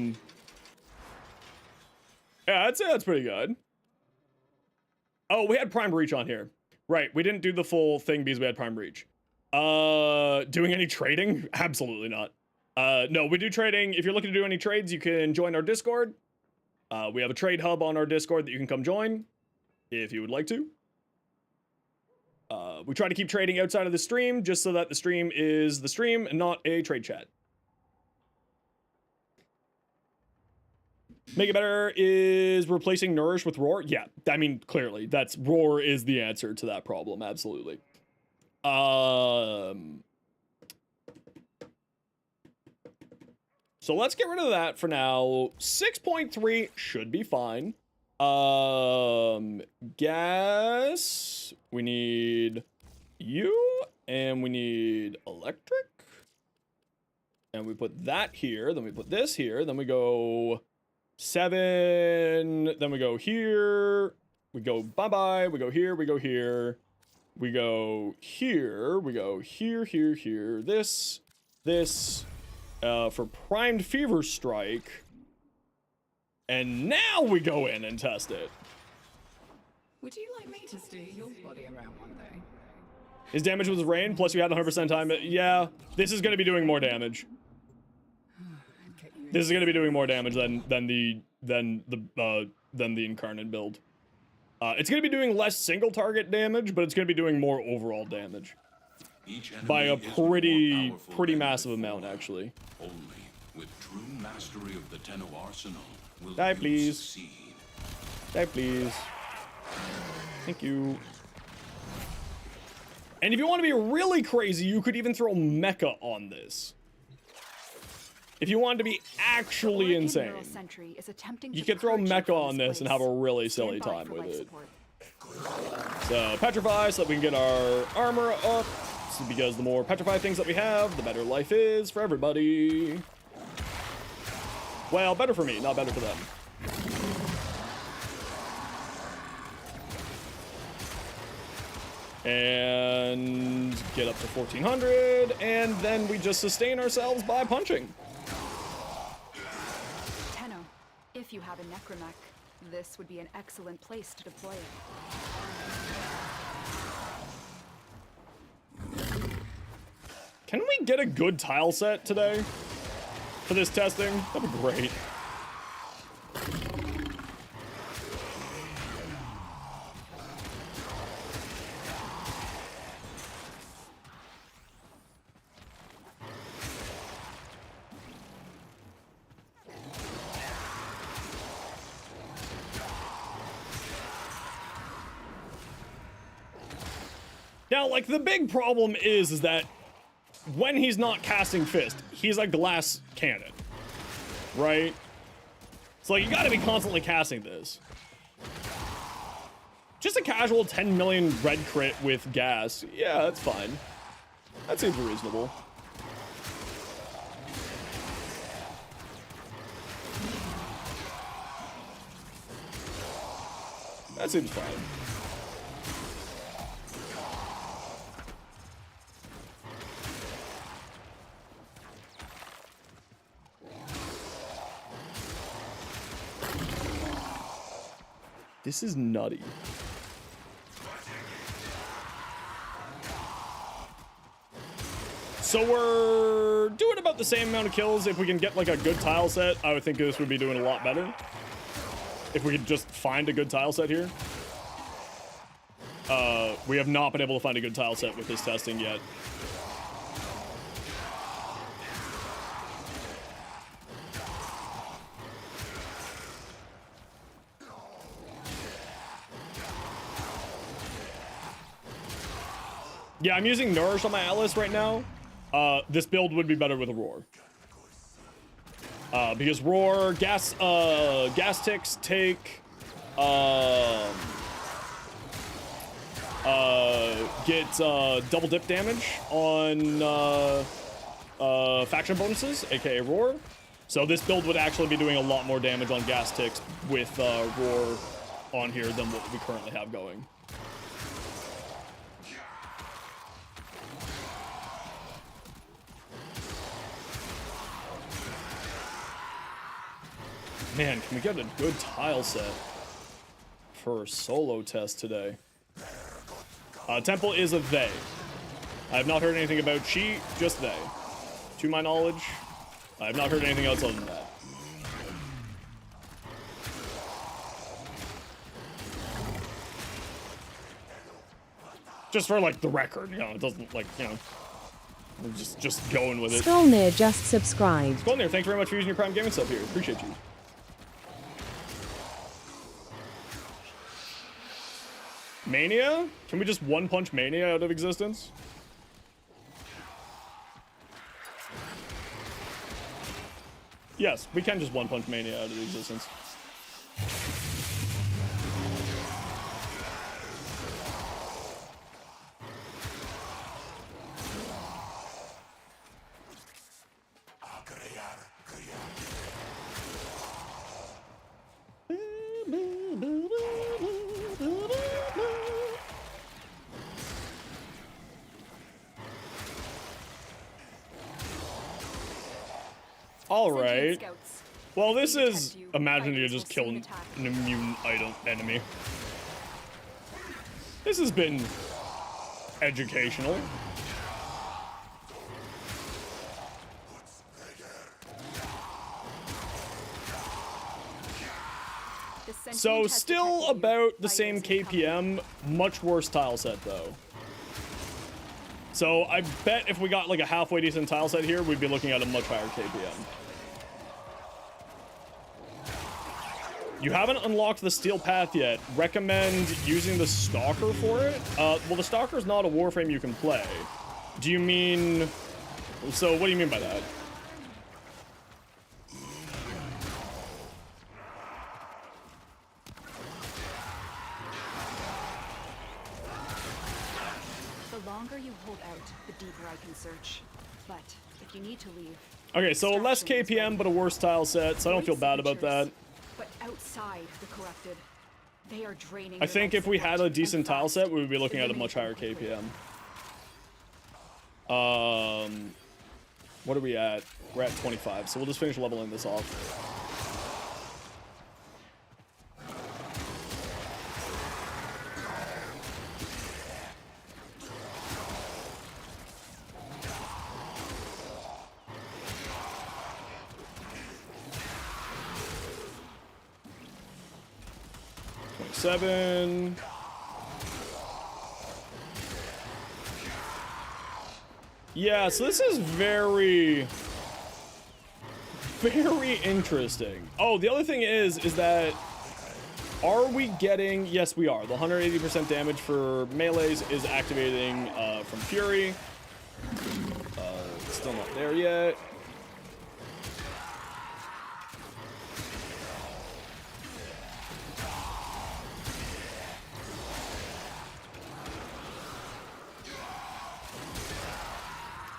I'd say that's pretty good. Oh, we had Prime Breach on here. Right, we didn't do the full thing because we had Prime Breach. Doing any trading? Absolutely not. No, we do trading. If you're looking to do any trades, you can join our Discord. We have a trade hub on our Discord that you can come join if you would like to. We try to keep trading outside of the stream just so that the stream is the stream and not a trade chat. Make it better is replacing Nourish with Roar. Yeah, I mean, clearly, that's Roar is the answer to that problem. Absolutely. So let's get rid of that for now. 6.3 should be fine. Gas. We need you, and we need electric. And we put that here, then we put this here, then we go 7, then we go here, we go bye-bye, we go here, we go here, we go here, we go here, here, here, this, for Primed Fever Strike, and now we go in and test it. Would you like me to steer your body around one day? His damage was rain, plus you had 100% time. Yeah, this is going to be doing more damage. This is going to be doing more damage than the Incarnate build. It's going to be doing less single target damage, but it's going to be doing more overall damage. By a pretty massive amount, actually. Only with true mastery of the Tenno arsenal will Die, you please. succeed. Die, please. Thank you. And if you want to be really crazy, you could even throw Mecha on this. If you wanted to be actually insane, you could throw Mecha on this and have a really silly time with it. So, Petrify so that we can get our armor up. So because the more Petrify things that we have, the better life is for everybody. Well, better for me, not better for them. And get up to 1400, and then we just sustain ourselves by punching. Tenno, if you have a Necromech, this would be an excellent place to deploy it. Can we get a good tile set today for this testing? That'd be great. Now, like, the big problem is that when he's not casting Fist, he's a glass cannon, right? So, like, you gotta be constantly casting this. Just a casual 10 million red crit with gas. Yeah, that's fine. That seems reasonable. That seems fine. This is nutty. So we're doing about the same amount of kills. If we can get like a good tile set, I would think this would be doing a lot better. If we could just find a good tile set here. We have not been able to find a good tile set with this testing yet. Yeah, I'm using Nourish on my Atlas right now. This build would be better with a Roar. Because Roar, gas ticks take, get double dip damage on faction bonuses, aka Roar. So this build would actually be doing a lot more damage on gas ticks with Roar on here than what we currently have going. Man, can we get a good tile set for a solo test today? Temple is a they. I have not heard anything about she, just they. To my knowledge, I have not heard anything else other than that. Just for, like, the record, you know, it doesn't, like, you know, we're just going with it. Skolnir just subscribed. Skolnir, thanks very much for using your Prime Gaming sub here. Appreciate you. Mania? Can we just one-punch Mania out of existence? Yes, we can just one-punch Mania out of existence. All right. Well, this is imagine you just kill an immune enemy. This has been educational. So still about the same KPM, much worse tile set though. So I bet if we got like a halfway decent tile set here, we'd be looking at a much higher KPM. You haven't unlocked the Steel Path yet. Recommend using the Stalker for it? Well, the Stalker's not a Warframe you can play. Do you mean... So what do you mean by that? The longer you hold out, the deeper I can search. But if you need to leave... Okay, so less KPM, but a worse tile set, so I don't feel bad about that. But outside the corrupted, they are draining. I think if we had a decent tile set, we would be looking at a much higher KPM. What are we at? We're at 25, so we'll just finish leveling this off. Seven. Yeah, so this is very interesting. Oh, the other thing is that are we getting? Yes, we are. The 180% damage for melees is activating from Fury. Still not there yet.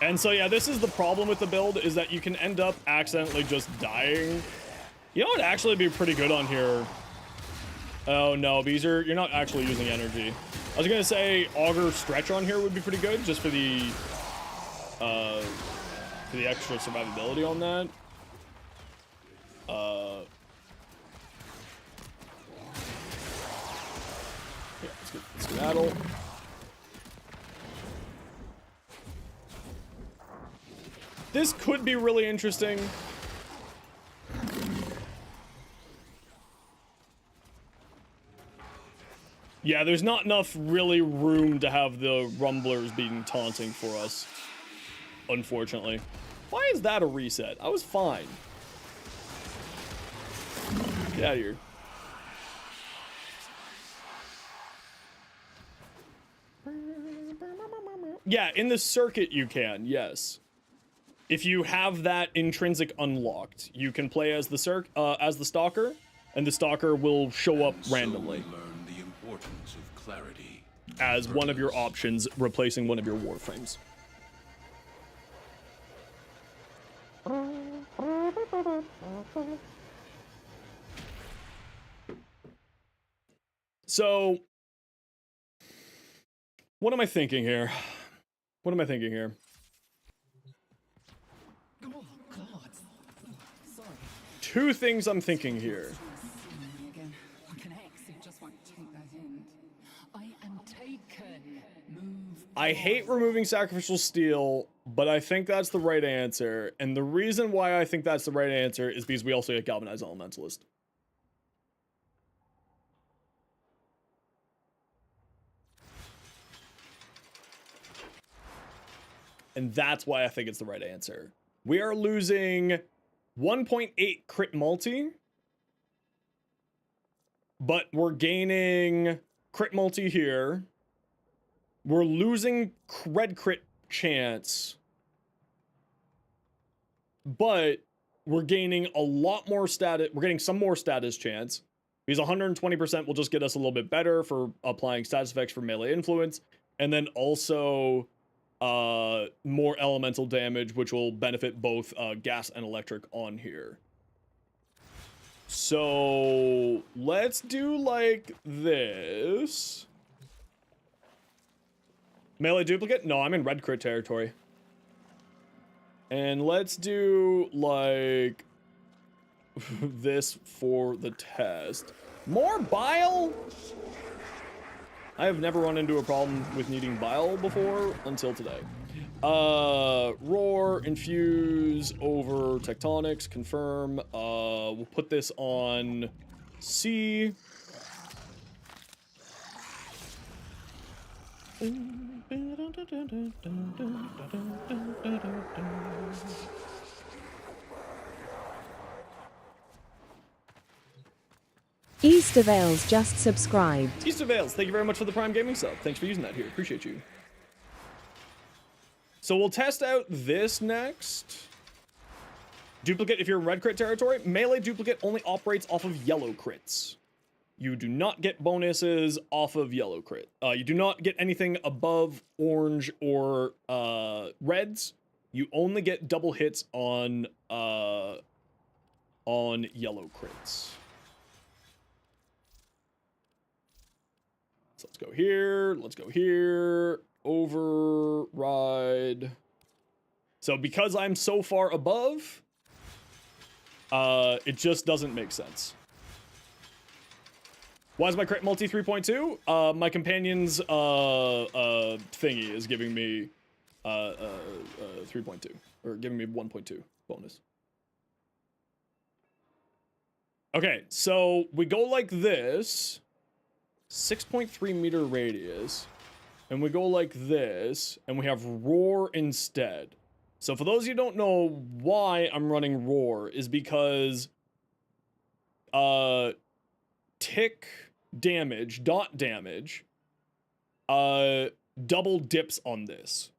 And so, yeah, this is the problem with the build, is that you can end up accidentally just dying. You know what would actually be pretty good on here? Oh, no, Beezer, you're not actually using energy. I was going to say Augur Stretch on here would be pretty good, just for the extra survivability on that. Yeah, let's skedaddle. This could be really interesting. Yeah, there's not enough really room to have the rumblers being taunting for us, unfortunately. Why is that a reset? I was fine. Get out of here. Yeah, in the circuit you can, yes. If you have that intrinsic unlocked, you can play as the Stalker, and the Stalker will show up randomly. Learn the importance of clarity. as one of your options, replacing one of your Warframes. So, what am I thinking here? What am I thinking here? Oh, God. Sorry. Two things I'm thinking here. Again. Like an ex who just won't take that hint. I am taken. Move. I hate removing sacrificial steel, but I think that's the right answer. And the reason why I think that's the right answer is because we also get Galvanized Elementalist. And that's why I think it's the right answer. We are losing 1.8 crit multi, but we're gaining crit multi here. We're losing red crit chance, but we're gaining a lot more status. We're getting some more status chance because 120% will just get us a little bit better for applying status effects for melee influence, and then also more elemental damage, which will benefit both gas and electric on here. So let's do like this. Melee duplicate? No, I'm in red crit territory. And let's do like this for the test. More bile? I have never run into a problem with needing bile before until today. Roar, infuse over tectonics, confirm. We'll put this on C. Easter Vales just subscribed. Easter Vales, thank you very much for the Prime Gaming sub. Thanks for using that here. Appreciate you. So we'll test out this next. Duplicate if you're in red crit territory. Melee duplicate only operates off of yellow crits. You do not get bonuses off of yellow crit. You do not get anything above orange or reds. You only get double hits on yellow crits. So let's go here. Let's go here. Override. So because I'm so far above, it just doesn't make sense. Why is my crit multi 3.2? My companion's thingy is giving me 3.2, or giving me 1.2 bonus. Okay, so we go like this, 6.3 meter radius, and we go like this, and we have roar instead. So for those of you who don't know why I'm running roar is because tick damage, dot damage, double dips on this.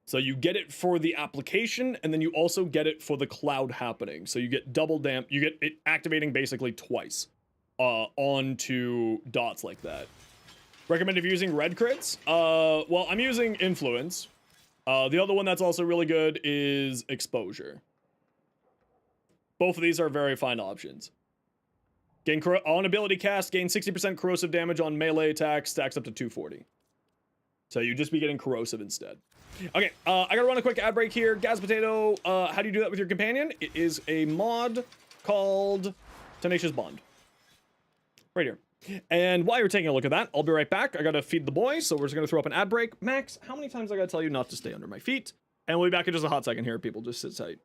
So you get it for the application, and then you also get it for the cloud happening. So you get double you get it activating basically twice onto dots like that. Recommend if you're using red crits? Well, I'm using influence. The other one that's also really good is exposure. Both of these are very fine options. Gain on ability cast, gain 60% corrosive damage on melee attacks, stacks up to 240. So you just be getting corrosive instead. Okay, I gotta run a quick ad break here. Gas Potato, how do you do that with your companion? It is a mod called Tenacious Bond. Right here. And while you're taking a look at that, I'll be right back. I gotta feed the boys, so we're just gonna throw up an ad break. Max, how many times I gotta tell you not to stay under my feet? And we'll be back in just a hot second here, people. Just sit tight.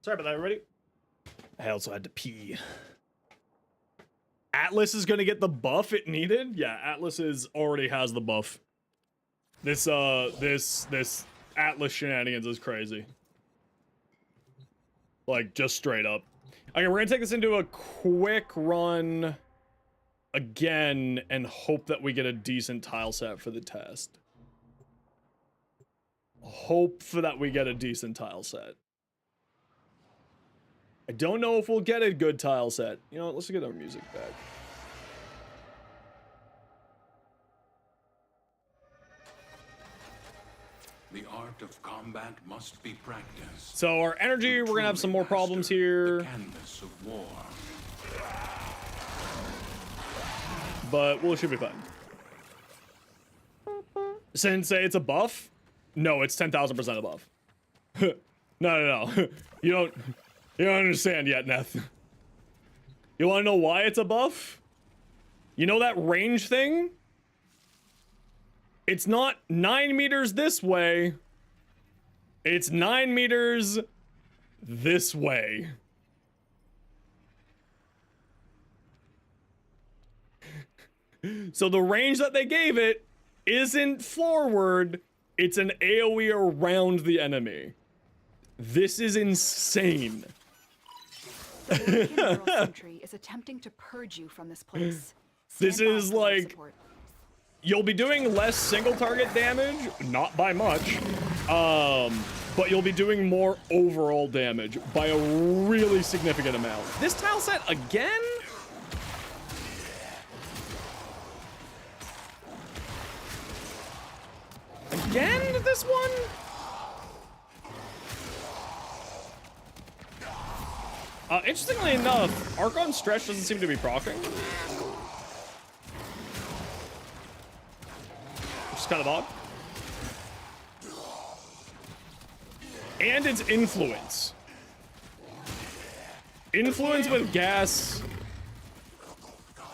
Sorry about that, everybody. I also had to pee. Atlas is gonna get the buff it needed? Yeah, Atlas already has the buff. This Atlas shenanigans is crazy. Like, just straight up. Okay, we're gonna take this into a quick run again and hope that we get a decent tile set for the test. Hope for that we get a decent tile set. I don't know if we'll get a good tile set. You know what, let's get our music back. The art of combat must be practiced. So our energy, we're gonna have some more problems here. The canvas of war. But we should be fine. Sensei, it's a buff? No, it's 10,000% a buff. No. You don't understand yet, Neth. You wanna know why it's a buff? You know that range thing? It's not 9 meters this way. It's 9 meters this way. So the range that they gave it isn't forward, it's an AoE around the enemy. This is insane. The Neural Sentry is attempting to purge you from this place. This Stand by is for like, support. you'll be doing less single target damage, not by much, but you'll be doing more overall damage by a really significant amount. This tile set again? Again, this one? Interestingly enough, Archon Stretch doesn't seem to be proccing. Which is kind of odd. And its influence. Influence with gas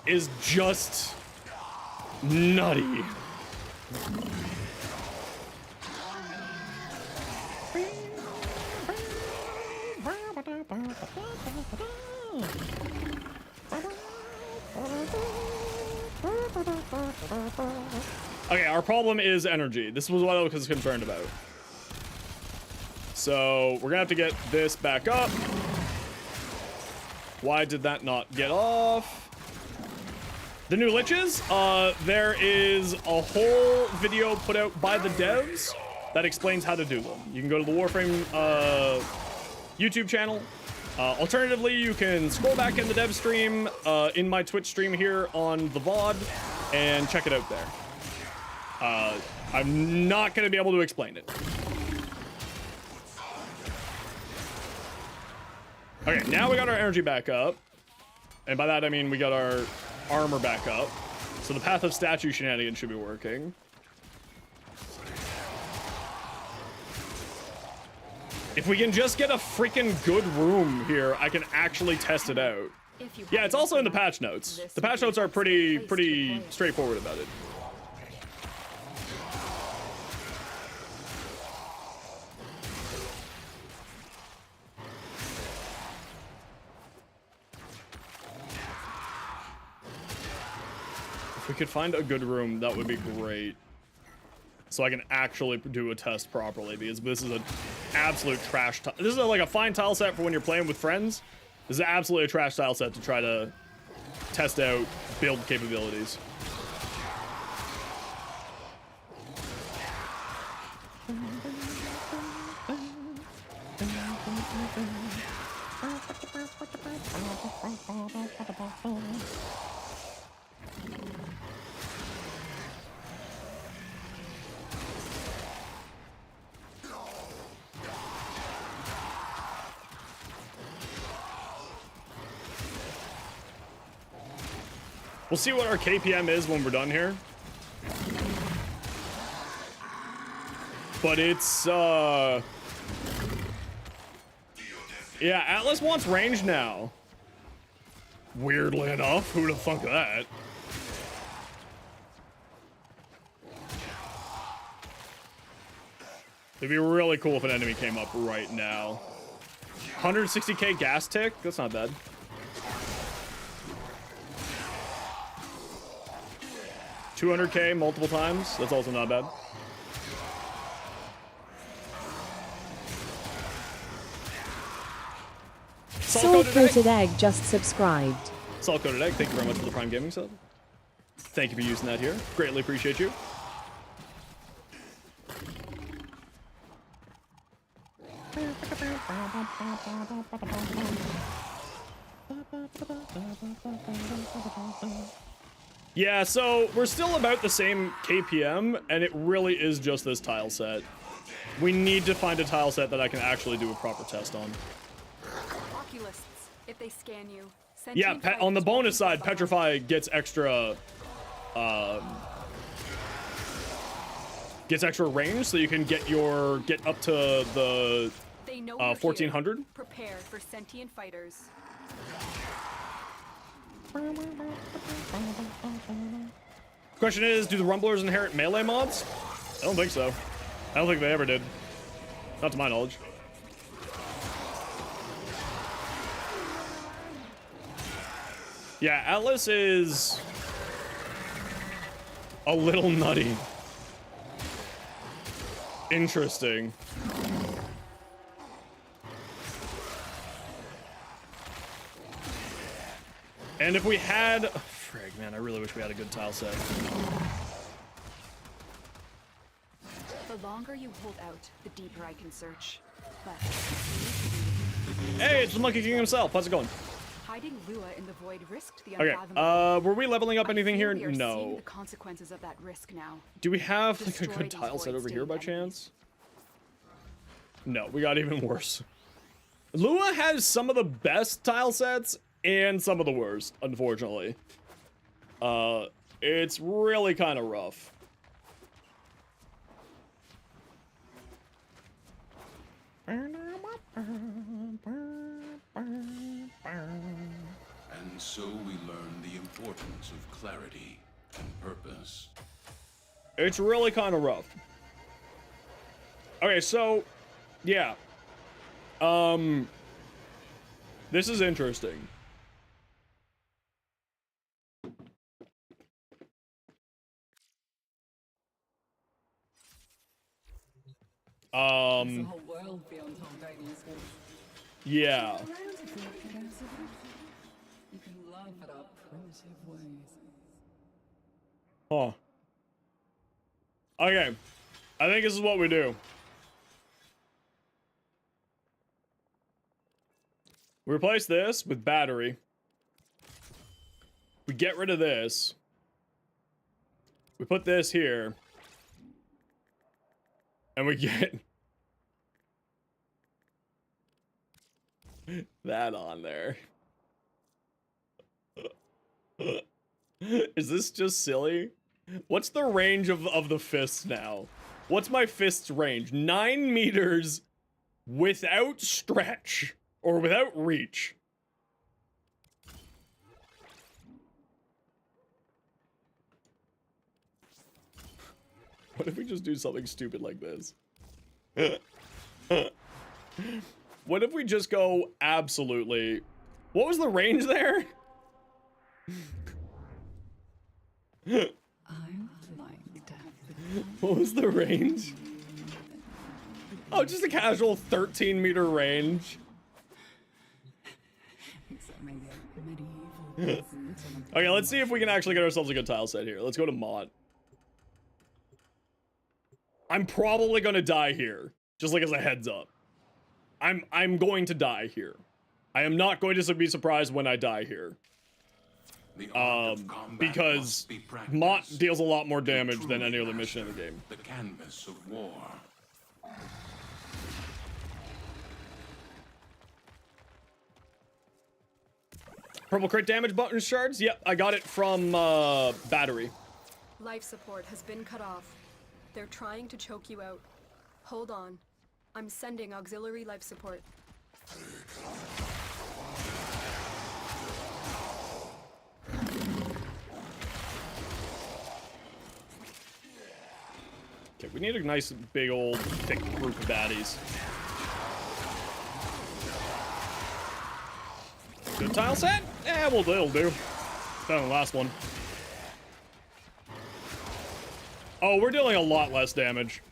is just nutty. Okay, our problem is energy. This was what I was concerned about. So we're gonna have to get this back up. Why did that not get off? The new liches, there is a whole video put out by the devs that explains how to do them. You can go to the Warframe YouTube channel. Alternatively, you can scroll back in the dev stream in my Twitch stream here on the VOD and check it out there. I'm not going to be able to explain it. Okay, now we got our energy back up. And by that, I mean we got our armor back up. So the Path of Statue shenanigans should be working. If we can just get a freaking good room here, I can actually test it out. Yeah, it's also in the patch notes. The patch notes are pretty straightforward about it. If we could find a good room, that would be great. So I can actually do a test properly, because this is an absolute trash. This is like a fine tile set for when you're playing with friends. This is absolutely a trash tile set to try to test out build capabilities. We'll see what our KPM is when we're done here. But it's, yeah, Atlas wants range now. Weirdly enough, who'd have thunk that? It'd be really cool if an enemy came up right now. 160k gas tick. That's not bad. $200k multiple times. That's also not bad. Salt-coated egg just subscribed. Salt-coated egg, thank you very much for the Prime Gaming sub. Thank you for using that here. Greatly appreciate you. Yeah, so we're still about the same KPM, and it really is just this tile set. We need to find a tile set that I can actually do a proper test on. Oculists, if they scan you. Yeah, on the bonus side, Petrify gets extra range, so you can get up to the 1400. Prepare for sentient fighters. Question is, do the Rumblers inherit melee mods? I don't think so. I don't think they ever did. Not to my knowledge. Yeah, Atlas is a little nutty. Interesting. And if we had... Oh, frig, man, I really wish we had a good tile set. The longer you hold out, the deeper I can search. But hey, it's the Monkey King himself. How's it going? hiding Lua in the void risked the Okay, unfathomable. were we leveling up anything here? We are seeing No. the consequences of that risk now. Do we have like a Destroy good these tile set over here by void-stained chance? No, we got even worse. Lua has some of the best tile sets and some of the worst, unfortunately. It's really kind of rough. And so we learn the importance of clarity and purpose. It's really kind of rough. Okay, so, yeah. This is interesting. There's a whole world beyond Haldania's walls. Yeah. You can laugh at our primitive ways. Huh. Okay. I think this is what we do. We replace this with battery. We get rid of this. We put this here. And we get that on there. Is this just silly? What's the range of the fists now? What's my fist's range? 9 meters without stretch or without reach. What if we just do something stupid like this? What if we just go absolutely... What was the range there? What was the range? Oh, just a casual 13-meter range. Okay, let's see if we can actually get ourselves a good tile set here. Let's go to mod. I'm probably gonna die here, just like as a heads up. I'm going to die here. I am not going to be surprised when I die here. Because Mott deals a lot more damage than any other mission in the game. The canvas of war. Purple crit damage button shards? Yep, I got it from battery. Life support has been cut off. They're trying to choke you out. Hold on. I'm sending auxiliary life support. Okay, we need a nice big old thick group of baddies. Good tile set? Yeah, it'll do. Better than the last one. Oh, we're dealing a lot less damage.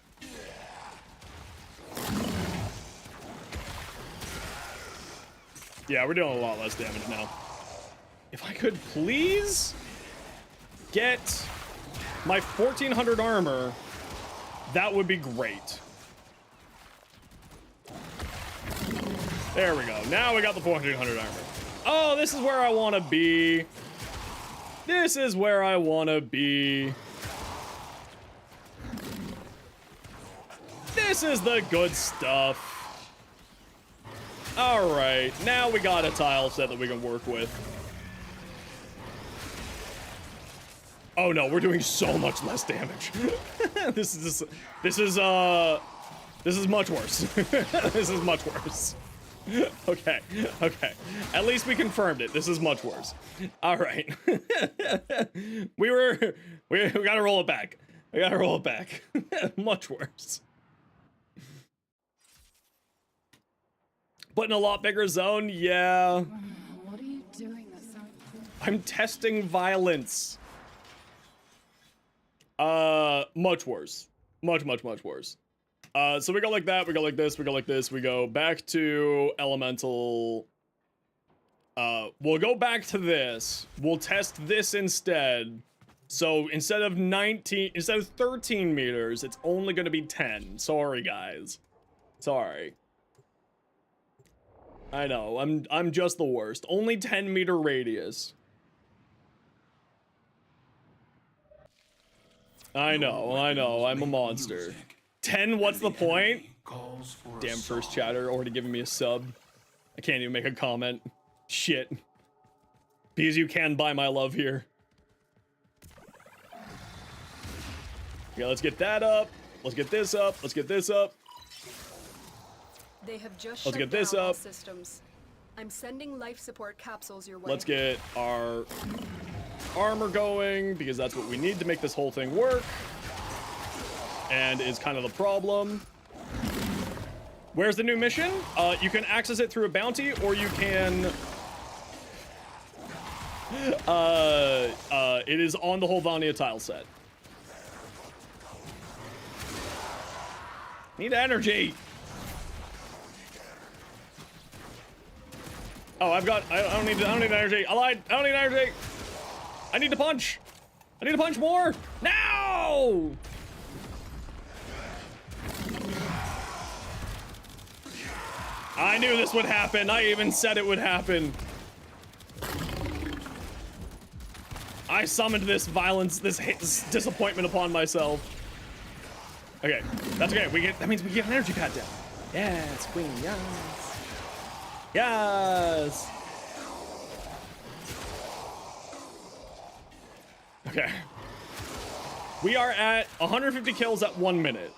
Yeah, we're doing a lot less damage now. If I could please get my 1400 armor, that would be great. There we go. Now we got the 1400 armor. Oh, this is where I want to be. This is where I want to be. This is the good stuff. All right, now we got a tile set that we can work with. Oh no, we're doing so much less damage. This is much worse. This is much worse. Okay. At least we confirmed it. This is much worse. All right. we gotta roll it back. We gotta roll it back. Much worse. But in a lot bigger zone, yeah. What are you doing this? I'm testing violence. Much worse. Much worse. So we go like that, we go like this, we go like this, we go back to elemental. We'll go back to this. We'll test this instead. So instead of 13 meters, it's only gonna be 10. Sorry, guys. Sorry. I know, I'm just the worst. Only 10-meter radius. I know, I'm a monster. 10, what's the point? Damn, first chatter already giving me a sub. I can't even make a comment. Shit. Because you can buy my love here. Yeah, let's get that up. Let's get this up. Let's get this up. They have just Let's shut get this down all up. systems. I'm sending life support capsules your way. Let's get our armor going, because that's what we need to make this whole thing work. And is kind of the problem. Where's the new mission? You can access it through a bounty, or you can... it is on the whole Vania tile set. Need energy! Oh, I don't need energy. I lied. I don't need energy. I need to punch. I need to punch more. No! I knew this would happen. I even said it would happen. I summoned this violence, this disappointment upon myself. Okay, that's okay. That means we get an energy pad down. Yes, queen, yes. Yes! Okay. We are at 150 kills at 1 minute.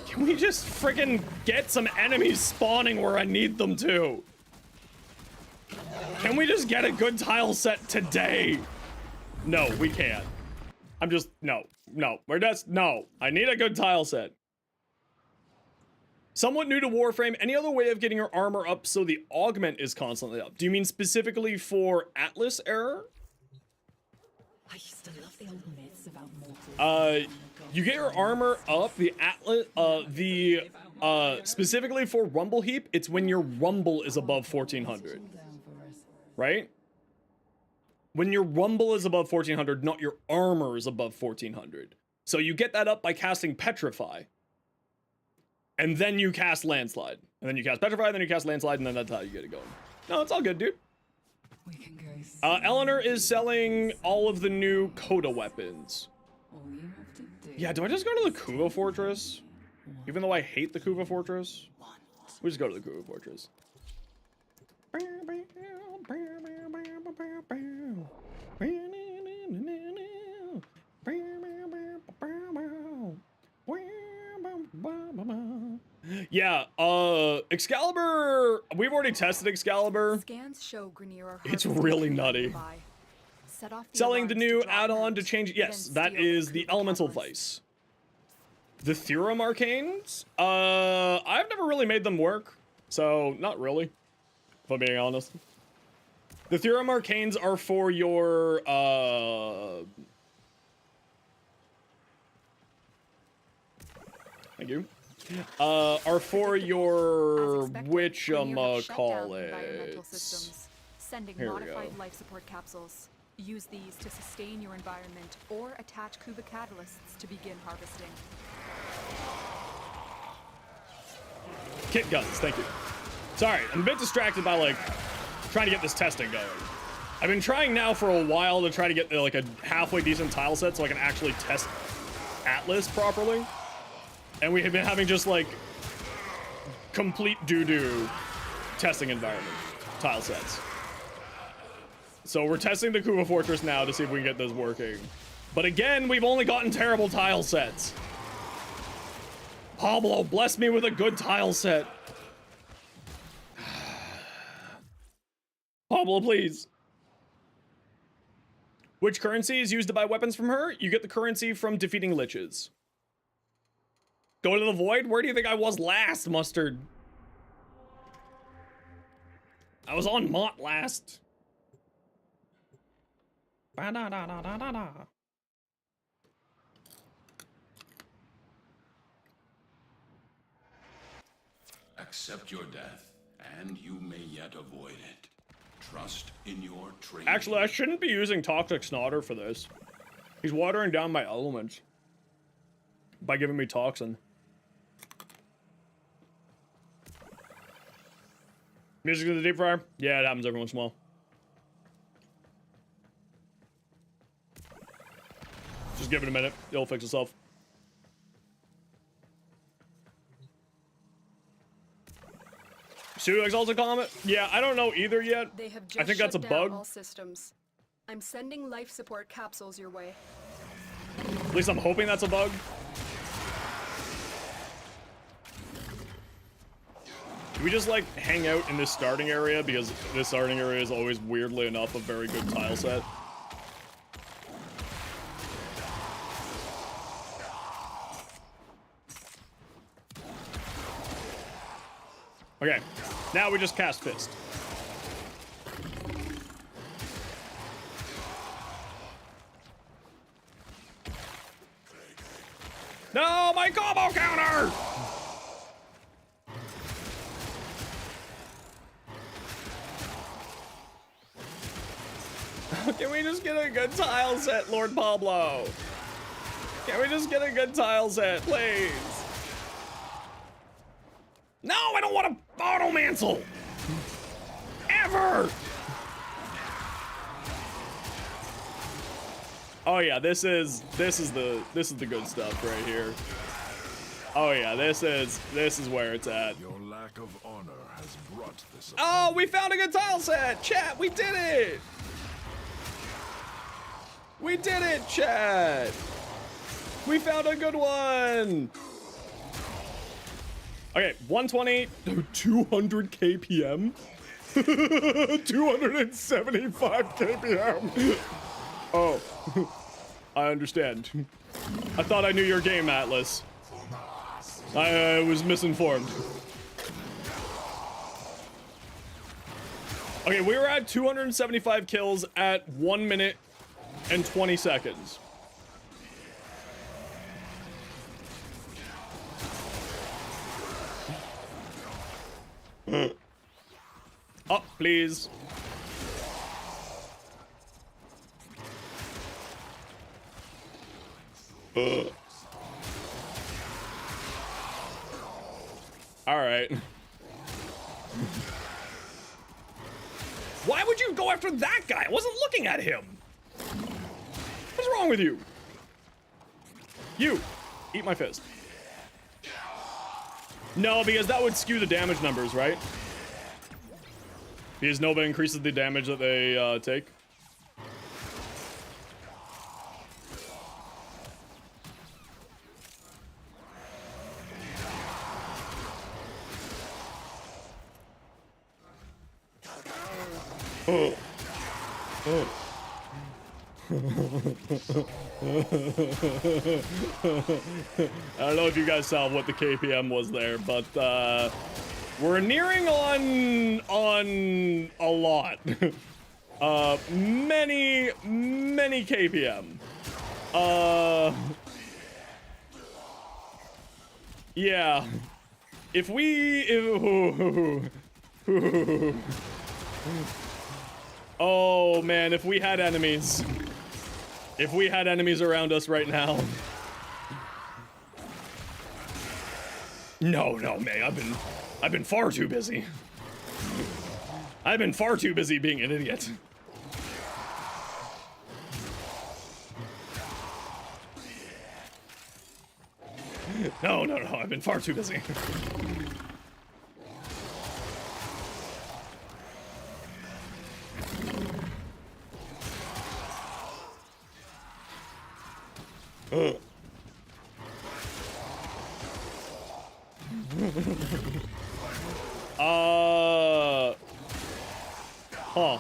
Can we just friggin' get some enemies spawning where I need them to? Can we just get a good tile set today? No, we can't. I'm just, no. I need a good tile set. Somewhat new to Warframe, any other way of getting your armor up so the augment is constantly up? Do you mean specifically for Atlas error? I used to love the old myths about mortals. You get your armor up, the Atlas, specifically for Rumble Heap, it's when your Rumble is above 1400. Right? When your Rumble is above 1400, not your armor is above 1400. So you get that up by casting Petrify. And then you cast Landslide. And then you cast Petrify, then you cast Landslide, and then that's how you get it going. No, it's all good, dude. We can go. Eleanor is selling all of the new Coda weapons. All you have to do. Yeah, do I just go to the Kuva Fortress? Even though I hate the Kuva Fortress? We just go to the Kuva Fortress. Yeah, Excalibur, we've already tested Excalibur. Scans show Grenier are It's really nutty. Set off Selling the alarms new to draw add-on to members, change, yes, then that steal is the Kuva Elemental cameras. Vice. The Theorem Arcanes? I've never really made them work, so not really, if I'm being honest. The Theorem Arcanes are for your, thank you. Are for your, whatchamacallit. Sending Here we modified go. life support capsules. Use these to sustain your environment or attach Kuba catalysts to begin harvesting. Kit guns, thank you. Sorry, I'm a bit distracted by, like, trying to get this testing going. I've been trying now for a while to try to get, like, a halfway decent tile set so I can actually test Atlas properly. And we have been having just, like, complete doo-doo testing environment tile sets. So we're testing the Kuba Fortress now to see if we can get those working. But again, we've only gotten terrible tile sets. Pablo, bless me with a good tile set. Pablo, please. Which currency is used to buy weapons from her? You get the currency from defeating liches. Go to the void? Where do you think I was last, Mustard? I was on Mott last. Ba-da-da-da-da-da-da. Accept your death, and you may yet avoid it. Trust in your training. Actually, I shouldn't be using Toxic Snotter for this. He's watering down my elements by giving me Toxin. Music to the deep fryer? Yeah, it happens every once in a while. Just give it a minute. It'll fix itself. Pseudo Exalted Comet? Yeah, I don't know either yet. They have just I think that's a shut down bug. all systems. I'm sending life support capsules your way. At least I'm hoping that's a bug. Can we just, like, hang out in this starting area? Because this starting area is always, weirdly enough, a very good tile set. Okay, now we just cast Fist. No, my combo counter! Can we just get a good tile set, Lord Pablo? Can we just get a good tile set, please? No, I don't want to automancel! Ever! Oh yeah, this is the good stuff right here. Oh yeah, this is where it's at. Your lack of honor has brought this upon. Oh, we found a good tile set! Chat, we did it! We did it, chat! We found a good one! Okay, 120, 200 kpm? 275 kpm! Oh, I understand. I thought I knew your game, Atlas. I was misinformed. Okay, we were at 275 kills at 1 minute and 20 seconds. Up, please. All right. Why would you go after that guy? I wasn't looking at him. What's wrong with you? You, eat my fist. No, because that would skew the damage numbers, right? Because Nova increases the damage that they take. don't know if you guys saw what the KPM was there, but we're nearing on a lot. Many KPM. Yeah. If oh man, if we had enemies. If we had enemies around us right now. No, May, I've been far too busy. I've been far too busy being an idiot. No, I've been far too busy. Huh.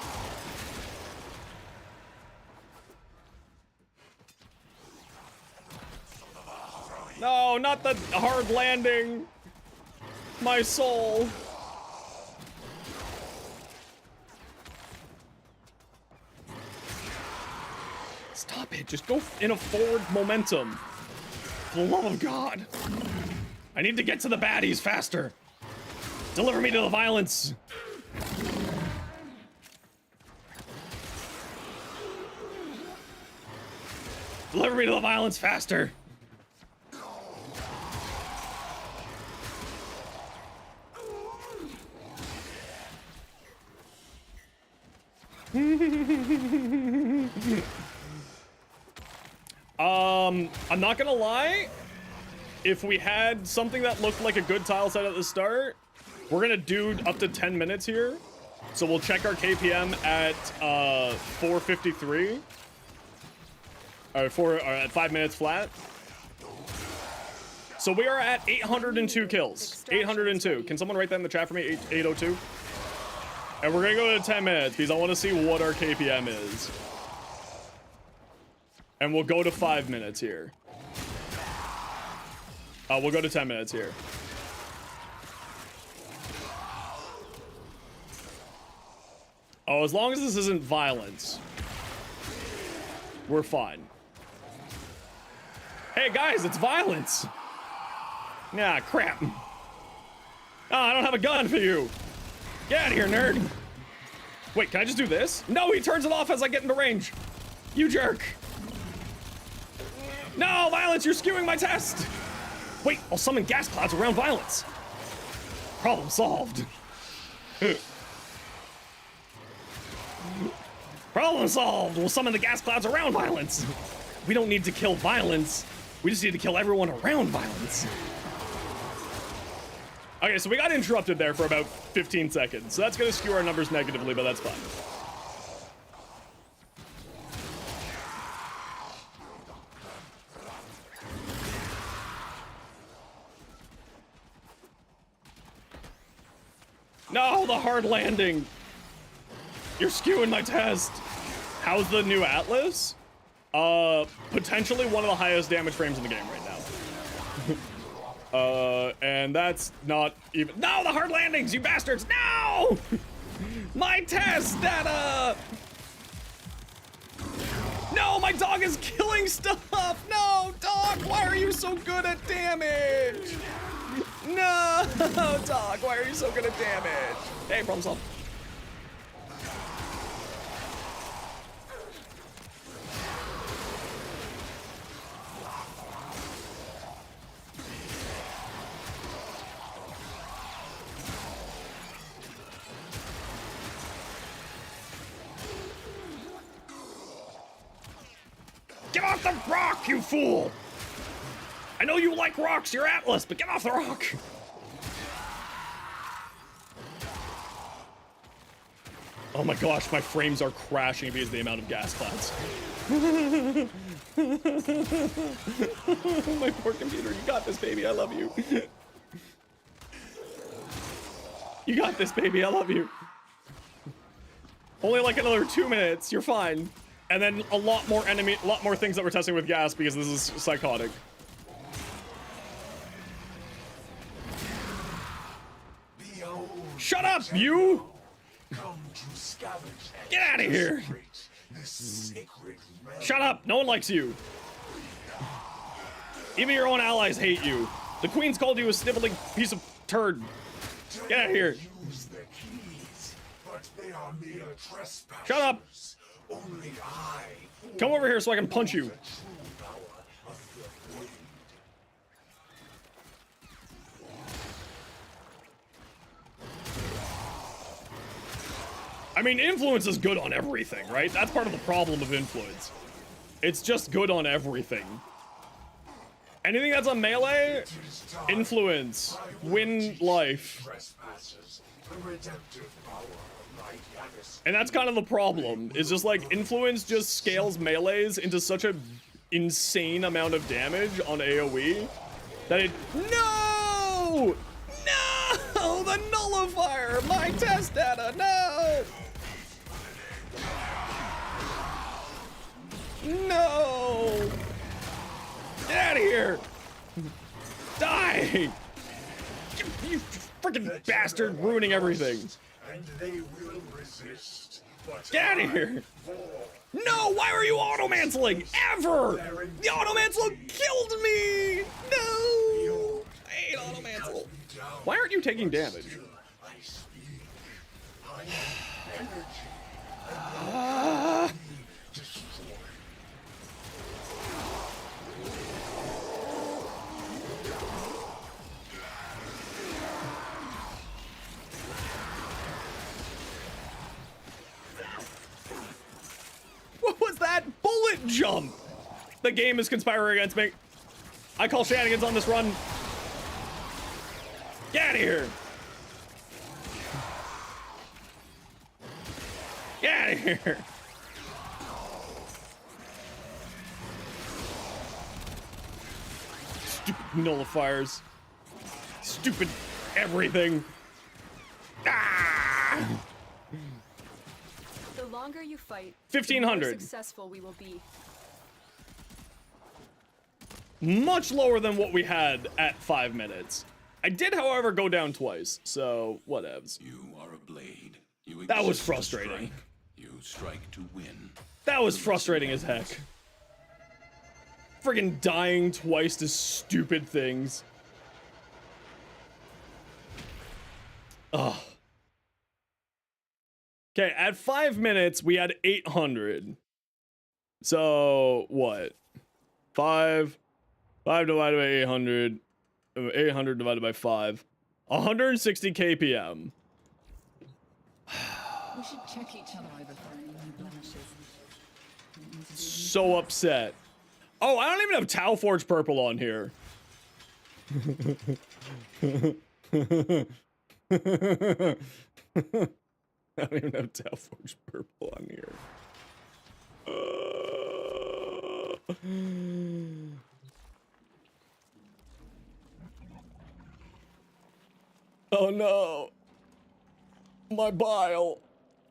No, not the hard landing. My soul. Stop it. Just go in a forward momentum. For the love of God. I need to get to the baddies faster. Deliver me to the violence. Deliver me to the violence faster. I'm not gonna lie. If we had something that looked like a good tile set at the start, we're gonna do up to 10 minutes here. So we'll check our KPM at 4:53. At 5 minutes flat. So we are at 802 kills. 802. Can someone write that in the chat for me? 802. And we're gonna go to 10 minutes because I want to see what our KPM is. And we'll go to 5 minutes here. We'll go to 10 minutes here. Oh, as long as this isn't violence, we're fine. Hey guys, it's violence. Nah, crap. Oh, I don't have a gun for you. Get out of here, nerd. Wait, can I just do this? No, he turns it off as I get into range. You jerk. No, violence, you're skewing my test. Wait, I'll summon gas clouds around violence. Problem solved. Problem solved. We'll summon the gas clouds around violence. We don't need to kill violence. We just need to kill everyone around violence. Okay, so we got interrupted there for about 15 seconds. So that's going to skew our numbers negatively, but that's fine. No, the hard landing. You're skewing my test. How's the new Atlas? Potentially one of the highest damage frames in the game right now. And that's not even... No, the hard landings, you bastards! No! My test that, No, my dog is killing stuff! No, dog, why are you so good at damage? No, dog, why are you so good at damage? Hey, problem solved. Get off the rock, you fool! I know you like rocks, you're Atlas, but get off the rock! Oh my gosh, my frames are crashing because of the amount of gas clouds. My poor computer, you got this, baby, I love you. You got this, baby, I love you. Only like another 2 minutes, you're fine. And then a lot more things that we're testing with gas because this is psychotic. Shut up, you! Get out of here! Shut up! No one likes you. Even your own allies hate you. The Queen's called you a sniveling piece of turd. Get out of here. Shut up! Come over here so I can punch you. I mean, influence is good on everything, right? That's part of the problem of influence. It's just good on everything. Anything that's a melee, influence, win life. And that's kind of the problem, is just like influence just scales melees into such a insane amount of damage on AoE that it— No! No! The nullifier! My test data! No! No! Get out of here! Die! You freaking bastard, ruining everything. And they will resist. Get out of here! No! Why are you automanceling? Ever! The automancel killed me! No! I hate automancel. Why aren't you taking damage? What was that bullet jump? The game is conspiring against me. I call shenanigans on this run. Get out of here. Get out of here. Stupid nullifiers. Stupid everything. Ah! The longer you fight, 1500. the more successful we will be. Much lower than what we had at 5 minutes. I did, however, go down twice, so whatevs. You are a blade. You that was exist to frustrating. strike. You strike to win. That was frustrating as heck. Friggin' dying twice to stupid things. Ugh. Okay, at 5 minutes, we had 800. So, what? 5 divided by 800. 800 divided by 5. 160 kpm. We should check each other over for any blemishes. So upset. Oh, I don't even have Tau Forge Purple on here. I don't even have Tau Forge Purple on here. Oh no. My bile.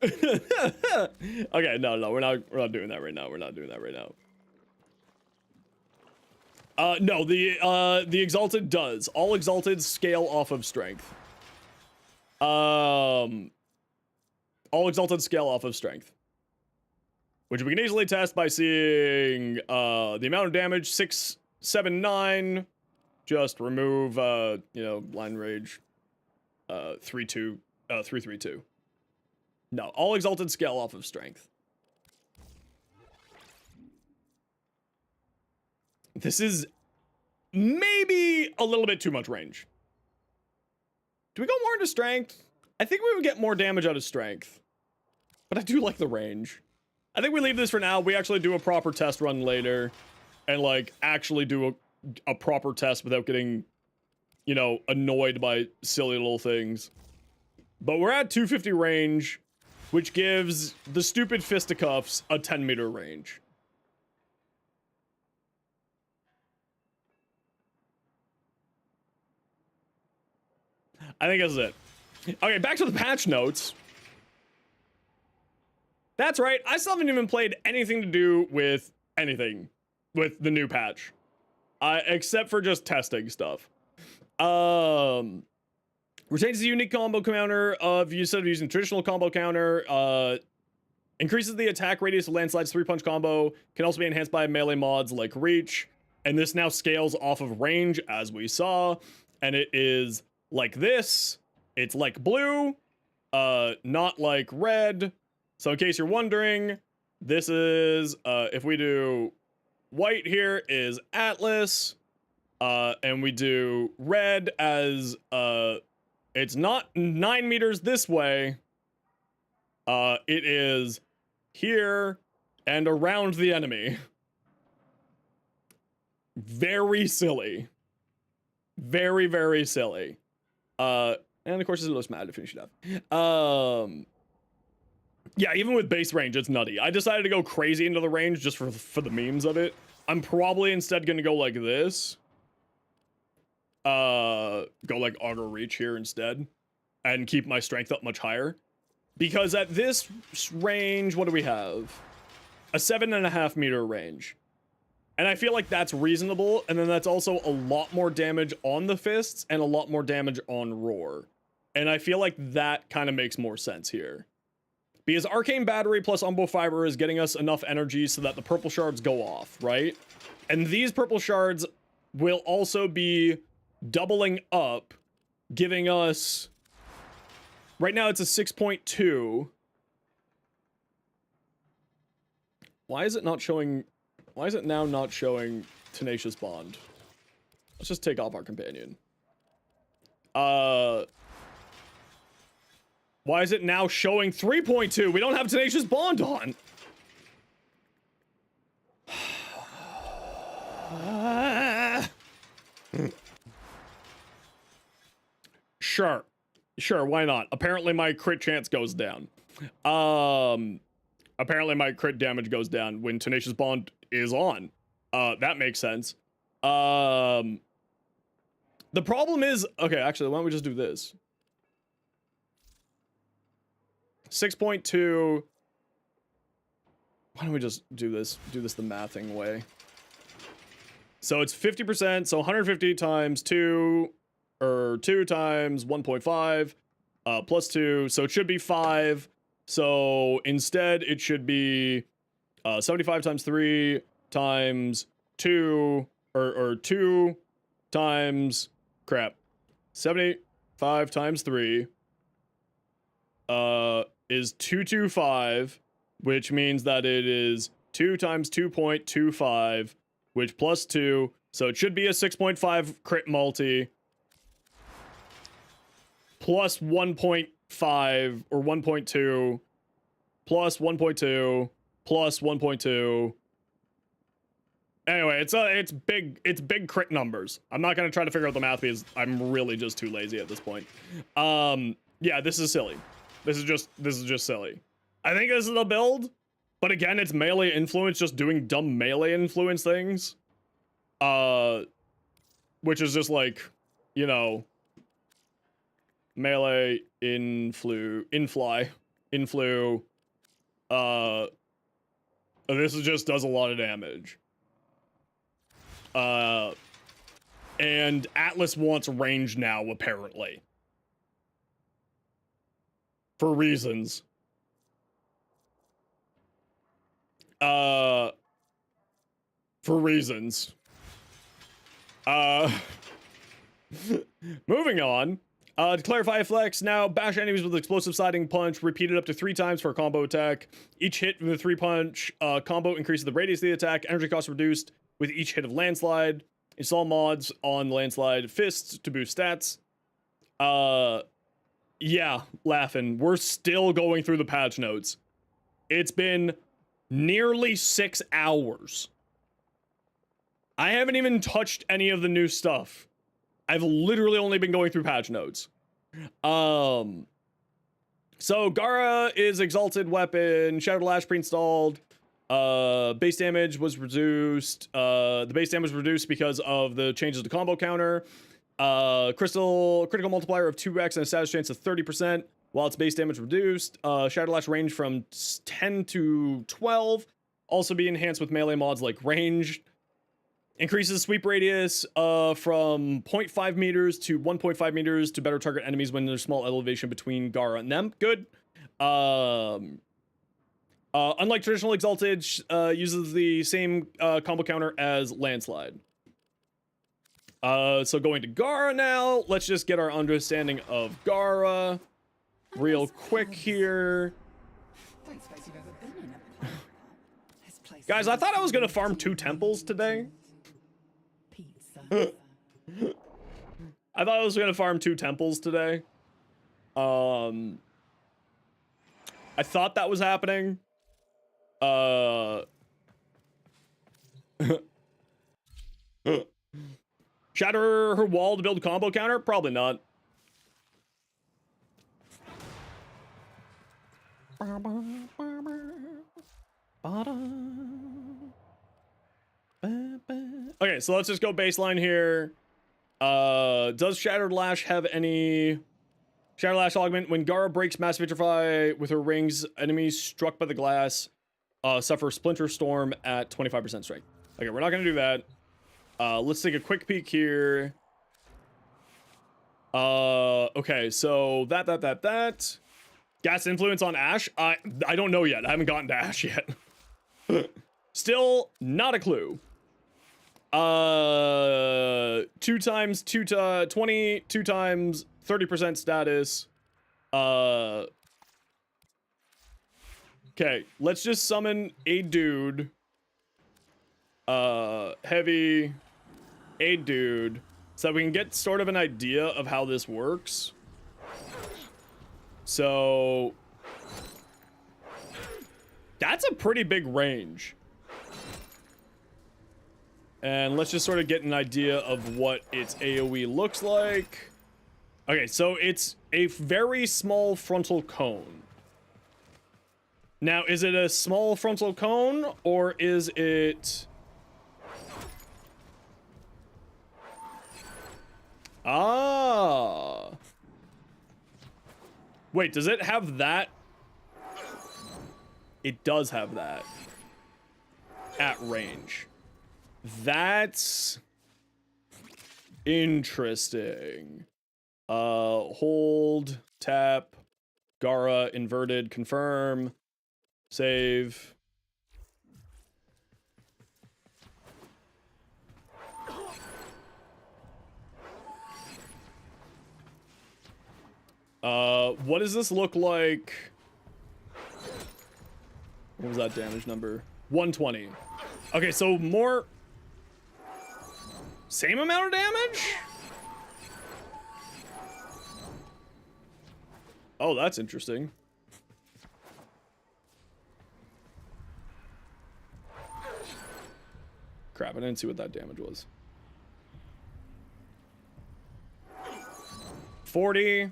Okay, no, we're not doing that right now. We're not doing that right now. No, the Exalted does. All Exalted scale off of strength. All Exalted scale off of strength. Which we can easily test by seeing the amount of damage, 679. Just remove line rage 332. No, all Exalted scale off of strength. This is maybe a little bit too much range. Do we go more into strength? I think we would get more damage out of strength. But I do like the range. I think we leave this for now. We actually do a proper test run later. And, like, actually do a proper test without getting, you know, annoyed by silly little things. But we're at 250 range, which gives the stupid fisticuffs a 10-meter range. I think this is it. Okay, back to the patch notes. That's right. I still haven't even played anything to do with anything with the new patch, except for just testing stuff. Retains the unique combo counter of instead of using traditional combo counter. Increases the attack radius of Landslide's 3-punch combo. Can also be enhanced by melee mods like Reach. And this now scales off of range, as we saw. And it is like this. It's like blue, not like red. So in case you're wondering, this is, if we do white here is Atlas. And we do red as, it's not 9 meters this way. It is here and around the enemy. Very silly. Very, very silly. And of course, it's a little mad to finish it up. Yeah, even with base range, it's nutty. I decided to go crazy into the range just for the memes of it. I'm probably instead gonna go like this. Go like Augur Reach here instead. And keep my strength up much higher. Because at this range, what do we have? A 7.5 meter range. And I feel like that's reasonable, and then that's also a lot more damage on the fists and a lot more damage on roar. And I feel like that kind of makes more sense here. Because Arcane Battery plus Umbo Fiber is getting us enough energy so that the purple shards go off, right? And these purple shards will also be doubling up, giving us... Right now it's a 6.2. Why is it not showing... Why is it now not showing Tenacious Bond? Let's just take off our companion. Why is it now showing 3.2? We don't have Tenacious Bond on. Sure. Sure, why not? Apparently my crit chance goes down. Apparently my crit damage goes down when Tenacious Bond is on. That makes sense. The problem is... Okay, actually, why don't we just do this? 6.2... Why don't we just do this? Do this the mathing way. So it's 50%, so 150 times 2... Or 2 times 1.5 plus 2, so it should be 5. So instead it should be 75 times 3 times 2 or 2 times 75 times 3 is 225, which means that it is 2 times 2.25, which plus 2, so it should be a 6.5 crit multi. Plus 1.5 or 1.2 plus 1.2 plus 1.2. Anyway, it's big crit numbers. I'm not gonna try to figure out the math because I'm really just too lazy at this point. Yeah, this is silly. This is just silly. I think this is the build, but again, it's melee influence, just doing dumb melee influence things. Which is just like, you know, melee, influ. This is just does a lot of damage. And Atlas wants range now, apparently. For reasons. Moving on. To clarify flex, now bash enemies with explosive siding punch, repeated up to 3 times for a combo attack. Each hit with the 3-punch combo increases the radius of the attack, energy cost reduced with each hit of landslide. Install mods on landslide fists to boost stats. Yeah, laughing. We're still going through the patch notes. It's been nearly 6 hours. I haven't even touched any of the new stuff. I've literally only been going through patch notes. So Gara is Exalted weapon, Shattered Lash pre-installed. Base damage was reduced. The base damage was reduced because of the changes to combo counter. Critical multiplier of 2x and a status chance of 30%. while its base damage reduced. Shatter Lash range from 10 to 12. Also be enhanced with melee mods like range. Increases sweep radius from 0.5 meters to 1.5 meters to better target enemies when there's small elevation between Gara and them. Good. Unlike traditional Exalted, uses the same combo counter as Landslide. So going to Gara now. Let's just get our understanding of Gara real quick here. Guys, I thought I was gonna farm 2 temples today. I thought I was gonna farm 2 temples today. I thought that was happening. Shatter her wall to build combo counter? Probably not. Okay, so let's just go baseline here. Does Shattered Lash have any... Shatter Lash Augment. When Gara breaks Mass Vitrify with her rings, enemies struck by the glass suffer Splinter Storm at 25% strength. Okay, we're not going to do that. Let's take a quick peek here. Okay, so that. Gas influence on Ash? I don't know yet. I haven't gotten to Ash yet. Still not a clue. 2 times 2 to 20, 2 times 30% status. Okay, let's just summon a dude. Heavy, a dude, so that we can get sort of an idea of how this works. So that's a pretty big range. And let's just sort of get an idea of what its AoE looks like. Okay, so it's a very small frontal cone. Now, is it a small frontal cone, or is it... Ah. Wait, does it have that? It does have that. At range. That's interesting. Hold, tap, Gara, inverted, confirm, save. What does this look like? What was that damage number? 120. Okay, so more... Same amount of damage? Oh, that's interesting. Crap, I didn't see what that damage was. 40.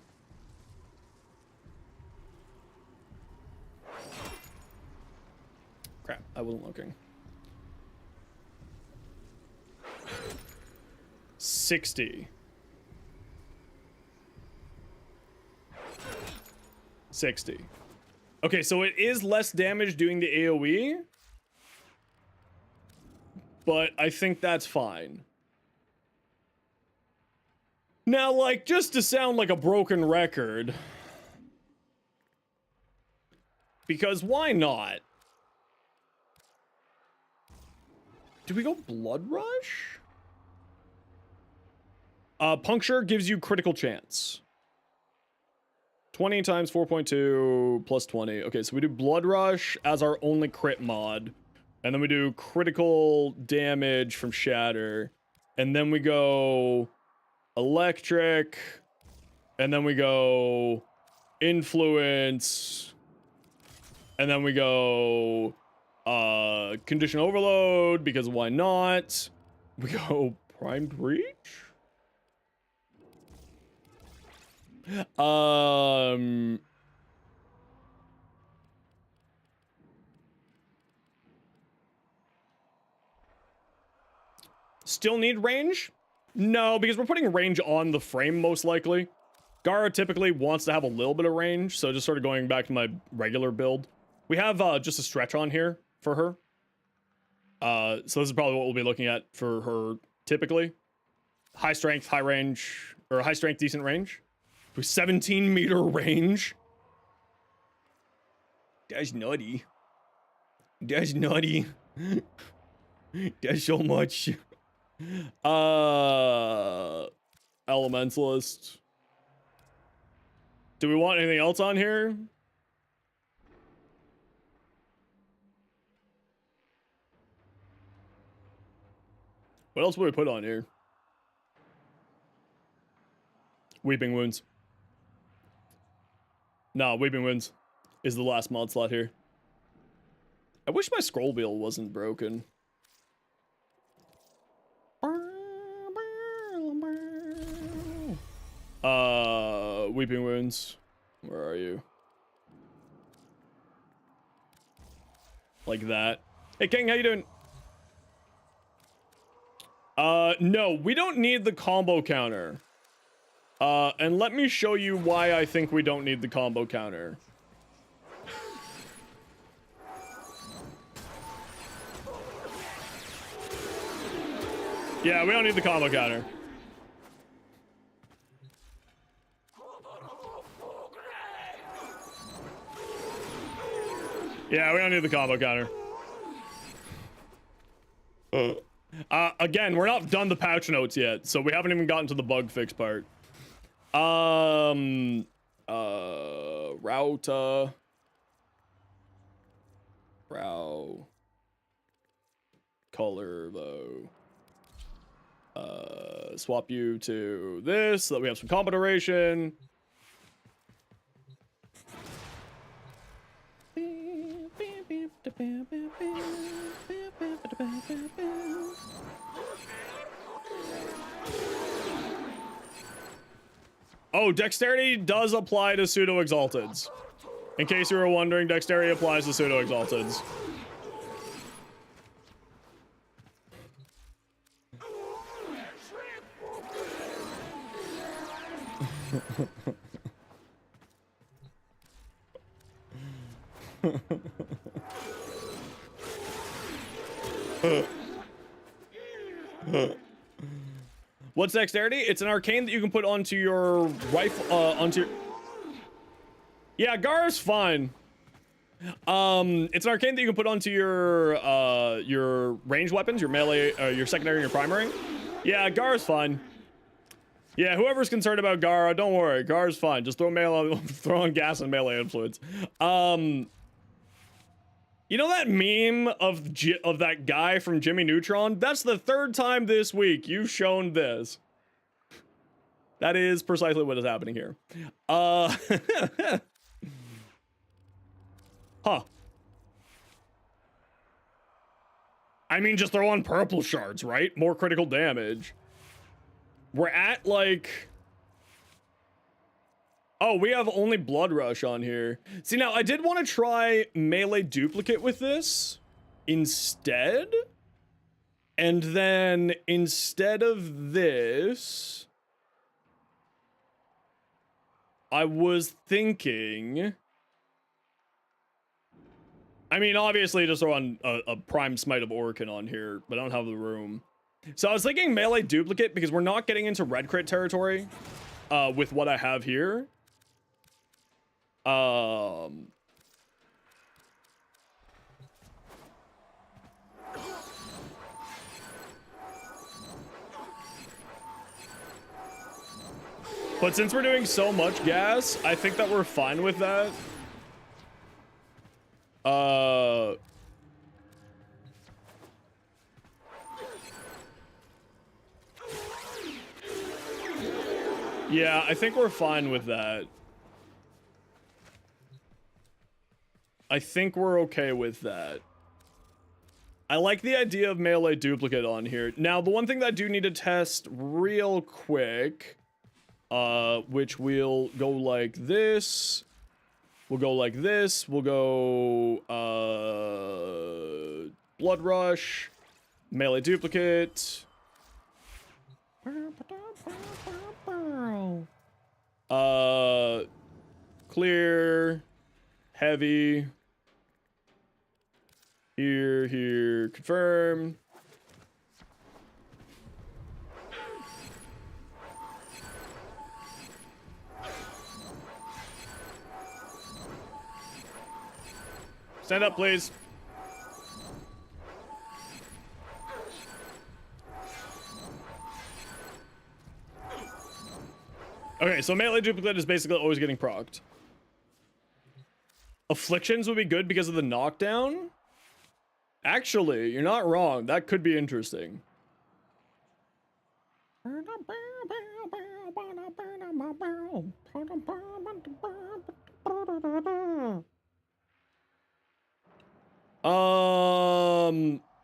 Crap, I wasn't looking. 60. 60. Okay, so it is less damage doing the AoE, but I think that's fine. Now, like, just to sound like a broken record, because why not? Do we go Blood Rush? Puncture gives you critical chance. 20 times 4.2 plus 20. Okay, so we do Blood Rush as our only crit mod. And then we do critical damage from Shatter. And then we go Electric. And then we go Influence. And then we go Condition Overload, because why not? We go Primed Breach? Still need range? No, because we're putting range on the frame most likely. Gara typically wants to have a little bit of range, so just sort of going back to my regular build. We have just a stretch on here for her. So this is probably what we'll be looking at for her typically. High strength, high range, or high strength, decent range. With 17-meter range. That's nutty. That's nutty. That's so much. Elementalist. Do we want anything else on here? What else would we put on here? Weeping Wounds. No, Weeping Wounds is the last mod slot here. I wish my scroll wheel wasn't broken. Weeping Wounds. Where are you? Like that. Hey, King, how you doing? No, we don't need the combo counter. And let me show you why I think we don't need the combo counter. Yeah, we don't need the combo counter. Yeah, we don't need the combo counter. Again, we're not done the patch notes yet, so we haven't even gotten to the bug fix part. Color though. Swap you to this so that we have some combo duration. Oh, dexterity does apply to pseudo exalteds. In case you were wondering, dexterity applies to pseudo exalteds. What's dexterity? It's an arcane that you can put onto your rifle, Yeah, Gar's fine. It's an arcane that you can put onto your ranged weapons, your melee, your secondary and your primary. Yeah, Gar's fine. Yeah, whoever's concerned about Gar, don't worry. Gar's fine. Just throw on gas and melee influence. You know that meme of that guy from Jimmy Neutron? That's the third time this week you've shown this. That is precisely what is happening here. Huh. I mean, just throw on purple shards, right? More critical damage. We're at, like... Oh, we have only Blood Rush on here. See, now, I did want to try Melee Duplicate with this instead. And then, instead of this... I was thinking... I mean, obviously, just throw on a Prime Smite of Orkin on here, but I don't have the room. So I was thinking Melee Duplicate, because we're not getting into red crit territory with what I have here. But since we're doing so much gas, I think that we're fine with that. Yeah, I think we're fine with that. I think we're okay with that. I like the idea of Melee Duplicate on here. Now, the one thing that I do need to test real quick, which we'll go like this. We'll go like this. We'll go, Blood Rush, Melee Duplicate. Clear. Heavy. Here. Confirm. Stand up, please. Okay, so melee duplicate is basically always getting procced. Afflictions would be good because of the knockdown. Actually, you're not wrong. That could be interesting. Do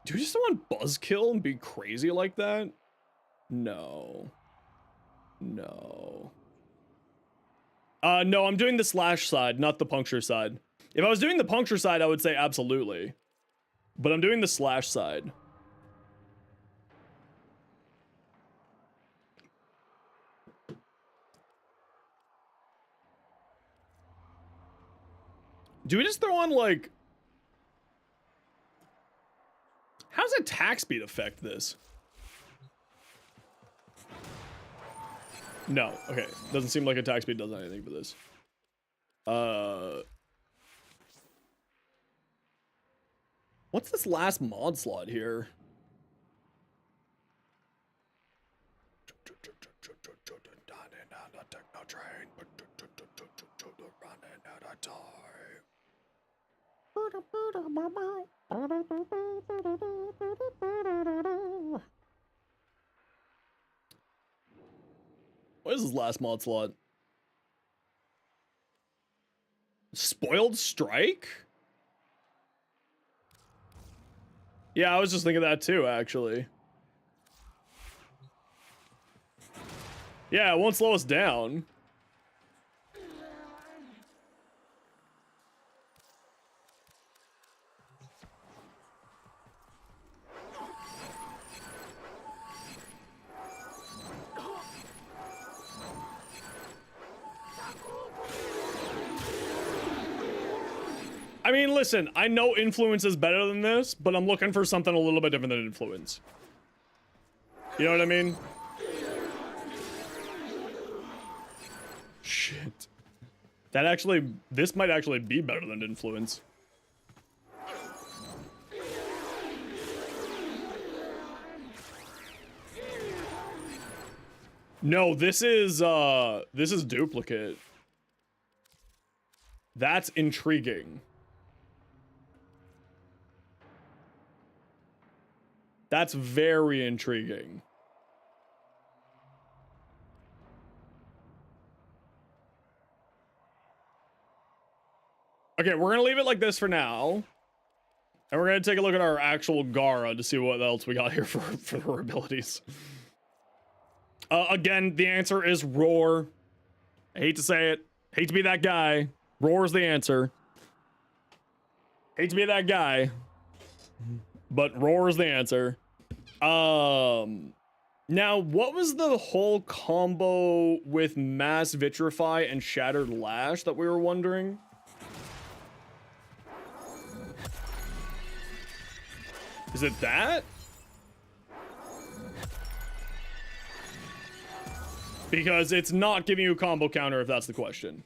you just want buzzkill and be crazy like that? No. No, I'm doing the slash side, not the puncture side. If I was doing the puncture side, I would say absolutely. But I'm doing the slash side. Do we just throw on, like... How does attack speed affect this? No. Okay. Doesn't seem like attack speed does anything for this. What's this last mod slot here? What is this last mod slot? Spoiled Strike? Yeah, I was just thinking that too, actually. Yeah, it won't slow us down. I mean, listen, I know influence is better than this, but I'm looking for something a little bit different than influence. You know what I mean? Shit. That actually, this might actually be better than influence. No, this is duplicate. That's intriguing. That's very intriguing. Okay, we're gonna leave it like this for now. And we're gonna take a look at our actual Gara to see what else we got here for her abilities. Again, the answer is Roar. I hate to say it. Hate to be that guy. Roar is the answer. Hate to be that guy. But Roar is the answer. Now, what was the whole combo with Mass Vitrify and Shattered Lash that we were wondering? Is it that? Because it's not giving you a combo counter if that's the question.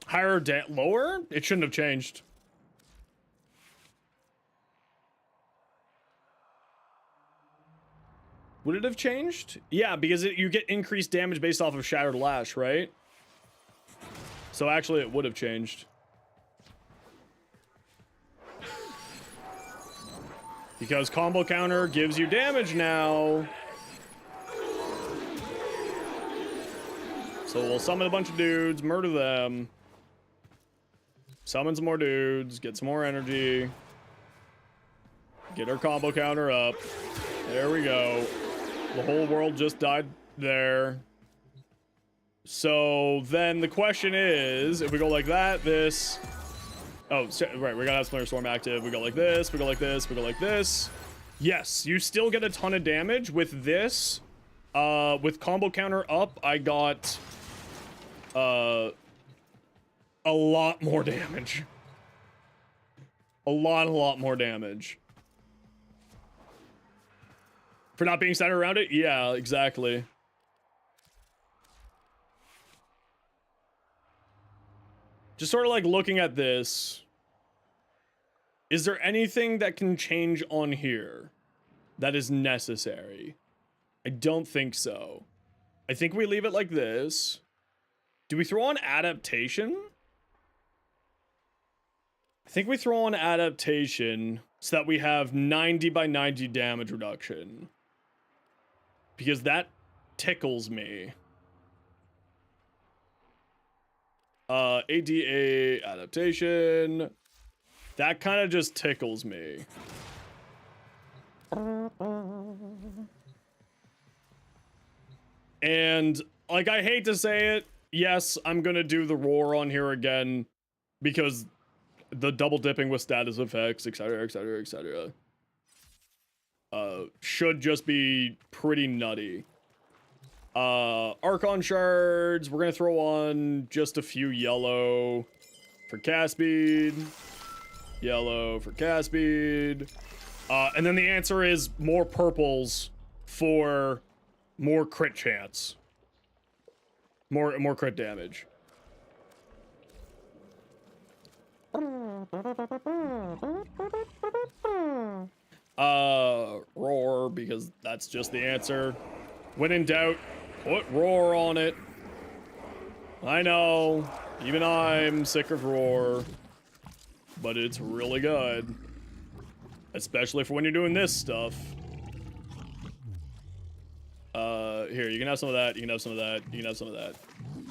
Higher, lower? It shouldn't have changed. Would it have changed? Yeah, because you get increased damage based off of Shattered Lash, right? So actually it would have changed. Because combo counter gives you damage now. So we'll summon a bunch of dudes, murder them. Summon some more dudes, get some more energy. Get our combo counter up. There we go. The whole world just died there. So then the question is, if we go like that, this... Oh, right, we gotta have Splinter Storm active. We go like this, we go like this, we go like this. Yes, you still get a ton of damage with this. With combo counter up, I got... a lot more damage. A lot more damage. For not being centered around it? Yeah, exactly. Just sort of like looking at this. Is there anything that can change on here that is necessary? I don't think so. I think we leave it like this. Do we throw on adaptation? I think we throw on adaptation so that we have 90 by 90 damage reduction. Because that tickles me. ADA adaptation. That kind of just tickles me. And, like, I hate to say it. Yes, I'm gonna do the roar on here again. Because the double dipping with status effects, etc., etc., etc. Should just be pretty nutty. Archon shards, we're gonna throw on just a few yellow for cast speed. Yellow for cast speed. And then the answer is more purples for more crit chance. More crit damage. Roar, because that's just the answer. When in doubt, put roar on it. I know, even I'm sick of roar, but it's really good. Especially for when you're doing this stuff. Here, you can have some of that, you can have some of that, you can have some of that.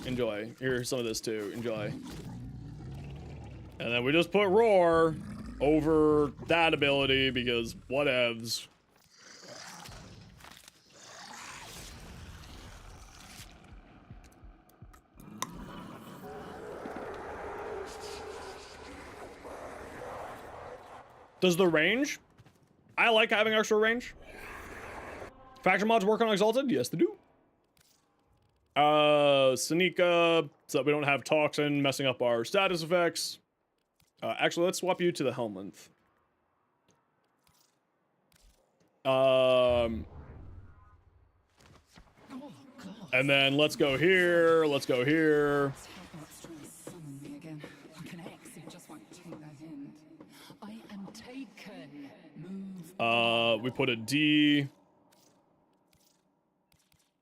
Enjoy. Here's some of this too, enjoy. And then we just put roar over that ability because whatevs. Does the range? I like having extra range. Faction mods work on Exalted? Yes, they do. Sanika, so that we don't have Toxin messing up our status effects. Actually, let's swap you to the Helminth. And then let's go here, let's go here. We put a D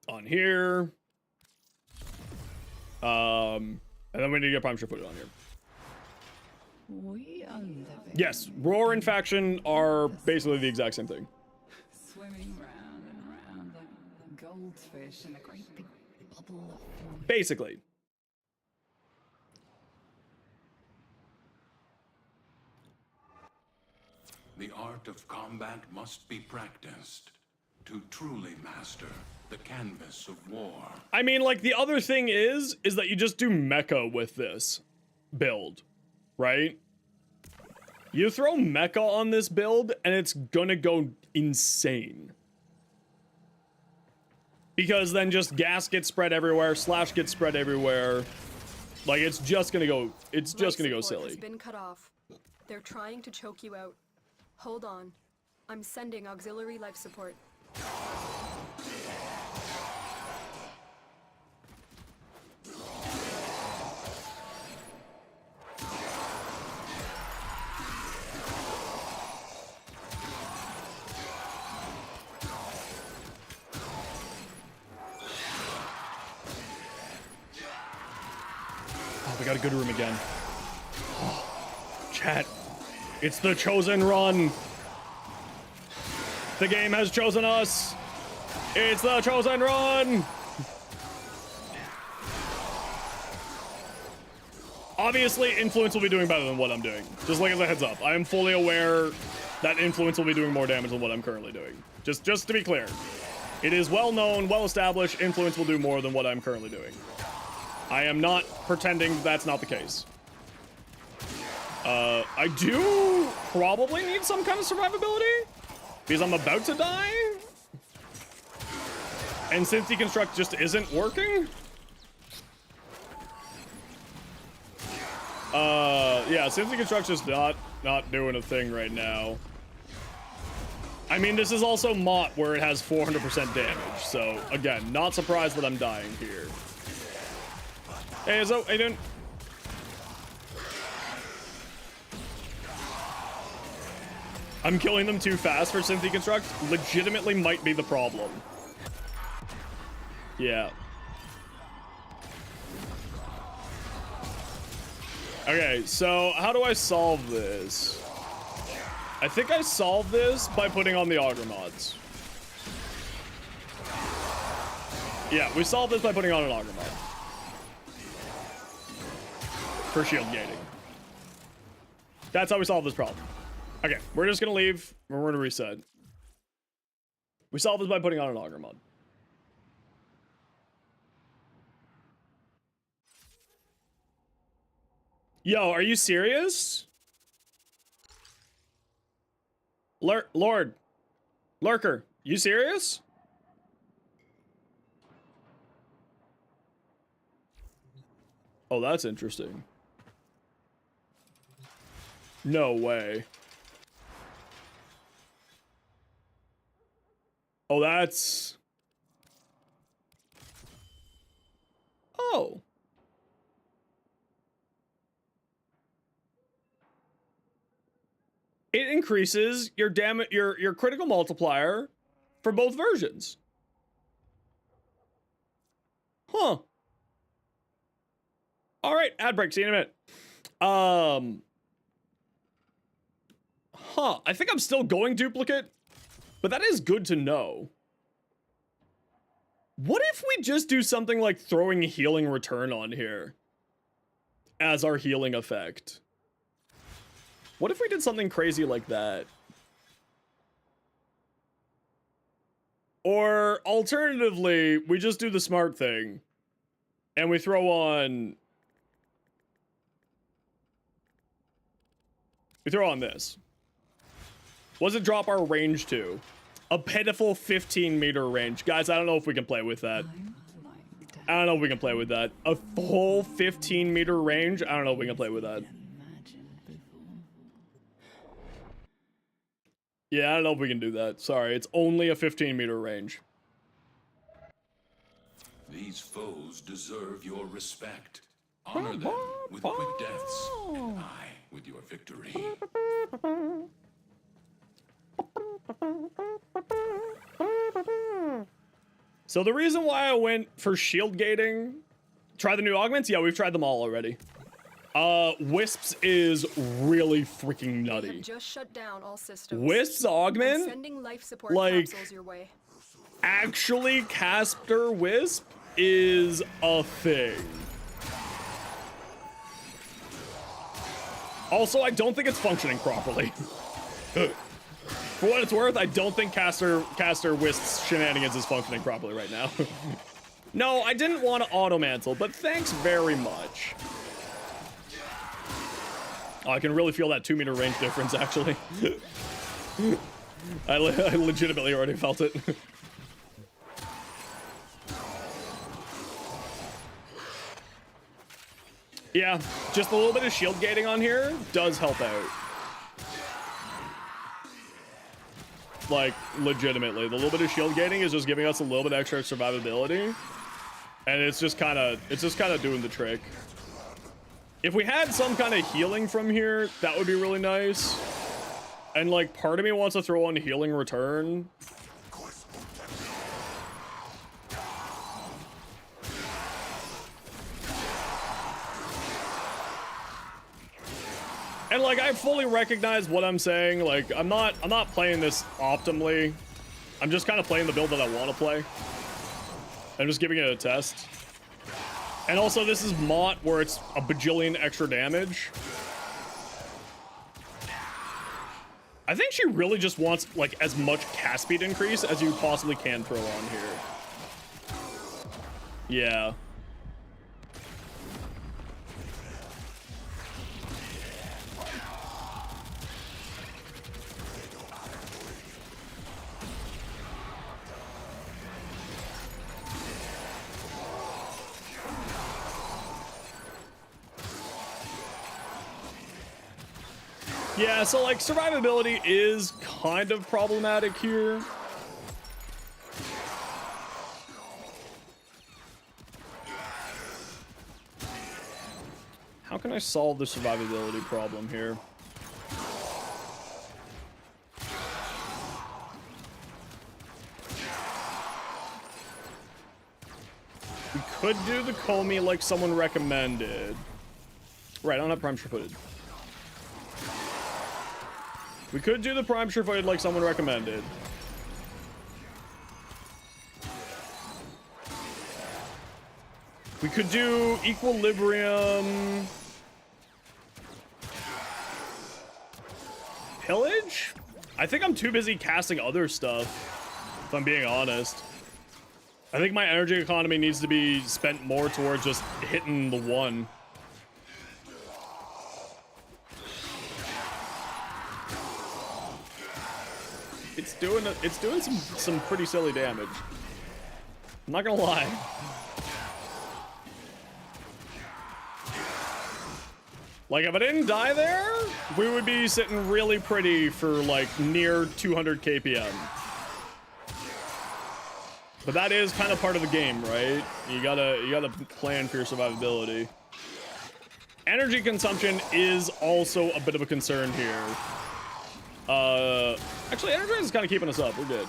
on here. And then we need to get Prime Shift footed on here. Yes, Roar and Faction are basically the exact same thing. Swimming round and round like a goldfish in a great big bubble of fun. Basically. The art of combat must be practiced to truly master the canvas of war. I mean, like, the other thing is that you just do mecha with this build, right? You throw mecha on this build, and it's gonna go insane. Because then just gas gets spread everywhere, slash gets spread everywhere. Like, it's just gonna go, it's just gonna go silly. Has been cut off. They're trying to choke you out. Hold on. I'm sending auxiliary life support. Oh, we got a good room again. Oh, chat. It's the chosen run. The game has chosen us. It's the chosen run. Obviously, Influence will be doing better than what I'm doing. Just like as a heads up. I am fully aware that Influence will be doing more damage than what I'm currently doing. Just to be clear. It is well known, well established, influence will do more than what I'm currently doing. I am not pretending that's not the case. I do probably need some kind of survivability because I'm about to die. And since deconstruct just isn't working. Yeah, since deconstruct's just not doing a thing right now. I mean, this is also Mott where it has 400% damage. So again, not surprised that I'm dying here. Hey, Izzo, how you doing? I'm killing them too fast for Synth Deconstruct. Legitimately might be the problem. Yeah. Okay, so how do I solve this? I think I solved this by putting on the Auger mods. Yeah, we solved this by putting on an Auger mod. For shield gating. That's how we solve this problem. Okay, we're just gonna leave. We're gonna reset. We solved this by putting on an Auger mod. Yo, are you serious? Lord. Lurker, you serious? Oh, that's interesting. No way. Oh, that's... Oh. It increases your your critical multiplier for both versions. Huh. All right, ad break. See you in a minute. Huh. I think I'm still going duplicate, but that is good to know. What if we just do something like throwing healing return on here as our healing effect? What if we did something crazy like that? Or alternatively, we just do the smart thing and we throw on... We throw on this. What does it drop our range to? A pitiful 15-meter range. Guys, I don't know if we can play with that. I don't know if we can play with that. A full 15-meter range? I don't know if we can play with that. Yeah, I don't know if we can do that. Sorry, it's only a 15-meter range. These foes deserve your respect. Honor them with quick deaths, and I with your victory. So the reason why I went for shield gating, try the new augments? Yeah, we've tried them all already. Wisps is really freaking nutty. Just shut down all systems. Wisps augment? Sending life support like, capsules your way. Actually, Caster Wisp is a thing. Also, I don't think it's functioning properly. For what it's worth, I don't think Caster Wisp's shenanigans is functioning properly right now. No, I didn't want to auto-mantle, but thanks very much. Oh, I can really feel that 2-meter range difference, actually. I legitimately already felt it. Yeah, just a little bit of shield gating on here does help out. Like, legitimately. The little bit of shield gating is just giving us a little bit extra survivability. And it's just kind of doing the trick. If we had some kind of healing from here, that would be really nice. And, like, part of me wants to throw on healing return. And like, I fully recognize what I'm saying. Like, I'm not playing this optimally. I'm just kind of playing the build that I want to play. I'm just giving it a test. And also, this is Mott, where it's a bajillion extra damage. I think she really just wants like as much cast speed increase as you possibly can throw on here. Yeah. Yeah, so like survivability is kind of problematic here. How can I solve the survivability problem here? We could do the Comey like someone recommended. Right, I don't have Prime Sure-Footed. We could do the Prime Sure-Footed like someone recommended. We could do Equilibrium. Pillage? I think I'm too busy casting other stuff, if I'm being honest. I think my energy economy needs to be spent more towards just hitting the one. It's doing some pretty silly damage. I'm not gonna lie. Like if I didn't die there, we would be sitting really pretty for like near 200 KPM. But that is kind of part of the game, right? You gotta plan for your survivability. Energy consumption is also a bit of a concern here. Actually, energy is kind of keeping us up. We're good.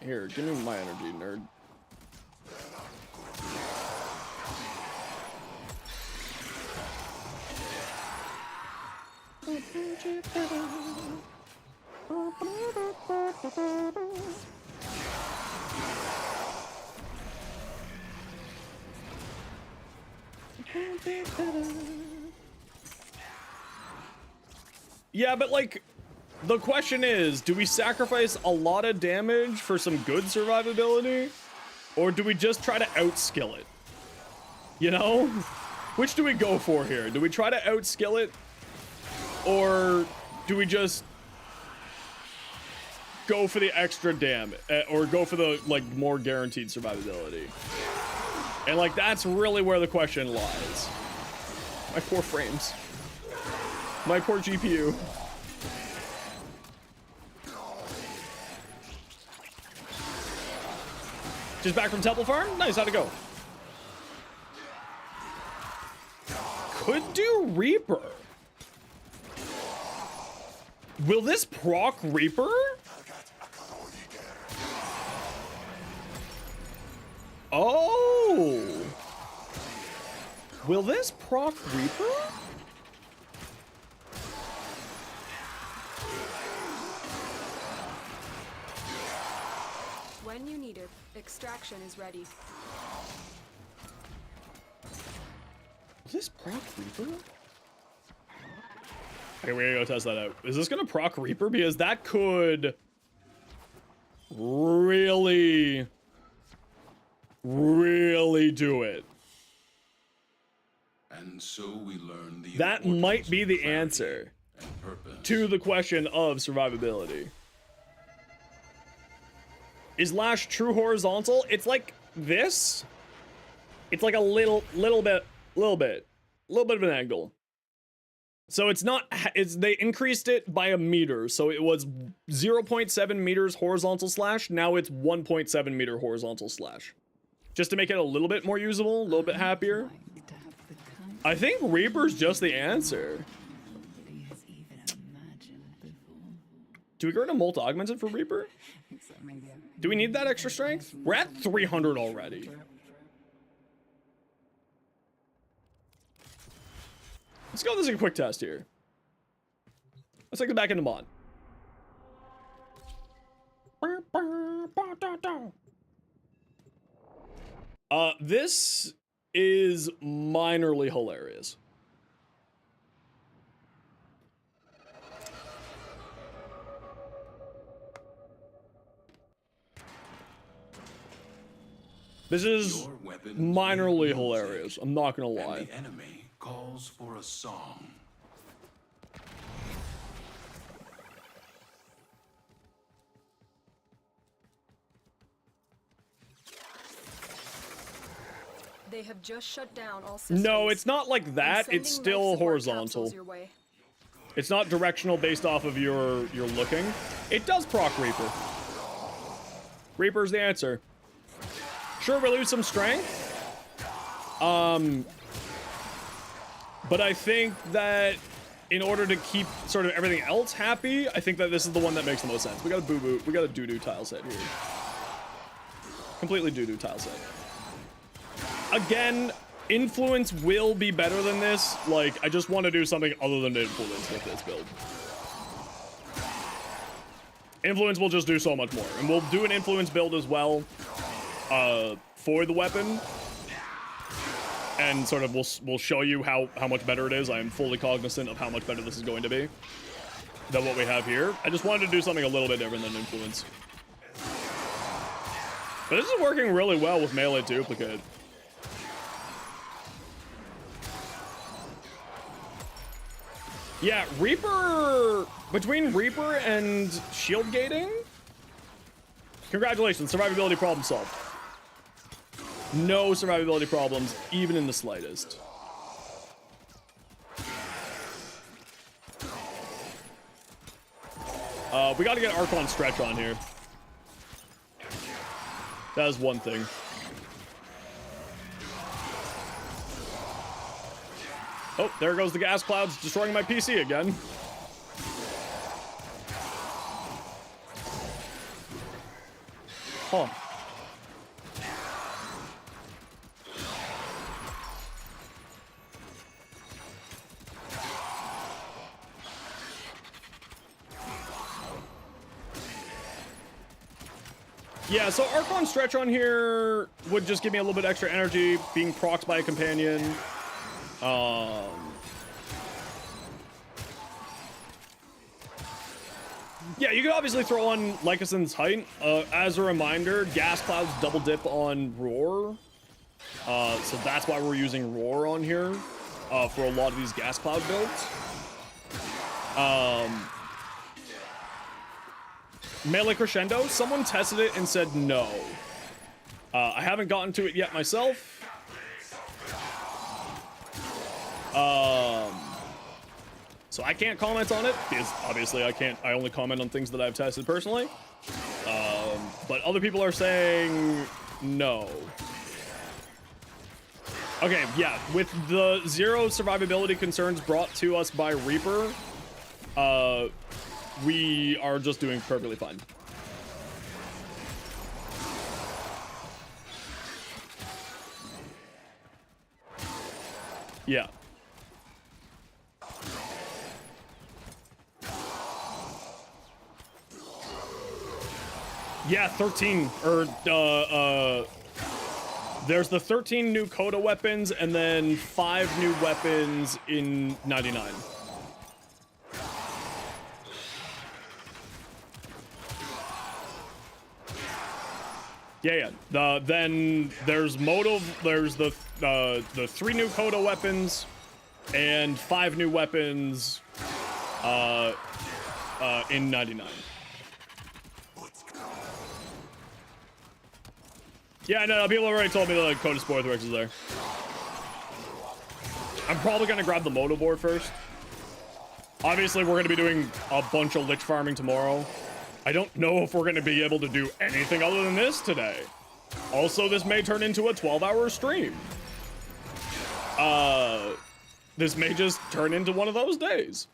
Here, give me my energy, nerd. Yeah, but like, the question is, do we sacrifice a lot of damage for some good survivability? Or do we just try to outskill it? You know? Which do we go for here? Do we try to outskill it? Or do we just go for the extra damage? Or go for the, like, more guaranteed survivability? And, like, that's really where the question lies. My poor frames. My poor GPU. Just back from Temple Farm? Nice, how'd it go? Could do Reaper. Will this proc Reaper? Oh. Will this proc Reaper? When you need it, extraction is ready. Is this proc Reaper? Okay, we're gonna go test that out. Is this gonna proc Reaper? Because that could really do it. And so we learn the That might be the answer to the question of survivability. Is Lash true horizontal? It's like this. It's like a little bit of an angle. So it's not, they increased it by a meter. So it was 0.7 meters horizontal slash. Now it's 1.7 meter horizontal slash. Just to make it a little bit more usable, a little bit happier. I think Reaper's just the answer. Do we go to Molt Augmented for Reaper? Do we need that extra strength? We're at 300 already. Let's go. This is a quick test here. Let's take it back into mod. This is minorly hilarious. This is Your weapons minorly make music, hilarious. I'm not gonna lie. and the enemy calls for a song. They have just shut down all systems. No, it's not like that. It's still horizontal. It's not directional based off of your looking. It does proc Reaper. Reaper's the answer. Sure, we lose some strength. But I think that in order to keep sort of everything else happy, I think that this is the one that makes the most sense. We got a boo-boo. We got a doo-doo tile set here. Completely doo-doo tile set. Again, influence will be better than this. Like, I just want to do something other than influence with this build. Influence will just do so much more. And we'll do an influence build as well for the weapon. And sort of we'll show you how much better it is. I am fully cognizant of how much better this is going to be than what we have here. I just wanted to do something a little bit different than influence. But this is working really well with melee duplicate. Yeah, Reaper, between Reaper and shield gating, congratulations, survivability problem solved. No survivability problems, even in the slightest. We gotta get Archon stretch on here. That is one thing. Oh, there goes the gas clouds destroying my PC again. Huh. Yeah, so Archon stretch on here would just give me a little bit extra energy, being procced by a companion. Yeah, you could obviously throw on Lycason's Height. As a reminder, gas clouds double dip on Roar. So that's why we're using Roar on here for a lot of these gas cloud builds. Melee Crescendo, someone tested it and said no. I haven't gotten to it yet myself. So I can't comment on it because obviously I only comment on things that I've tested personally. But other people are saying no. Okay, yeah, with the 0 survivability concerns brought to us by Reaper, we are just doing perfectly fine. Yeah. Yeah, 13, or, there's the 13 new Coda weapons, and then 5 new weapons in 99. Yeah. Then there's there's the 3 new Coda weapons, and 5 new weapons, in 99. Yeah, no, people have already told me that like, Coda Sporthrex is there. I'm probably gonna grab the Moto board first. Obviously, we're gonna be doing a bunch of Lich farming tomorrow. I don't know if we're gonna be able to do anything other than this today. Also, this may turn into a 12-hour stream. This may just turn into one of those days.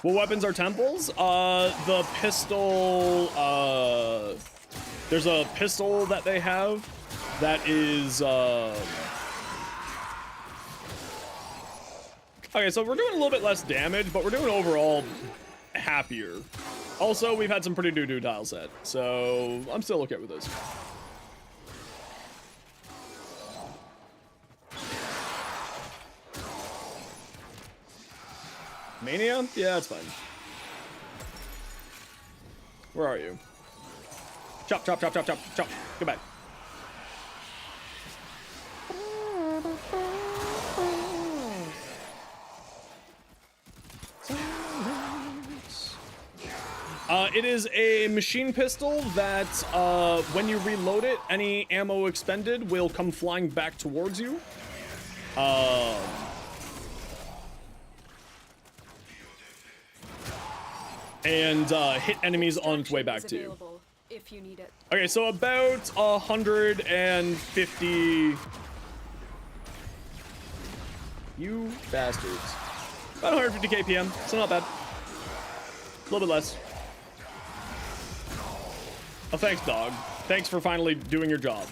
What weapons are temples? The pistol, there's a pistol that they have that is, okay, so we're doing a little bit less damage, but we're doing overall happier. Also, we've had some pretty doo-doo tile set, so I'm still okay with this. Mania? Yeah, that's fine. Where are you? Chop, chop, chop, chop, chop, chop. Goodbye. It is a machine pistol that, when you reload it, any ammo expended will come flying back towards you. And hit enemies on its way back to you. If you need it. Okay, so about 150. You bastards. About 150 KPM, so not bad. A little bit less. Oh, thanks, dog. Thanks for finally doing your job.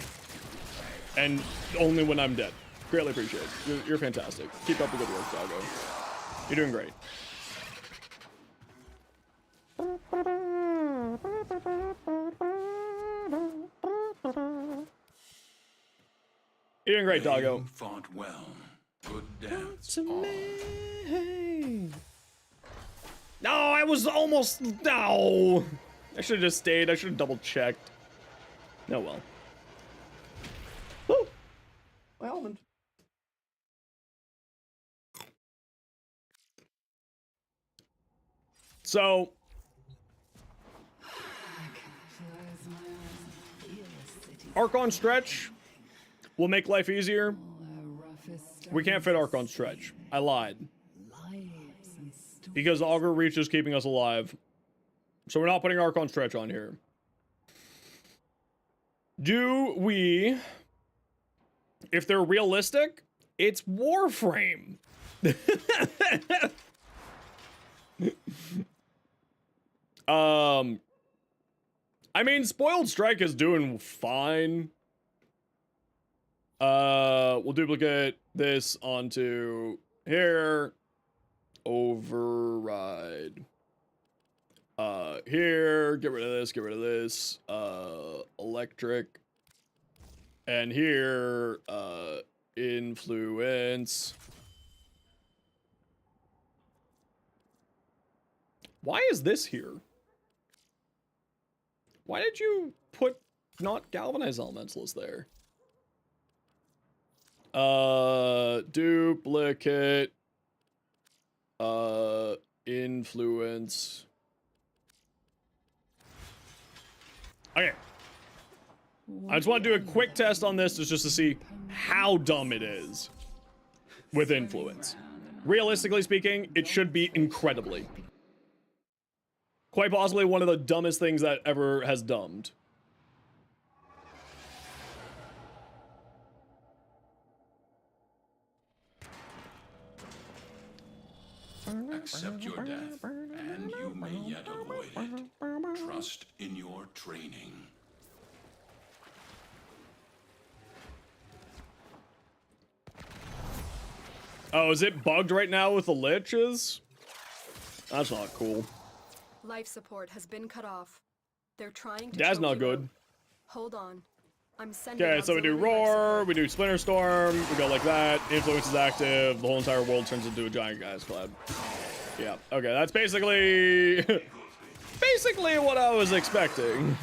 And only when I'm dead. Greatly appreciate it. You're fantastic. Keep up the good work, doggo. You're doing great. You're doing great, doggo. You fought well. Good dance. No, I was almost. No. I should have just stayed. I should have double checked. No, well. Woo. My almond. So. Archon stretch will make life easier. We can't fit Archon stretch. I lied. Because Augur Reach is keeping us alive. So we're not putting Archon stretch on here. Do we... If they're realistic, it's Warframe. I mean, Spoiled Strike is doing fine. We'll duplicate this onto here. Override. Here, get rid of this, get rid of this. Electric. And here, influence. Why is this here? Why did you put not galvanized elementals there? Duplicate. Influence. Okay. I just want to do a quick test on this just to see how dumb it is with influence. Realistically speaking, it should be incredibly. Quite possibly one of the dumbest things that ever has dumbed. Accept your death, and you may yet avoid it. Trust in your training. Oh, is it bugged right now with the liches? That's not cool. Life support has been cut off. They're trying to. That's not good. Hold on. I'm sending. Okay, so we do roar, we do splinter storm, we go like that. Influence is active. The whole entire world turns into a giant gas cloud. Yeah. Okay, that's basically basically what I was expecting.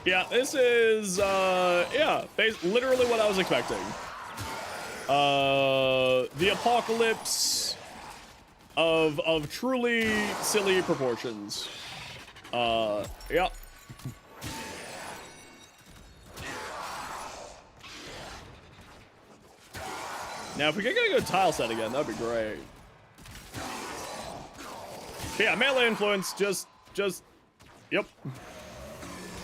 Yeah, this is yeah, literally what I was expecting. The apocalypse of truly silly proportions. Yeah. Now, if we can get a good tile set again, that'd be great. Yeah, melee influence, just, yep.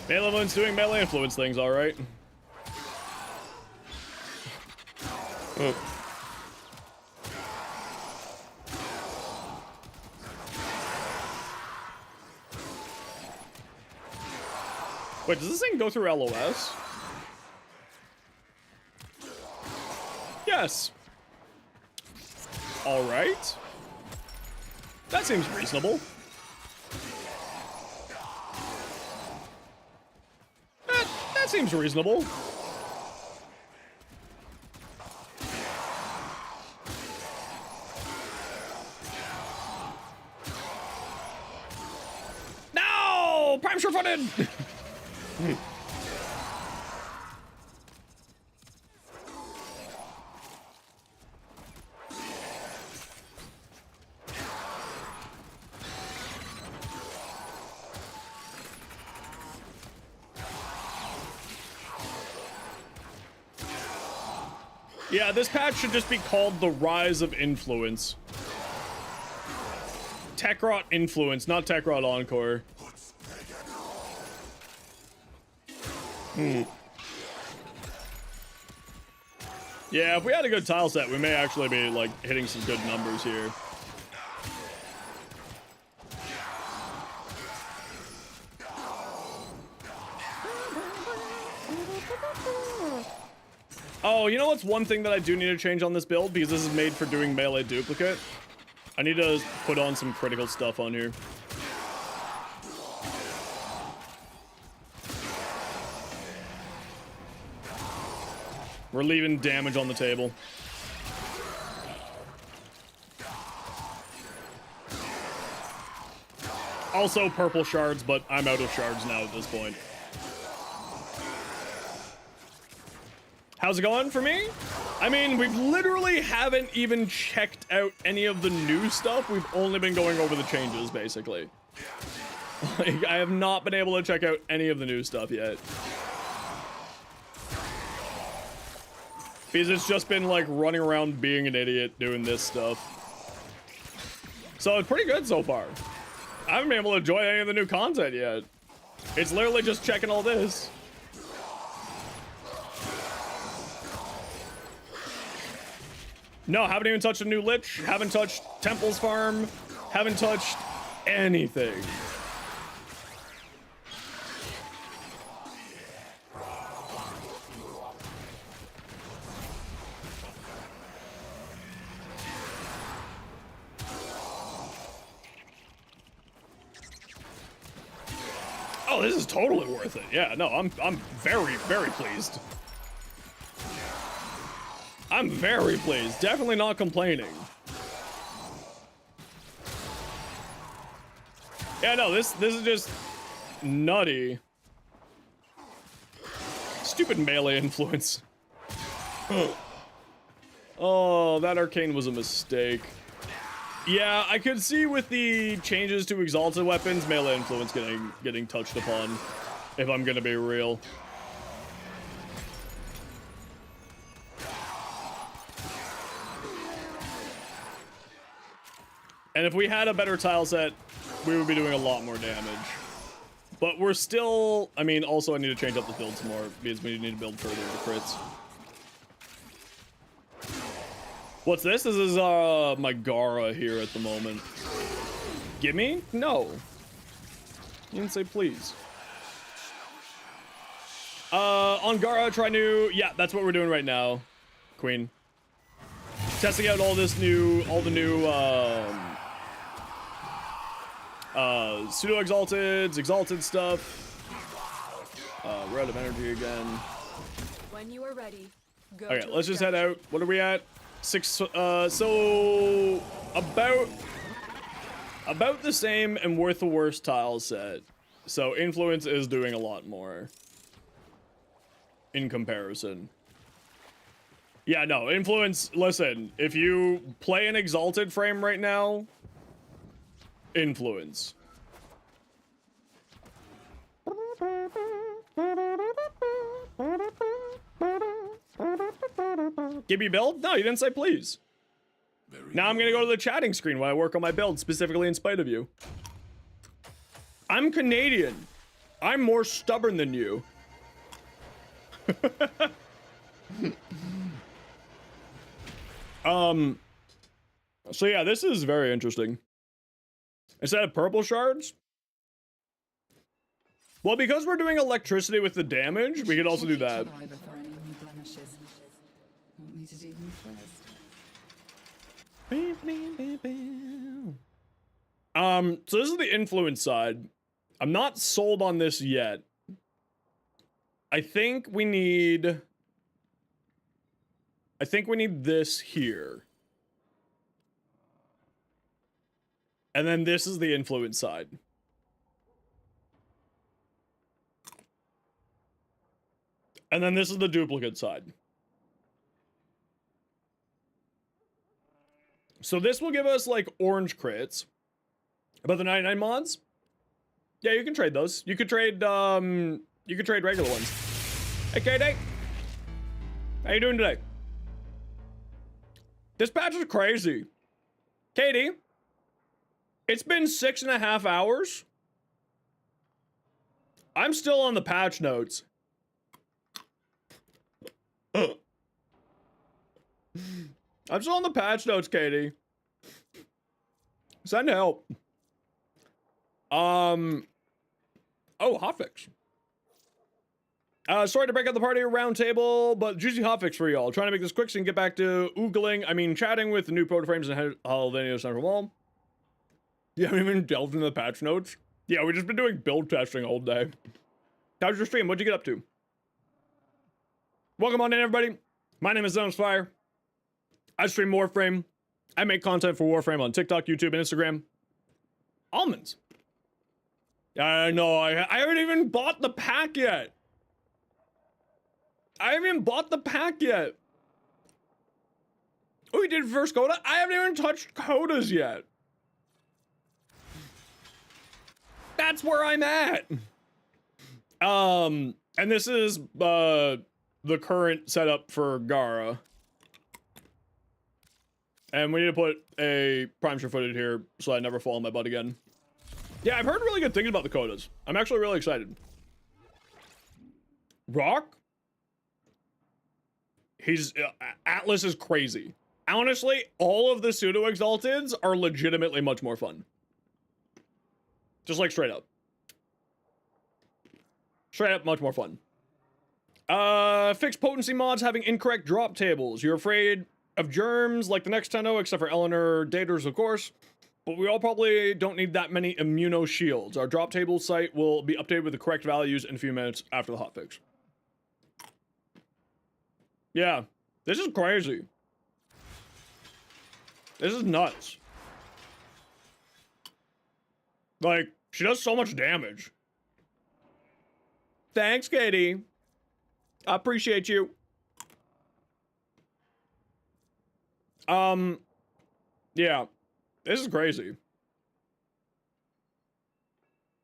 Melee influence doing melee influence things, all right. Oh. Wait, does this thing go through LOS? Yes. All right. That seems reasonable. That seems reasonable. No! Prime sure-footed! Yeah, this patch should just be called the Rise of Influence. Tekrot Influence, not Tekrot Encore. Yeah, if we had a good tile set, we may actually be, like, hitting some good numbers here. Oh, you know what's one thing that I do need to change on this build? Because this is made for doing melee duplicate. I need to put on some critical stuff on here. We're leaving damage on the table. Also purple shards, but I'm out of shards now at this point. How's it going for me? I mean, we literally haven't even checked out any of the new stuff. We've only been going over the changes, basically. Like, I have not been able to check out any of the new stuff yet. Because it's just been, like, running around being an idiot doing this stuff. So it's pretty good so far. I haven't been able to enjoy any of the new content yet. It's literally just checking all this. No, haven't even touched a new Lich, haven't touched Temple's Farm, haven't touched anything. Oh, this is totally worth it. Yeah, no, I'm very, very pleased. I'm very pleased. Definitely not complaining. Yeah, no, this is just nutty. Stupid melee influence. Oh, that Arcane was a mistake. Yeah, I could see with the changes to Exalted weapons, melee influence getting touched upon, if I'm gonna be real. And if we had a better tile set, we would be doing a lot more damage. But we're still... I mean, also I need to change up the build some more, because we need to build further the crits. What's this? This is my Gara here at the moment. Gimme? No. You didn't say please. On Gara, try new... Yeah, that's what we're doing right now, Queen. Testing out all the new, pseudo-exalteds, exalted stuff. We're out of energy again. When you are ready, go. Okay, let's just head out. What are we at? 6, so about the same and worth the worst tile set. So influence is doing a lot more in comparison. Yeah, no, influence, listen, if you play an exalted frame right now, influence. Give me build? No, you didn't say please. Now I'm gonna go to the chatting screen while I work on my build, specifically in spite of you. I'm Canadian. I'm more stubborn than you. So yeah, this is very interesting. Instead of purple shards, well, because we're doing electricity with the damage, we could also do that. So this is the influence side. I'm not sold on this yet. I think we need this here. And then this is the influence side. And then this is the duplicate side. So this will give us like orange crits. About the 99 mods? Yeah, you can trade those. You could trade regular ones. Hey KD. How you doing today? This patch is crazy. Katie, it's been 6.5 hours. I'm still on the patch notes. I'm still on the patch notes, Katie. Send help. Oh, hotfix. Sorry to break up the party round table, but juicy hotfix for y'all. Trying to make this quick so you can get back to chatting with the new proto-frames and Helvania Central Wall. You haven't even delved into the patch notes? Yeah, we've just been doing build testing all day. How's your stream? What'd you get up to? Welcome on in, everybody. My name is Zenosfire. I stream Warframe. I make content for Warframe on TikTok, YouTube, and Instagram. Almonds. I know, I haven't even bought the pack yet. I haven't even bought the pack yet. Oh, we did first Coda? I haven't even touched Codas yet. That's where I'm at. And this is the current setup for Gara. And we need to put a prime share footage here so I never fall on my butt again. Yeah, I've heard really good things about the Codas. I'm actually really excited. Rock? Atlas is crazy. Honestly, all of the pseudo-exalteds are legitimately much more fun. Just like straight up. Straight up, much more fun. Fixed potency mods having incorrect drop tables. You're afraid of germs like the next Nintendo, except for Eleanor Daters, of course. But we all probably don't need that many immuno shields. Our drop table site will be updated with the correct values in a few minutes after the hotfix. Yeah, this is crazy. This is nuts. Like, she does so much damage. Thanks, Katie. I appreciate you. Yeah, this is crazy.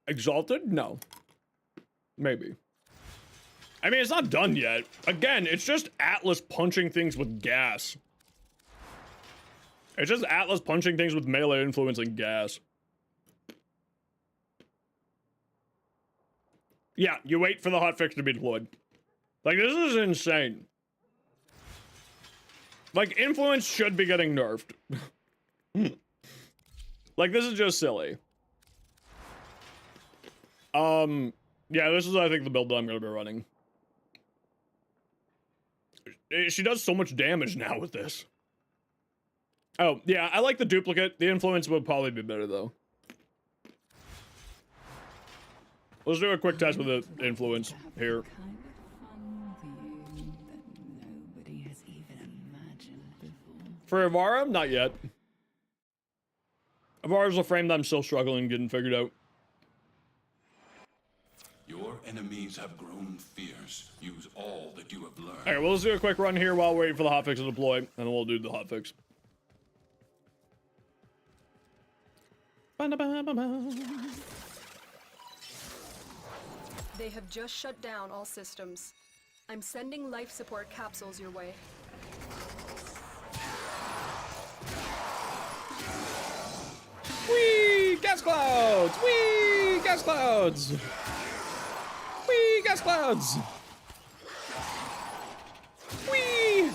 Exalted? No. Maybe. I mean, it's not done yet. Again, it's just Atlas punching things with gas. It's just Atlas punching things with melee influence and gas. Yeah, you wait for the hotfix to be deployed. Like, this is insane. Like, influence should be getting nerfed. Like, this is just silly. Yeah, this is, I think, the build that I'm gonna be running. She does so much damage now with this. Oh, yeah, I like the duplicate. The influence would probably be better, though. Let's do a quick test with the influence here. For Ivara, not yet. Ivara's a frame that I'm still struggling getting figured out. Your enemies have grown fierce. Use all that you have learned. Alright, well, let's do a quick run here while waiting for the hotfix to deploy, and then we'll do the hotfix. They have just shut down all systems. I'm sending life support capsules your way. Whee! Gas clouds! Whee! Gas clouds! Whee! Gas clouds! Whee!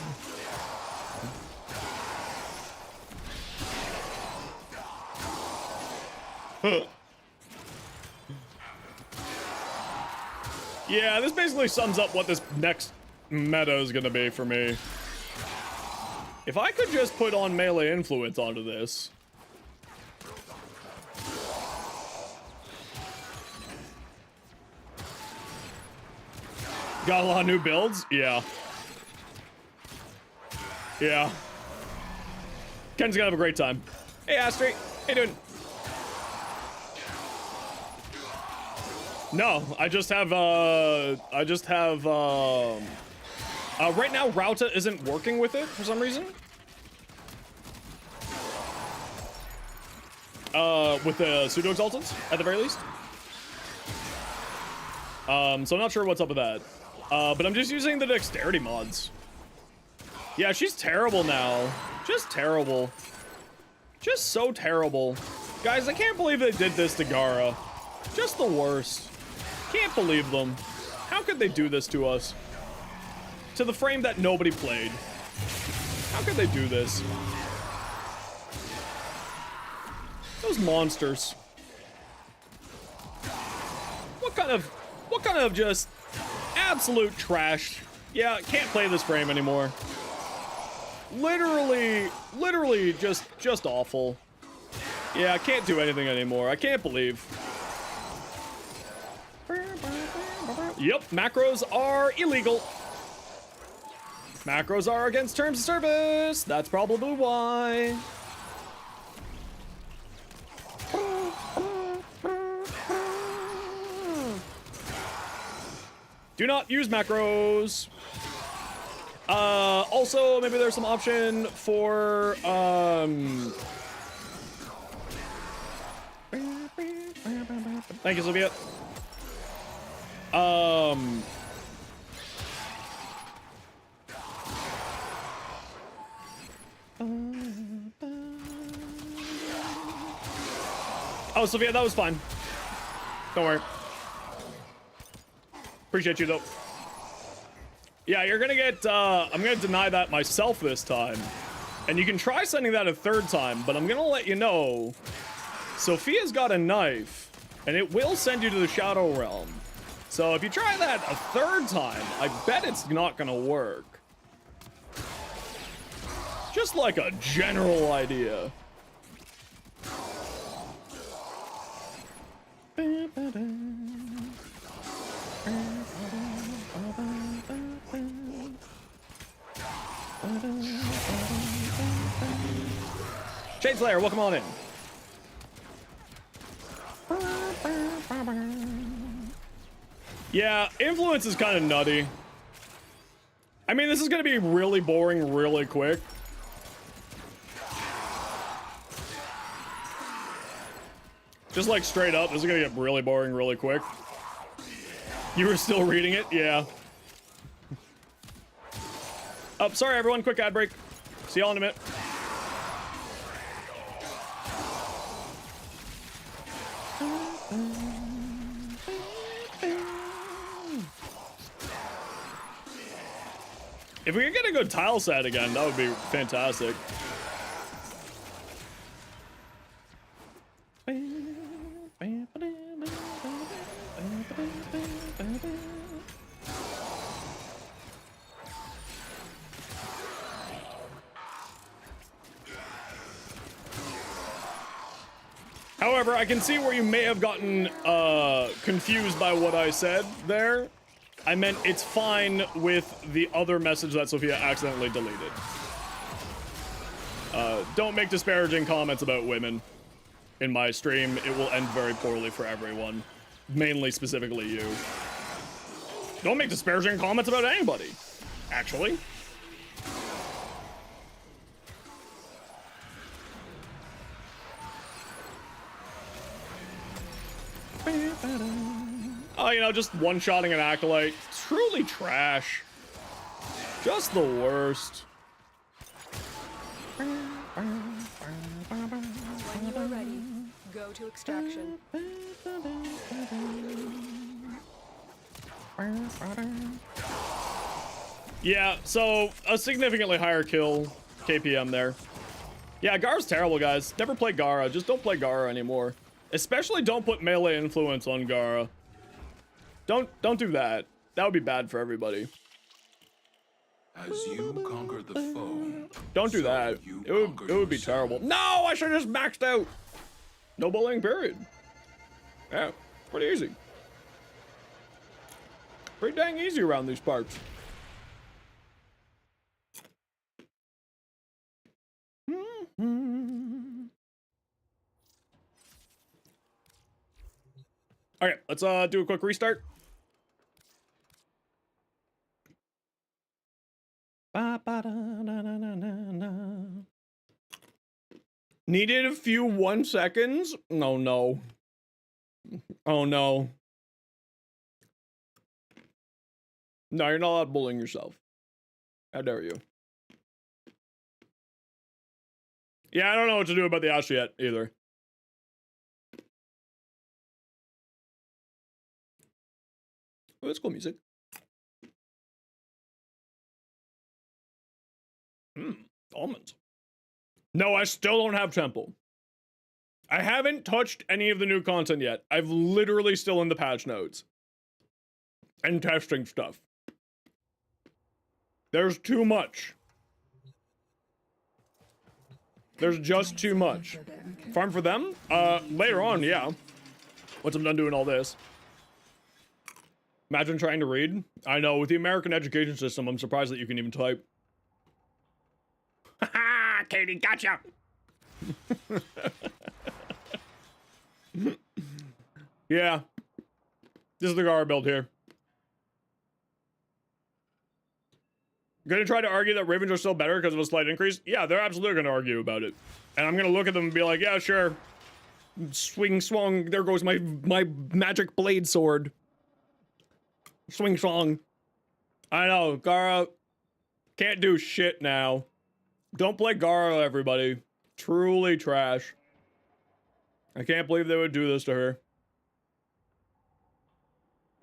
Yeah, this basically sums up what this next meta is gonna be for me. If I could just put on melee influence onto this. Got a lot of new builds? Yeah. Yeah. Ken's gonna have a great time. Hey, Astrid. How you doing? No, I just have, right now, Rauta isn't working with it for some reason. With the pseudo-exaltants, at the very least. So I'm not sure what's up with that. But I'm just using the dexterity mods. Yeah, she's terrible now. Just terrible. Just so terrible. Guys, I can't believe they did this to Gara. Just the worst. Can't believe them. How could they do this to us? To the frame that nobody played. How could they do this? Those monsters. What kind of just absolute trash. Yeah, can't play this frame anymore. Literally just awful. Yeah, I can't do anything anymore. I can't believe. Yep, macros are illegal. Macros are against terms of service. That's probably why. Do not use macros. Also, maybe there's some option for, thank you, Sophia. Oh, Sophia, that was fine. Don't worry. Appreciate you, though. Yeah, you're gonna get, I'm gonna deny that myself this time. And you can try sending that a third time, but I'm gonna let you know, Sophia's got a knife, and it will send you to the Shadow Realm. So if you try that a third time, I bet it's not gonna work. Just like a general idea. Shadeslayer, welcome on in. Yeah, influence is kind of nutty. I mean, this is gonna be really boring really quick. Just like straight up, this is gonna get really boring really quick. You were still reading it? Yeah. Oh, sorry everyone, quick ad break. See y'all in a minute. If we could get a good tile set again, that would be fantastic. However, I can see where you may have gotten confused by what I said there. I meant it's fine with the other message that Sophia accidentally deleted. Don't make disparaging comments about women in my stream. It will end very poorly for everyone. Mainly, specifically you. Don't make disparaging comments about anybody, actually. Oh, you know, just one-shotting an Acolyte. Truly trash. Just the worst. When you are ready, go to extraction. Yeah, so a significantly higher kill KPM there. Yeah, Gara's terrible, guys. Never play Gara. Just don't play Gara anymore. Especially don't put melee influence on Gara. Don't do that. That would be bad for everybody. As you conquer the foe, don't do that. It would be terrible. No, I should have just maxed out. No bullying, period. Yeah, pretty easy. Pretty dang easy around these parts. Okay, let's do a quick restart. Needed a few 1 seconds? No, no. Oh, no. No, you're not allowed bullying yourself. How dare you? Yeah, I don't know what to do about the Ash yet, either. Oh, that's cool music. Almonds. No, I still don't have Temple. I haven't touched any of the new content yet. I've literally still in the patch notes. And testing stuff. There's too much. There's just too much. Farm for them? Later on, yeah. Once I'm done doing all this. Imagine trying to read. I know, with the American education system, I'm surprised that you can even type. Haha, Katie, gotcha! Yeah. This is the Gara build here. Gonna try to argue that Ravens are still better because of a slight increase? Yeah, they're absolutely gonna argue about it. And I'm gonna look at them and be like, yeah, sure. Swing swung, there goes my magic blade sword. Swing song. I know, Gara can't do shit now. Don't play Gara, everybody. Truly trash. I can't believe they would do this to her.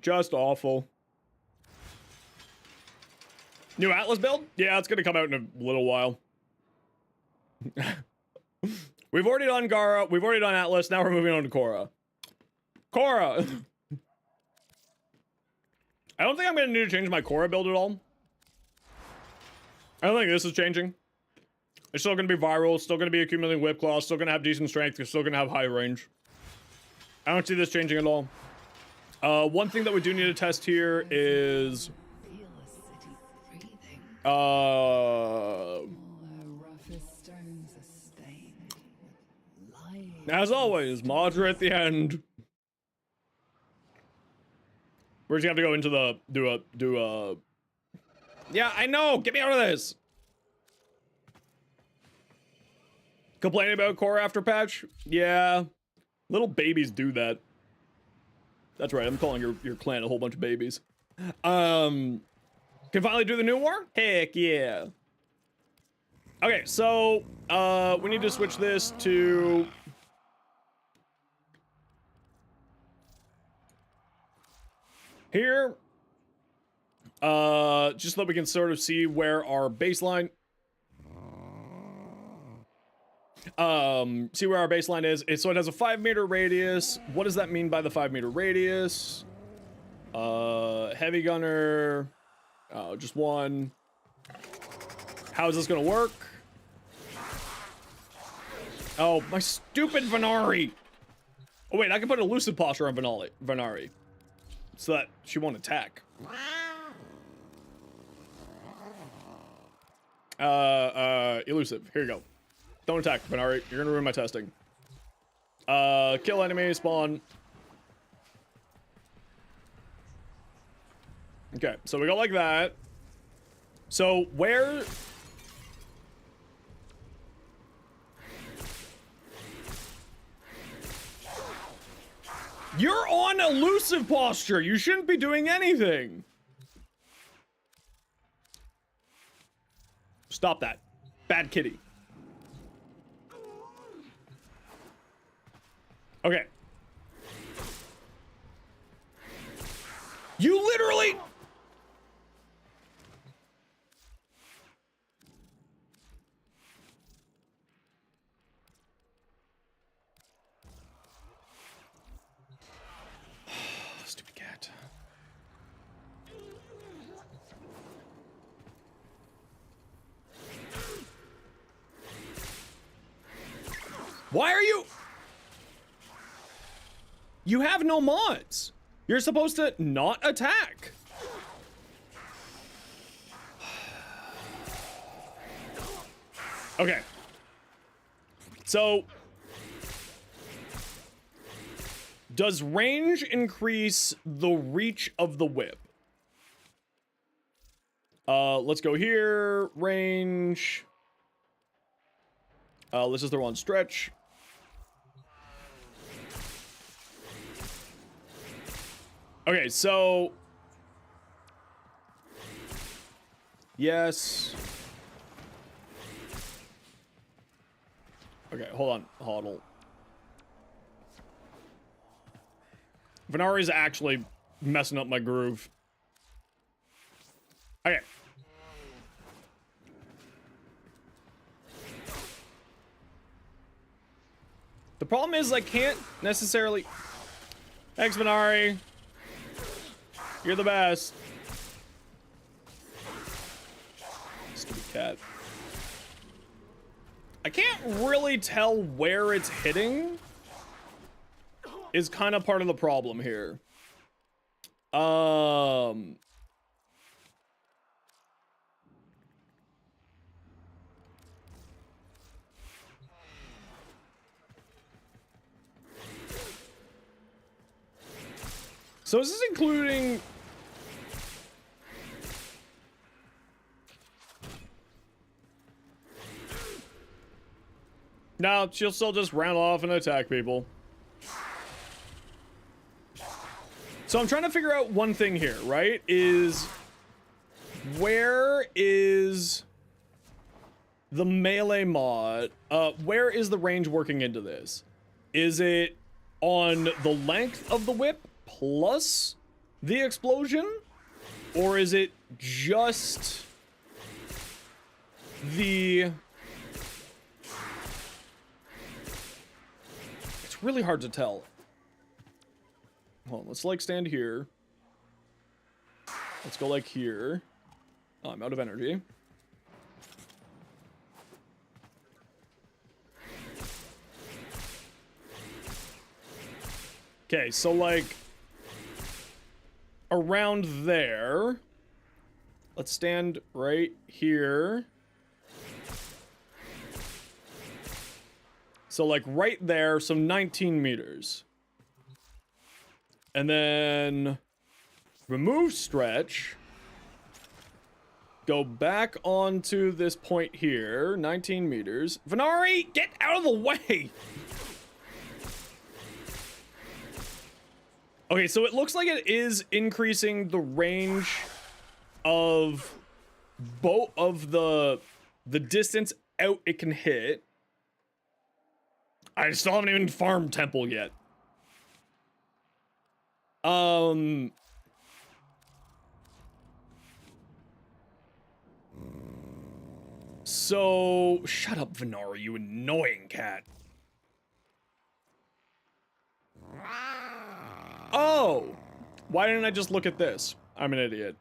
Just awful. New Atlas build? Yeah, it's gonna come out in a little while. We've already done Gara, we've already done Atlas, now we're moving on to Korra. Korra! I don't think I'm gonna need to change my Korra build at all. I don't think this is changing. It's still gonna be viral, it's still gonna be accumulating whip claws, still gonna have decent strength, it's still gonna have high range. I don't see this changing at all. One thing that we do need to test here is as always, mods are at the end. We're just gonna have to go into the do a yeah, I know, get me out of this. Complaining about core after patch? Yeah. Little babies do that. That's right, I'm calling your clan a whole bunch of babies. Can finally do the new war? Heck yeah. Okay, so we need to switch this to here. Just so that we can sort of see where our baseline see where our baseline is. So it has a 5-meter radius. What does that mean by the 5-meter radius? Heavy gunner. Oh, just one. How is this gonna work? Oh, my stupid Venari. Oh wait, I can put elusive posture on Venari. So that she won't attack. Elusive. Here you go. Don't attack, Venari. You're gonna ruin my testing. Kill enemy, spawn. Okay, so we go like that. So where... You're on elusive posture. You shouldn't be doing anything. Stop that. Bad kitty. Okay. You literally... Stupid cat. Why are you... You have no mods. You're supposed to not attack. Okay. So, does range increase the reach of the whip? Let's go here. Range. This is the one stretch. Okay, so yes. Okay, hold on. Hodl. Venari's actually messing up my groove. Okay. The problem is I can't necessarily... Thanks, Venari. You're the best. Stupid cat. I can't really tell where it's hitting. Is kind of part of the problem here. So is this including... No, she'll still just run off and attack people. So I'm trying to figure out one thing here, right? Where is the melee mod? Where is the range working into this? Is it on the length of the whip plus the explosion? Or is it just the... It's really hard to tell. Hold on, let's like stand here. Let's go like here. Oh, I'm out of energy. Okay, so like around there. Let's stand right here. So like right there, so 19 meters. And then remove stretch. Go back onto this point here, 19 meters. Venari, get out of the way! Okay, so it looks like it is increasing the range of both of the distance out it can hit. I still haven't even farmed Temple yet. So shut up, Venari, you annoying cat. Oh, why didn't I just look at this? I'm an idiot.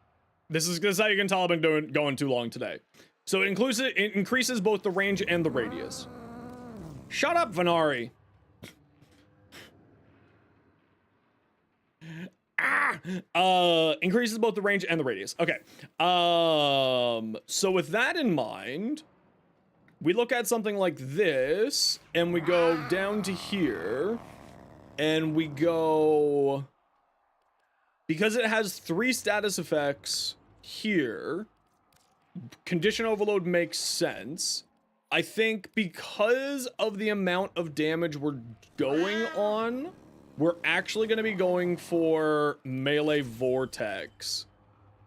This is how you can tell I've been going too long today. So it increases both the range and the radius. Shut up, Venari. Increases both the range and the radius. Okay. So with that in mind, we look at something like this, and we go down to here, and we go... Because it has 3 status effects here, condition overload makes sense. I think because of the amount of damage we're going on, we're actually going to be going for melee vortex.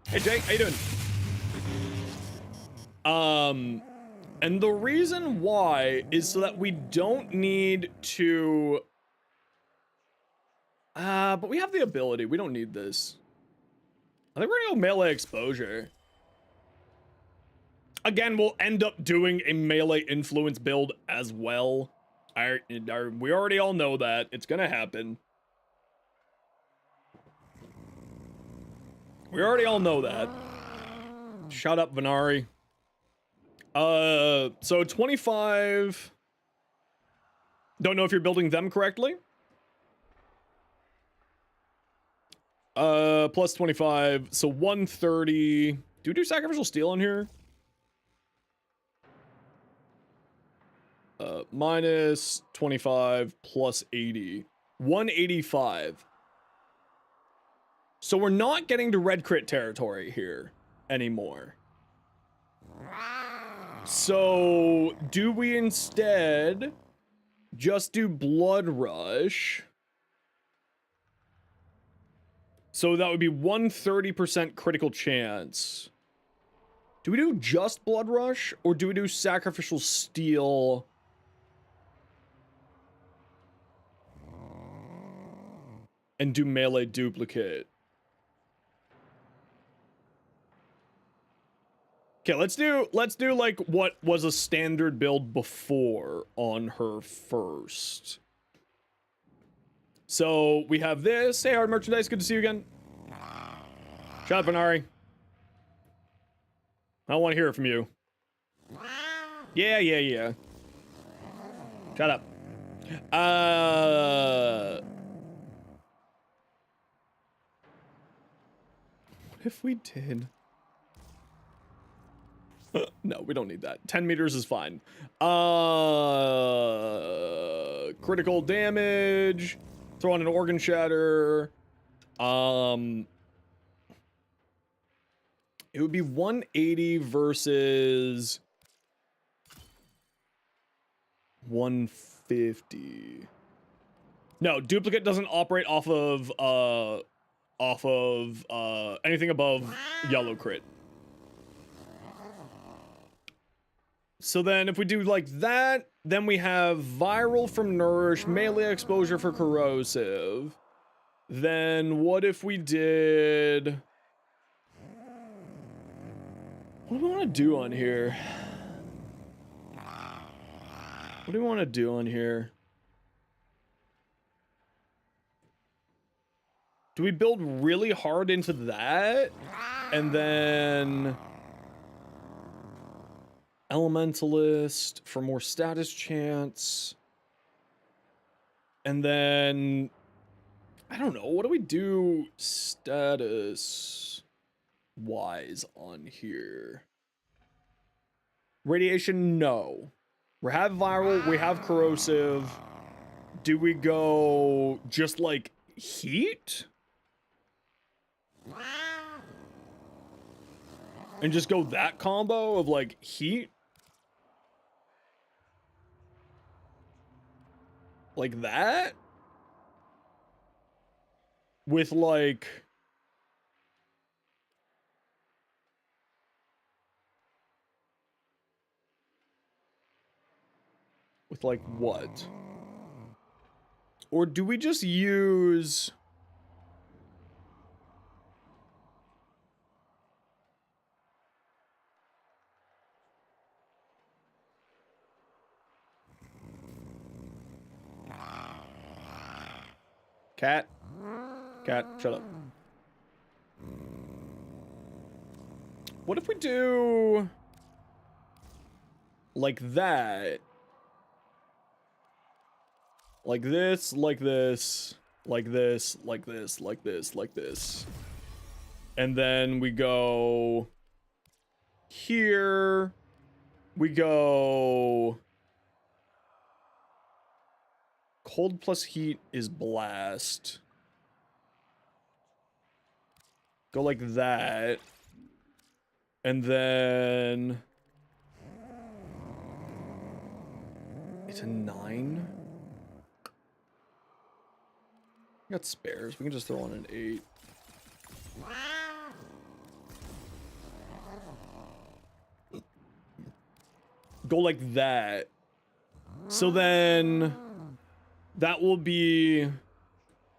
Hey Jake, how you doing? And the reason why is so that we don't need to... but we have the ability. We don't need this. I think we're gonna go melee exposure. Again, we'll end up doing a melee influence build as well. We already all know that. It's gonna happen. We already all know that. Shut up, Venari. So 25... Don't know if you're building them correctly. Plus 25, so 130. Do we do sacrificial steel in here? Minus 25 plus 80. 185. So we're not getting to red crit territory here anymore. So do we instead just do blood rush? So that would be 130% critical chance. Do we do just blood rush, or do we do sacrificial steel and do melee duplicate. Okay, let's do like what was a standard build before on her first. So we have this. Hey, Hard Merchandise, good to see you again. Shut up, Inari. I don't want to hear it from you. Yeah. Shut up. What if we did? No, we don't need that. 10 meters is fine. Critical damage. Throw on an organ shatter. It would be 180 versus 150. No, duplicate doesn't operate off of anything above yellow crit. So then if we do like that, then we have viral from Nourish, melee exposure for corrosive. Then what if we did... What do we want to do on here? What do we want to do on here? Do we build really hard into that? And then... Elementalist for more status chance. And then... I don't know, what do we do status wise on here? Radiation, no. We have viral, we have corrosive. Do we go just like heat? And just go that combo of like heat? Like that? With like... With like what? Or do we just use... Cat? Cat, shut up. What if we do... like that? Like this, like this, like this, like this, like this, like this. And then we go... here. We go... Cold plus heat is blast. Go like that. And then... It's a 9? Got spares. We can just throw on an 8. Go like that. So then... that will be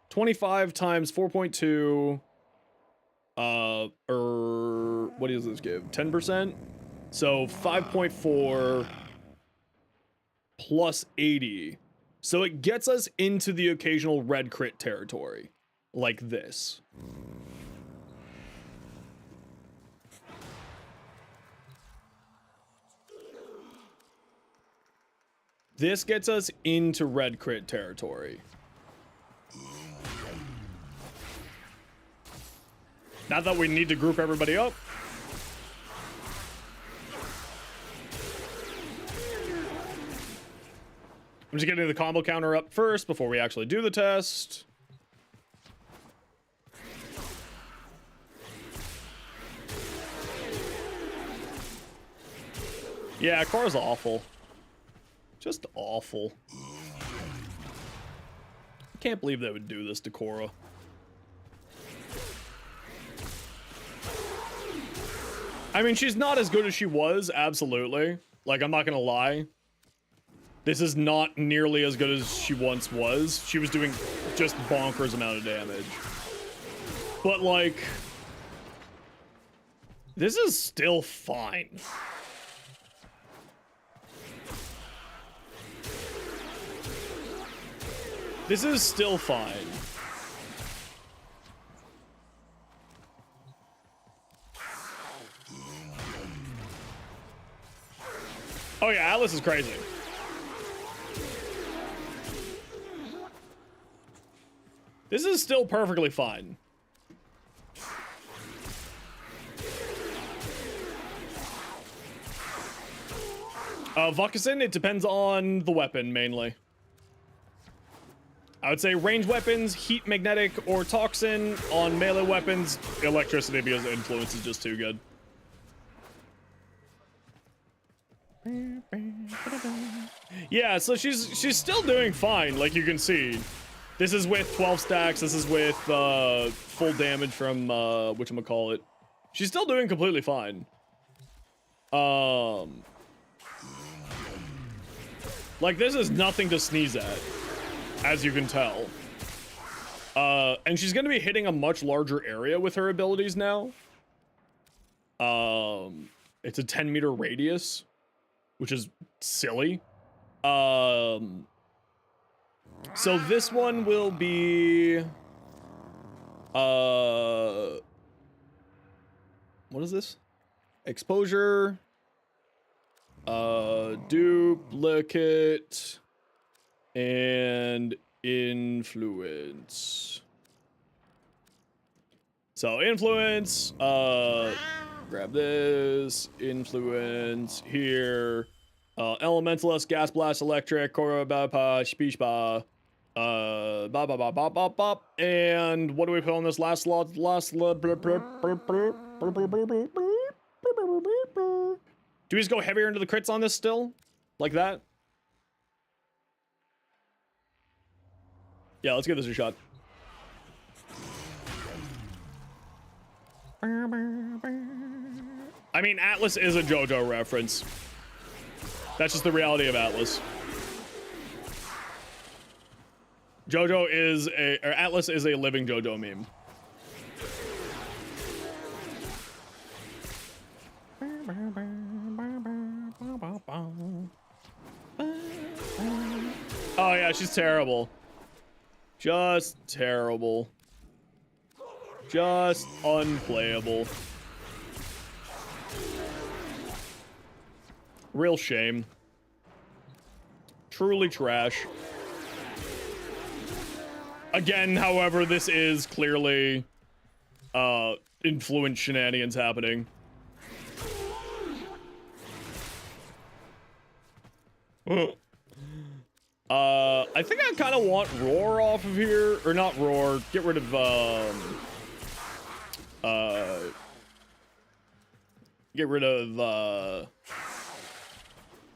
25 times 4.2. Or what does this give? 10%? So 5.4 plus 80. So it gets us into the occasional red crit territory. Like this. This gets us into red crit territory. Not that we need to group everybody up. I'm just getting the combo counter up first before we actually do the test. Yeah, Cora's awful. Just awful. I can't believe they would do this to Cora. I mean, she's not as good as she was, absolutely. Like, I'm not gonna lie. This is not nearly as good as she once was. She was doing just bonkers amount of damage. But like, this is still fine. This is still fine. Oh yeah, Atlas is crazy. This is still perfectly fine. Vukasin, it depends on the weapon, mainly. I would say range weapons, heat, magnetic, or toxin. On melee weapons, electricity, because the influence is just too good. Yeah, so she's still doing fine, like you can see. This is with 12 stacks. This is with full damage from whatchamacallit. She's still doing completely fine. Like, this is nothing to sneeze at, as you can tell. And she's gonna be hitting a much larger area with her abilities now. It's a 10-meter radius, which is silly. So this one will be what is this? Exposure, duplicate, and influence. So influence, grab this, influence here, elementalist, gas blast, electric, korabapa, spishba, and what do we put on this last slot? Do we just go heavier into the crits on this still? Like that? Yeah, let's give this a shot. I mean, Atlas is a JoJo reference. That's just the reality of Atlas. Atlas is a living JoJo meme. Oh yeah, she's terrible. Just terrible. Just unplayable. Real shame. Truly trash. Again, however, this is clearly influence shenanigans happening. I think I kind of want Roar off of here, or not Roar. Get rid of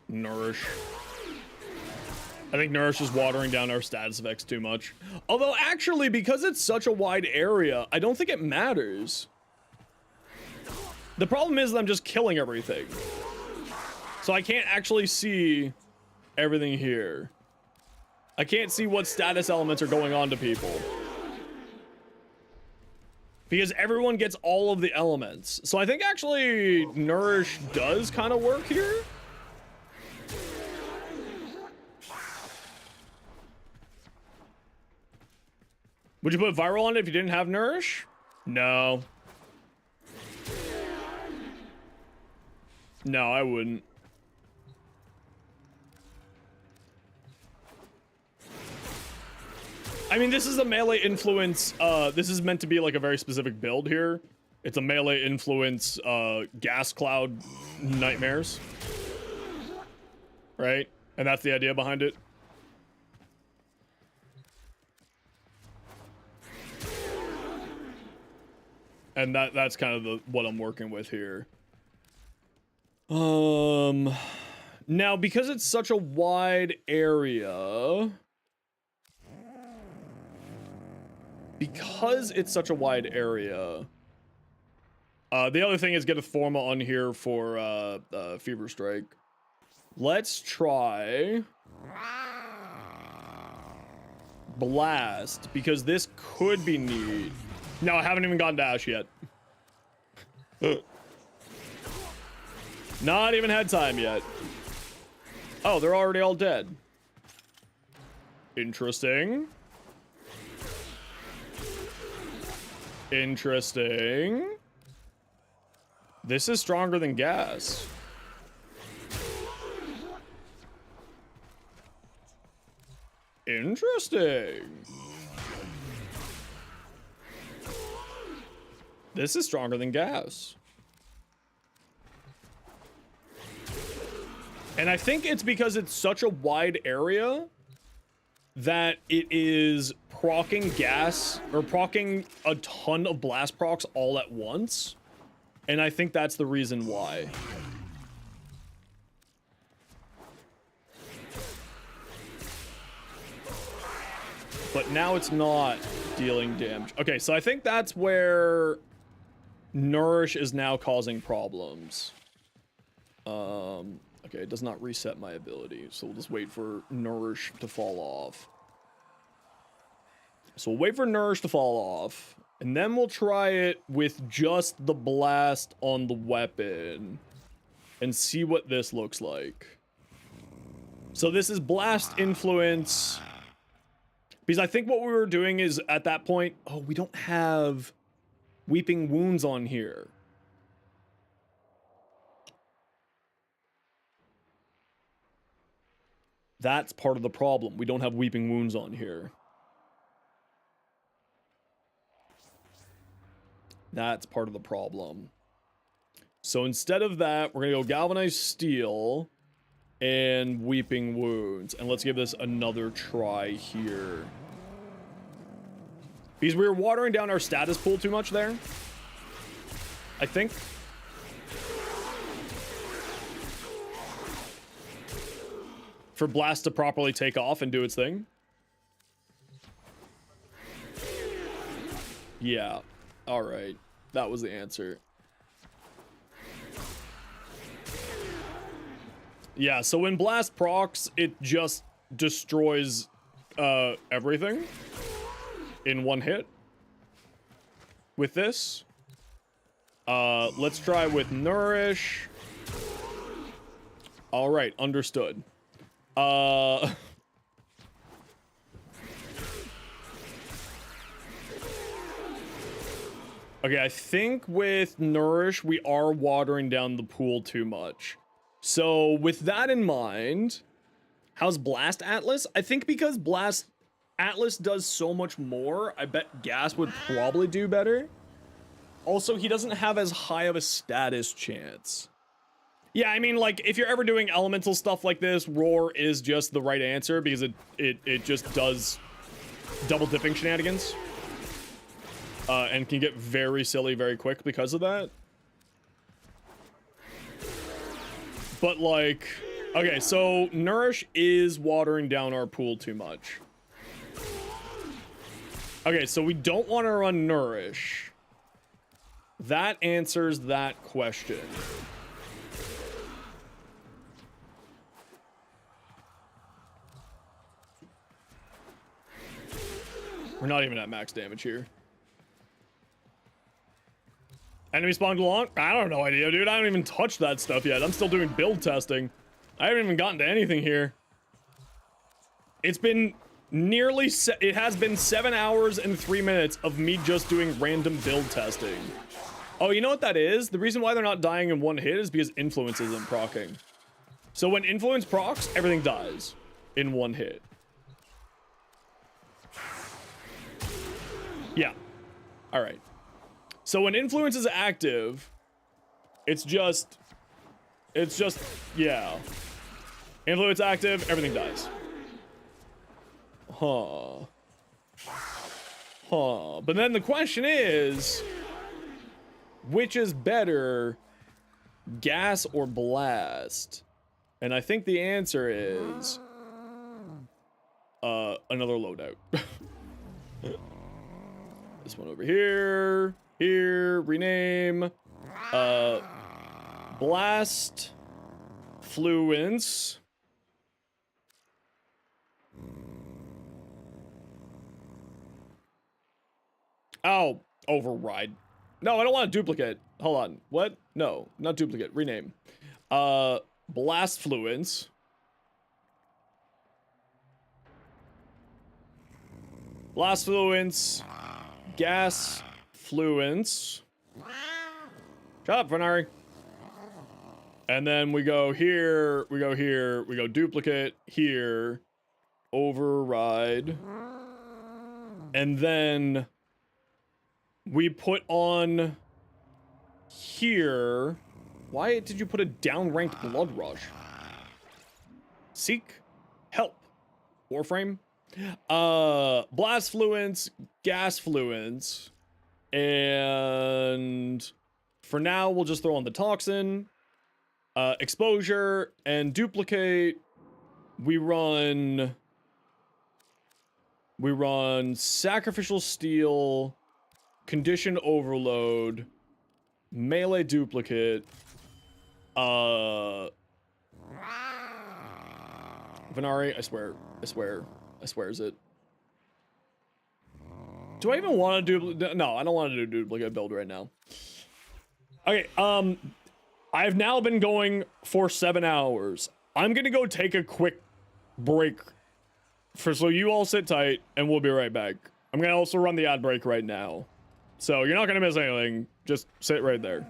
Nourish. I think Nourish is watering down our status effects too much. Although, actually, because it's such a wide area, I don't think it matters. The problem is that I'm just killing everything. So I can't actually see everything here. I can't see what status elements are going on to people. Because everyone gets all of the elements. So I think actually Nourish does kind of work here. Would you put Viral on it if you didn't have Nourish? No. No, I wouldn't. I mean, this is a melee influence. This is meant to be like a very specific build here. It's a melee influence, gas cloud nightmares. Right? And that's the idea behind it. And that's kind of what I'm working with here. Now, because it's such a wide area... the other thing is get a Forma on here for Fever Strike. Let's try blast, because this could be neat. No, I haven't even gotten to Ash yet. Not even had time yet. Oh, they're already all dead. Interesting. Interesting. This is stronger than gas. Interesting. This is stronger than gas. And I think it's because it's such a wide area that it is proccing gas, or proccing a ton of blast procs all at once. And I think that's the reason why. But now it's not dealing damage. Okay, so I think that's where Nourish is now causing problems. Okay, it does not reset my ability, so we'll just wait for Nourish to fall off. So we'll wait for Nourish to fall off, and then we'll try it with just the blast on the weapon and see what this looks like. So this is blast influence, because I think what we were doing is at that point, oh, we don't have Weeping Wounds on here. That's part of the problem. We don't have Weeping Wounds on here. That's part of the problem. So instead of that, we're gonna go Galvanized Steel and Weeping Wounds. And let's give this another try here. Because we were watering down our status pool too much there, I think. For Blast to properly take off and do its thing. Yeah. Alright. That was the answer. Yeah, so when Blast procs, it just destroys everything in one hit. With this. Let's try with Nourish. Alright, understood. Okay, I think with Nourish, we are watering down the pool too much. So with that in mind, how's Blast Atlas? I think because Blast Atlas does so much more, I bet Gas would probably do better. Also, he doesn't have as high of a status chance. Yeah, I mean, like, if you're ever doing elemental stuff like this, Roar is just the right answer because it just does double dipping shenanigans. And can get very silly very quick because of that. But, like, okay, so Nourish is watering down our pool too much. Okay, so we don't want to run Nourish. That answers that question. We're not even at max damage here. Enemy spawned along? I don't know idea, dude. I haven't even touched that stuff yet. I'm still doing build testing. I haven't even gotten to anything here. It's been nearly, it has been 7 hours and 3 minutes of me just doing random build testing. Oh, you know what that is? The reason why they're not dying in one hit is because Influence isn't proccing. So when Influence procs, everything dies in one hit. Yeah. All right. So when Influence is active, it's just, yeah. Influence active, everything dies. Huh. Huh. But then the question is, which is better, Gas or Blast? And I think the answer is, another loadout. This one over here. Here, rename. Blast. Fluence. Oh, override. No, I don't want a duplicate. Hold on. What? No, not duplicate. Rename. Blast fluence. Blast fluence. Gas fluence. Shut up, Venari. And then we go here, we go here, we go duplicate here, override. And then we put on here. Why did you put a downranked blood rush? Seek help. Warframe. Blast fluence, gas fluence. And for now, we'll just throw on the toxin. Exposure and duplicate. We run sacrificial steel, condition overload, melee duplicate, Venari, I swear is it? Do I even want to do, no, I don't want to do duplicate build right now. Okay, I've now been going for 7 hours. I'm gonna go take a quick break so you all sit tight and we'll be right back. I'm gonna also run the ad break right now. So you're not gonna miss anything. Just sit right there.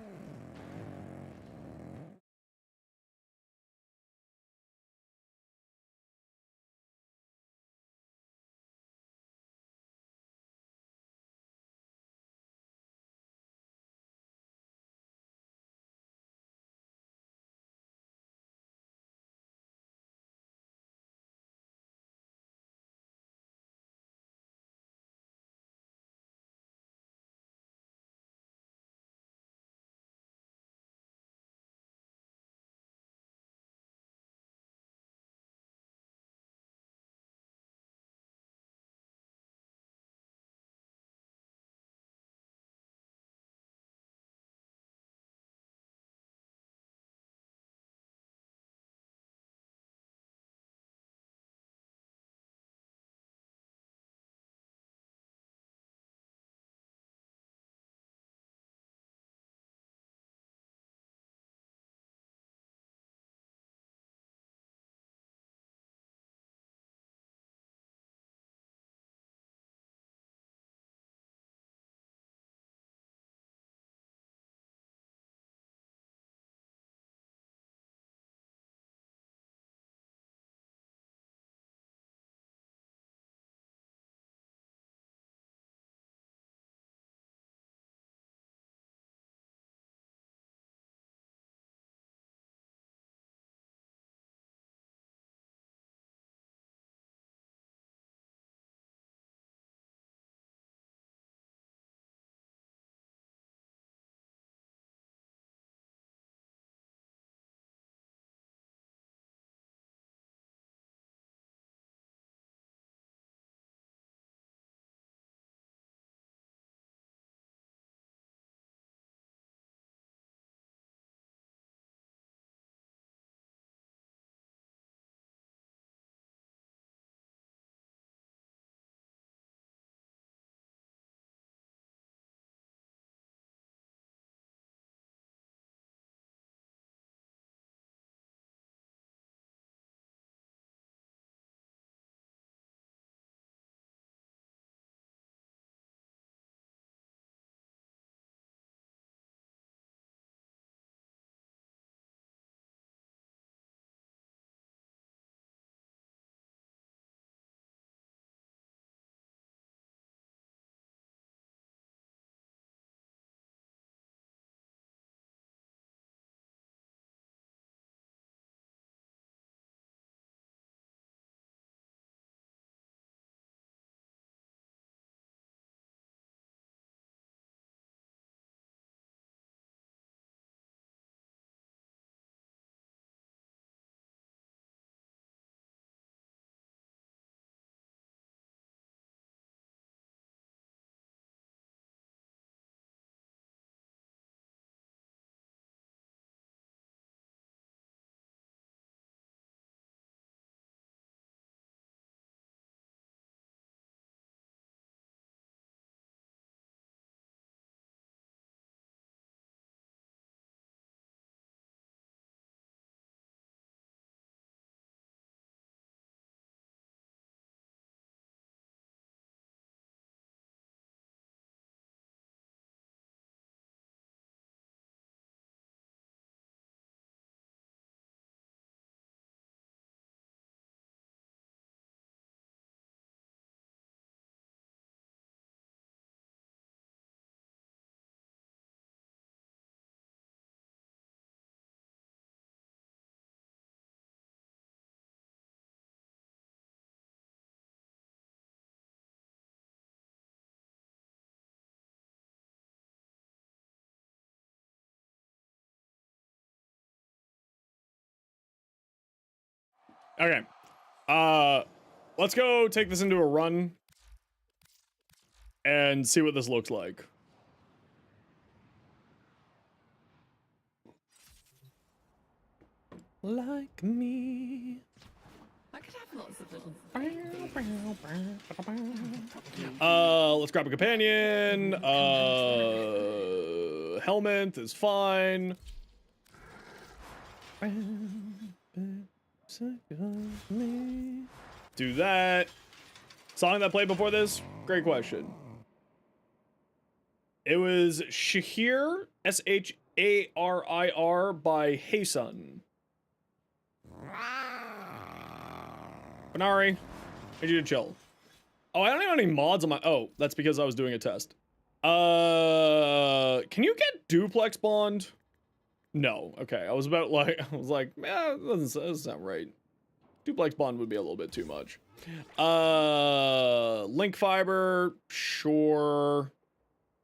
Okay. Let's go take this into a run and see what this looks like. Like me. I could have lots of little. Let's grab a companion. Helmet is fine. Do that. Song that played before this? Great question. It was Shahir, Sharir by Haysun. Benari, I need you to chill. Oh, I don't have any mods on my... Oh, that's because I was doing a test. Can you get duplex bond? No. Okay, I was like, that doesn't sound right. Duplex bond would be a little bit too much. Link fiber, sure.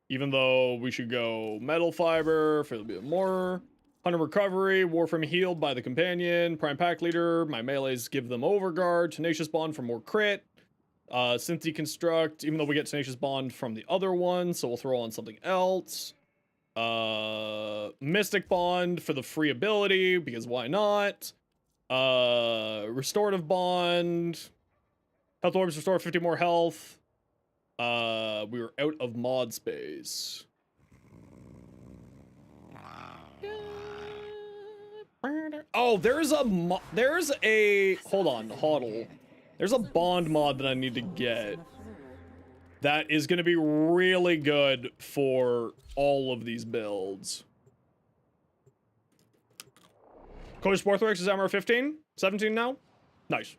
Even though we should go metal fiber for a bit more. Hunter recovery, Warframe healed by the companion, Prime Pack Leader, my melees give them overguard, Tenacious Bond for more crit, Synth Deconstruct, even though we get Tenacious Bond from the other one, so we'll throw on something else. Mystic Bond for the free ability, because why not? Restorative Bond, Health Orbs restore 50 more health. We were out of mod space. Oh, there's a hold on, hodl. There's a bond mod that I need to get that is going to be really good for all of these builds. Coach Sportworks is armor 15, 17 now. Nice.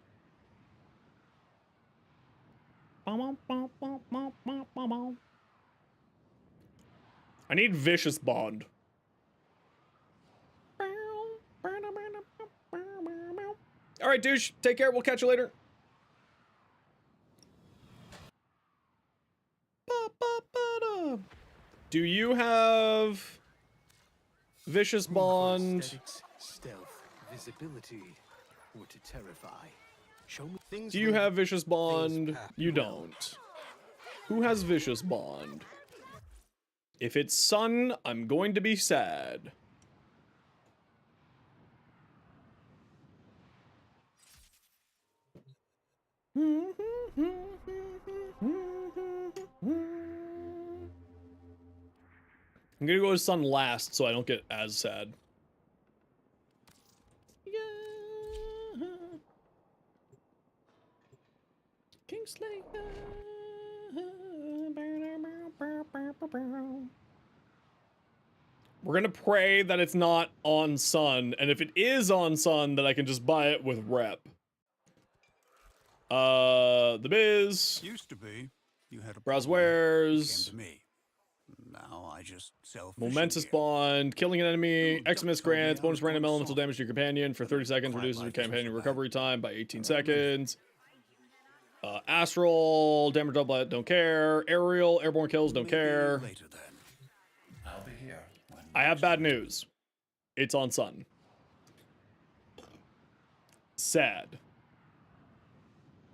I need Vicious Bond. All right, douche. Take care. We'll catch you later. Do you have Vicious Bond? Stealth, visibility, or to terrify. Show me things. Do you have Vicious Bond? You don't. Who has Vicious Bond? If it's Sun, I'm going to be sad. I'm gonna go with Sun last so I don't get as sad. Kingslayer. We're gonna pray that it's not on Sun, and if it is on Sun, then I can just buy it with rep. The Biz. Used to be. You had a Browswares. came to me. Now I just sell. Momentous Bond. Killing an enemy. Xmas grants. Bonus random elemental damage to your companion for 30 seconds. Reduces your companion recovery time by 18 seconds. Astral. Damage double. Don't care. Aerial. Airborne kills. Don't care. Later then. I'll be here. I have bad news. It's on Sun. Sad.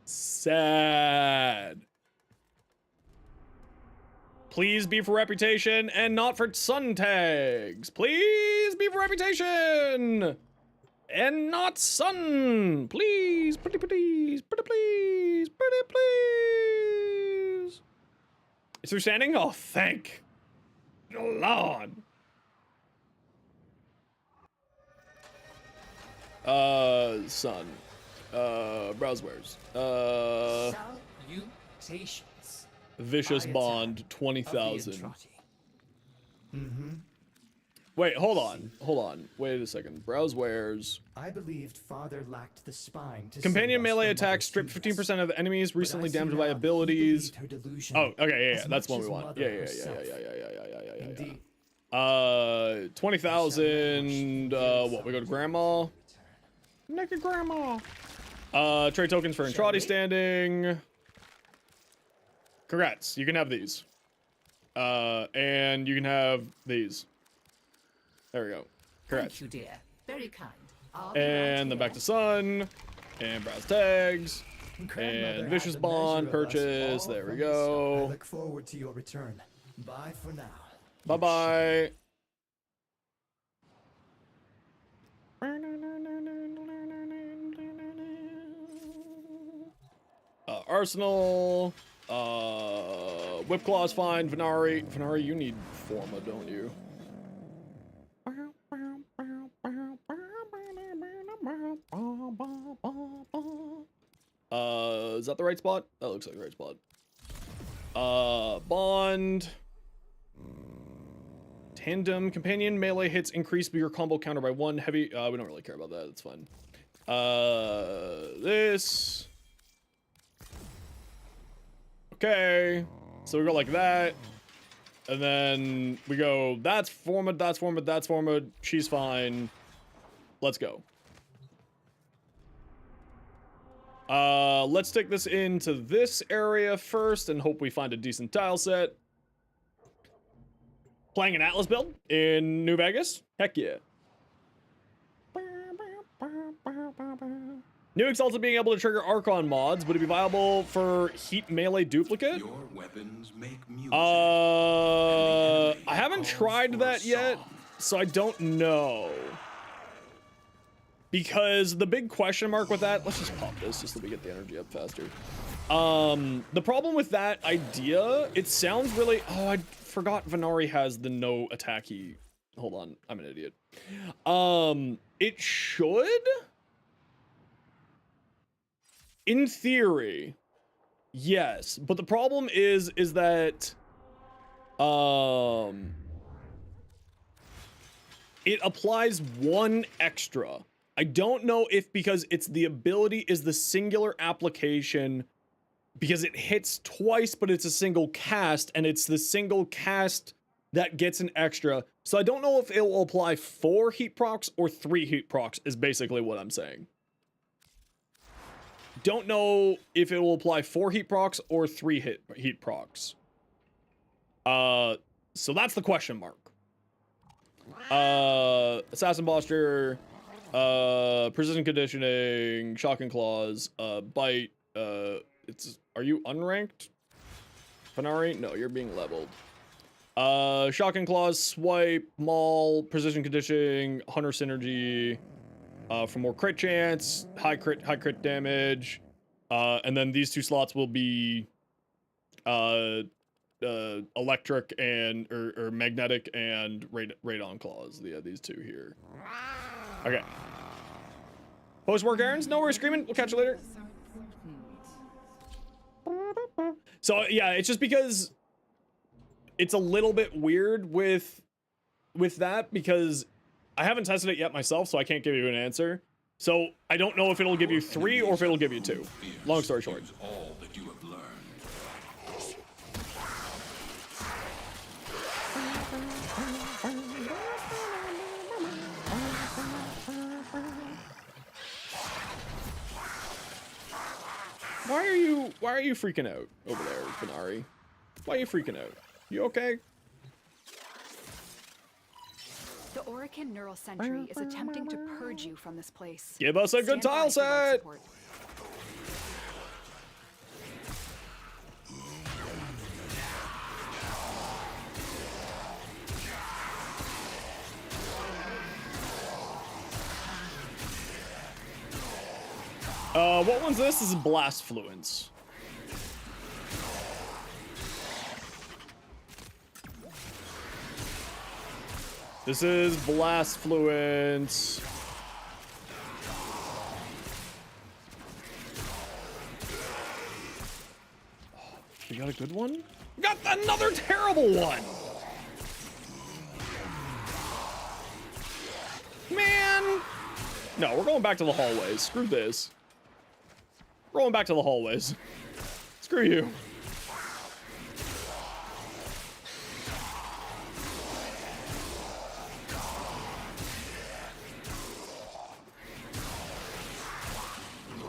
Sad. Please be for reputation and not for Sun tags. Please be for reputation and not Sun. Please, pretty please, pretty please, pretty please. Is there standing? Oh, thank Lord. Sun. Browswares. Salutations. Vicious Bond, 20,000. Mm-hmm. Wait, hold on. Wait a second. Browswares. I believed Father lacked the spine to Companion save us melee from attacks strip 15% of enemies recently damaged by abilities. Oh, okay, yeah, that's what we want. Yeah. 20,000. What? We go to Grandma. Naked Grandma. Trade tokens for Entrati standing. Congrats. You can have these. And you can have these. There we go. Congrats. Thank you, dear. Very kind. And then back to Sun. And browse tags. Grandmother And had vicious the bond measure of us purchase. all There we from the start. I go. look forward to your return. Bye for now. Bye bye. Arsenal. Whip Claw's fine. Venari. Venari, you need Forma, don't you? Is that the right spot? That looks like the right spot. Bond. Tandem. Companion melee hits increase your combo counter by 1. Heavy. We don't really care about that. That's fine. This. Okay. So we go like that. And then we go, that's Forma, that's Forma, that's Forma. She's fine. Let's go. Let's take this into this area first and hope we find a decent tile set. Playing an Atlas build in New Vegas? Heck yeah. New Exalted being able to trigger Archon mods. Would it be viable for heat melee duplicate? Your weapons make music. I haven't tried that yet, so I don't know. Because the big question mark with that, let's just pop this just so we get the energy up faster. The problem with that idea, it sounds really, oh, I forgot Venari has the no attacky. Hold on, I'm an idiot. It should, in theory, yes, but the problem is that it applies 1 extra. I don't know if because it's the ability is the singular application, because it hits twice, but it's a single cast, and it's the single cast that gets an extra. So I don't know if it will apply 4 heat procs or 3 heat procs is basically what I'm saying. Don't know if it will apply 4 heat procs or 3 heat procs. So that's the question mark. Assassin posture, precision conditioning, shocking claws, bite, are you unranked? Venari? No, you're being leveled. Shocking claws, swipe, maul, precision conditioning, hunter synergy, for more crit chance, high crit damage, and then these 2 slots will be electric and or magnetic and radon claws. Yeah, these 2 here. Okay. Post-work errands? No worries, Screaming. We'll catch you later. So, yeah, it's just because it's a little bit weird with that, because I haven't tested it yet myself, so I can't give you an answer. So, I don't know if it'll give you 3 or if it'll give you 2. Long story short. All that you have learned. Why are you freaking out over there, Venari? Why are you freaking out? You okay? The Orichan Neural Sentry is attempting to purge you from this place. Give us a good tile set! What one's this? This is Blast Fluence. This is Blast Fluence. You got a good one? Got another terrible one! Man! No, we're going back to the hallways. Screw this. We're going back to the hallways. Screw you.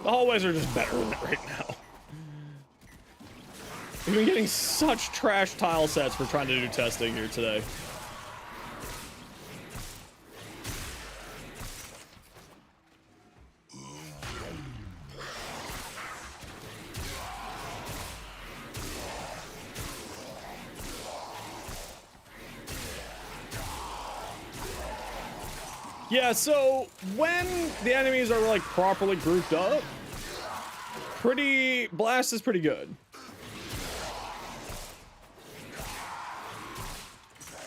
The hallways are just better right now. We've been getting such trash tile sets for trying to do testing here today. Yeah, so when the enemies are like properly grouped up, blast is pretty good.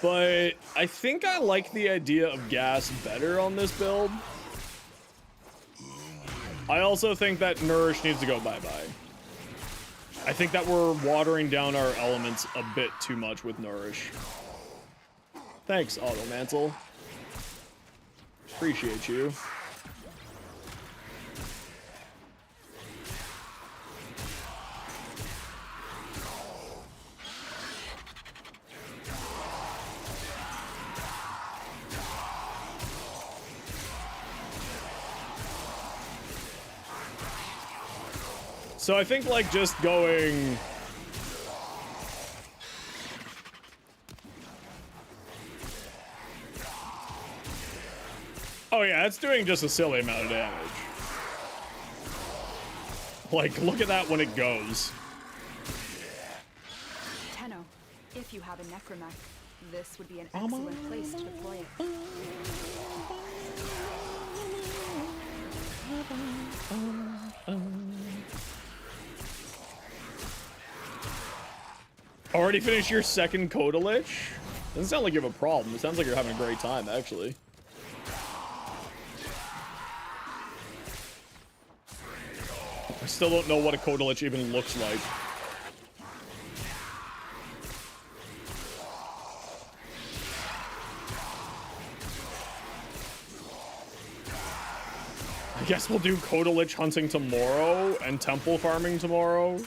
But I think I like the idea of gas better on this build. I also think that Nourish needs to go bye-bye. I think that we're watering down our elements a bit too much with Nourish. Thanks, Automantle. Appreciate you. So I think like just going... Oh yeah, it's doing just a silly amount of damage. Like, look at that when it goes. Tenno, if you have a necromech, this would be an excellent place to deploy it. Already finished your second Coda Lich? Doesn't sound like you have a problem. It sounds like you're having a great time, actually. I still don't know what a Coda Lich even looks like. I guess we'll do Coda Lich hunting tomorrow and temple farming tomorrow.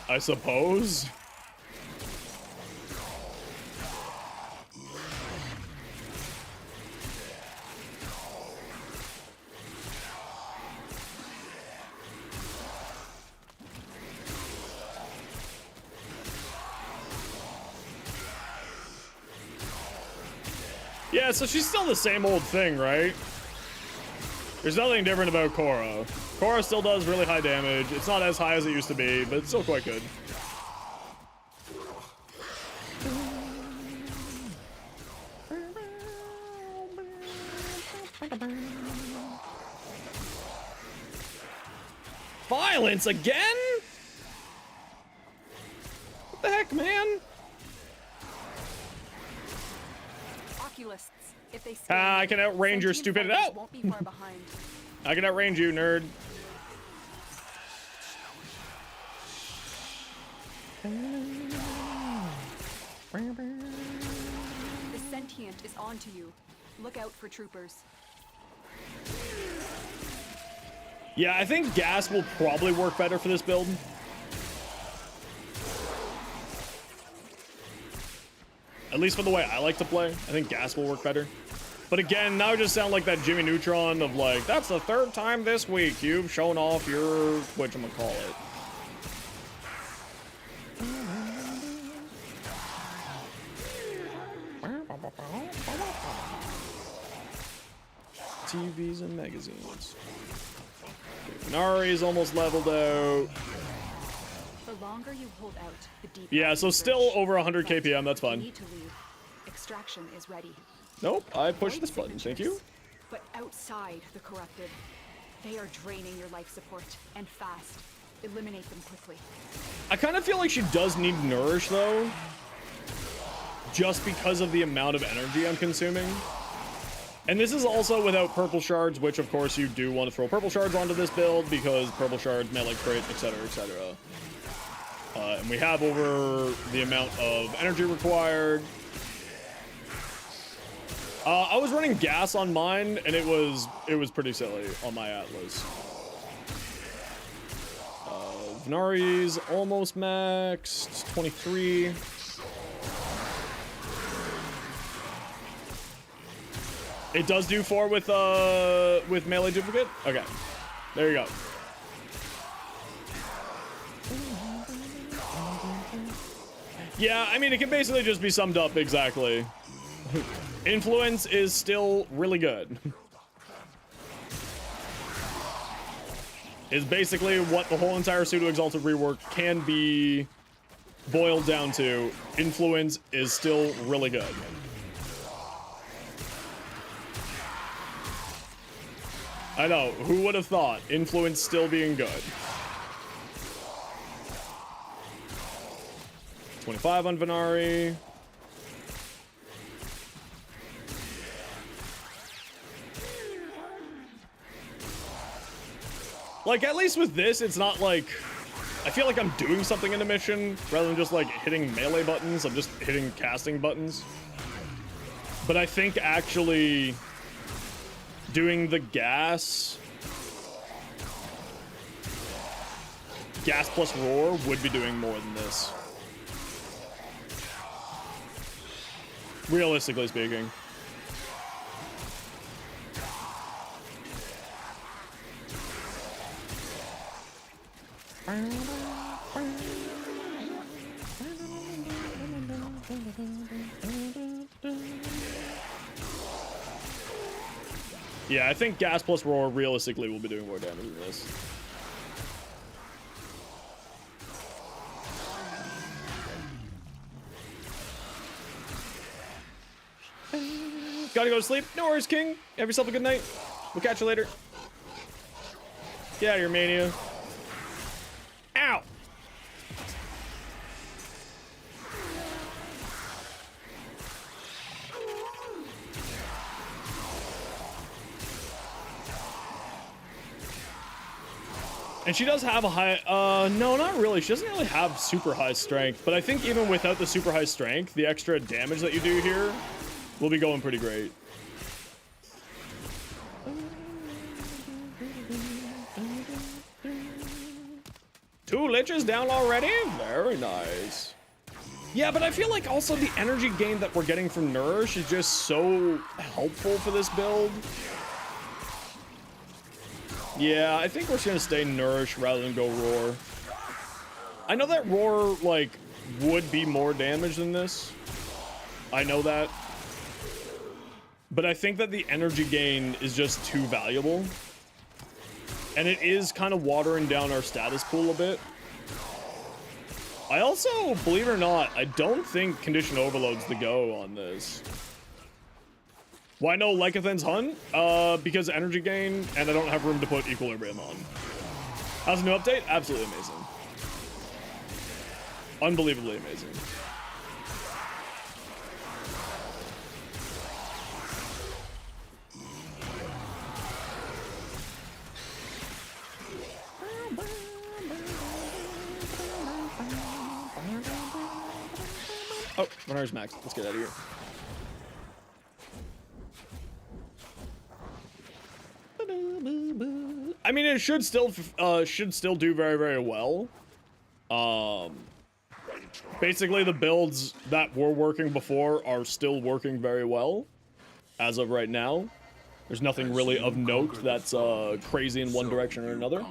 I suppose. Yeah, so she's still the same old thing, right? There's nothing different about Korra. Korra still does really high damage. It's not as high as it used to be, but it's still quite good. Violence again? What the heck, man? Oculists, if they I can outrange your stupidity. Oh! won't be far behind. I can outrange you, nerd. The sentient is onto you. Look out for troopers. Yeah, I think gas will probably work better for this build. At least for the way I like to play. I think gas will work better. But again, now I just sound like that Jimmy Neutron of like, that's the third time this week you've shown off your whatchamacallit. TVs and magazines. Nari's almost leveled out. The longer you hold out, the deeper. Yeah, so still over 100 KPM, that's fine. Need to leave. Extraction is ready. Nope, I pushed this button, thank you. But outside the corrupted, they are draining your life support, and fast. Eliminate them quickly. I kind of feel like she does need Nourish, though. Just because of the amount of energy I'm consuming. And this is also without purple shards, which of course you do want to throw purple shards onto this build because purple shards, melee crit, etc., etc. And we have over the amount of energy required. I was running gas on mine, and it was pretty silly on my Atlas. Venari's almost maxed, 23. It does do 4 with melee duplicate? Okay. There you go. Yeah, I mean, it can basically just be summed up exactly. Influence is still really good. Is basically what the whole entire pseudo-exalted rework can be boiled down to. Influence is still really good. I know, who would have thought? Influence still being good. 25 on Venari. Like, at least with this, it's not like... I feel like I'm doing something in the mission, rather than just, like, hitting melee buttons. I'm just hitting casting buttons. But I think actually doing the gas plus roar would be doing more than this. Realistically speaking. Yeah, I think gas plus roar realistically will be doing more damage than this. Gotta go to sleep. No worries, King. Have yourself a good night. We'll catch you later. Get out of here, Mania. Ow! And she does have a high, no, not really. She doesn't really have super high strength, but I think even without the super high strength, the extra damage that you do here will be going pretty great. Two liches down already? Very nice. Yeah, but I feel like also the energy gain that we're getting from Nourish is just so helpful for this build. Yeah, I think we're just gonna stay Nourish rather than go Roar. I know that Roar, like, would be more damage than this. I know that. But I think that the energy gain is just too valuable. And it is kind of watering down our status pool a bit. I also, believe it or not, I don't think Condition Overload's the go on this. Why no Lycathan's Hunt? Because energy gain, and I don't have room to put Equilibrium on. How's the new update? Absolutely amazing. Unbelievably amazing. Oh, Renar's max. Let's get out of here. I mean, it should still do very, very well. Basically, the builds that were working before are still working very well as of right now. There's nothing really of note that's crazy in one direction or another.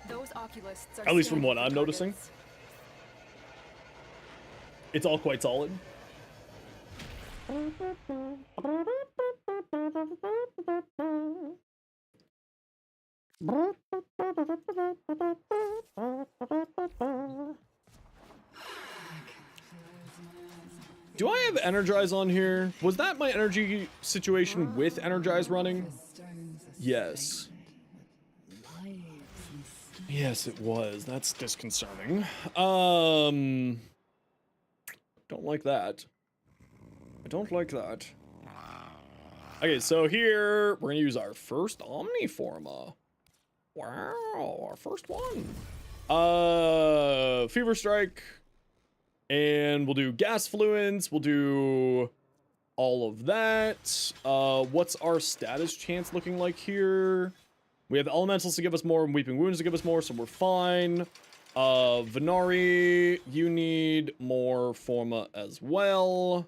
Those oculists are At least from what scanning I'm for noticing. targets. It's all quite solid. Do I have Energize on here? Was that my energy situation with Energize running? Yes. Yes, it was. That's disconcerting. Don't like that. I don't like that. Okay, so here we're gonna use our first Omniforma. Wow, our first one. Fever Strike. And we'll do Gas Fluence. We'll do all of that. What's our status chance looking like here? We have Elementals to give us more and Weeping Wounds to give us more, so we're fine. Venari, you need more Forma as well.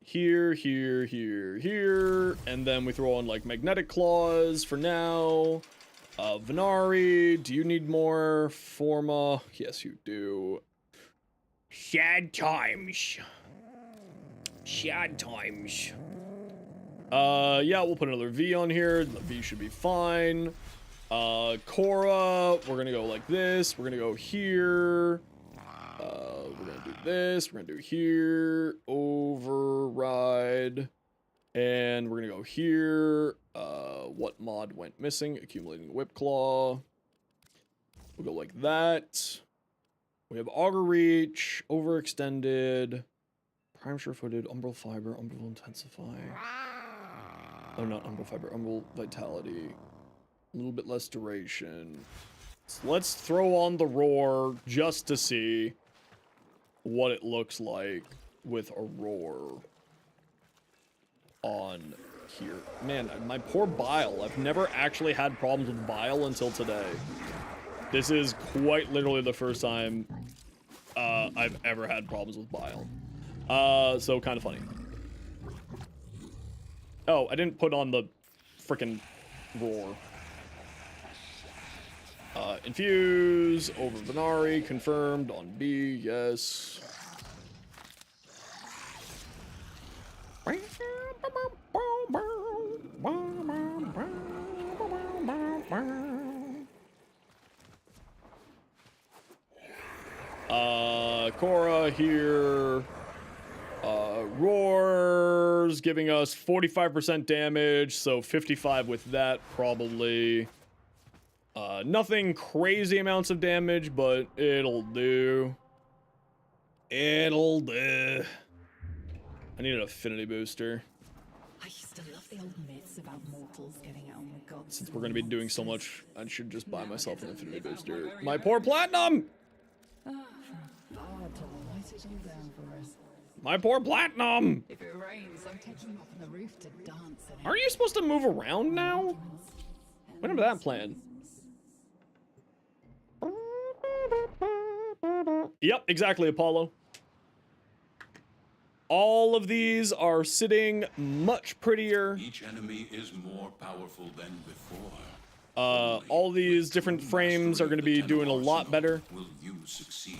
Here, here, here, here. And then we throw on like Magnetic Claws for now. Venari, do you need more Forma? Yes, you do. Sad times. Sad times. Yeah, we'll put another V on here. The V should be fine. Cora, we're gonna go like this. We're gonna go here. We're gonna do this. We're gonna do here. Override. And we're gonna go here. What mod went missing? Accumulating Whip Claw. We'll go like that. We have Auger Reach, Overextended, Prime Sure-Footed, Umbral Fiber, Umbral Intensify. Oh, not Umbral Fiber, Umbral Vitality. A little bit less duration. So let's throw on the Roar just to see what it looks like with a Roar on here. Man, my poor Bile. I've never actually had problems with Bile until today. This is quite literally the first time I've ever had problems with Bile. So kind of funny. Oh, I didn't put on the frickin' Roar. Infuse over Venari, confirmed on B, yes. Cora here. Roars giving us 45% damage, so 55 with that probably. Nothing crazy amounts of damage, but it'll do. It'll do. I need an affinity booster. I used to love the old myths about mortals getting out on the gods. Since we're going to be doing so much, I should just buy myself an affinity booster. My poor Platinum! My poor Platinum! If it rains, I'm taking you up on the roof to dance. Aren't you supposed to move around now? Whatever that plan. Yep, exactly, Apollo. All of these are sitting much prettier. Each enemy is more powerful than before. All these different frames are going to be doing a lot better. Will you succeed?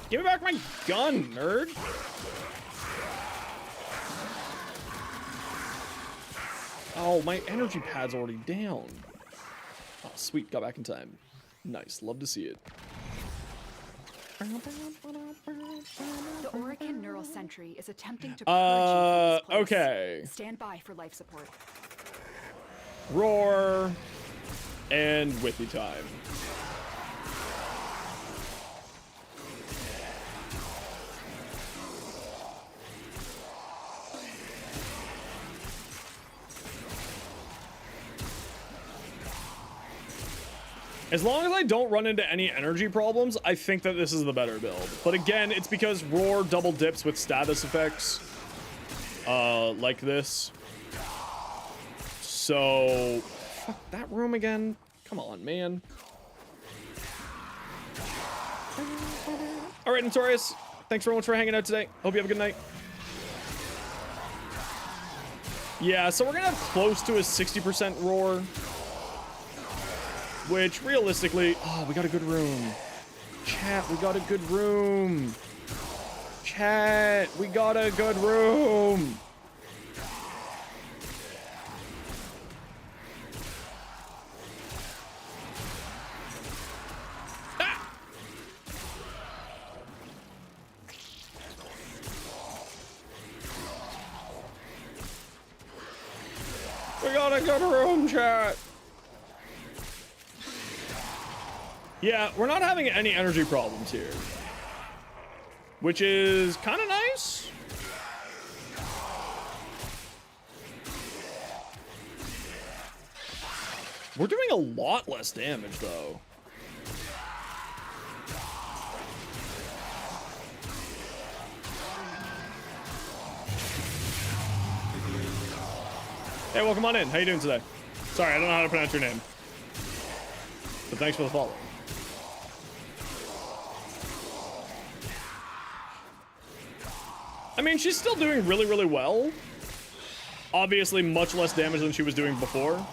Give me back my gun, nerd. Oh, my energy pad's already down. Oh, sweet, got back in time. Nice, love to see it. The Orichan Neural Sentry is attempting to purge you from this place. Okay. Stand by for life support. Roar and Whippy time. As long as I don't run into any energy problems, I think that this is the better build. But again, it's because Roar double dips with status effects like this. So, fuck that room again. Come on, man. All right, Notorious. Thanks very much for hanging out today. Hope you have a good night. Yeah, so we're gonna have close to a 60% Roar. Which, realistically... Oh, we got a good room. Chat, we got a good room. Chat, we got a good room. Ah! We got a good room, chat. Yeah, we're not having any energy problems here. Which is kind of nice. We're doing a lot less damage, though. Hey, welcome on in. How you doing today? Sorry, I don't know how to pronounce your name. But thanks for the follow. I mean, she's still doing really, really well. Obviously, much less damage than she was doing before.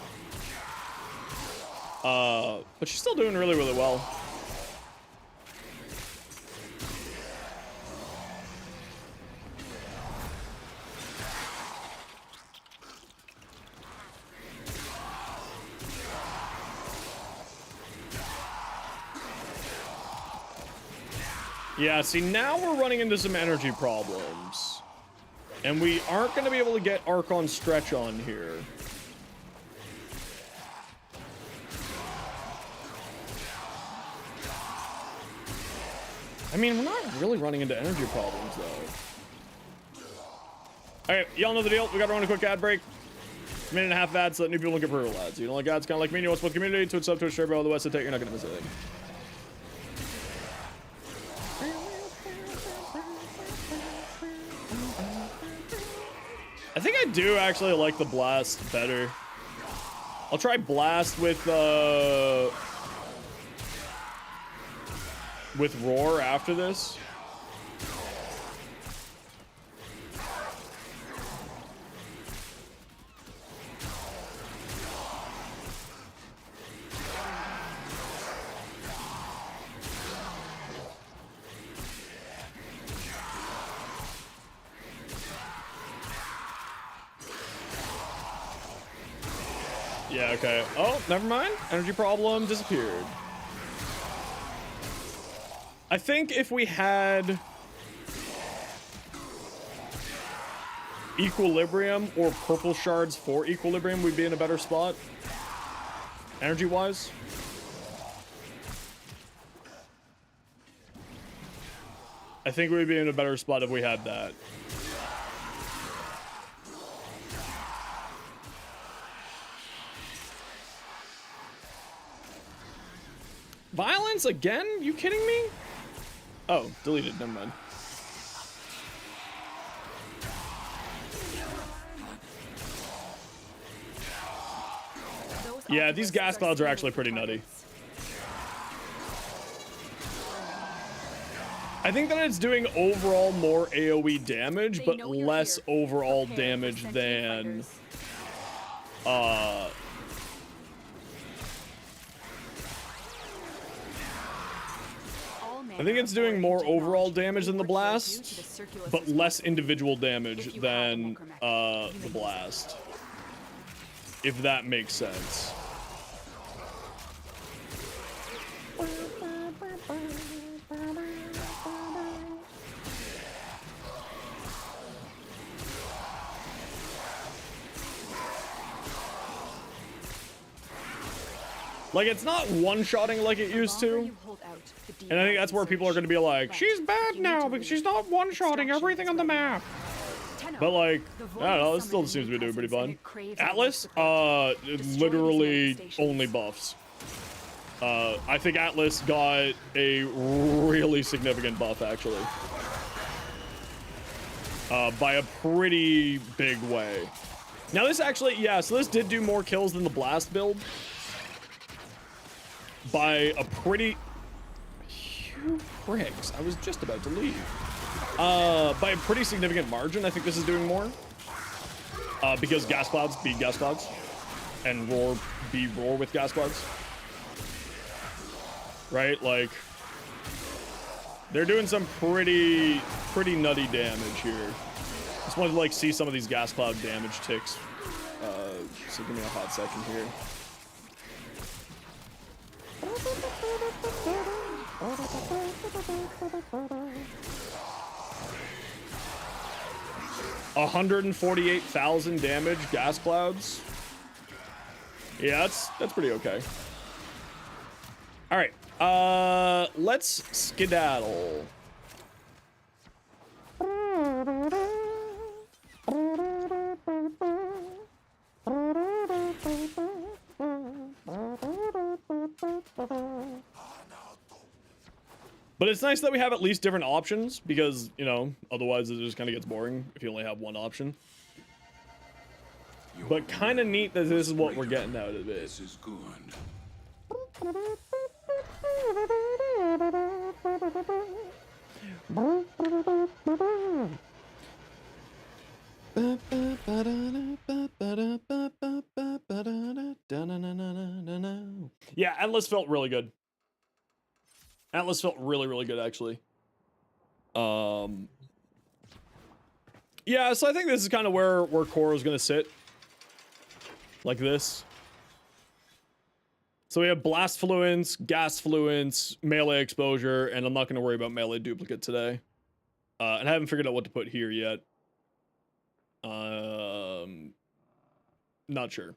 But she's still doing really, really well. Yeah, see, now we're running into some energy problems. And we aren't going to be able to get Archon stretch on here. I mean, we're not really running into energy problems, though. Alright, y'all know the deal. We gotta run a quick ad break. A minute and a half of ads so that new people don't get brutal ads. You don't like ads, kind of like me, you want to support the community, Twitch sub, Twitch, share, all the West of Tech, you're not gonna miss anything. I think I do actually like the Blast better. I'll try Blast with Roar after this. Yeah, okay. Oh, never mind. Energy problem disappeared. I think if we had Equilibrium or purple shards for Equilibrium, we'd be in a better spot. Energy-wise. I think we'd be in a better spot if we had that. Violence again? You kidding me? Oh, deleted. Never mind. Yeah, these gas clouds are actually pretty nutty. I think that it's doing overall more AoE damage, but less overall damage than I think it's doing more overall damage than the Blast, but less individual damage than the Blast. If that makes sense. Like, it's not one-shotting like it used to. And I think that's where people are going to be like, she's bad now because she's not one-shotting everything on the map. But like, I don't know, this still seems to be doing pretty fun. Atlas, literally only buffs. I think Atlas got a really significant buff, actually. By a pretty big way. Now this actually, yeah, so this did do more kills than the Blast build. By a pretty... You pricks, I was just about to leave. By a pretty significant margin, I think this is doing more. Because gas clouds beat gas clouds. And roar beat roar with gas clouds. Right? Like, they're doing some pretty nutty damage here. Just wanted to like see some of these gas cloud damage ticks. So give me a hot second here. $148,000 damage gas clouds. Yeah, that's pretty okay. All right, let's skedaddle. But it's nice that we have at least different options because, you know, otherwise it just kind of gets boring if you only have one option. But kind of neat that this is what we're getting out of it. This is good. Yeah, Atlas felt really good. Atlas felt really good, actually. Yeah, so I think this is kind of where Quellor is going to sit. Like this. So we have blast fluence, gas fluence, melee exposure, and I'm not going to worry about melee duplicate today. And I haven't figured out what to put here yet. Not sure.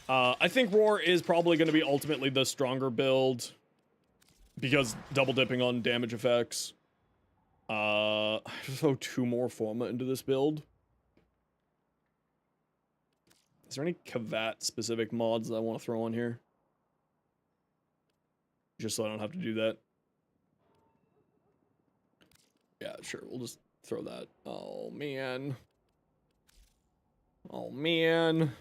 I think Roar is probably going to be ultimately the stronger build because double dipping on damage effects. I just throw 2 more Forma into this build. Is there any Kavat specific mods that I want to throw on here? Just so I don't have to do that. Yeah, sure. We'll just throw that. Oh, man. Oh, man.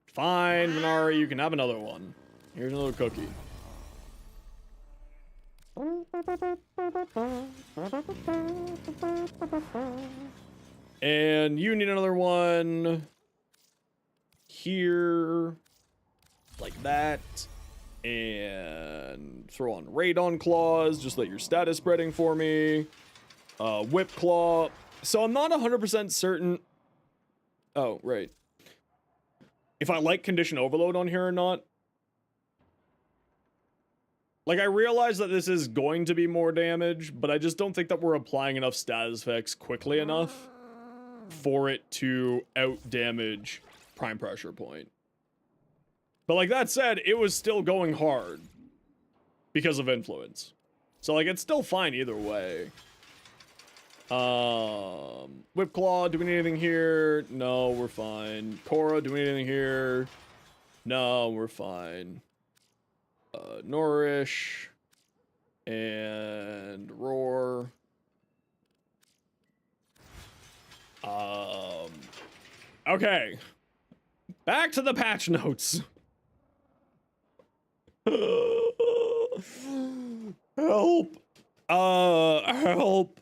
Fine, Venari. You can have another one. Here's another cookie. And you need another one. Here. Like that. And throw on Radon Claws. Just let your status spreading for me. Whip Claw. So I'm not 100% certain. Oh, right. If I like Condition Overload on here or not. Like, I realize that this is going to be more damage, but I just don't think that we're applying enough status effects quickly enough for it to out-damage Prime Pressure Point. But like that said, it was still going hard because of influence. So like, it's still fine either way. Whip Claw, do we need anything here? No, we're fine. Korra, do we need anything here? No, we're fine. Nourish and Roar. Okay. Back to the patch notes. Help. Help.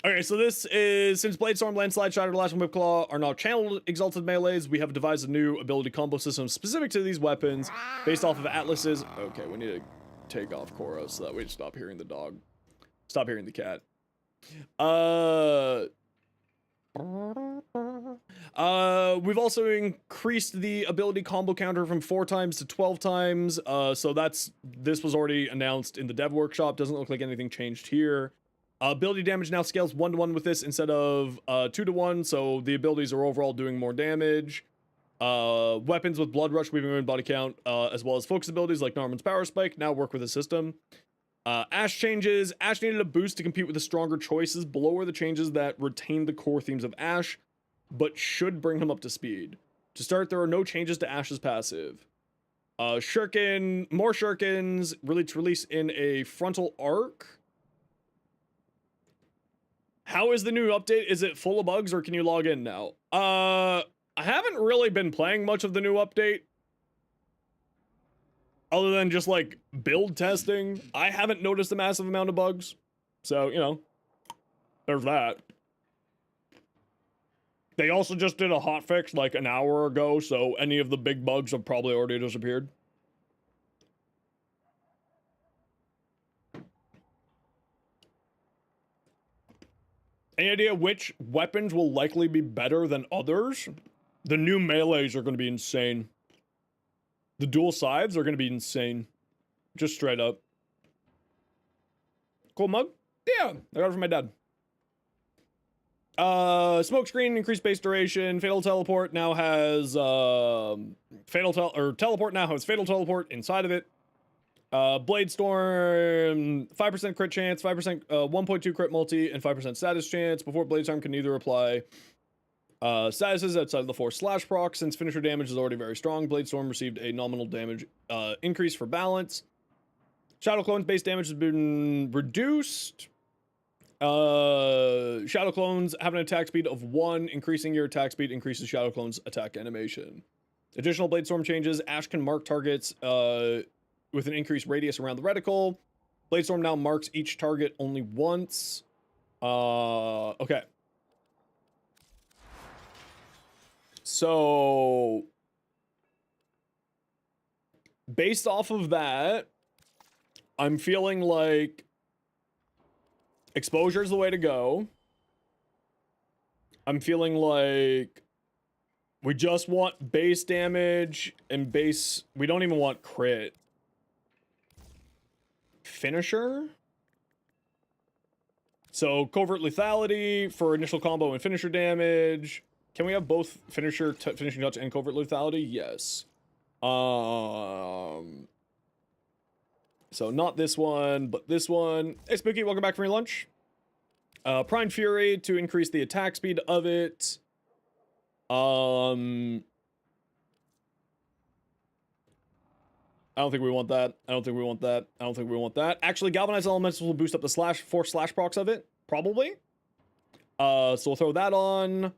Okay, so this is, since Bladestorm, Landslide, Shatter, Lash, and Whipclaw are now channeled Exalted melees, we have devised a new ability combo system specific to these weapons, based off of Atlas's. Okay, we need to take off Korra so that we stop hearing the dog. Stop hearing the cat. We've also increased the ability combo counter from 4 times to 12 times. So this was already announced in the dev workshop. Doesn't look like anything changed here. Ability damage now scales 1-to-1 with this instead of 2-to-1, so the abilities are overall doing more damage. Weapons with Blood Rush, Weaving Wind, Body Count, as well as focus abilities like Norman's Power Spike now work with the system. Ash changes. Ash needed a boost to compete with the stronger choices. Below are the changes that retain the core themes of Ash, but should bring him up to speed. To start, there are no changes to Ash's passive. Shuriken, more Shurikens, release in a frontal arc. How is the new update? Is it full of bugs or can you log in now? I haven't really been playing much of the new update. Other than just like build testing. I haven't noticed a massive amount of bugs. So, you know, there's that. They also just did a hotfix like an hour ago, so any of the big bugs have probably already disappeared. Any idea which weapons will likely be better than others? The new melees are going to be insane. The dual scythes are going to be insane. Just straight up. Cool mug? Yeah, I got it from my dad. Smoke screen, increased base duration. Fatal Teleport now has Teleport now has Fatal Teleport inside of it. Blade Storm, 5% crit chance, 5% 1.2 crit multi, and 5% status chance. Before Blade Storm can neither apply statuses outside of the 4 slash proc. Since finisher damage is already very strong, Blade Storm received a nominal damage increase for balance. Shadow Clone's base damage has been reduced. Shadow Clones have an attack speed of 1. Increasing your attack speed increases Shadow Clone's attack animation. Additional Blade Storm changes. Ash can mark targets with an increased radius around the reticle. Blade Storm now marks each target only once. Okay. So, based off of that, I'm feeling like exposure is the way to go. I'm feeling like We just want base damage and base... We don't even want crit. Finisher? So, covert lethality for initial combo and finisher damage. Can we have both finishing touch and covert lethality? Yes. So not this one, but this one. Hey Spooky, welcome back from your lunch. Prime Fury to increase the attack speed of it. I don't think we want that. I don't think we want that. I don't think we want that. Actually, Galvanized Elements will boost up the force slash procs of it. Probably. So we'll throw that on.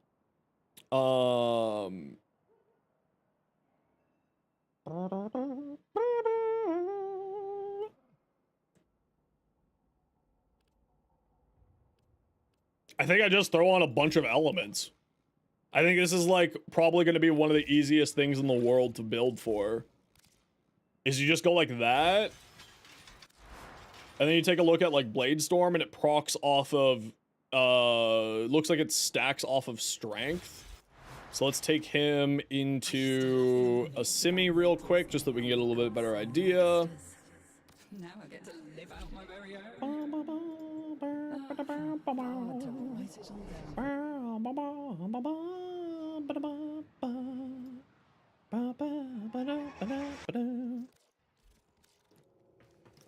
I think I just throw on a bunch of elements. I think this is like probably going to be one of the easiest things in the world to build for. Is you just go like that. And then you take a look at like Blade Storm and it procs off of, looks like it stacks off of strength. So let's take him into a simi real quick just so that we can get a little bit better idea. Now I get to live out my very own.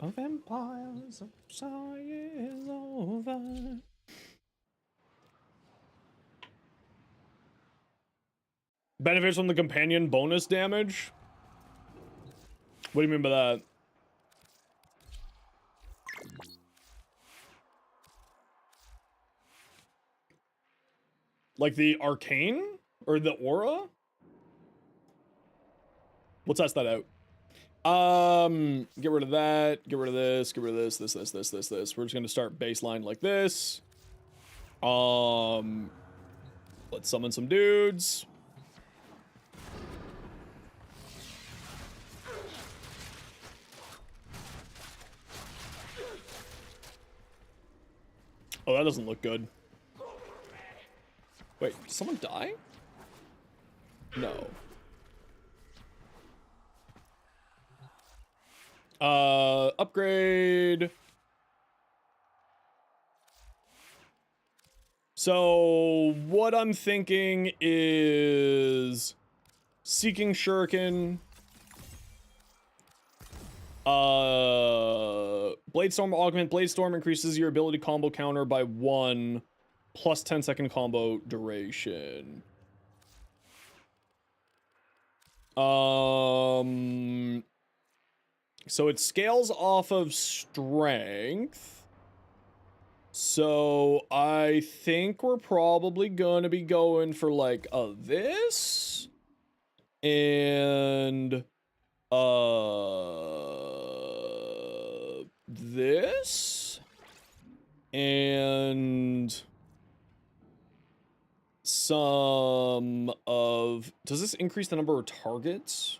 Of empires of science over. Benefits from the companion bonus damage? What do you mean by that? Like the Arcane? Or the Aura? We'll test that out. Get rid of that. Get rid of this. Get rid of this. This. We're just gonna start baseline like this. Let's summon some dudes. Oh, that doesn't look good. Wait, did someone die? No. Upgrade. So, what I'm thinking is Seeking Shuriken. Bladestorm Augment. Bladestorm increases your ability combo counter by 1 plus 10-second combo duration. So it scales off of strength. So I think we're probably gonna be going for like this and this and some of... Does this increase the number of targets?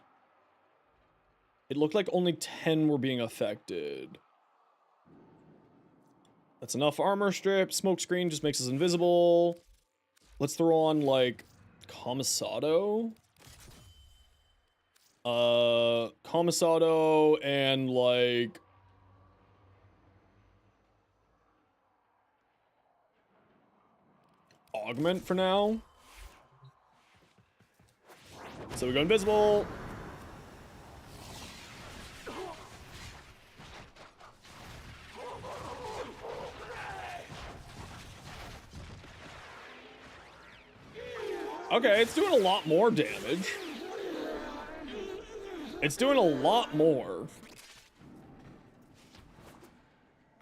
It looked like only 10 were being affected. That's enough armor strip. Smoke screen just makes us invisible. Let's throw on like Commissado. Commissado and like Augment for now. So we go invisible. Okay, it's doing a lot more damage. It's doing a lot more.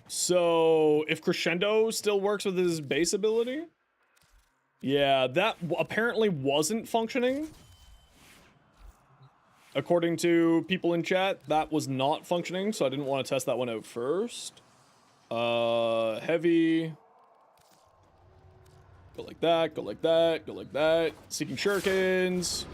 So, if Crescendo still works with his base ability? Yeah, that apparently wasn't functioning. According to people in chat, that was not functioning, so I didn't want to test that one out first. Heavy. Go like that, go like that, go like that. Seeking Shurikens.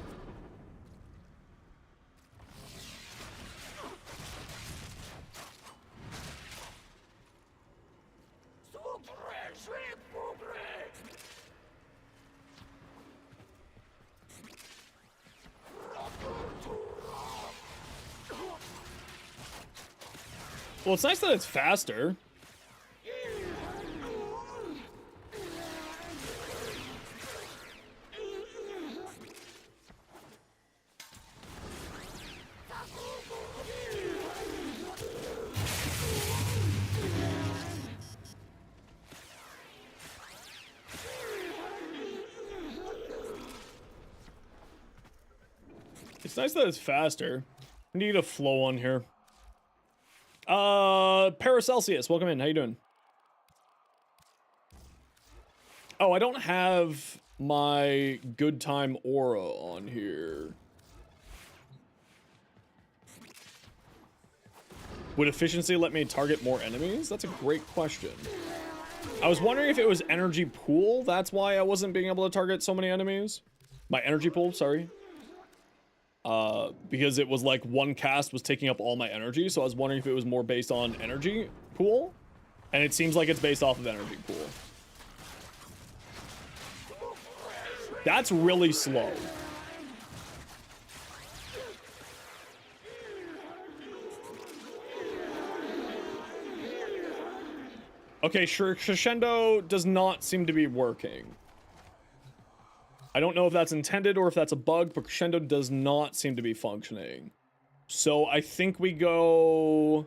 Well, it's nice that it's faster. It's nice that it's faster. We need a flow on here. Paracelsius, welcome in. How you doing? Oh, I don't have my good time aura on here. Would efficiency let me target more enemies? That's a great question. I was wondering if it was energy pool. That's why I wasn't being able to target so many enemies. My energy pool, sorry. Because it was like one cast was taking up all my energy, so I was wondering if it was more based on energy pool, and it seems like it's based off of energy pool. That's really slow. Okay, sure, Crescendo does not seem to be working. I don't know if that's intended or if that's a bug, but Crescendo does not seem to be functioning. So I think we go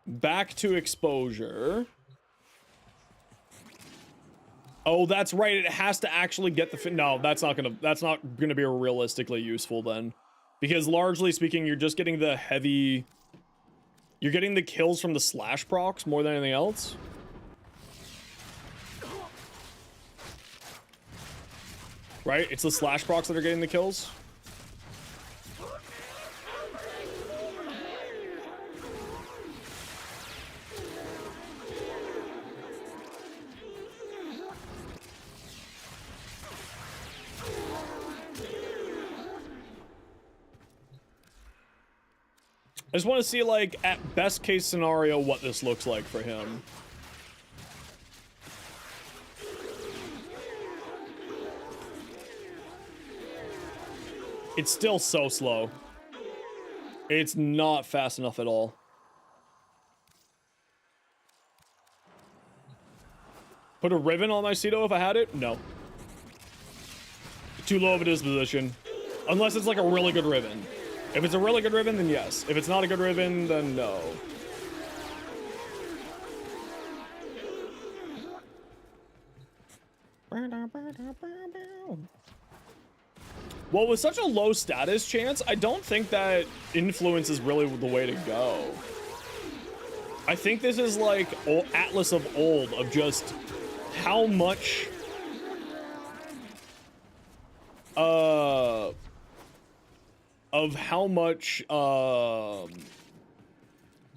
back to exposure. Oh, that's right. It has to actually get the no, that's not gonna be realistically useful then. Because largely speaking, you're just getting the heavy, you're getting the kills from the slash procs more than anything else. Right? It's the slash procs that are getting the kills. I just want to see, like, at best case scenario, what this looks like for him. It's still so slow. It's not fast enough at all. Put a Riven on my Cedo if I had it? No. Too low of a disposition. Unless it's like a really good Riven. If it's a really good Riven, then yes. If it's not a good Riven, then no. Well, with such a low status chance, I don't think that influence is really the way to go. I think this is like Atlas of old, of just how much of how much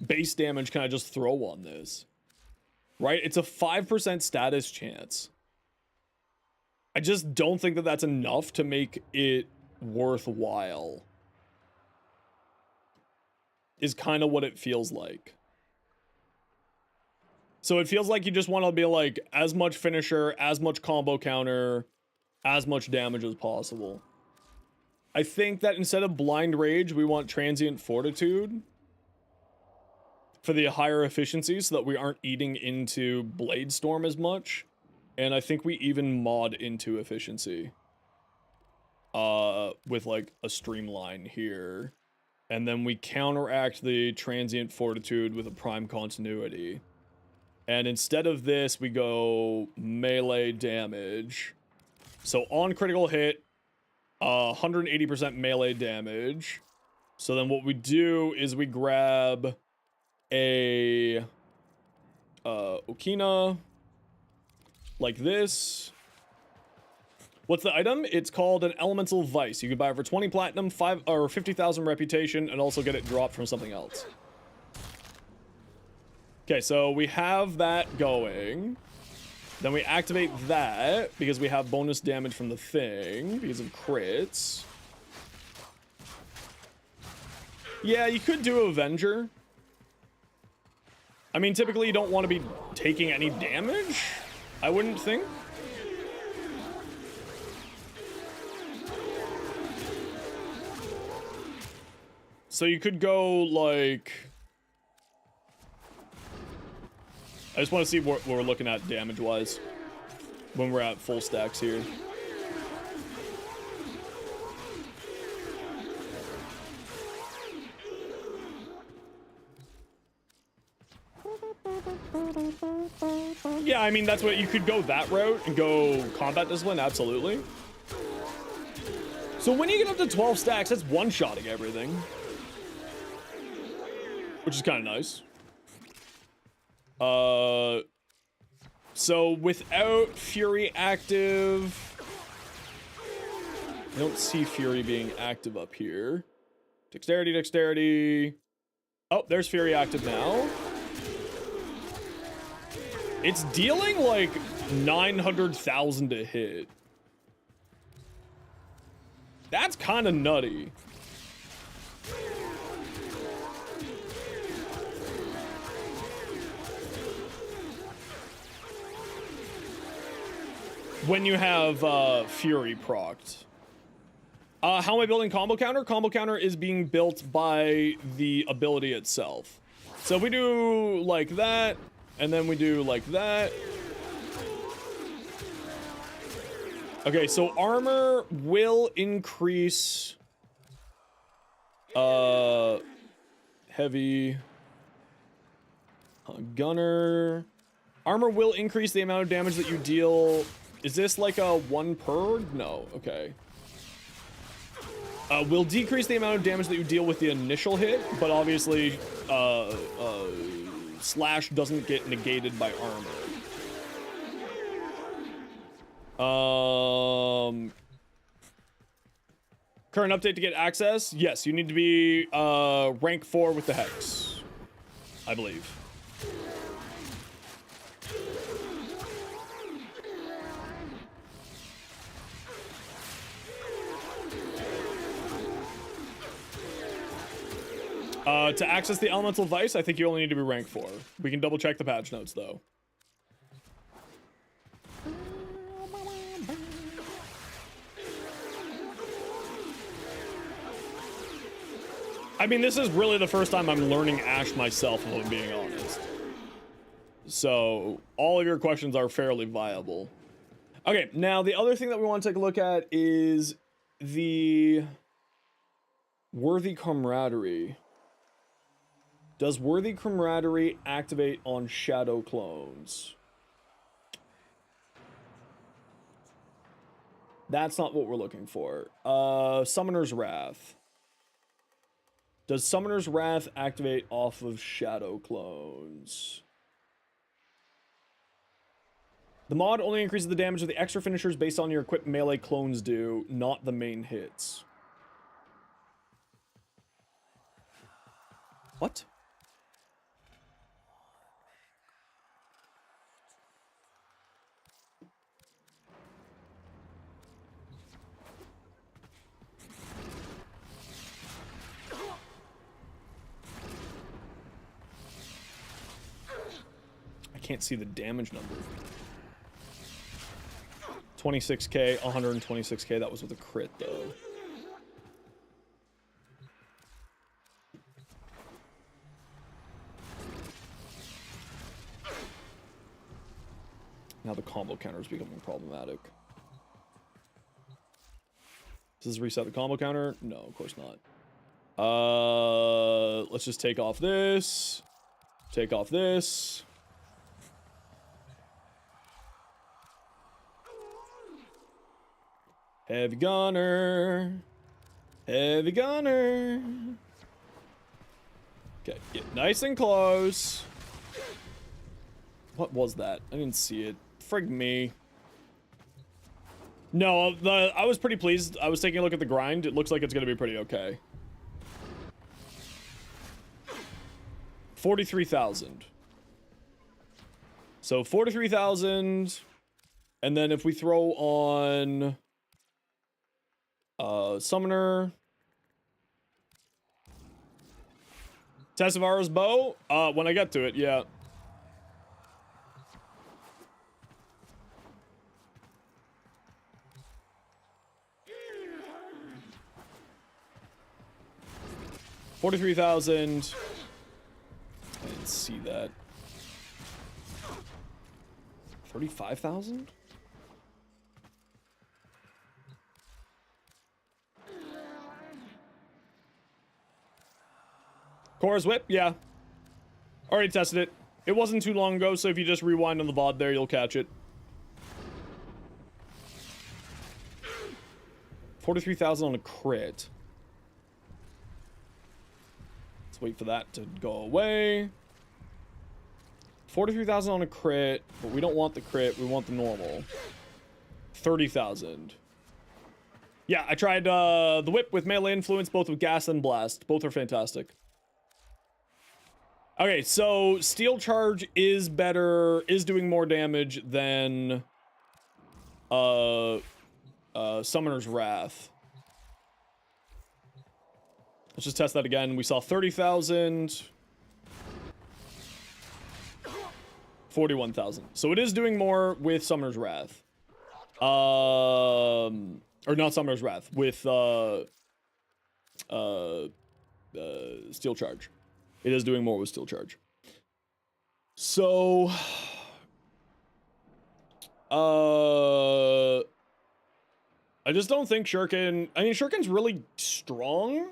base damage can I just throw on this? Right? It's a 5% status chance. I just don't think that that's enough to make it worthwhile. Is kind of what it feels like. So it feels like you just want to be like, as much finisher, as much combo counter, as much damage as possible. I think that instead of blind rage, we want transient fortitude for the higher efficiency so that we aren't eating into blade storm as much. And I think we even mod into efficiency with like a streamline here. And then we counteract the transient fortitude with a prime continuity. And instead of this, we go melee damage. So on critical hit, 180% melee damage. So then what we do is we grab a Okina like this. What's the item? It's called an Elemental Vice. You can buy it for 20 platinum, 5 or 50,000 reputation, and also get it dropped from something else. Okay, so we have that going. Then we activate that because we have bonus damage from the thing because of crits. Yeah, you could do Avenger. I mean, typically you don't want to be taking any damage, I wouldn't think. So you could go like I just want to see what we're looking at damage-wise when we're at full stacks here. Yeah, I mean, that's what you could go that route and go combat discipline, absolutely. So when you get up to 12 stacks, that's one-shotting everything, which is kind of nice. So without Fury active, I don't see Fury being active up here. Dexterity, dexterity. Oh, there's Fury active now. It's dealing like 900,000 to hit. That's kind of nutty. When you have Fury procced. How am I building combo counter? Combo counter is being built by the ability itself. So if we do like that, and then we do like that. Okay, so armor will increase heavy gunner. Armor will increase the amount of damage that you deal. Is this like a 1 per? No, okay. Will decrease the amount of damage that you deal with the initial hit, but obviously slash doesn't get negated by armor. Current update to get access? Yes, you need to be rank 4 with the Hex, I believe. To access the Elemental Vice, I think you only need to be rank 4. We can double check the patch notes, though. I mean, this is really the first time I'm learning Ashe myself, if I'm being honest. So, all of your questions are fairly viable. Okay, now the other thing that we want to take a look at is the Worthy Camaraderie. Does Worthy Camaraderie activate on Shadow Clones? That's not what we're looking for. Summoner's Wrath. Does Summoner's Wrath activate off of Shadow Clones? The mod only increases the damage of the extra finishers based on your equipped melee clones do, not the main hits. What? I can't see the damage number. 26k, 126k. That was with a crit, though. Now the combo counter is becoming problematic. Does this reset the combo counter? No, of course not. Let's just take off this. Take off this. Heavy gunner. Heavy gunner. Okay, get nice and close. What was that? I didn't see it. Frig me. No, I was pretty pleased. I was taking a look at the grind. It looks like it's going to be pretty okay. 43,000. So 43,000. And then if we throw on Summoner. Tessavaro's bow? When I get to it, yeah. $43,000. I didn't see that. 35,000? Cora's Whip, yeah. Already tested it. It wasn't too long ago, so if you just rewind on the VOD there, you'll catch it. 43,000 on a crit. Let's wait for that to go away. 43,000 on a crit, but we don't want the crit, we want the normal. 30,000. Yeah, I tried the whip with melee influence, both with gas and blast. Both are fantastic. Okay, so Steel Charge is better, is doing more damage than Summoner's Wrath. Let's just test that again. We saw 30,000. 41,000. So it is doing more with Summoner's Wrath. Or not Summoner's Wrath, with Steel Charge. It is doing more with Steel Charge. So I just don't think Shuriken... I mean, Shuriken's really strong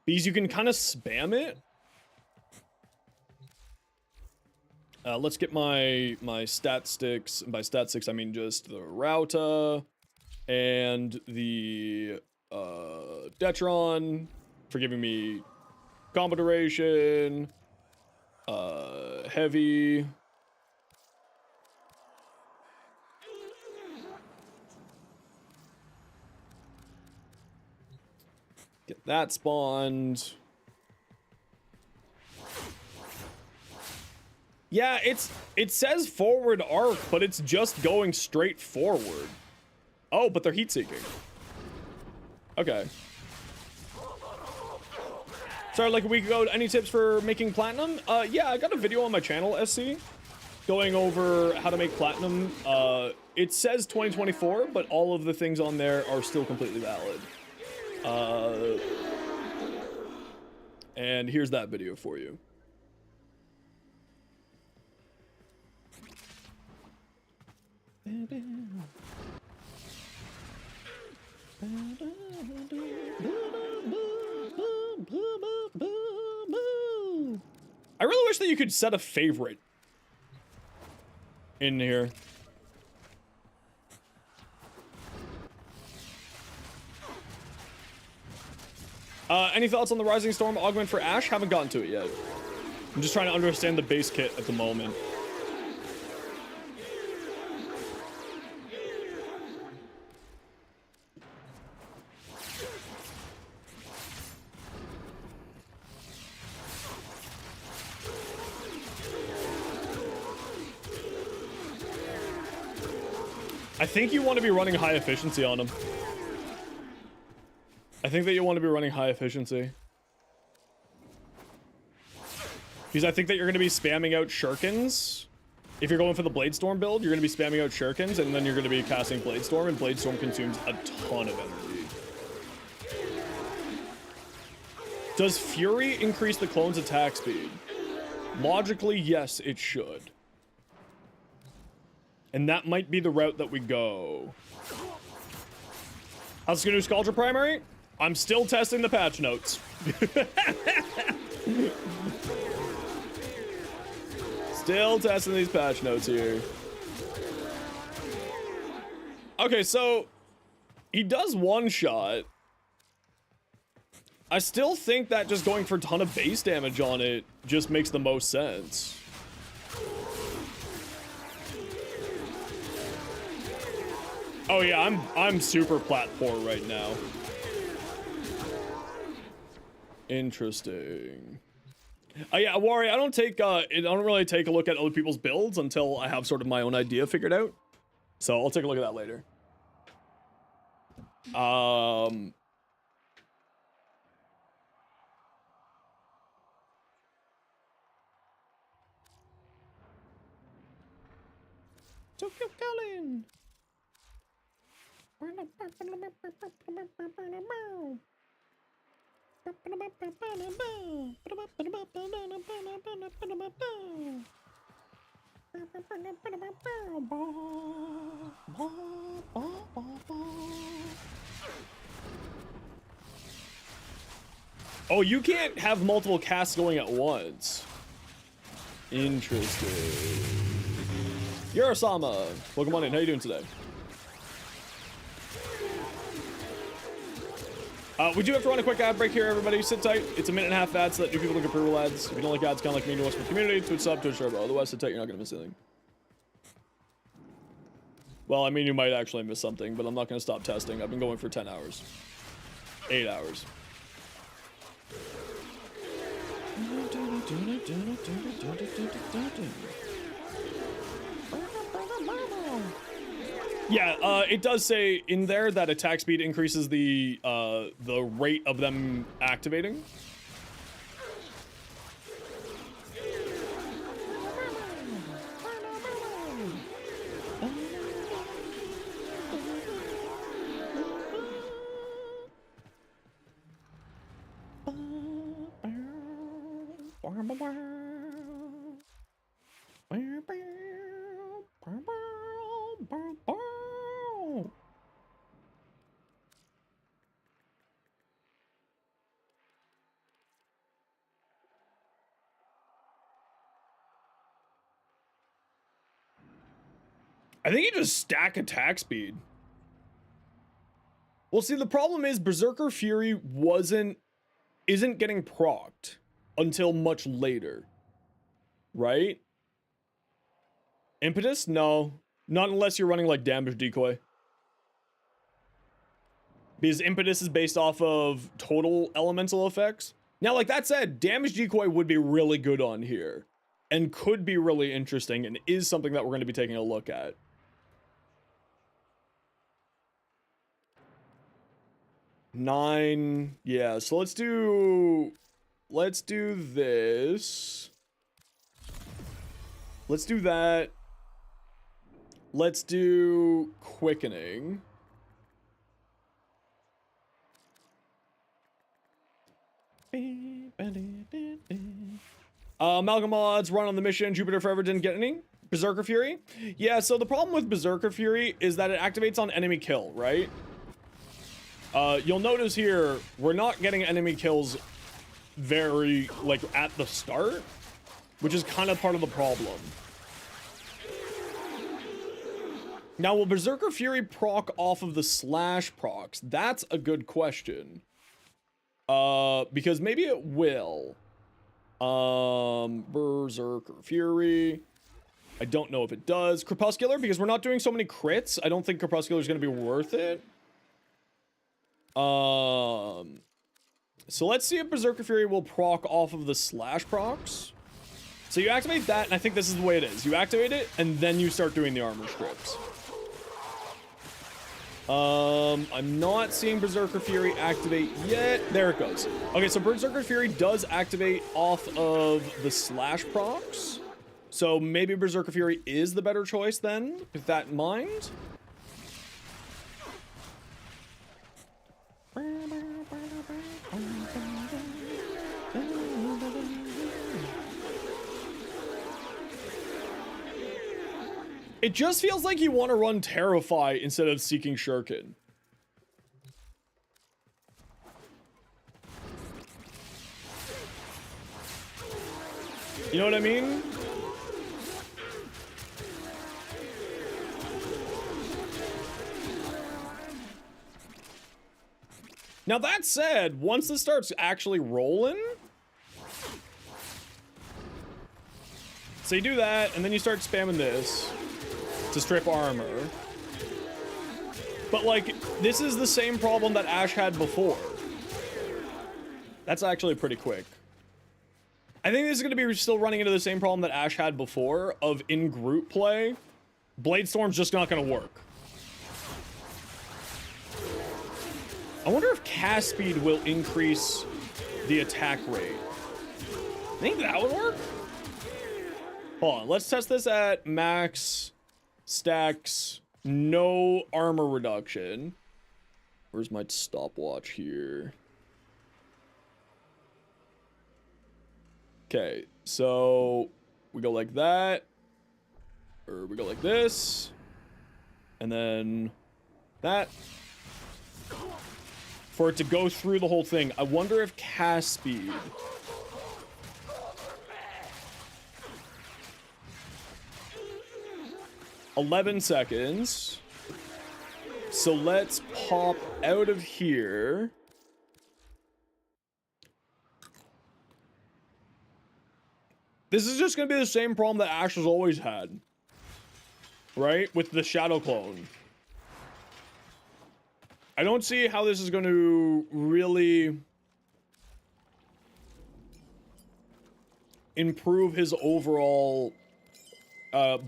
because you can kind of spam it. Let's get my stat sticks. By stat sticks, I mean just the Rauta and the Detron for giving me combo duration, heavy. Get that spawned. Yeah, it says forward arc, but it's just going straight forward. Oh, but they're heat seeking. Okay. Sorry, like a week ago, any tips for making platinum? Yeah, I got a video on my channel, SC, going over how to make platinum. It says 2024, but all of the things on there are still completely valid. And here's that video for you. I really wish that you could set a favorite in here. Any thoughts on the Rising Storm augment for Ashe? Haven't gotten to it yet. I'm just trying to understand the base kit at the moment. I think you want to be running high efficiency on him. I think that you want to be running high efficiency. Because I think that you're going to be spamming out Shurikens. If you're going for the Bladestorm build, you're going to be spamming out Shurikens, and then you're going to be casting Bladestorm, and Bladestorm consumes a ton of energy. Does Fury increase the clone's attack speed? Logically, yes, it should. And that might be the route that we go. How's the new Sculpture Primary? I'm still testing the patch notes. Still testing these patch notes here. Okay, so he does one shot. I still think that just going for a ton of base damage on it just makes the most sense. Oh yeah, I'm super plat poor right now. Interesting. Yeah, Wari, I don't really take a look at other people's builds until I have sort of my own idea figured out. So I'll take a look at that later. Tokyo Calling. Oh, you can't have multiple casts going at once. Interesting. Yarosama, welcome on in. How you doing today? We do have to run a quick ad break here, everybody. Sit tight. It's a minute and a half ad so that new people can get pre-roll ads. If you don't like ads, kind of like me, to watch the community, Twitch sub, Twitch server. Otherwise, sit tight. You're not gonna miss anything. Well, I mean, you might actually miss something, but I'm not gonna stop testing. I've been going for 10 hours, 8 hours. Yeah, it does say in there that attack speed increases the rate of them activating. I think you just stack attack speed. Well, see, the problem is Berserker Fury isn't getting procced until much later, right? Impetus? No, not unless you're running like damage decoy. Because impetus is based off of total elemental effects. Now, like that said, damage decoy would be really good on here and could be really interesting and is something that we're going to be taking a look at. Nine, yeah, so let's do this. Let's do that. Let's do quickening. Malcolm Odds, run on the mission. Jupiter Forever didn't get any. Berserker Fury? Yeah, so the problem with Berserker Fury is that it activates on enemy kill, right? You'll notice here, we're not getting enemy kills very, like, at the start, which is kind of part of the problem. Now, will Berserker Fury proc off of the slash procs? That's a good question. Because maybe it will. Berserker Fury. I don't know if it does. Crepuscular, because we're not doing so many crits, I don't think Crepuscular is going to be worth it. So let's see if Berserker Fury will proc off of the slash procs. So you activate that, and I think this is the way it is. You activate it, and then you start doing the armor strips. I'm not seeing Berserker Fury activate yet. There it goes. Okay, so Berserker Fury does activate off of the slash procs. So maybe Berserker Fury is the better choice then, with that in mind. It just feels like you want to run Terrify instead of Seeking Shuriken. You know what I mean? Now that said, once this starts actually rolling, so you do that, and then you start spamming this to strip armor. But like, this is the same problem that Ash had before. That's actually pretty quick. I think this is going to be still running into the same problem that Ash had before of in-group play. Bladestorm's just not going to work. I wonder if cast speed will increase the attack rate. I think that would work. Hold on, let's test this at max stacks, no armor reduction. Where's my stopwatch here? Okay, so we go like that. or we go like this, and then that. For it to go through the whole thing. I wonder if cast speed. $11 seconds. So let's pop out of here. This is just gonna be the same problem that Ash has always had. Right? With the Shadow Clone. I don't see how this is going to really improve his overall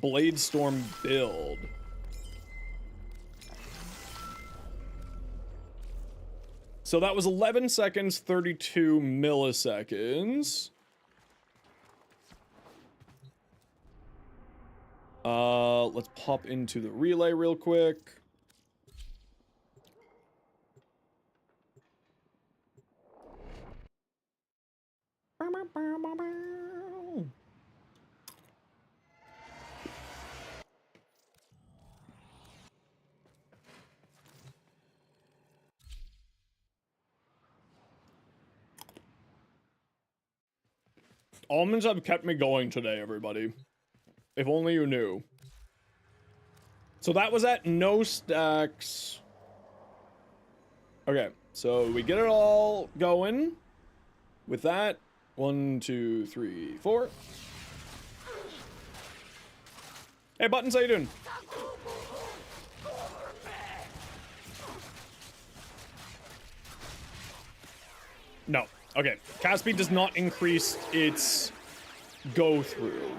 Blade Storm build. So that was 11 seconds, 32 milliseconds. Let's pop into the relay real quick. Almonds have kept me going today, everybody. If only you knew. So that was at no stacks. Okay, so we get it all going. With that, 1, 2, 3, 4. Hey, Buttons, how you doing? No. Okay. Cast speed does not increase its go through.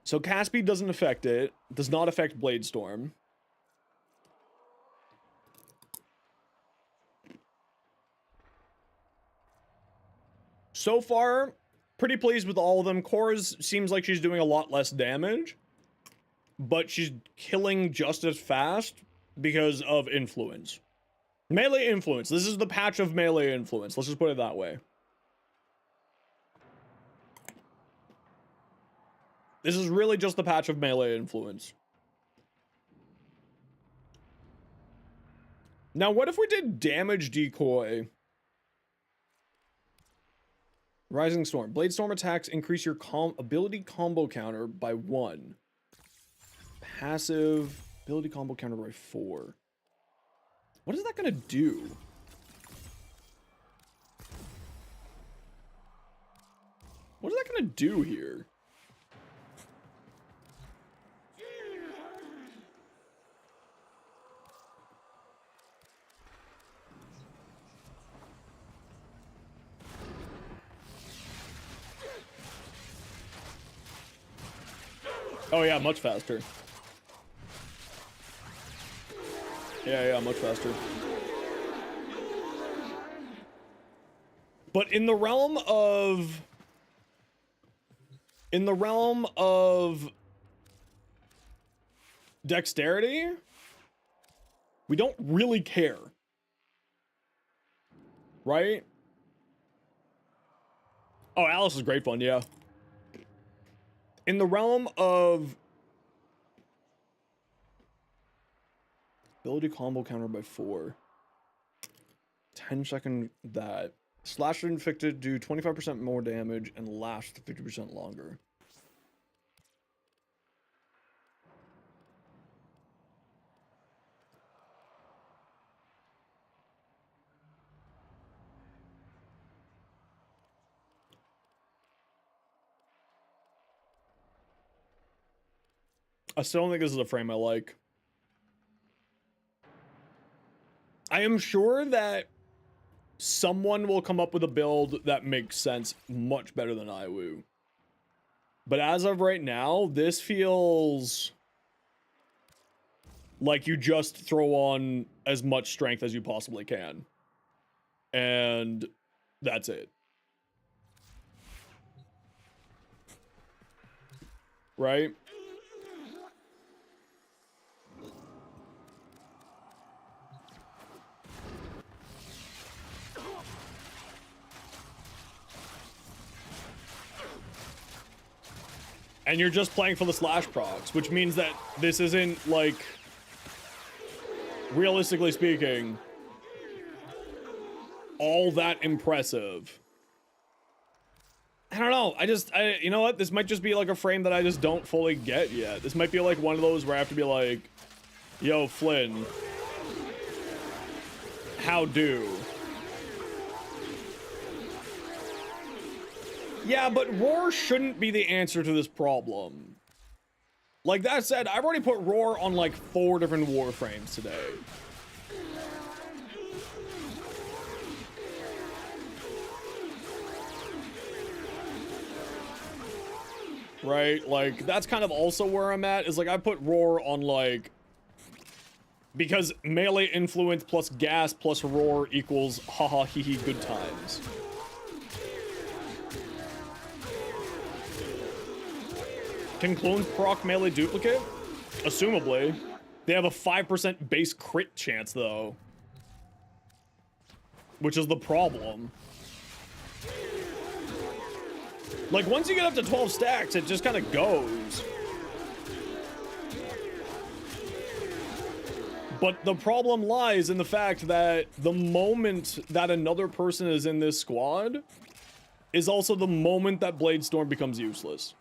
So cast speed doesn't affect it. Does not affect Blade Storm. So far, pretty pleased with all of them. Cora's seems like she's doing a lot less damage, but she's killing just as fast because of influence. Melee influence. This is the patch of melee influence. Let's just put it that way. This is really just the patch of melee influence. Now, what if we did damage decoy? Rising Storm. Blade Storm attacks increase your ability combo counter by 1. Passive ability combo counter by 4. What is that gonna do? What is that gonna do here? Oh yeah, much faster. Yeah, much faster. But in the realm of dexterity, we don't really care. Right? Oh, Alice is great fun, yeah. In the realm of ability combo counter by 4. 10-second that. Slash inflicted do 25% more damage and last 50% longer. I still don't think this is a frame I like. I am sure that someone will come up with a build that makes sense much better than I will. But as of right now, this feels like you just throw on as much strength as you possibly can. And that's it. Right? And you're just playing for the slash procs, which means that this isn't, like, realistically speaking, all that impressive. I don't know. You know what? This might just be like a frame that I just don't fully get yet. This might be like one of those where I have to be like, yo, Flynn, how do? Yeah, but Roar shouldn't be the answer to this problem. Like that said, I've already put Roar on like 4 different Warframes today. Right? Like, that's kind of also where I'm at, is like I put Roar on like, because melee influence plus gas plus Roar equals haha hee hee good times. Can clones proc melee duplicate? Assumably. They have a 5% base crit chance, though. Which is the problem. Like, once you get up to 12 stacks, it just kind of goes. But the problem lies in the fact that the moment that another person is in this squad is also the moment that Bladestorm becomes useless.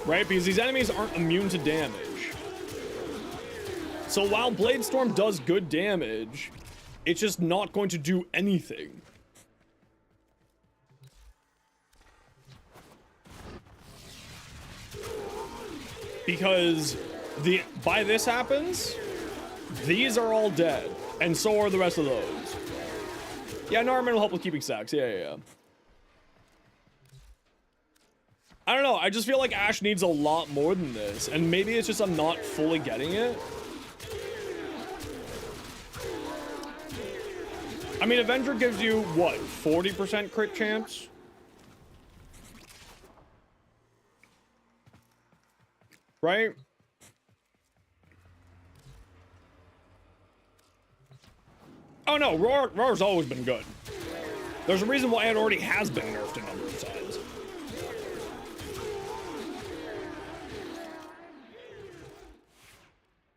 Right? Because these enemies aren't immune to damage. So while Bladestorm does good damage, it's just not going to do anything. Because by this happens, these are all dead. And so are the rest of those. Yeah, Narman will help with keeping stacks. Yeah. I don't know, I just feel like Ash needs a lot more than this, and maybe it's just I'm not fully getting it. I mean, Avenger gives you, what, 40% crit chance? Right? Oh no, Roar's always been good. There's a reason why it already has been nerfed a number of times.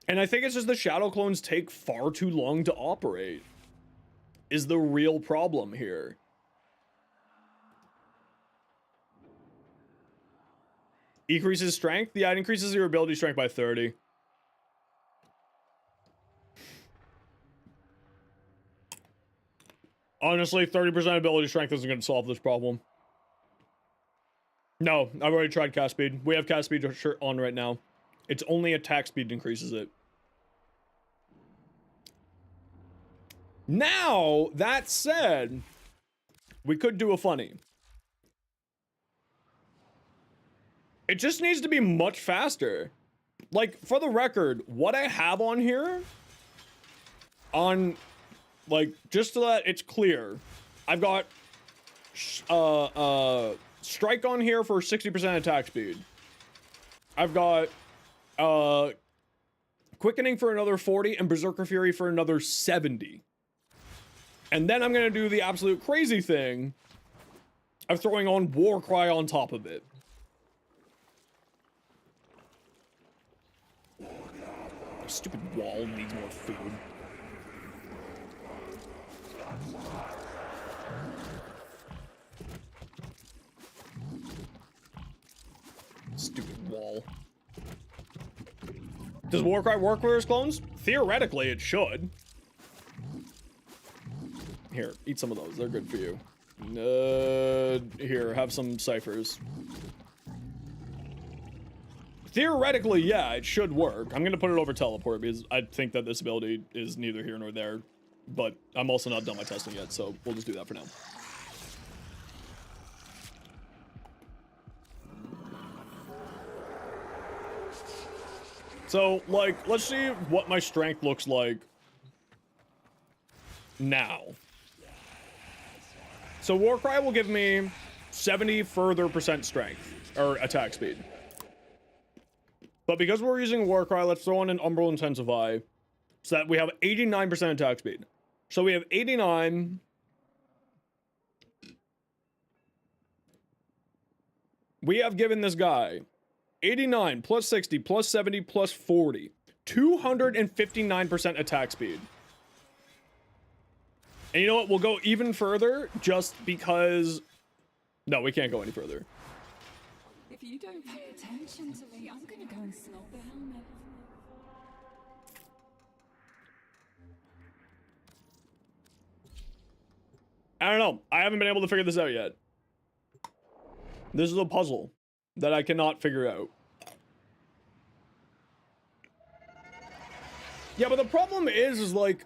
And I think it's just the Shadow Clones take far too long to operate, is the real problem here. Increases strength? Yeah, it increases your ability strength by 30. Honestly, 30% ability strength isn't going to solve this problem. No, I've already tried cast speed. We have cast speed on right now. It's only attack speed increases it. Now, that said, we could do a funny. It just needs to be much faster. Like, for the record, what I have on here, like, just so that it's clear, I've got, Strike on here for 60% attack speed. I've got, Quickening for another 40 and Berserker Fury for another 70. And then I'm gonna do the absolute crazy thing of throwing on Warcry on top of it. Stupid wall needs more food. Stupid wall. Does Warcry work with his clones? Theoretically, it should. Here, eat some of those. They're good for you. Here, have some ciphers. Theoretically, yeah, it should work. I'm gonna put it over teleport because I think that this ability is neither here nor there. But I'm also not done my testing yet, so we'll just do that for now. So, like, let's see what my strength looks like now. So Warcry will give me 70 further % strength, or attack speed. But because we're using Warcry, let's throw in an Umbral Intensify, so that we have 89% attack speed. So we have 89 We have given this guy 89 plus 60 plus 70 plus 40. 259% attack speed. And you know what? We'll go even further just because... No, we can't go any further. If you don't pay attention to me, I'm gonna go and snort the helmet. I don't know. I haven't been able to figure this out yet. This is a puzzle that I cannot figure out. Yeah, but the problem is like...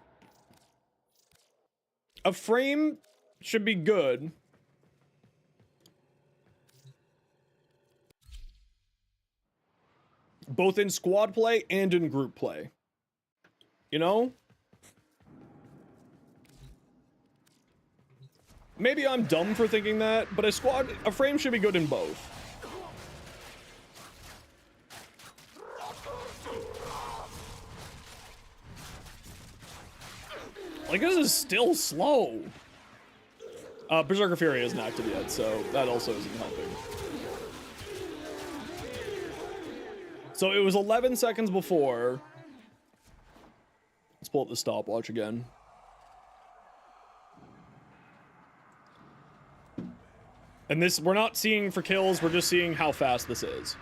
A frame should be good. Both in squad play and in group play. You know? Maybe I'm dumb for thinking that, but a frame should be good in both. Like, this is still slow. Berserker Fury isn't active yet, so that also isn't helping. So it was 11 seconds before. Let's pull up the stopwatch again. And this, we're not seeing for kills, we're just seeing how fast this is.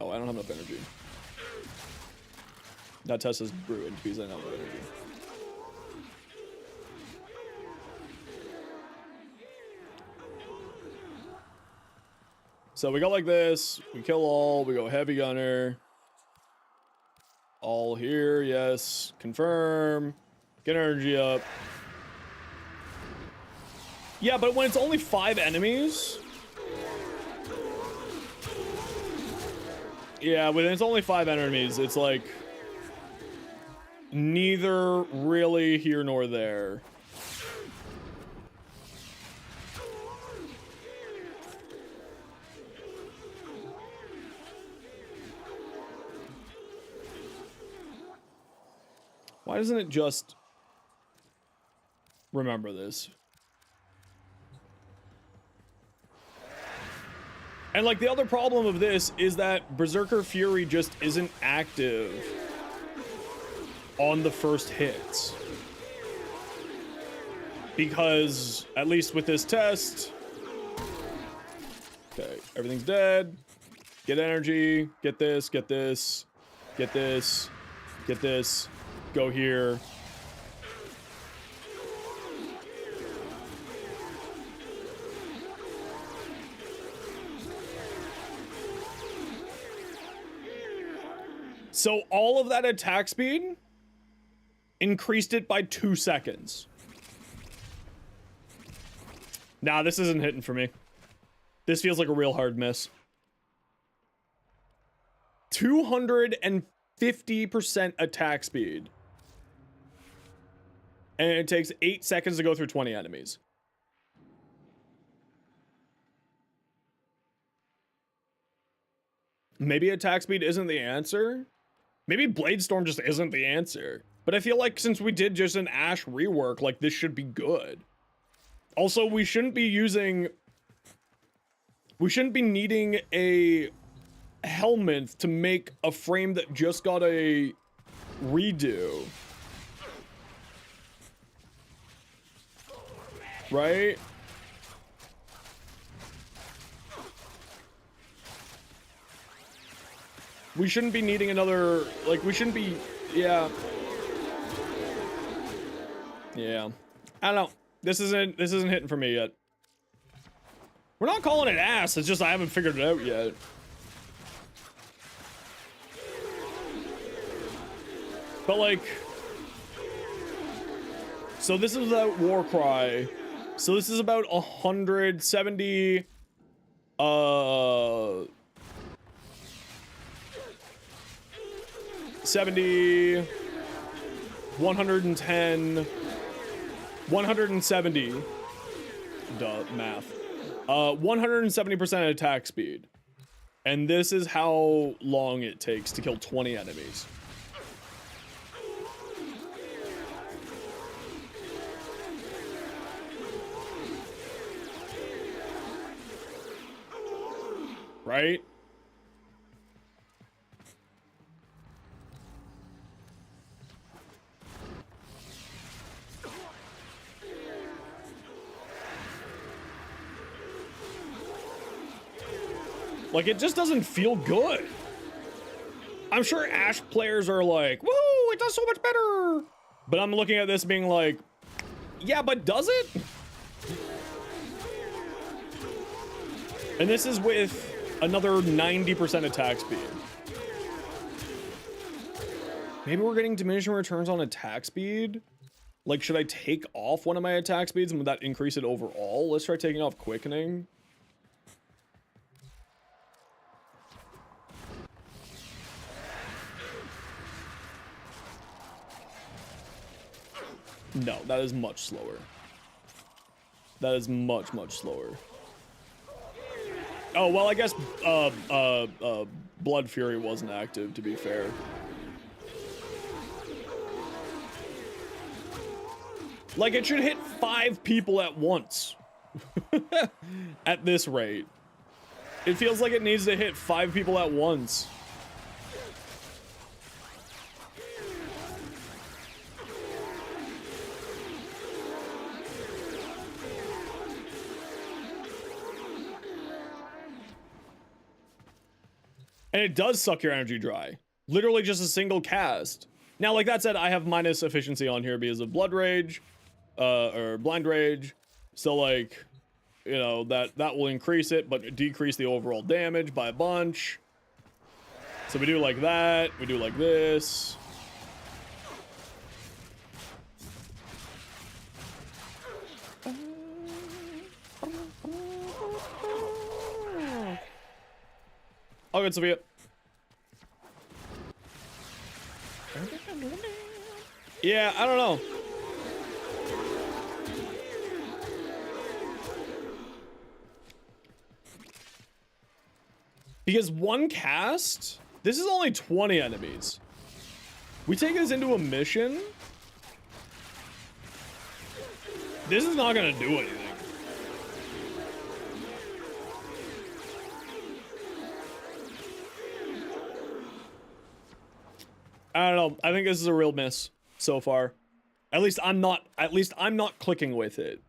Oh, I don't have enough energy. That test is ruined because I don't have energy. So we go like this, we kill all, we go heavy gunner. All here, yes. Confirm. Get energy up. Yeah, but when it's only 5 enemies... Yeah, when it's only 5 enemies, it's like... Neither really here nor there. Why doesn't it just remember this? And like the other problem of this is that Berserker Fury just isn't active on the first hits. Because at least with this test, okay, everything's dead. Get energy, get this, get this, get this, get this, go here. So all of that attack speed increased it by 2 seconds. Nah, this isn't hitting for me. This feels like a real hard miss. 250% attack speed. And it takes 8 seconds to go through 20 enemies. Maybe attack speed isn't the answer. Maybe Bladestorm just isn't the answer. But I feel like since we did just an Ash rework, like this should be good. Also, we shouldn't be using... We shouldn't be needing a helmet to make a frame that just got a redo. Right? We shouldn't be needing another, like, we shouldn't be, yeah. Yeah. I don't know. This isn't hitting for me yet. We're not calling it ass, it's just I haven't figured it out yet. But like, so this is about Warcry. So this is about 170, 70, 110, 170, duh, math, 170% attack speed. And this is how long it takes to kill 20 enemies. right? Like, it just doesn't feel good. I'm sure Ashe players are like, woo, it does so much better. But I'm looking at this being like, yeah, but does it? And this is with another 90% attack speed. Maybe we're getting diminishing returns on attack speed? Like, should I take off one of my attack speeds and would that increase it overall? Let's try taking off quickening. No, that is much slower. That is much, much slower. Oh, well, I guess Blood Fury wasn't active, to be fair. Like, it should hit 5 people at once. At this rate. It feels like it needs to hit 5 people at once. And it does suck your energy dry. Literally just a single cast. Now, like that said, I have minus efficiency on here because of Blood Rage, or Blind Rage. So, like, you know, that will increase it, but decrease the overall damage by a bunch. So we do like that. We do like this. Oh, good, Sophia. Yeah, I don't know. Because one cast, this is only 20 enemies. We take this into a mission. This is not gonna do anything. I don't know. I think this is a real miss so far. At least I'm not clicking with it.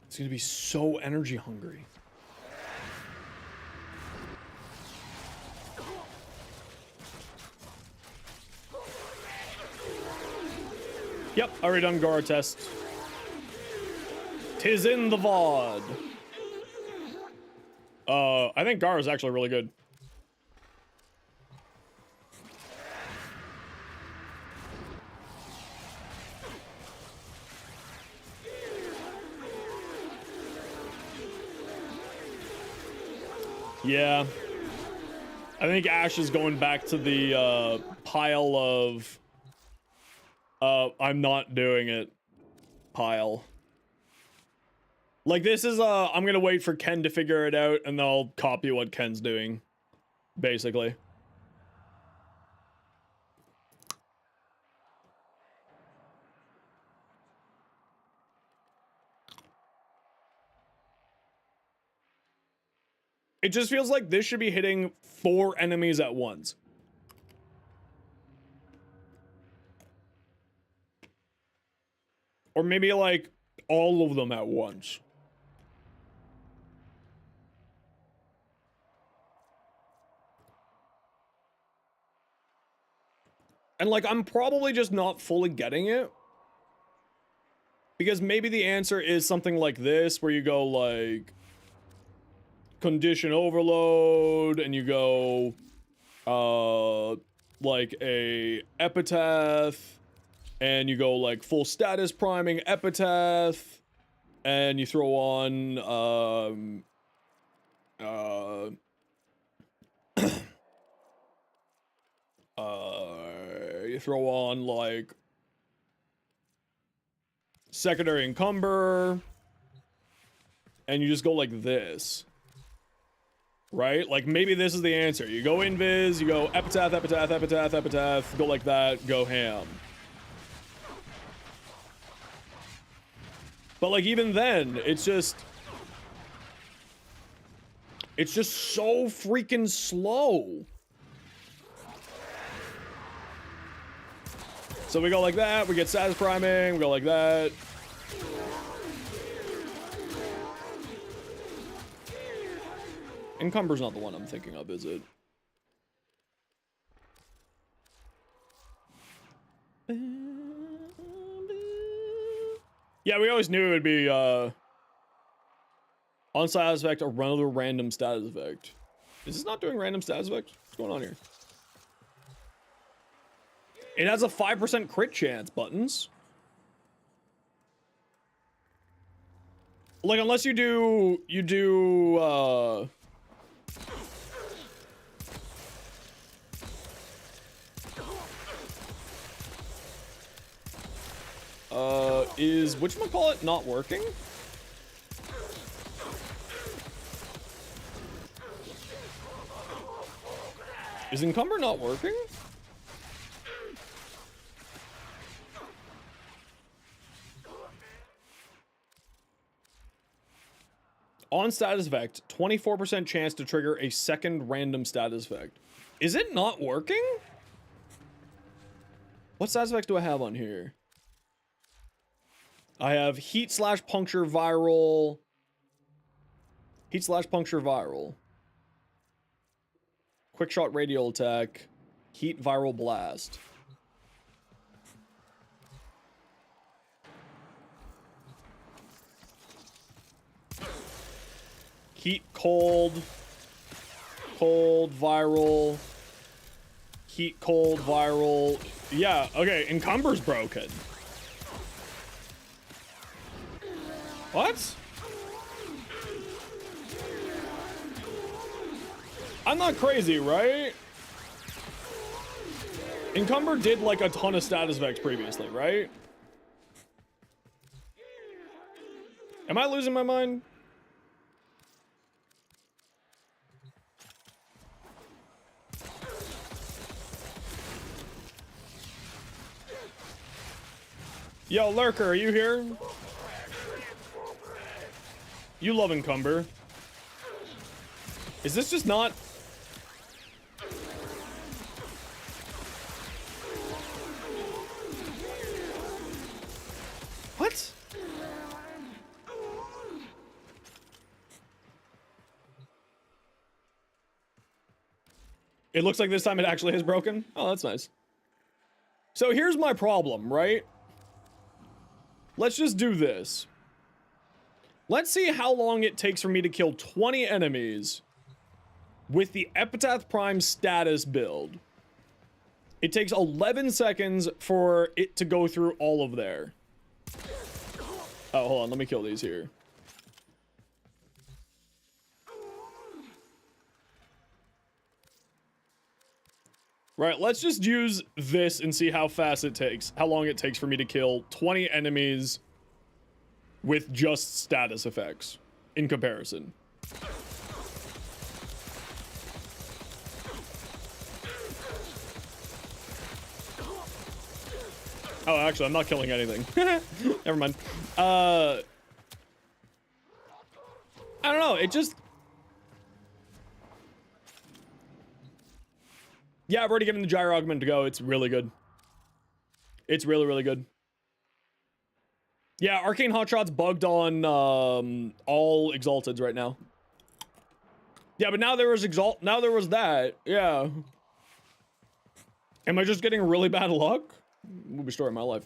It's gonna be so energy hungry. Yep, already done Gara test. Tis in the VOD. I think Gara is actually really good. Yeah. I think Ashe is going back to the pile of I'm not doing it pile. Like, this is I'm gonna wait for Ken to figure it out and I'll copy what Ken's doing, basically. It just feels like this should be hitting 4 enemies at once. Or maybe like all of them at once. And like, I'm probably just not fully getting it. Because maybe the answer is something like this, where you go like condition overload, and you go like a epitaph, and you go like full status priming epitaph, and you throw on you throw on like secondary encumber, and you just go like this. Right? Like, maybe this is the answer. You go invis, you go epitaph, epitaph, epitaph, epitaph, go like that, go ham. But, like, even then, it's just so freaking slow. So we go like that, we get status priming, we go like that. Encumber's not the one I'm thinking of, is it? Yeah, we always knew it would be on status effect, another random status effect. Is this not doing random status effect? What's going on here? It has a 5% crit chance, buttons. Like, unless you do is whatchamacallit not working? Is encumber not working? On status effect, 24% chance to trigger a second random status effect. Is it not working? What status effects do I have on here? I have heat/puncture viral. Heat/puncture viral. Quick shot radial attack. Heat viral blast. Heat cold. Cold viral. Heat cold viral. Yeah, okay, encumber's broken. What? I'm not crazy, right? Encumber did like a ton of status effects previously, right? Am I losing my mind? Yo, Lurker, are you here? You love encumber. Is this just not... What? It looks like this time it actually is broken. Oh, that's nice. So here's my problem, right? Let's just do this. Let's see how long it takes for me to kill 20 enemies with the Epitaph Prime status build. It takes 11 seconds for it to go through all of there. Oh, hold on. Let me kill these here. Right, let's just use this and see how fast it takes, how long it takes for me to kill 20 enemies with just status effects in comparison. Oh, actually, I'm not killing anything. Never mind. I don't know, it just... Yeah, I've already given the gyro augment to go. It's really good. It's really, really good. Yeah, Arcane Hotshot's bugged on all Exalteds right now. Yeah, but now there was now there was that. Yeah. Am I just getting really bad luck? Movie story of my life.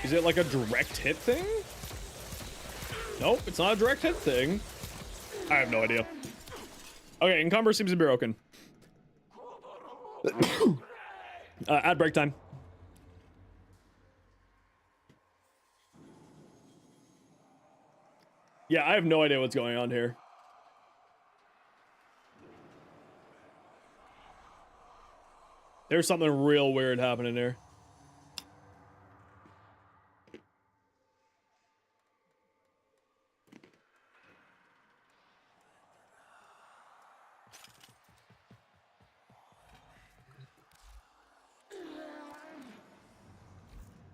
Is it like a direct hit thing? Nope, it's not a direct hit thing. I have no idea. Okay, encumber seems to be broken. Ad break time. Yeah, I have no idea what's going on here. There's something real weird happening here.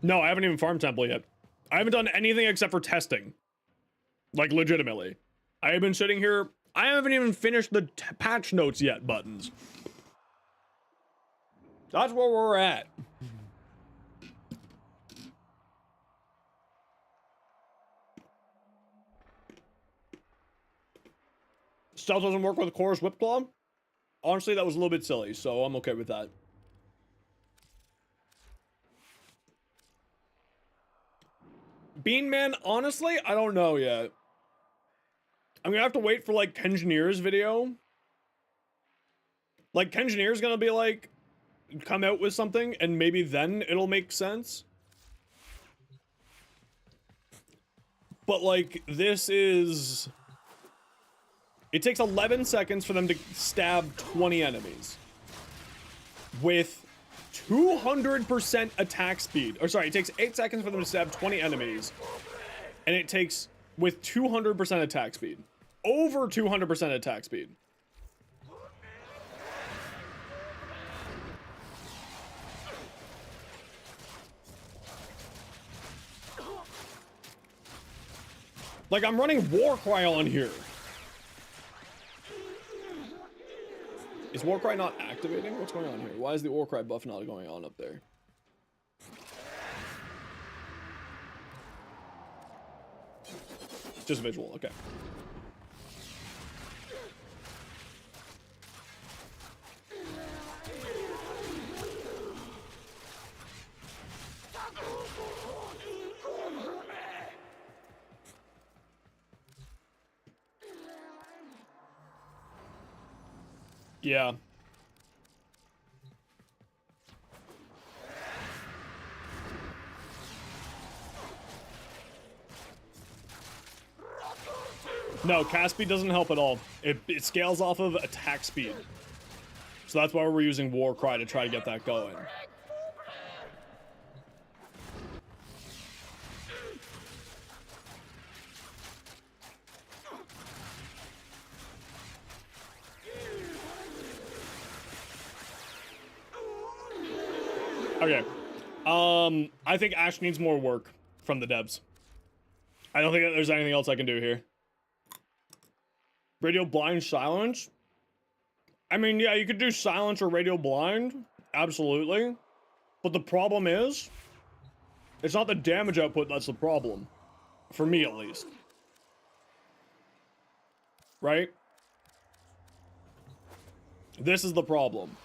No, I haven't even farmed temple yet. I haven't done anything except for testing. Like, legitimately. I have been sitting here. I haven't even finished the patch notes yet buttons. That's where we're at. Stealth doesn't work with Chorus Whipclaw? Honestly, that was a little bit silly, so I'm okay with that. Beanman, honestly, I don't know yet. I'm gonna have to wait for, like, Kengineer's video. Like, Kengineer's gonna be, like, come out with something, and maybe then it'll make sense. But, like, this is... It takes 11 seconds for them to stab 20 enemies. With 200% attack speed. Or sorry, it takes 8 seconds for them to stab 20 enemies. And it takes, with 200% attack speed. Over 200% attack speed. Like, I'm running Warcry on here. Is Warcry not activating? What's going on here? Why is the Warcry buff not going on up there? Just visual, okay. Yeah. No, cast speed doesn't help at all. It scales off of attack speed. So that's why we're using Warcry to try to get that going. Okay. I think Ash needs more work from the devs. I don't think that there's anything else I can do here. Radio blind silence? I mean, yeah, you could do silence or radio blind. Absolutely. But the problem is, it's not the damage output that's the problem. For me, at least. Right? This is the problem.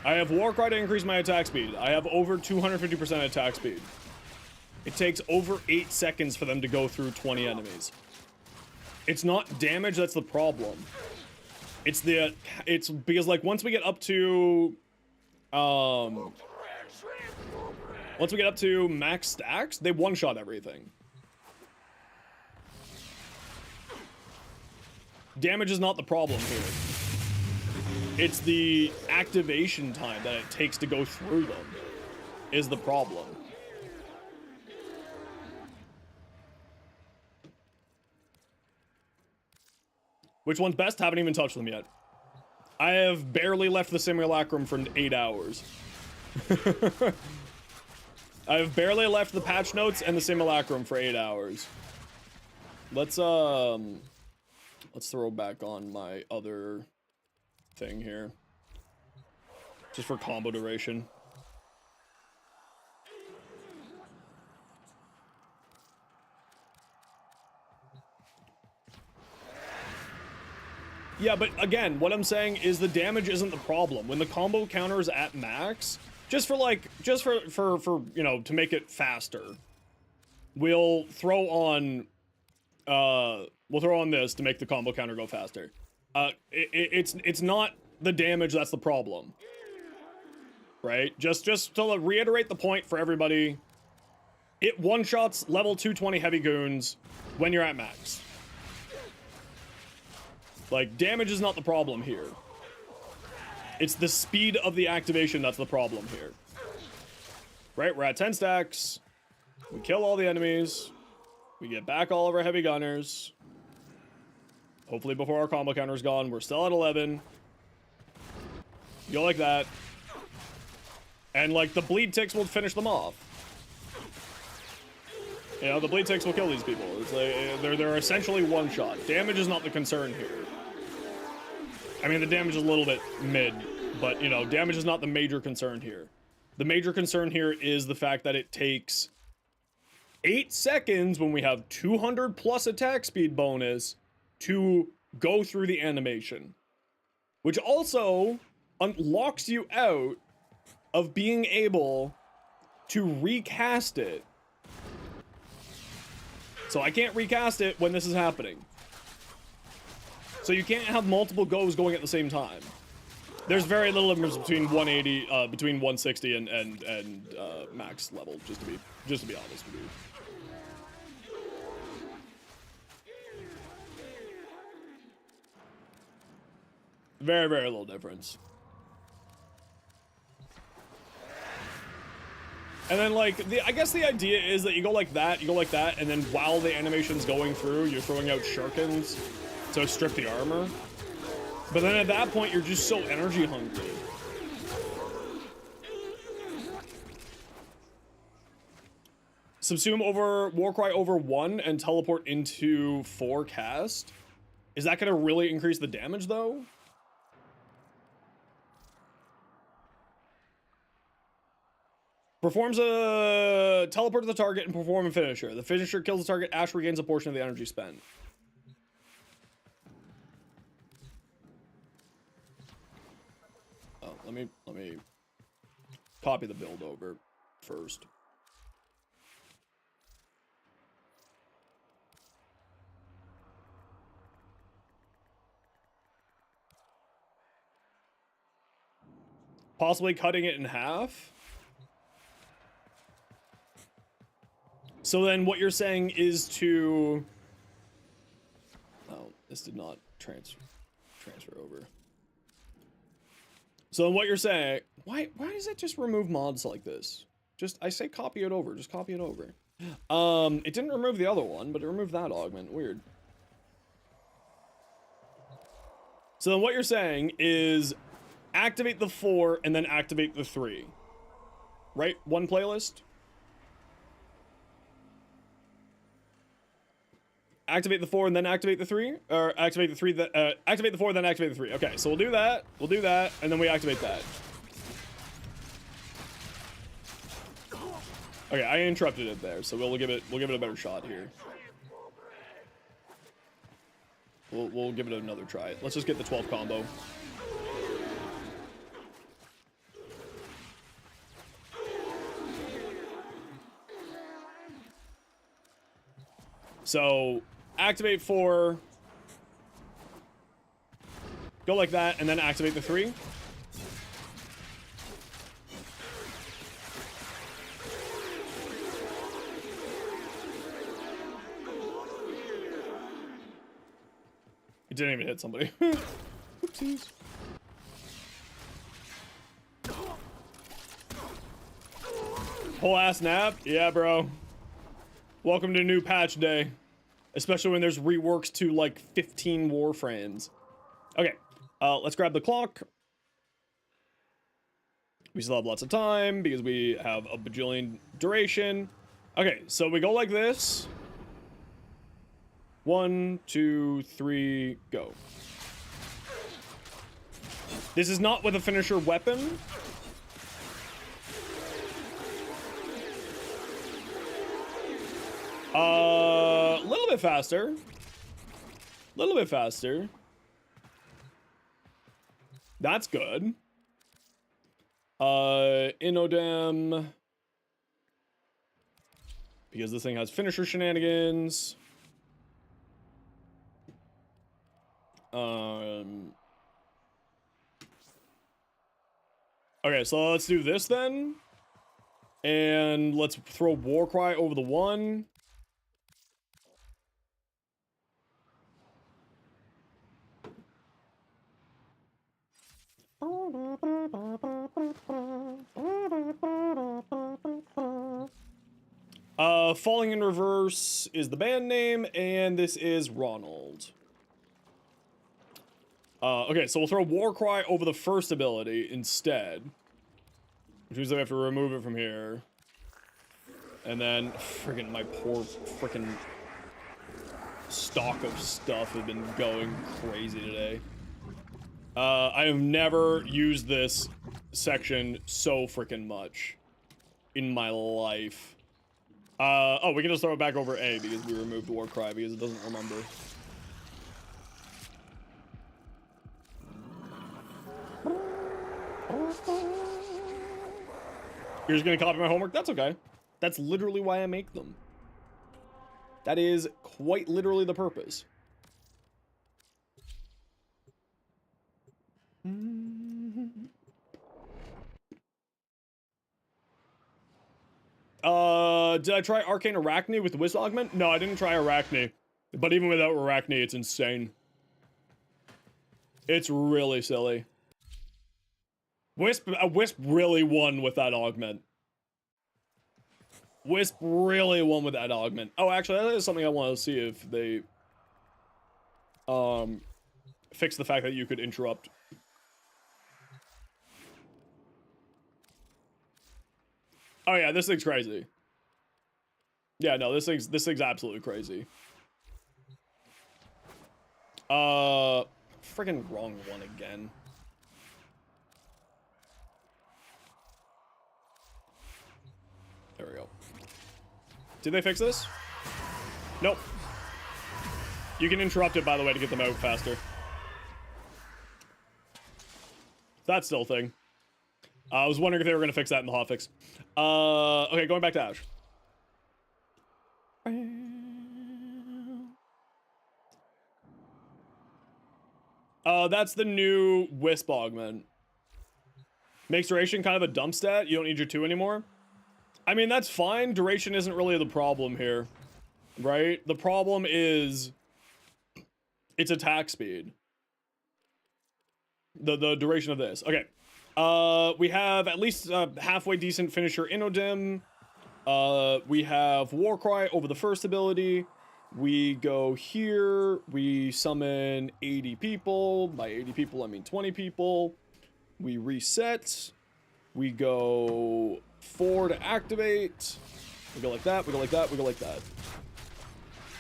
I have Warcry to increase my attack speed. I have over 250% attack speed. It takes over 8 seconds for them to go through 20 enemies. It's not damage that's the problem. It's because, like, once we get up to max stacks, they one-shot everything. Damage is not the problem here. It's the activation time that it takes to go through them is the problem. Which one's best? Haven't even touched them yet. I have barely left the simulacrum for 8 hours. I have barely left the patch notes and the simulacrum for 8 hours. Let's throw back on my other thing here. Just for combo duration. Yeah, but again, what I'm saying is the damage isn't the problem. When the combo counter is at max, just for you know, to make it faster, we'll throw on this to make the combo counter go faster. It's not the damage that's the problem, right? Just to reiterate the point for everybody, it one-shots level 220 heavy goons when you're at max. Like, damage is not the problem here. It's the speed of the activation that's the problem here. Right, we're at 10 stacks. We kill all the enemies. We get back all of our heavy gunners. Hopefully before our combo counter's gone. We're still at 11. Go like that. And, like, the bleed ticks will finish them off. You know, the bleed ticks will kill these people. It's like, they're essentially one-shot. Damage is not the concern here. I mean, the damage is a little bit mid, but, you know, damage is not the major concern here. The major concern here is the fact that it takes 8 seconds when we have 200 plus attack speed bonus to go through the animation, which also unlocks you out of being able to recast it. So I can't recast it when this is happening. So you can't have multiple goes going at the same time. There's very little difference between 180, between 160 and max level, just to be honest with you. Very, very little difference. And then, like, I guess the idea is that you go like that, and then while the animation's going through, you're throwing out shurikens to strip the armor. But then at that point, you're just so energy hungry. Subsume over Warcry over 1 and teleport into 4 cast. Is that gonna really increase the damage though? Performs a teleport to the target and perform a finisher. The finisher kills the target, Ash regains a portion of the energy spent. Oh, let me copy the build over first. Possibly cutting it in half. So then what you're saying is to... Oh, this did not transfer over. So then what you're saying... Why does it just remove mods like this? I say copy it over. Just copy it over. It didn't remove the other one, but it removed that augment. Weird. So then what you're saying is activate the 4 and then activate the 3. Right? One playlist? Activate the 4 and then activate the 3? Or activate the 3, activate the 4, then activate the 3. Okay, so we'll do that, and then we activate that. Okay, I interrupted it there, so we'll give it a better shot here. We'll give it another try. Let's just get the 12 combo. So, activate 4, go like that, and then activate the 3. It didn't even hit somebody. Oopsies. Whole ass nap? Yeah, bro. Welcome to new patch day. Especially when there's reworks to like 15 Warframes. Okay, let's grab the clock. We still have lots of time because we have a bajillion duration. Okay, so we go like this. 1, 2, 3, go. This is not with a finisher weapon. A little bit faster. Little bit faster. That's good. Inodam. Because this thing has finisher shenanigans. Okay, so let's do this then. And let's throw Warcry over the 1. Falling in Reverse is the band name, and this is Ronald. Okay, so we'll throw Warcry over the first ability instead. Which means that we have to remove it from here. And then, friggin' my poor frickin' stock of stuff has been going crazy today. I have never used this section so frickin' much in my life. Oh, we can just throw it back over A because we removed Warcry because it doesn't remember. You're just gonna copy my homework? That's okay. That's literally why I make them. That is quite literally the purpose. Did I try Arcane Arachne with Wisp Augment? No, I didn't try Arachne. But even without Arachne, it's insane. It's really silly. Wisp really won with that Augment. Wisp really won with that Augment. Oh, actually, that is something I want to see if they fix the fact that you could interrupt. Oh yeah, this thing's crazy. Yeah, no, this thing's absolutely crazy. Freaking wrong one again. There we go. Did they fix this? Nope. You can interrupt it, by the way, to get them out faster. That's still a thing. I was wondering if they were going to fix that in the hotfix. Okay, going back to Ash. That's the new Wisp Augment. Makes duration kind of a dump stat. You don't need your 2 anymore. I mean, that's fine. Duration isn't really the problem here. Right? The problem is its attack speed. The duration of this. Okay. We have at least halfway decent finisher Inodim. We have Warcry over the first ability. We go here. We summon 80 people. By 80 people, I mean 20 people. We reset. We go 4 to activate. We go like that. We go like that. We go like that.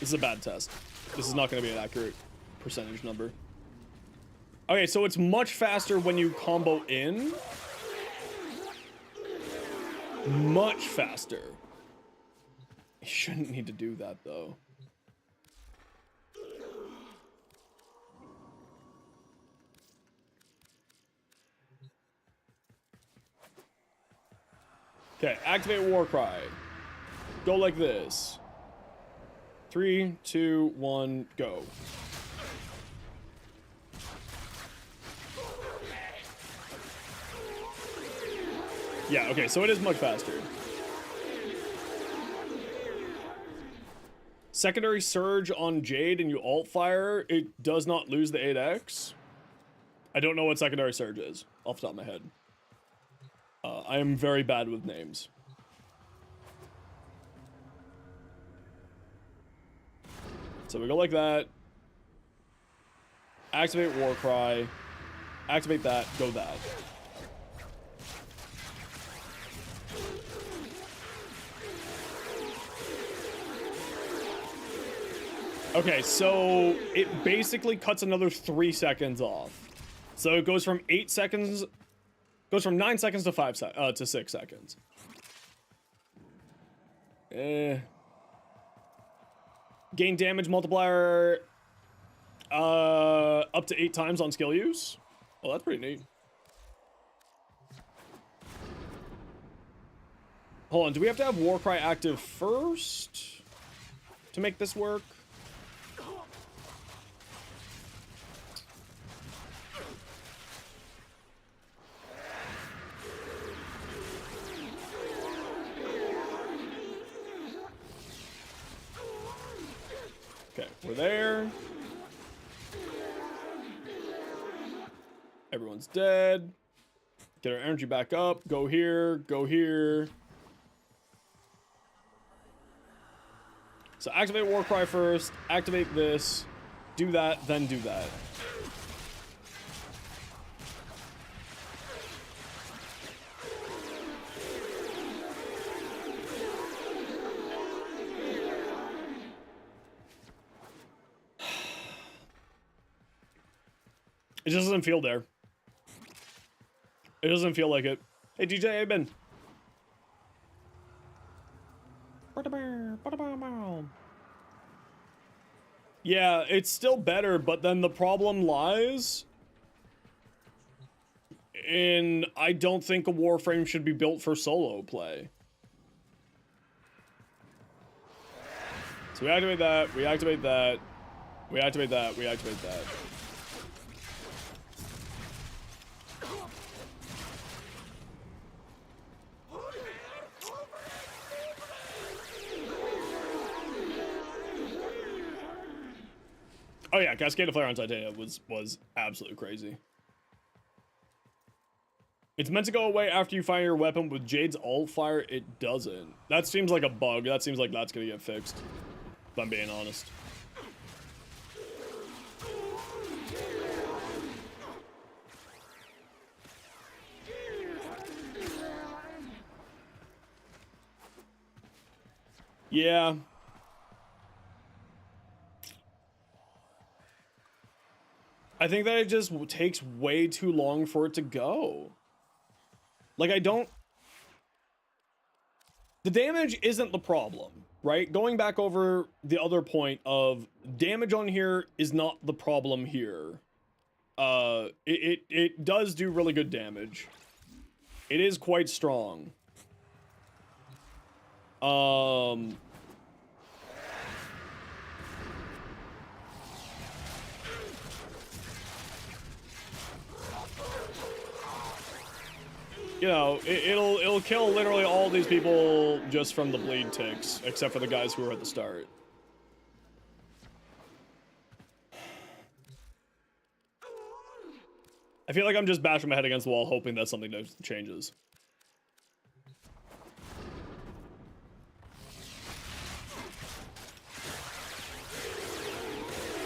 This is a bad test. This is not going to be an accurate percentage number. Okay, so it's much faster when you combo in. Much faster. You shouldn't need to do that, though. Okay, activate Warcry. Go like this. 3, 2, 1, go. Yeah, okay, so it is much faster. Secondary Surge on Jade and you alt fire, it does not lose the 8x. I don't know what Secondary Surge is, off the top of my head. I am very bad with names. So we go like that. Activate Warcry. Activate that, go that. Okay, so it basically cuts another 3 seconds off. So it goes from 8 seconds, goes from 9 seconds to 6 seconds. Gain damage multiplier up to 8 times on skill use. Oh, that's pretty neat. Hold on, do we have to have Warcry active first to make this work? Okay, we're there. Everyone's dead. Get our energy back up. Go here. Go here. So activate Warcry first. Activate this. Do that, then do that. It just doesn't feel there. It doesn't feel like it. Hey, DJ, hey, Ben. Yeah, it's still better, but then the problem lies in I don't think a Warframe should be built for solo play. So we activate that, we activate that, we activate that, we activate that. Oh yeah, Cascade of Flare on Titania was absolutely crazy. It's meant to go away after you fire your weapon. With Jade's alt fire, it doesn't. That seems like a bug. That seems like that's gonna get fixed, if I'm being honest. Yeah. I think that it just takes way too long for it to go. Like, the damage isn't the problem, right? Going back over the other point of damage on here is not the problem here. It does do really good damage. It is quite strong. You know, it'll kill literally all these people just from the bleed ticks, except for the guys who are at the start. I feel like I'm just bashing my head against the wall, hoping that something changes.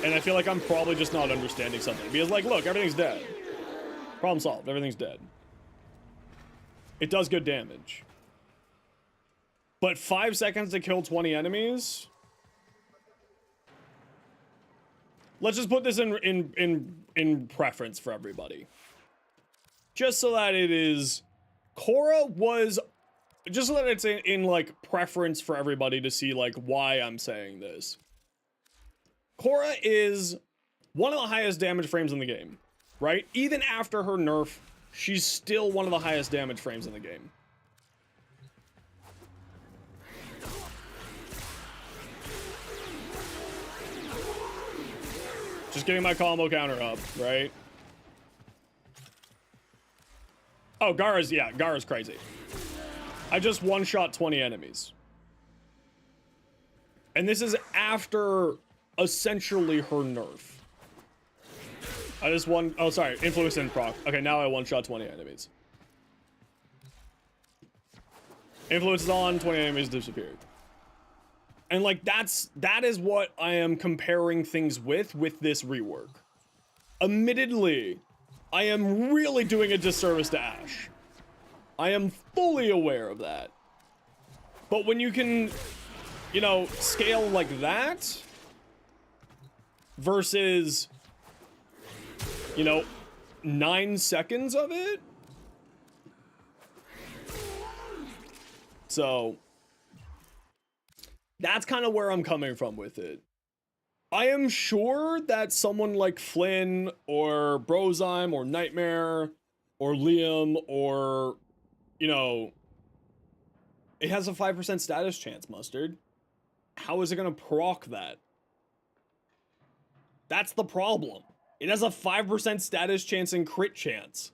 And I feel like I'm probably just not understanding something. Because, like, look, everything's dead. Problem solved. Everything's dead. It does good damage. But 5 seconds to kill 20 enemies? Let's just put this in preference for everybody. Just so that it is... Cora was... Just so that it's in like, preference for everybody to see, like, why I'm saying this. Cora is one of the highest damage frames in the game, right? Even after her nerf, she's still one of the highest damage frames in the game. Just getting my combo counter up, right? Oh, Gara's, yeah, Gara's crazy. I just one-shot 20 enemies. And this is after essentially her nerf. I just won. Oh, sorry. Influence and proc. Okay, now I one-shot 20 enemies. Influence is on, 20 enemies disappeared. And like that is what I am comparing things with this rework. Admittedly, I am really doing a disservice to Ashe. I am fully aware of that. But when you can, you know, scale like that versus, you know, 9 seconds of it. So that's kind of where I'm coming from with it. I am sure that someone like Flynn or Brozyme or Nightmare or Liam or, you know, It has a 5% status chance, Mustard. How is it gonna proc that? That's the problem. It has a 5% status chance and crit chance.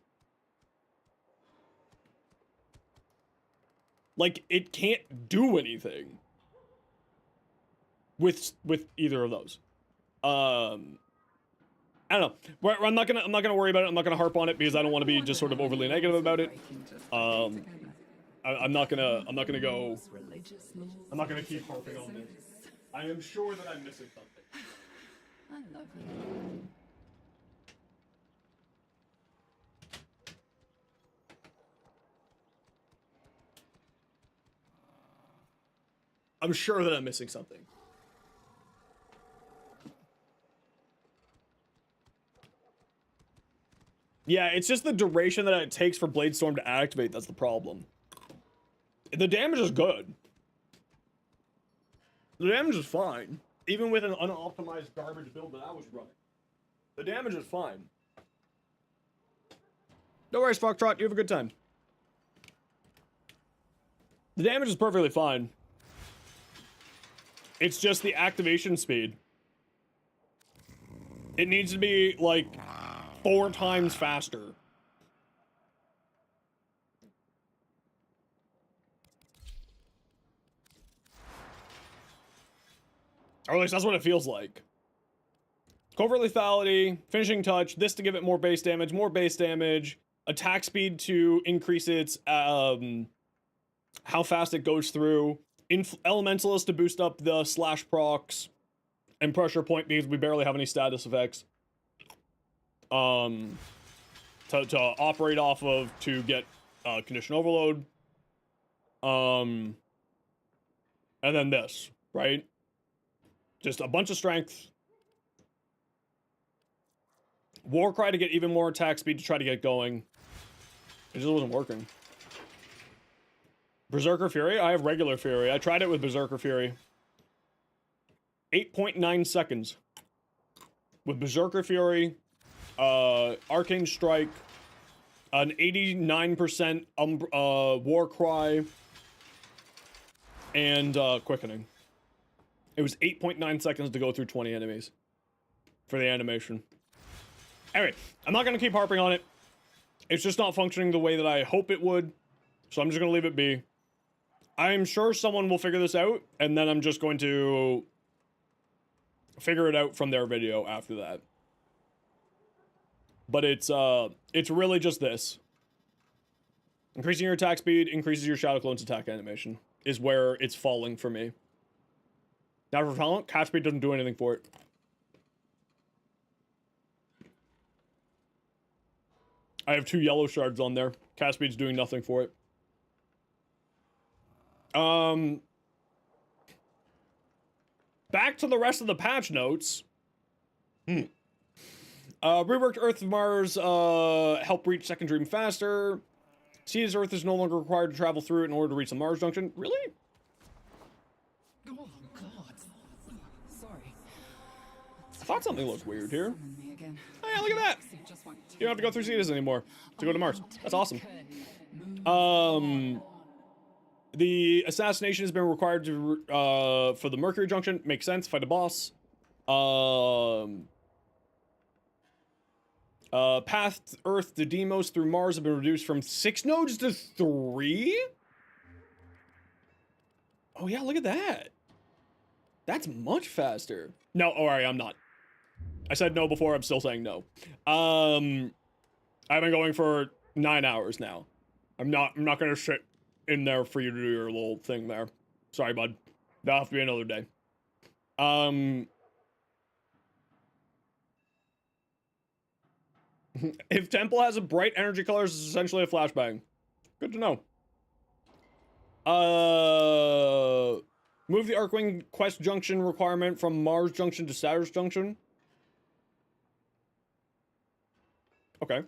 Like, it can't do anything with either of those. I don't know. I'm not gonna worry about it. I'm not gonna harp on it because I don't want to be just sort of overly negative about it. I'm not gonna keep harping on it. I am sure that I'm missing something. I love you. I'm sure that I'm missing something. Yeah, it's just the duration that it takes for Bladestorm to activate that's the problem. The damage is good. The damage is fine. Even with an unoptimized garbage build that I was running. The damage is fine. No worries, Foxtrot. You have a good time. The damage is perfectly fine. It's just the activation speed. It needs to be, like, 4 times faster. Or at least that's what it feels like. Covert lethality, finishing touch, this to give it more base damage, attack speed to increase its, how fast it goes through, Elementalist to boost up the slash procs, and pressure point because we barely have any status effects. To operate off of to get, condition overload. And then this, right? Just a bunch of strength. Warcry to get even more attack speed to try to get going. It just wasn't working. Berserker Fury? I have regular Fury. I tried it with Berserker Fury. 8.9 seconds. With Berserker Fury, Arcane Strike, an 89% Warcry, and Quickening. It was 8.9 seconds to go through 20 enemies for the animation. Anyway, I'm not going to keep harping on it. It's just not functioning the way that I hope it would, so I'm just going to leave it be. I'm sure someone will figure this out, and then I'm just going to figure it out from their video after that. But it's really just this. Increasing your attack speed increases your Shadow Clone's attack animation, is where it's falling for me. Now for talent, cast speed doesn't do anything for it. I have 2 yellow shards on there. Cast speed's doing nothing for it. Back to the rest of the patch notes. Reworked Earth and Mars help reach Second Dream faster. Sea's Earth is no longer required to travel through it in order to reach the Mars junction. Really? Oh, God. Sorry. I thought something looked weird here. Oh yeah, look at that! You don't have to go through Cetus anymore to go to Mars. That's awesome. The assassination has been required to for the Mercury junction. Makes sense. Fight a boss. Path to Earth to Deimos through Mars have been reduced from 6 nodes to 3? Oh yeah, look at that. That's much faster. No, alright, I'm not. I said no before, I'm still saying no. I've been going for 9 hours now. I'm not gonna sit in there for you to do your little thing there. Sorry, bud. That'll have to be another day. If Temple has a bright energy colors, it's essentially a flashbang. Good to know. Move the Arcwing quest junction requirement from Mars junction to Saturn junction. Okay.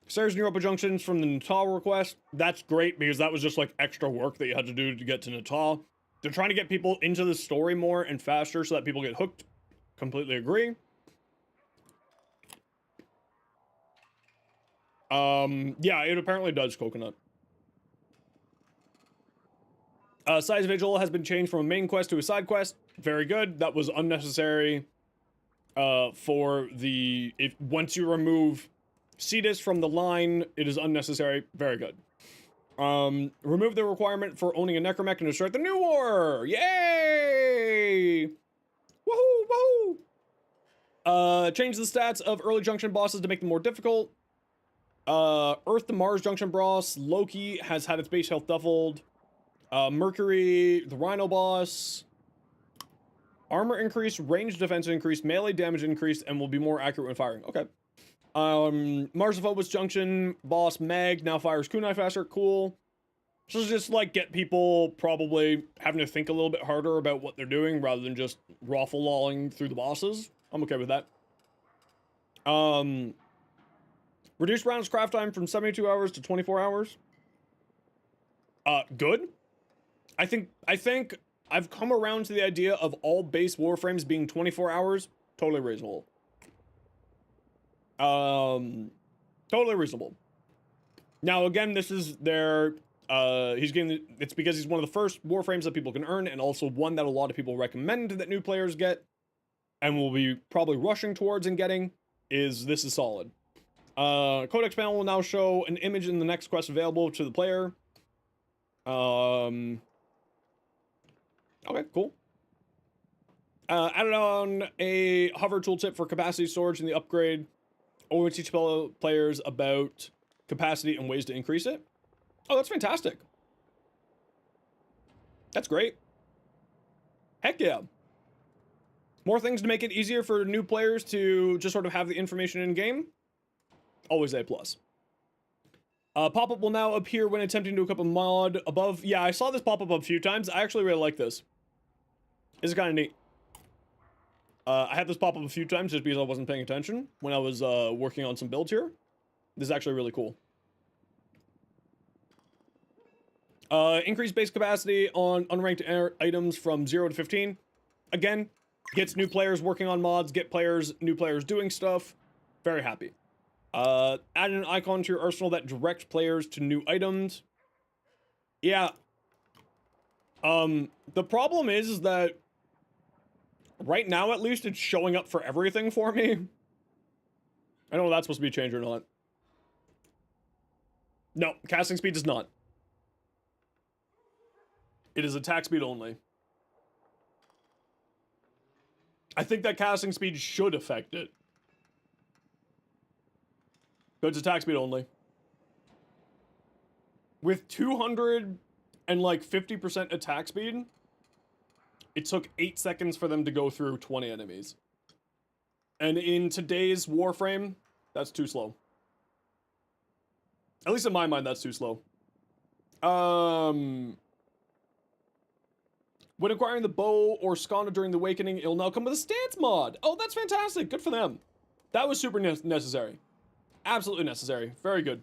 Ceres and Europa junctions from the Natal request. That's great because that was just like extra work that you had to do to get to Natal. They're trying to get people into the story more and faster so that people get hooked. Completely agree. Yeah, it apparently does, Coconut. Size Vigil has been changed from a main quest to a side quest. Very good. That was unnecessary for the... once you remove Cetus from the line, it is unnecessary. Very good. Remove the requirement for owning a Necromech and to start the new war! Yay! Woohoo! Woohoo! Change the stats of early junction bosses to make them more difficult. Earth to Mars junction boss, Loki, has had its base health doubled. Mercury, the Rhino boss. Armor increased, range defense increased, melee damage increased, and will be more accurate when firing. Okay. Mars Phobos junction boss, Mag, now fires kunai faster. Cool. So just like get people probably having to think a little bit harder about what they're doing rather than just raffle-lolling through the bosses. I'm okay with that. Reduce rounds craft time from 72 hours to 24 hours. Good. I think I've come around to the idea of all base Warframes being 24 hours. Totally reasonable. Totally reasonable. Now, again, this is their, it's because he's one of the first Warframes that people can earn, and also one that a lot of people recommend that new players get, and will be probably rushing towards and getting, this is solid. Codex panel will now show an image in the next quest available to the player. Okay, cool. Added on a hover tooltip for capacity storage in the upgrade. Always teach players about capacity and ways to increase it. Oh, that's fantastic. That's great. Heck yeah. More things to make it easier for new players to just sort of have the information in game. Always A+. Pop-up will now appear when attempting to equip a mod above. Yeah, I saw this pop-up a few times. I actually really like this. This is kind of neat. I had this pop up a few times just because I wasn't paying attention when I was working on some builds here. This is actually really cool. Increase base capacity on unranked items from 0 to 15. Again, gets new players working on mods, new players doing stuff. Very happy. Add an icon to your arsenal that directs players to new items. Yeah. The problem is that right now, at least, it's showing up for everything for me. I don't know if that's supposed to be changed or not. No, casting speed does not. It is attack speed only. I think that casting speed should affect it. But it's attack speed only. With 200 and like 50% attack speed, it took 8 seconds for them to go through 20 enemies. And in today's Warframe, that's too slow. At least in my mind, that's too slow. When acquiring the bow or Skana during the Awakening, it'll now come with a stance mod. Oh, that's fantastic. Good for them. That was super necessary. Absolutely necessary. Very good.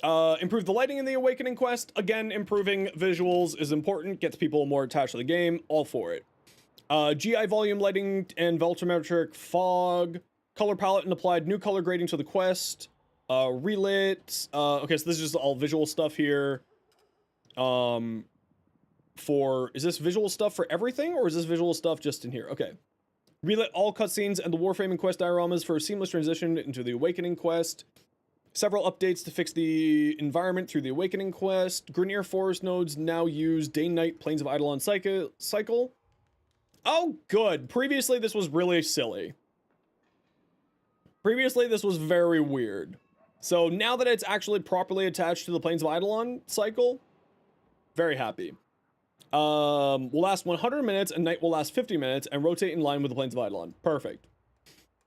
Improve the lighting in the Awakening quest. Again, improving visuals is important. Gets people more attached to the game. All for it. GI volume lighting and volumetric fog. Color palette and applied new color grading to the quest. Relit. Okay, so this is just all visual stuff here. Is this visual stuff for everything, or is this visual stuff just in here? Okay. Relit all cutscenes and the Warframe quest dioramas for a seamless transition into the Awakening quest. Several updates to fix the environment through the Awakening quest. Grenier Forest nodes now use day-night Plains of Eidolon cycle. Oh, good. Previously, this was really silly. Previously, this was very weird. So now that it's actually properly attached to the Plains of Eidolon cycle, very happy. Will last 100 minutes and night will last 50 minutes and rotate in line with the Plains of Eidolon. Perfect.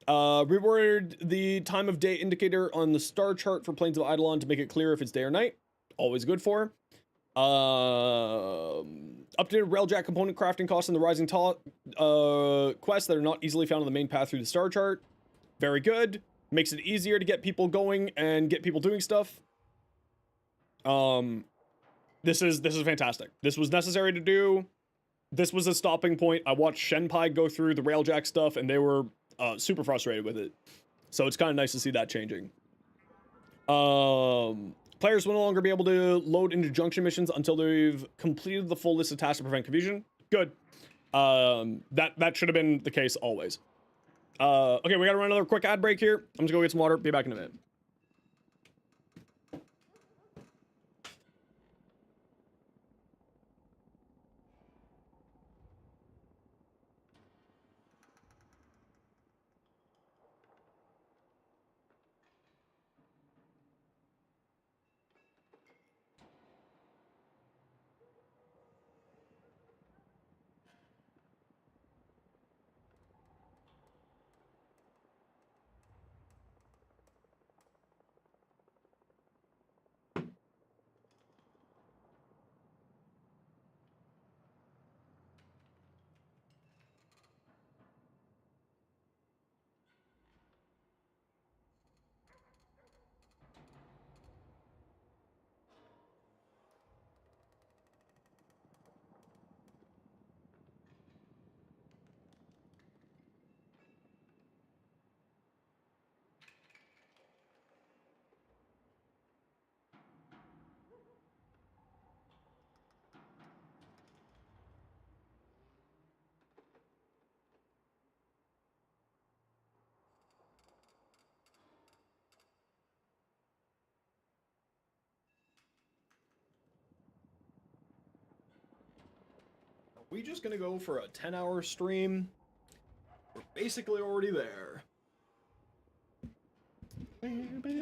Reworded the time of day indicator on the star chart for Plains of Eidolon to make it clear if it's day or night. Always good for. Updated railjack component crafting costs in the Rising quests that are not easily found on the main path through the star chart. Very good. Makes it easier to get people going and get people doing stuff. This is fantastic. This was necessary to do. This was a stopping point. I watched Shenpai go through the railjack stuff and they were super frustrated with it. So it's kind of nice to see that changing. Players will no longer be able to load into junction missions until they've completed the full list of tasks to prevent confusion. Good. That should have been the case always. Okay, we gotta run another quick ad break here. I'm just gonna go get some water. Be back in a minute. We just gonna go for a 10-hour stream. We're basically already there.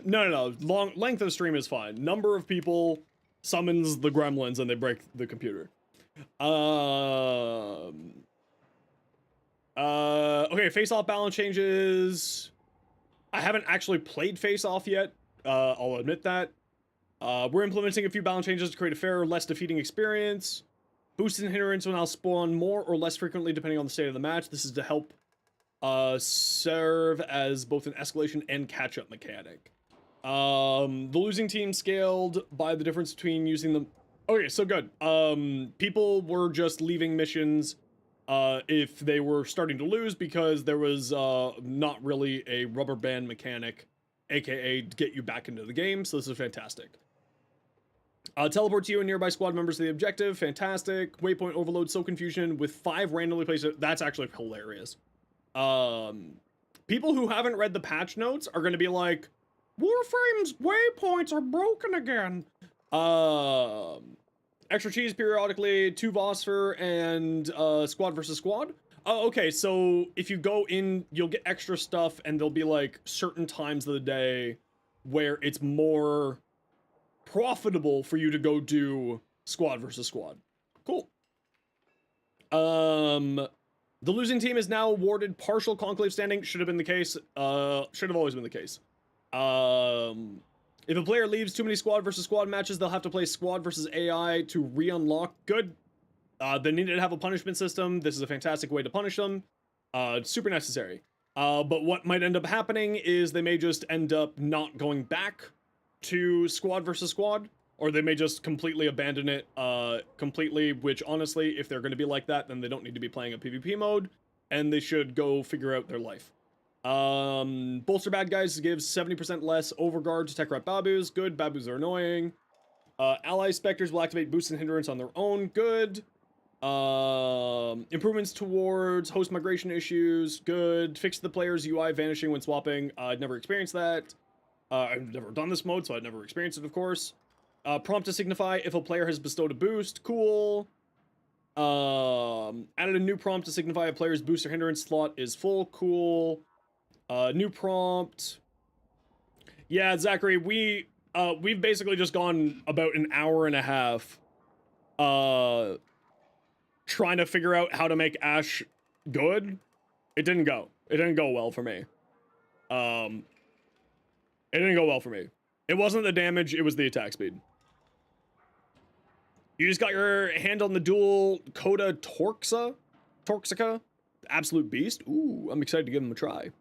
No. Length of stream is fine. Number of people summons the gremlins and they break the computer. Okay, Faceoff balance changes. I haven't actually played Faceoff yet. I'll admit that. We're implementing a few balance changes to create a fairer, less defeating experience. Boosts and hindrance will now spawn more or less frequently depending on the state of the match. This is to help serve as both an escalation and catch-up mechanic. The losing team scaled by the difference between using them. Okay, so good. People were just leaving missions if they were starting to lose because there was not really a rubber band mechanic, aka get you back into the game. So this is fantastic. Teleports you and nearby squad members to the objective. Fantastic. Waypoint overload, so confusion with 5 randomly placed. That's actually hilarious. People who haven't read the patch notes are going to be like, Warframe's waypoints are broken again. Extra cheese periodically, 2 Vosper and squad versus squad. Oh, okay. So if you go in, you'll get extra stuff, and there'll be like certain times of the day where it's more profitable for you to go do squad versus squad. Cool. The losing team is now awarded partial conclave standing. Should have been the case. Should have always been the case. If a player leaves too many squad versus squad matches, they'll have to play squad versus AI to re-unlock. Good. They needed to have a punishment system. This is a fantastic way to punish them. Super necessary. But what might end up happening is they may just end up not going back to squad versus squad, or they may just completely abandon it completely, which honestly, if they're going to be like that, then they don't need to be playing a PvP mode, and they should go figure out their life. Bolster bad guys gives 70% less overguard to tech rat babus. Good. Babus are annoying. Ally specters will activate boost and hindrance on their own. Good. Improvements towards host migration issues. Good. Fix the player's UI vanishing when swapping. I'd never experienced that. I've never done this mode, so I'd never experienced it, of course. Prompt to signify if a player has bestowed a boost. Cool. Added a new prompt to signify a player's boost or hindrance slot is full. Cool. New prompt. Yeah, Zachary, we've basically just gone about an hour and a half trying to figure out how to make Ash good. It didn't go well for me. It didn't go well for me. It wasn't the damage, it was the attack speed. You just got your hand on the dual Coda Torxica. Absolute beast. Ooh, I'm excited to give him a try.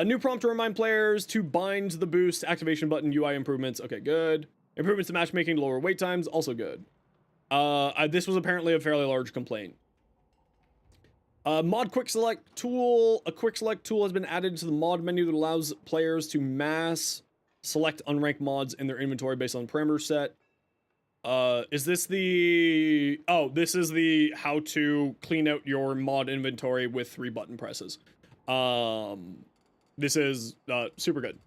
New prompt to remind players to bind the boost activation button. UI improvements. Okay, good. Improvements to matchmaking, lower wait times. Also good. This was apparently a fairly large complaint. Mod quick select tool. A quick select tool has been added to the mod menu that allows players to mass select unranked mods in their inventory based on parameter set. Is this the... Oh, this is the how to clean out your mod inventory with 3 button presses. This is super good.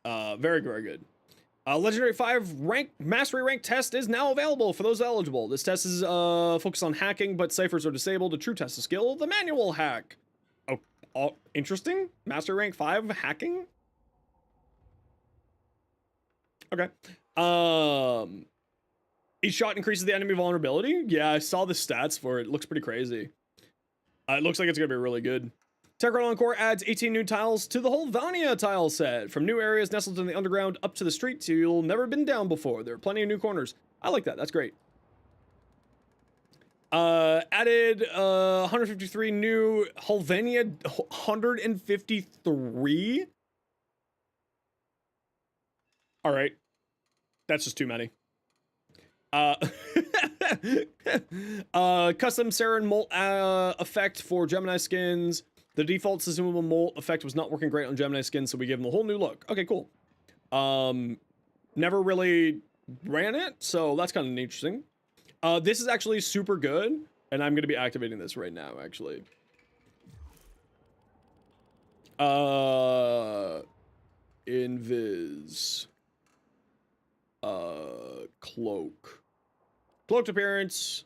Very, very good. Legendary 5 mastery rank test is now available for those eligible. This test is focused on hacking, but ciphers are disabled. A true test of skill, the manual hack. Oh, interesting. Mastery rank 5 hacking. Okay. Each shot increases the enemy vulnerability. Yeah, I saw the stats for it. It looks pretty crazy. It looks like it's gonna be really good. Technocyte Encore adds 18 new tiles to the whole Valenia tile set. From new areas nestled in the underground up to the streets you'll never been down before. There are plenty of new corners. I like that. That's great. Added 153 new Helvania. 153? All right. That's just too many. Custom Saren Molt effect for Gemini skins. The default consumable molt effect was not working great on Gemini skins, so we gave them a whole new look. Okay, cool. Never really ran it, so that's kind of interesting. This is actually super good, and I'm going to be activating this right now, actually. Invis. Cloak. Cloaked appearance.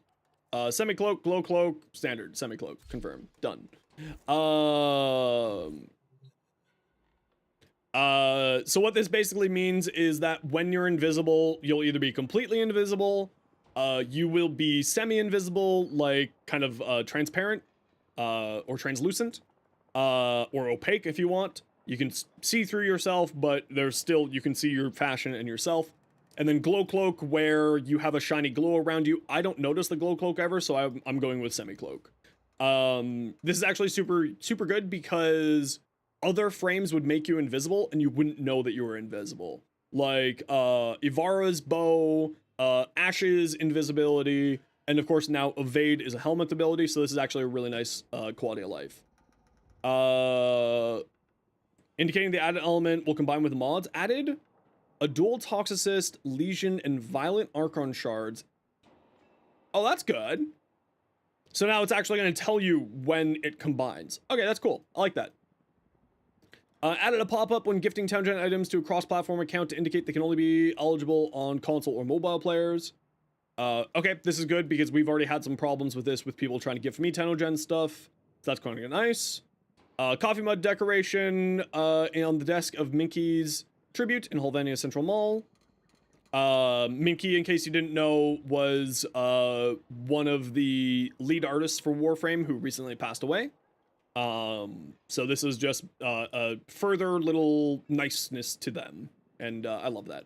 Semi-cloak, glow cloak, standard. Semi-cloak, confirmed. Done. So what this basically means is that when you're invisible, you'll either be completely invisible, you will be semi-invisible, like kind of transparent, or translucent, or opaque if you want. You can see through yourself, but there's still, you can see your fashion and yourself. And then glow cloak, where you have a shiny glow around you. I don't notice the glow cloak ever, so I'm going with semi-cloak. This is actually super good because other frames would make you invisible and you wouldn't know that you were invisible. Like Ivara's bow, Ash's invisibility, and of course now evade is a helmet ability, so this is actually a really nice quality of life. Indicating the added element will combine with mods. Added a dual Toxicist, Legion, and Violent Archon shards. Oh, that's good. So now it's actually going to tell you when it combines. Okay, that's cool. I like that. Added a pop-up when gifting town gen items to a cross-platform account to indicate they can only be eligible on console or mobile players. Okay, this is good because we've already had some problems with this with people trying to gift me Tenogen stuff. So that's going to get nice. Coffee mug decoration on the desk of Minky's Tribute in Helvania Central Mall. Minky, in case you didn't know, was one of the lead artists for Warframe who recently passed away. So this is just a further little niceness to them, and I love that.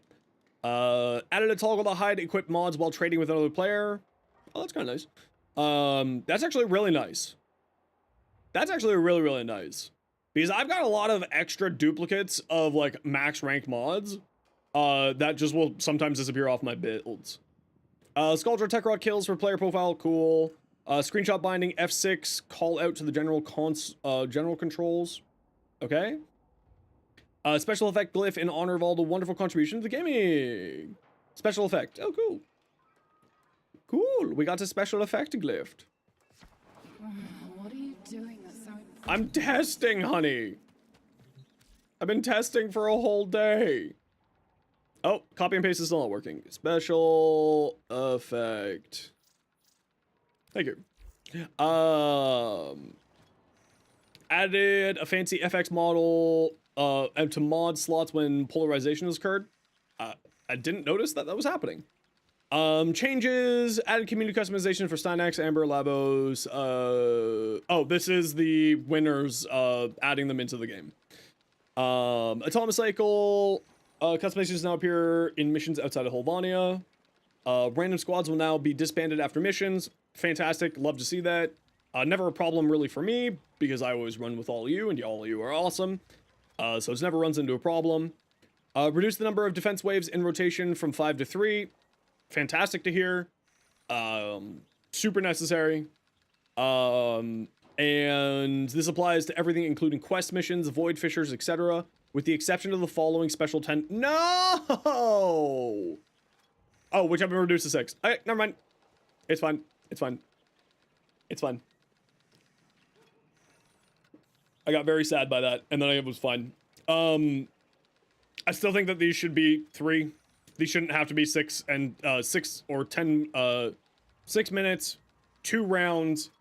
Added a toggle to hide equipped mods while trading with another player. Oh, that's kind of nice. That's actually really nice. That's actually really, really nice. Because I've got a lot of extra duplicates of, like, max rank mods that just will sometimes disappear off my builds. Sculpture Tech Rock kills for player profile, cool. Screenshot binding, F6, call out to the general controls. Okay. Special effect glyph in honor of all the wonderful contributions to gaming. Special effect. Oh, cool. Cool. We got a special effect glyph. What are you doing that's so important? I'm testing, honey. I've been testing for a whole day. Oh, copy and paste is still not working. Special effect. Thank you. Added a fancy FX model to mod slots when polarization has occurred. I didn't notice that was happening. Changes, added community customization for Stynax, Amber, Labos. Oh, this is the winners, adding them into the game. Autonomous Cycle, customizations now appear in missions outside of Helvania. Random squads will now be disbanded after missions. Fantastic, love to see that. Never a problem really for me, because I always run with all of you, and all of you are awesome. So it never runs into a problem. Reduce the number of defense waves in rotation from 5 to 3. Fantastic to hear. Super necessary. And And this applies to everything, including quest missions, void fishers, etc., with the exception of the following special 10. No! Oh, which have been reduced to 6. All right, never mind. It's fine. It's fine. It's fine. I got very sad by that, and then it was fine. I still think that these should be 3. These shouldn't have to be 6 and 6 or 10, 6 minutes, 2 rounds,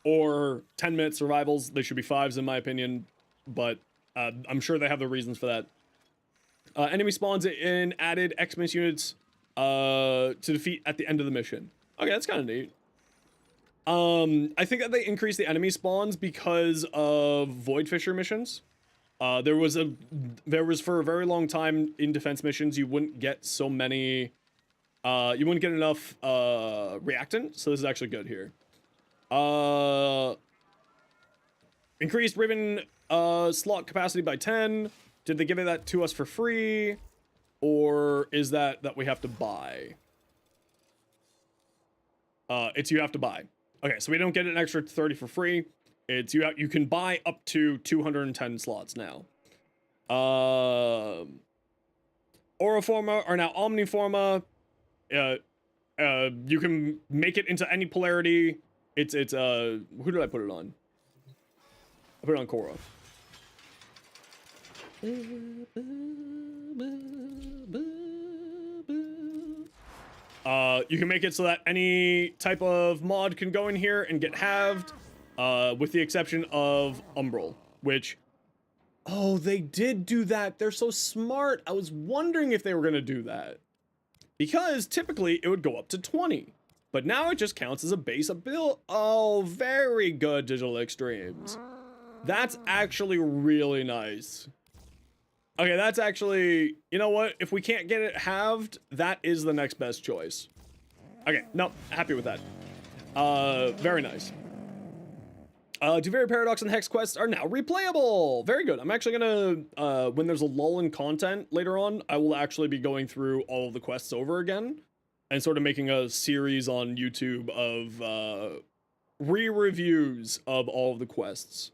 or 10-minute survivals. They should be 5s in my opinion, but I'm sure they have the reasons for that. Enemy spawns in added Xmas units to defeat at the end of the mission. Okay, that's kind of neat. I think that they increased the enemy spawns because of Void Fisher missions. There was for a very long time in defense missions, you wouldn't get so many, you wouldn't get enough reactant, so this is actually good here. Increased Riven slot capacity by 10. Did they give it that to us for free? Or is that we have to buy? It's you have to buy. Okay, so we don't get an extra 30 for free. It's you can buy up to 210 slots now. Auriforma are now Omniforma. You can make it into any polarity. It's who did I put it on? I put it on Korra. You can make it so that any type of mod can go in here and get halved, with the exception of Umbral, which, oh, they did do that. They're so smart. I was wondering if they were going to do that, because typically it would go up to 20, but now it just counts as a base build. Oh, very good, Digital Extremes. That's actually really nice. Okay, that's actually, you know what? If we can't get it halved, that is the next best choice. Okay, no, happy with that. Very nice. Duveri Paradox and Hex quests are now replayable. Very good. I'm actually gonna, when there's a lull in content later on, I will actually be going through all of the quests over again and sort of making a series on YouTube of re-reviews of all of the quests.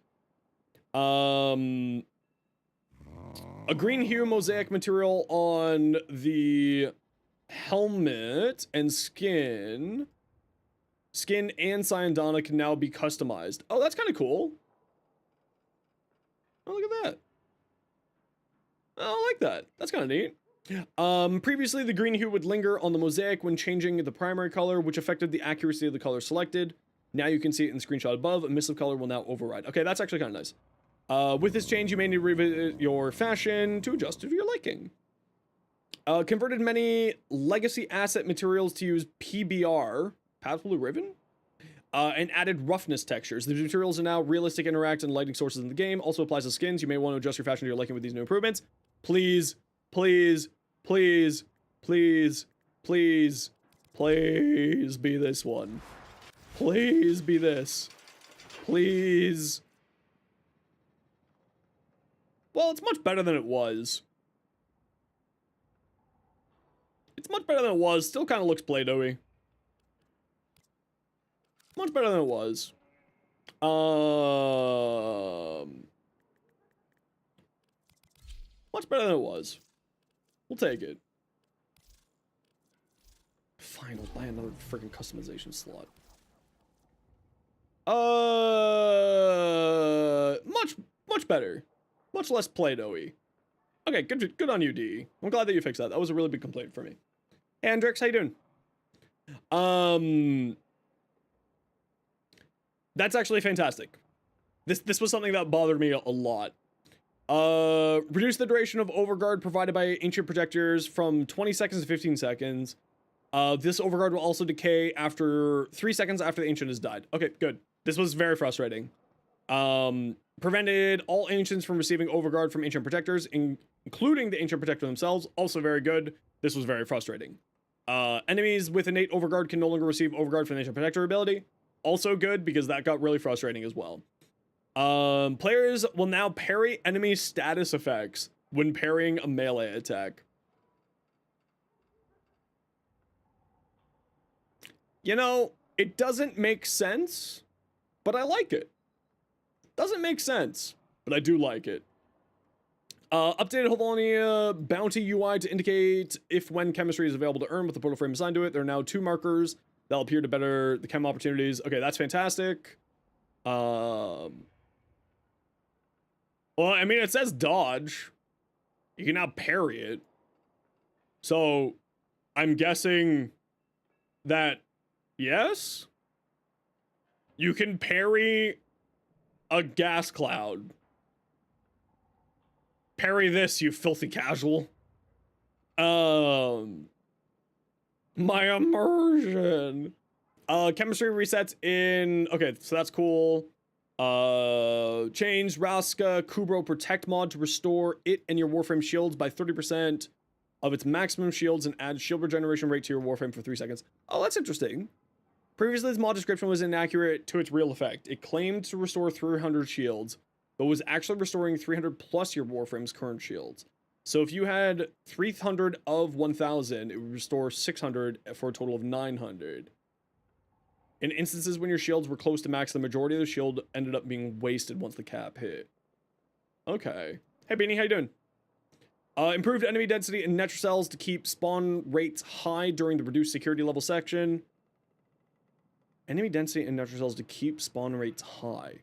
A green hue mosaic material on the helmet and skin and Syandana can now be customized. Oh, that's kind of cool. Oh, look at that. Oh, I like that. That's kind of neat. Previously, the green hue would linger on the mosaic when changing the primary color, which affected the accuracy of the color selected. Now you can see it in the screenshot above. A missive color will now override. Okay, that's actually kind of nice. With this change, you may need to revisit your fashion to adjust to your liking. Converted many legacy asset materials to use PBR, Pathful Riven, and added roughness textures. The materials are now realistic interact and lighting sources in the game. Also applies to skins. You may want to adjust your fashion to your liking with these new improvements. Please, please, please, please, please, please be this one. Please be this. Please. Well, it's much better than it was. It's much better than it was. Still kind of looks Play-Doh-y. Much better than it was. Much better than it was. We'll take it. Fine, I'll buy another freaking customization slot. Much better. Much less Play-Doh-y. Okay, good on you, D. I'm glad that you fixed that. That was a really big complaint for me. Hey, Andrix, how you doing? That's actually fantastic. This was something that bothered me a lot. Reduce the duration of overguard provided by ancient projectors from 20 seconds to 15 seconds. This overguard will also decay after 3 seconds after the ancient has died. Okay, good. This was very frustrating. Prevented all ancients from receiving overguard from ancient protectors, including the ancient protector themselves. Also very good. This was very frustrating. Enemies with innate overguard can no longer receive overguard from the ancient protector ability. Also good, because that got really frustrating as well. Players will now parry enemy status effects when parrying a melee attack. You know, it doesn't make sense, but I like it. Doesn't make sense, but I do like it. Updated Hovania bounty UI to indicate if when chemistry is available to earn with the portal frame assigned to it. There are now 2 markers that'll appear to better the chem opportunities. Okay, that's fantastic. Well, I mean, it says dodge. You can now parry it. So, I'm guessing that, yes? You can parry a gas cloud. Parry this, you filthy casual. My immersion. Chemistry resets in... Okay, so that's cool. Change Raska Kubro Protect mod to restore it and your Warframe shields by 30% of its maximum shields and add shield regeneration rate to your Warframe for 3 seconds. Oh, that's interesting. Previously, this mod description was inaccurate to its real effect. It claimed to restore 300 shields, but was actually restoring 300 plus your Warframe's current shields. So if you had 300 of 1,000, it would restore 600 for a total of 900. In instances when your shields were close to max, the majority of the shield ended up being wasted once the cap hit. Okay. Hey, Beanie, how you doing? Improved enemy density in Netrocells to keep spawn rates high during the reduced security level section. Enemy density in Netrocells to keep spawn rates high.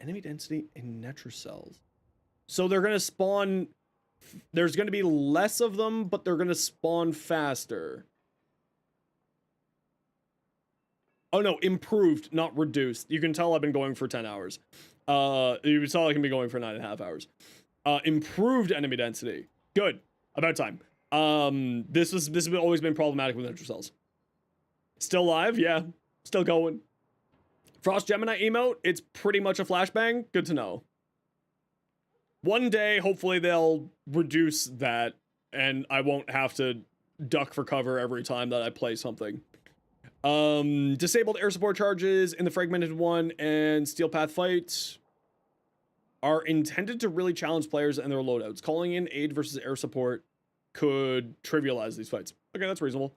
Enemy density in Netrocells. So they're going to spawn... There's going to be less of them, but they're going to spawn faster. Oh no, improved, not reduced. You can tell I've been going for 10 hours. You can tell I can be going for 9.5 hours. Improved enemy density. Good. About time. This has always been problematic with Netrocells. Still live? Yeah. Still going. Frost Gemini emote, it's pretty much a flashbang. Good to know. One day, hopefully they'll reduce that, and I won't have to duck for cover every time that I play something. Disabled air support charges in the Fragmented one and Steel Path fights are intended to really challenge players and their loadouts. Calling in aid versus air support could trivialize these fights. Okay, that's reasonable.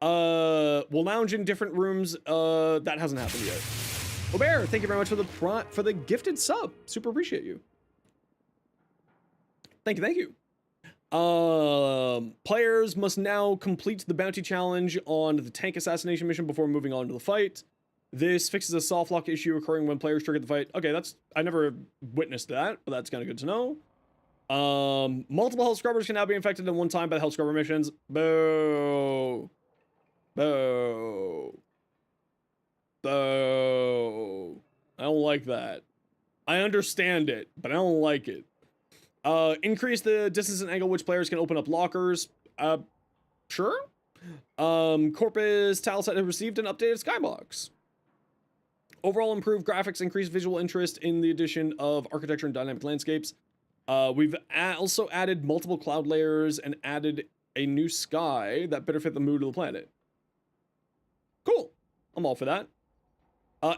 We'll lounge in different rooms. That hasn't happened yet. Obear, thank you very much for the gifted sub. Super appreciate you. Thank you, thank you. Players must now complete the bounty challenge on the tank assassination mission before moving on to the fight. This fixes a soft lock issue occurring when players trigger the fight. Okay, I never witnessed that, but that's kind of good to know. Multiple health scrubbers can now be infected at one time by the health scrubber missions. Boo. Boo. Boo. I don't like that. I understand it, but I don't like it. Increase the distance and angle which players can open up lockers. Sure. Corpus Talset has received an updated skybox. Overall improved graphics, increased visual interest in the addition of architecture and dynamic landscapes. We've also added multiple cloud layers and added a new sky that better fit the mood of the planet. Cool. I'm all for that.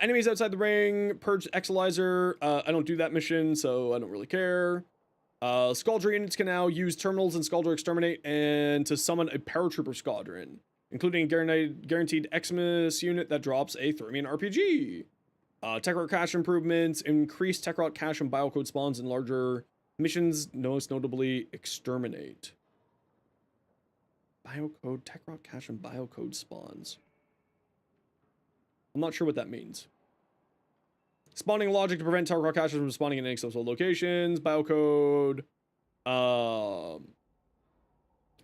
Enemies outside the ring, purge Exalizer. I don't do that mission, so I don't really care. Scaldra units can now use terminals and Scaldra Exterminate and to summon a Paratrooper Squadron, including a guaranteed Xmas unit that drops a Thermian RPG. Techrot cache improvements, increased Techrot cache and biocode spawns in larger missions, most notably Exterminate. Biocode, Techrot cache and biocode spawns. I'm not sure what that means. Spawning logic to prevent Techrot caches from spawning in inaccessible locations, biocode,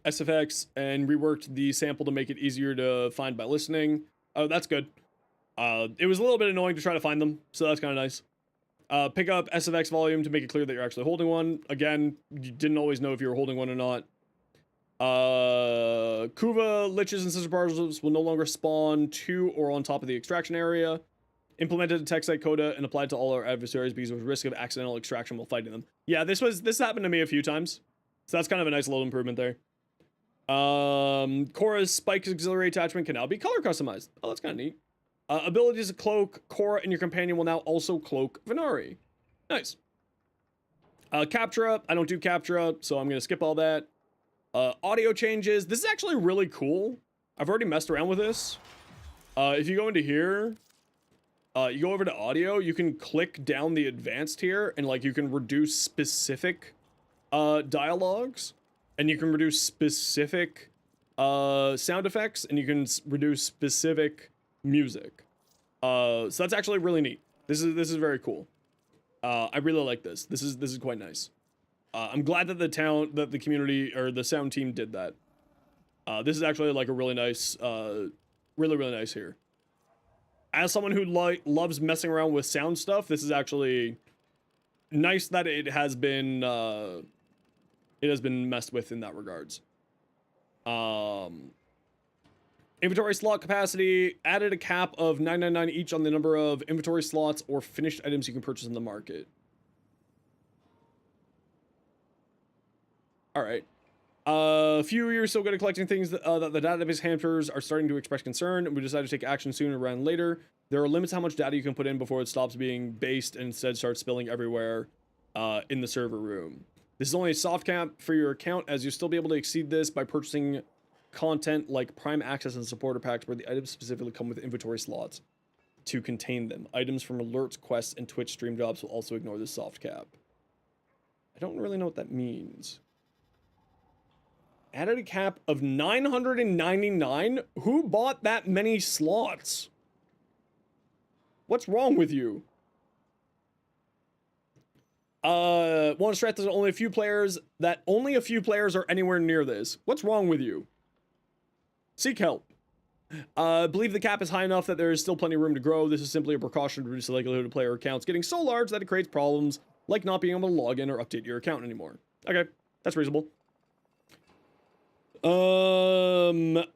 SFX, and reworked the sample to make it easier to find by listening. Oh, that's good. It was a little bit annoying to try to find them, so that's kind of nice. Pick up SFX volume to make it clear that you're actually holding one. Again, you didn't always know if you were holding one or not. Kuva, Liches, and Scissor Parcels will no longer spawn to or on top of the extraction area. Implemented a Technocyte Coda and applied to all our adversaries because there's risk of accidental extraction while fighting them. Yeah, this happened to me a few times. So that's kind of a nice little improvement there. Korra's Spike Auxiliary Attachment can now be color customized. Oh, that's kind of neat. Abilities to cloak Korra and your companion will now also cloak Venari. Nice. Captura. I don't do Captura, so I'm going to skip all that. Audio changes. This is actually really cool. I've already messed around with this. If you go into here, you go over to audio, you can click down the advanced here, and like you can reduce specific dialogues, and you can reduce specific sound effects, and you can reduce specific music. So that's actually really neat. This is very cool. I really like this. This is quite nice. I'm glad that the community or the sound team did that. This is actually like a really nice, really nice here. As someone who loves messing around with sound stuff, this is actually nice that it has been messed with in that regards. Inventory slot capacity, added a cap of 999 each on the number of inventory slots or finished items you can purchase in the market. All right. A few years so good at collecting things that the database handlers are starting to express concern, and we decided to take action sooner rather than later. There are limits how much data you can put in before it stops being based and instead starts spilling everywhere in the server room. This is only a soft cap for your account, as you'll still be able to exceed this by purchasing content like Prime Access and Supporter Packs, where the items specifically come with inventory slots to contain them. Items from alerts, quests, and Twitch stream jobs will also ignore this soft cap. I don't really know what that means. Added a cap of 999? Who bought that many slots? What's wrong with you? Want to stress that only a few players are anywhere near this. What's wrong with you? Seek help. Believe the cap is high enough that there is still plenty of room to grow. This is simply a precaution to reduce the likelihood of player accounts getting so large that it creates problems like not being able to log in or update your account anymore. Okay, that's reasonable.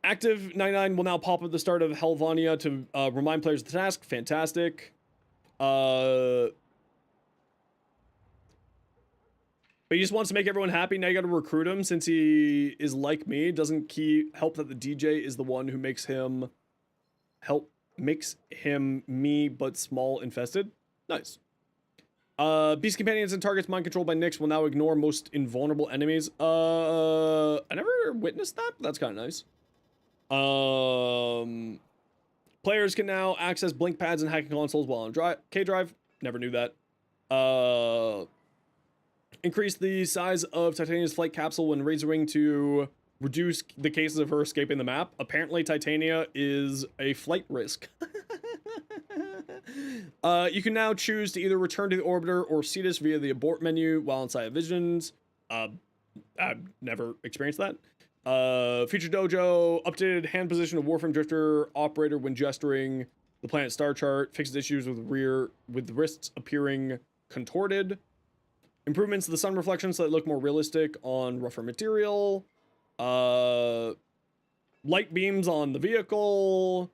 Active 99 will now pop at the start of Helvania to remind players of the task. Fantastic. But he just wants to make everyone happy. Now you gotta recruit him since he is like me. Doesn't help that the DJ is the one who makes him me but small infested. Nice. Beast companions and targets mind controlled by Nyx will now ignore most invulnerable enemies. I never witnessed that, but that's kind of nice. Players can now access blink pads and hacking consoles while on K-Drive. Never knew that. Increase the size of Titania's flight capsule when razoring to reduce the cases of her escaping the map. Apparently, Titania is a flight risk. You can now choose to either return to the orbiter or Cetus via the abort menu while inside Visions. I've never experienced that. Feature Dojo, updated hand position of Warframe Drifter operator when gesturing the planet star chart, fixes issues with wrists appearing contorted. Improvements to the sun reflection so they look more realistic on rougher material. Light beams on the vehicle.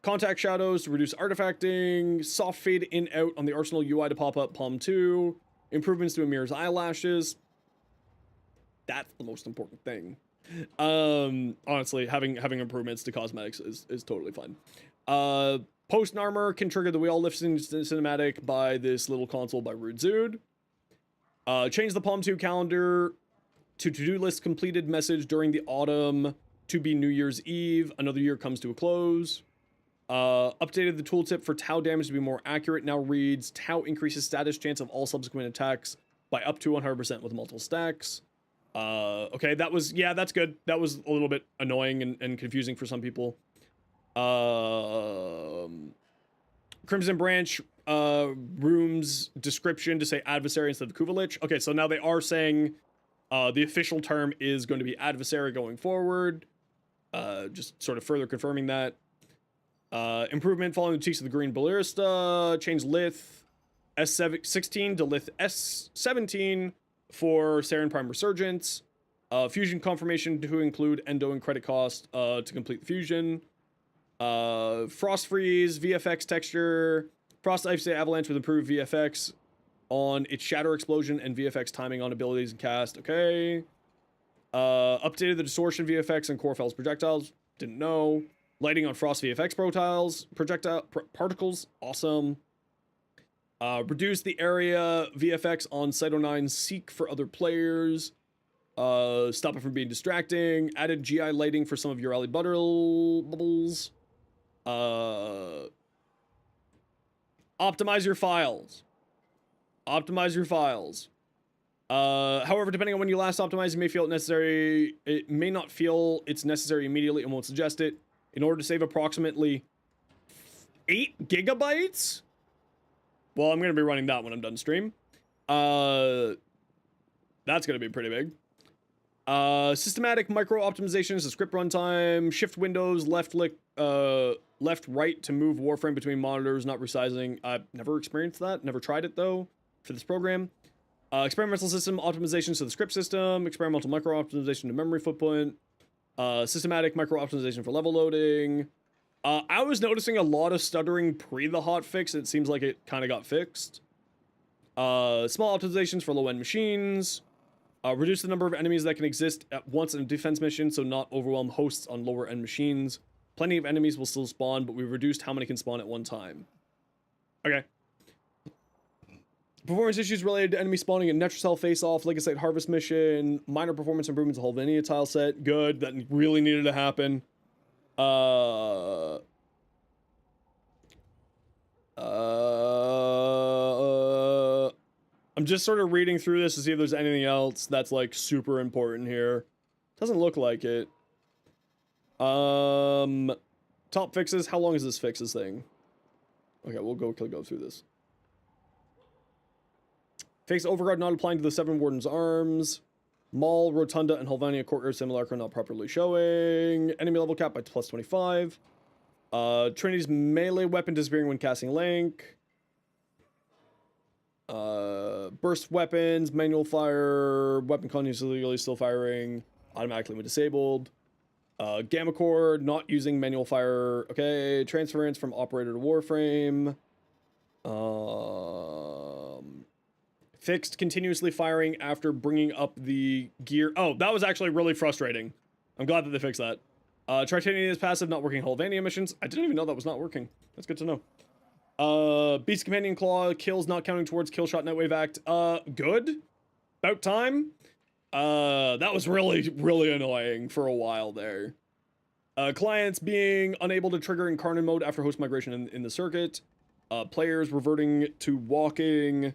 Contact shadows to reduce artifacting. Soft fade in out on the Arsenal UI to pop up Palm 2. Improvements to Amir's eyelashes. That's the most important thing. Honestly, having improvements to cosmetics is totally fine. Post armor can trigger the We All Lift cinematic by this little console by Rude Zood. Change the Palm 2 calendar to to-do list completed message during the autumn to be New Year's Eve. Another year comes to a close. Updated the tooltip for Tau damage to be more accurate. Now reads, Tau increases status chance of all subsequent attacks by up to 100% with multiple stacks. Okay, that's good. That was a little bit annoying and confusing for some people. Crimson Branch room's description to say Adversary instead of Kuvalich. Okay, so now they are saying the official term is going to be Adversary going forward. Just sort of further confirming that. Improvement following the teaks of the Green Ballista. Change Lith S16 to Lith S17 for Saren Prime Resurgence. Fusion confirmation to include endo and credit cost to complete the fusion. Frost Freeze, VFX texture. Frost Ice Avalanche with improved VFX on its Shatter Explosion and VFX timing on abilities and cast. Okay. Updated the Distortion VFX and Corfel's projectiles. Didn't know. Lighting on Frost VFX particles. Awesome. Reduce the area VFX on Cyto 9's Seek for other players. Stop it from being distracting. Added GI lighting for some of your alley bubbles. Optimize your files. Optimize your files. However, depending on when you last optimized, you may feel it necessary. It may not feel it's necessary immediately and won't suggest it. In order to save approximately 8 gigabytes. Well, I'm going to be running that when I'm done stream. That's going to be pretty big. Systematic micro optimizations of script runtime, shift windows, left right to move Warframe between monitors, not resizing. I've never experienced that. Never tried it though for this program. Experimental system optimizations to the script system, experimental micro optimization to memory footprint, systematic micro optimization for level loading. I was noticing a lot of stuttering pre the hotfix. It seems like it kind of got fixed. Small optimizations for low-end machines. Reduce the number of enemies that can exist at once in a defense mission, so not overwhelm hosts on lower-end machines. Plenty of enemies will still spawn, but we reduced how many can spawn at one time. Okay. Performance issues related to enemy spawning in Netrocell Faceoff, Legacyte Harvest Mission, minor performance improvements to Holvenia tile set. Good, that really needed to happen. I'm just sort of reading through this to see if there's anything else that's like super important here. Doesn't look like it. Top fixes. How long is this fixes thing? Okay, we'll go through this. Fix Override not applying to the 7 Warden's arms. Mall, Rotunda, and Holvania Courtyard Simulacra not properly showing. Enemy level cap by plus 25. Trinity's melee weapon disappearing when casting Link. Burst weapons, manual fire, weapon continuously still firing, automatically when disabled. Gamma core, not using manual fire. Okay, transference from operator to Warframe. Fixed continuously firing after bringing up the gear. Oh, that was actually really frustrating. I'm glad that they fixed that. Tritanium's passive not working Holvania missions. I didn't even know that was not working. That's good to know. Beast Companion Claw, kills not counting towards Killshot Nightwave Act. Good. About time. That was really, really annoying for a while there. Clients being unable to trigger Incarnate mode after host migration in the circuit. Players reverting to walking.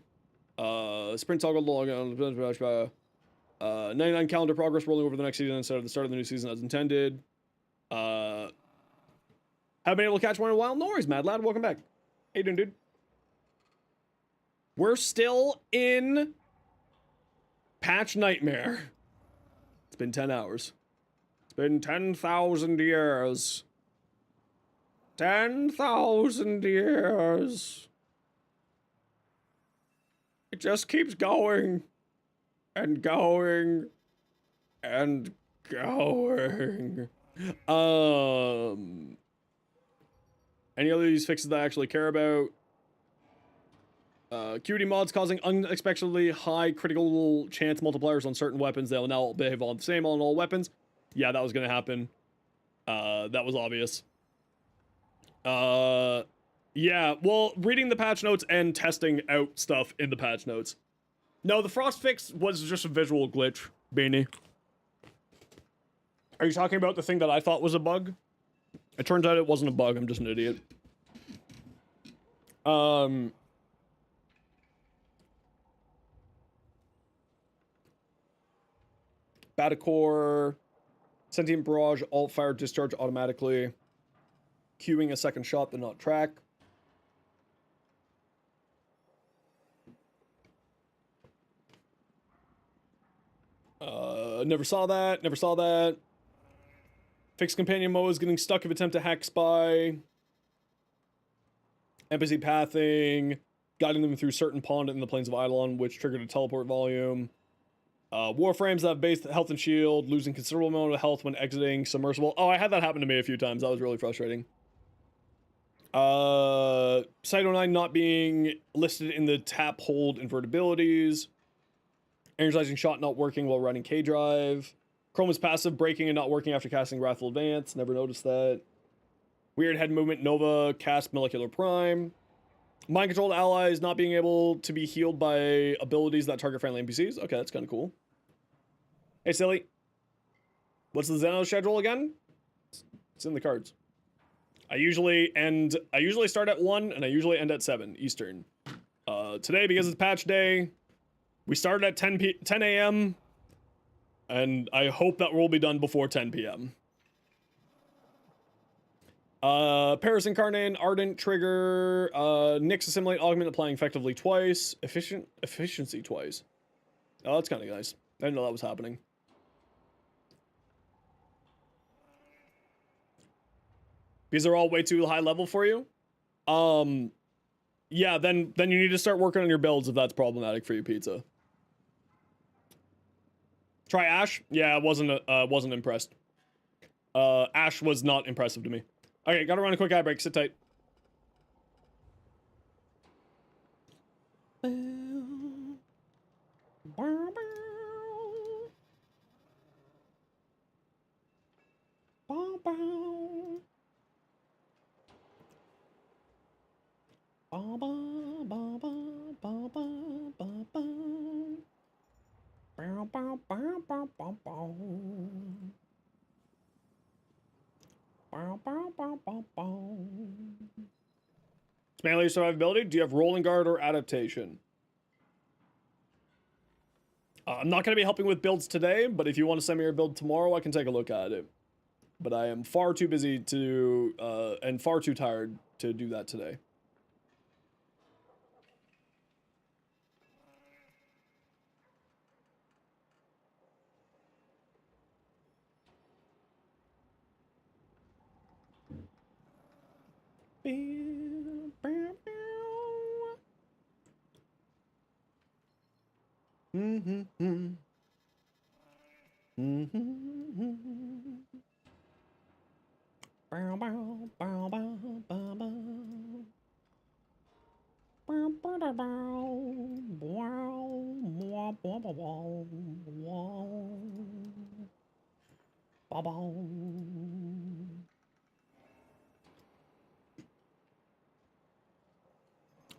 Sprint toggle log 99 calendar progress rolling over the next season instead of the start of the new season as intended. Haven't been able to catch one in a while? No worries, Mad Lad. Welcome back. How you doing, dude? We're still in Patch Nightmare. It's been 10 hours. It's been 10,000 years. 10,000 years. It just keeps going. And going. And going. Any other of these fixes that I actually care about? QD mods causing unexpectedly high critical chance multipliers on certain weapons. They'll now behave on the same on all weapons. Yeah, that was going to happen. That was obvious. Yeah, well, reading the patch notes and testing out stuff in the patch notes. No, the frost fix was just a visual glitch, Beanie. Are you talking about the thing that I thought was a bug? It turns out it wasn't a bug, I'm just an idiot. Batacore, Sentient Barrage, alt fire discharge automatically. Queuing a second shot but not track. Never saw that, never saw that. Fixed companion mode is getting stuck if attempt to hack spy. NPC pathing. Guiding them through certain pond in the plains of Eidolon, which triggered a teleport volume. Warframes that have base health and shield, losing considerable amount of health when exiting submersible. Oh, I had that happen to me a few times. That was really frustrating. Cyto 9 not being listed in the tap hold invertibilities. Energizing shot not working while running K-Drive. Chroma's passive breaking and not working after casting Wrathful Advance. Never noticed that. Weird head movement Nova cast Molecular Prime. Mind controlled allies not being able to be healed by abilities that target friendly NPCs. Okay, that's kind of cool. Hey, silly. What's the Xeno schedule again? It's in the cards. I usually start at 1 and I usually end at 7 Eastern. Today, because it's patch day, we started at 10 a.m. and I hope that we'll be done before 10 p.m. Paris Incarnate, Ardent, Trigger, Nyx Assimilate, Augment, applying effectively twice. Efficiency twice. Oh, that's kind of nice. I didn't know that was happening. These are all way too high level for you? Yeah, then you need to start working on your builds if that's problematic for you, Pizza. Try Ash? Yeah, I wasn't impressed. Ash was not impressive to me. Okay, gotta run a quick ad break. Sit tight. It's mainly survivability. Do you have rolling guard or adaptation? I'm not going to be helping with builds today, but if you want to send me your build tomorrow, I can take a look at it. But I am far too busy to, and far too tired to do that today.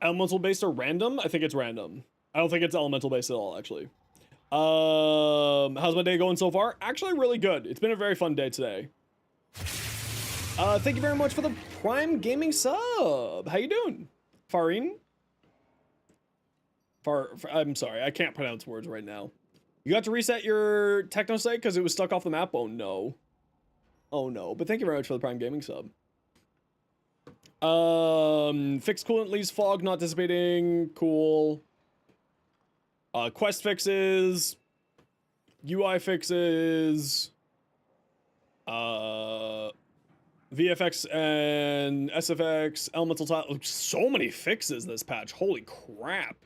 Elemental based or random? I think it's random. I don't think it's elemental based at all, actually. How's my day going so far? Actually, really good. It's been a very fun day today. Thank you very much for the Prime Gaming sub. How you doing? Farin? I'm sorry, I can't pronounce words right now. You got to reset your Technocyte because it was stuck off the map? Oh no. Oh no, but thank you very much for the Prime Gaming sub. Fixed coolant leaves fog not dissipating. Cool. Quest fixes. UI fixes. VFX and SFX. Elemental tile. So many fixes this patch. Holy crap.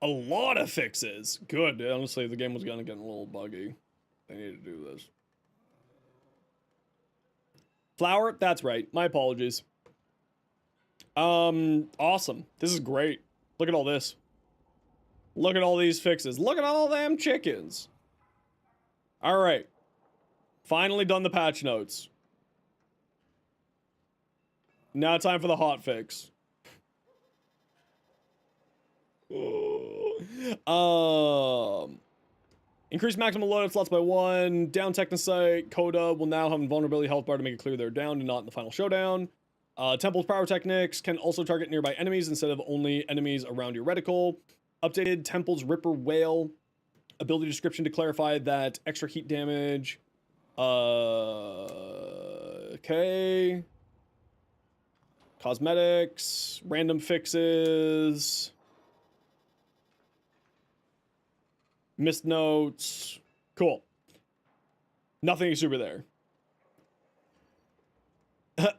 A lot of fixes. Good. Honestly, the game was gonna get a little buggy. They need to do this. Flower? That's right. My apologies. Awesome. This is great. Look at all this. Look at all these fixes. Look at all them chickens. All right. Finally done the patch notes. Now time for the hot fix. Increase maximum loadout slots by 1. Down Technocyte Coda will now have invulnerability health bar to make it clear they're down and not in the final showdown. Temple's power techniques can also target nearby enemies instead of only enemies around your reticle. Updated Temple's Ripper Whale ability description to clarify that extra heat damage. Okay. Cosmetics, random fixes. Missed notes. Cool. Nothing super there.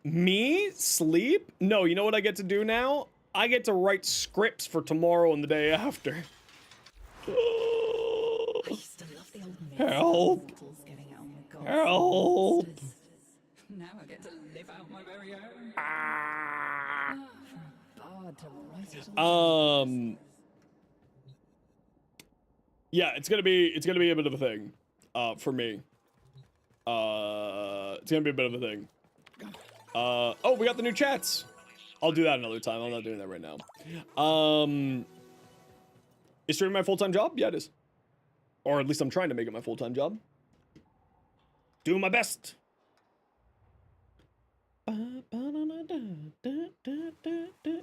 Me? Sleep? No, you know what I get to do now? I get to write scripts for tomorrow and the day after. I used to love the old Help. Help. Now I get to live out my very own. Yeah, it's gonna be a bit of a thing, for me. It's gonna be a bit of a thing. Oh, we got the new chats. I'll do that another time. I'm not doing that right now. Is streaming my full-time job? Yeah, it is. Or at least I'm trying to make it my full-time job. Doing my best.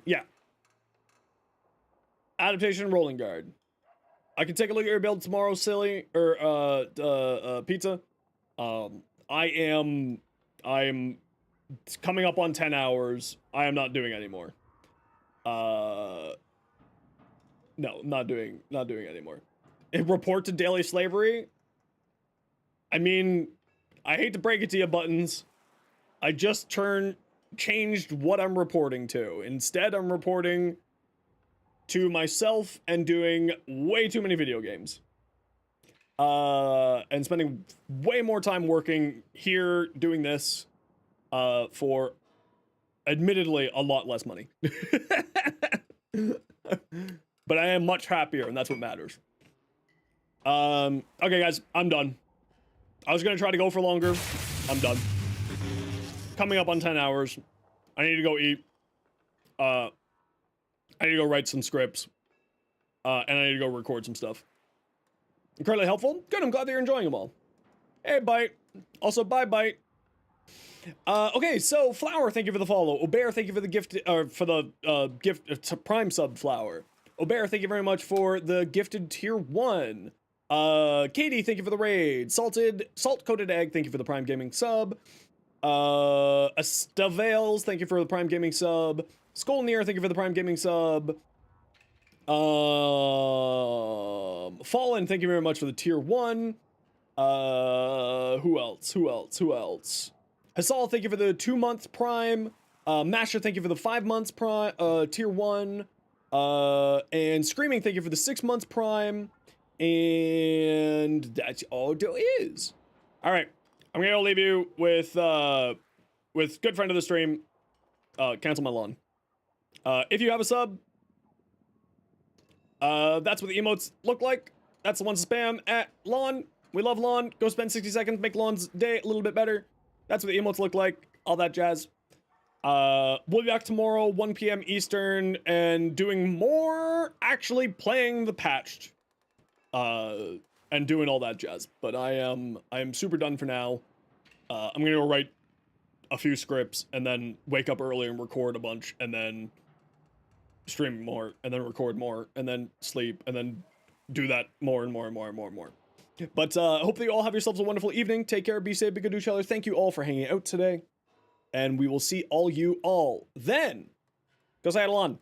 Yeah. Adaptation rolling guard. I can take a look at your build tomorrow, silly, or pizza. I am coming up on 10 hours. I am not doing anymore. No, not doing anymore. Report to daily slavery. I mean, I hate to break it to you, Buttons. I just changed what I'm reporting to. Instead, I'm reporting to myself and doing way too many video games. And spending way more time working here doing this for admittedly a lot less money. But I am much happier, and that's what matters. Okay, guys, I'm done. I was gonna try to go for longer. I'm done. Coming up on 10 hours. I need to go eat. I need to go write some scripts. And I need to go record some stuff. Incredibly helpful. Good, I'm glad that you're enjoying them all. Hey, Bite. Also, bye, Bite. Okay, so Flower, thank you for the follow. Obear, thank you for the gift, for the gift Prime sub, Flower. Obear, thank you very much for the gifted tier 1. Katie, thank you for the raid. Salt-coated egg, thank you for the Prime Gaming sub. Estavales, thank you for the Prime Gaming sub. Skolnir, thank you for the Prime Gaming sub. Fallen, thank you very much for the tier 1. Who else? Hassal, thank you for the 2-month Prime. Masher, thank you for the 5 months Prime, tier 1. And Screaming, thank you for the 6 months Prime. And that's all there is. All right, I'm gonna leave you with good friend of the stream, Cancel My Lawn. If you have a sub, that's what the emotes look like. That's the one to spam at Lawn. We love Lawn. Go spend 60 seconds, make Lawn's day a little bit better. That's what the emotes look like. All that jazz. We'll be back tomorrow, 1 p.m. Eastern, and doing more, actually playing the patched. And doing all that jazz. But I am super done for now. I'm gonna go write a few scripts and then wake up early and record a bunch and then stream more and then record more and then sleep and then do that more and more and more and more and more. But hope that you all have yourselves a wonderful evening. Take care, be safe, be good to each other. Thank you all for hanging out today. And we will see all you all then. Go say it, Alon.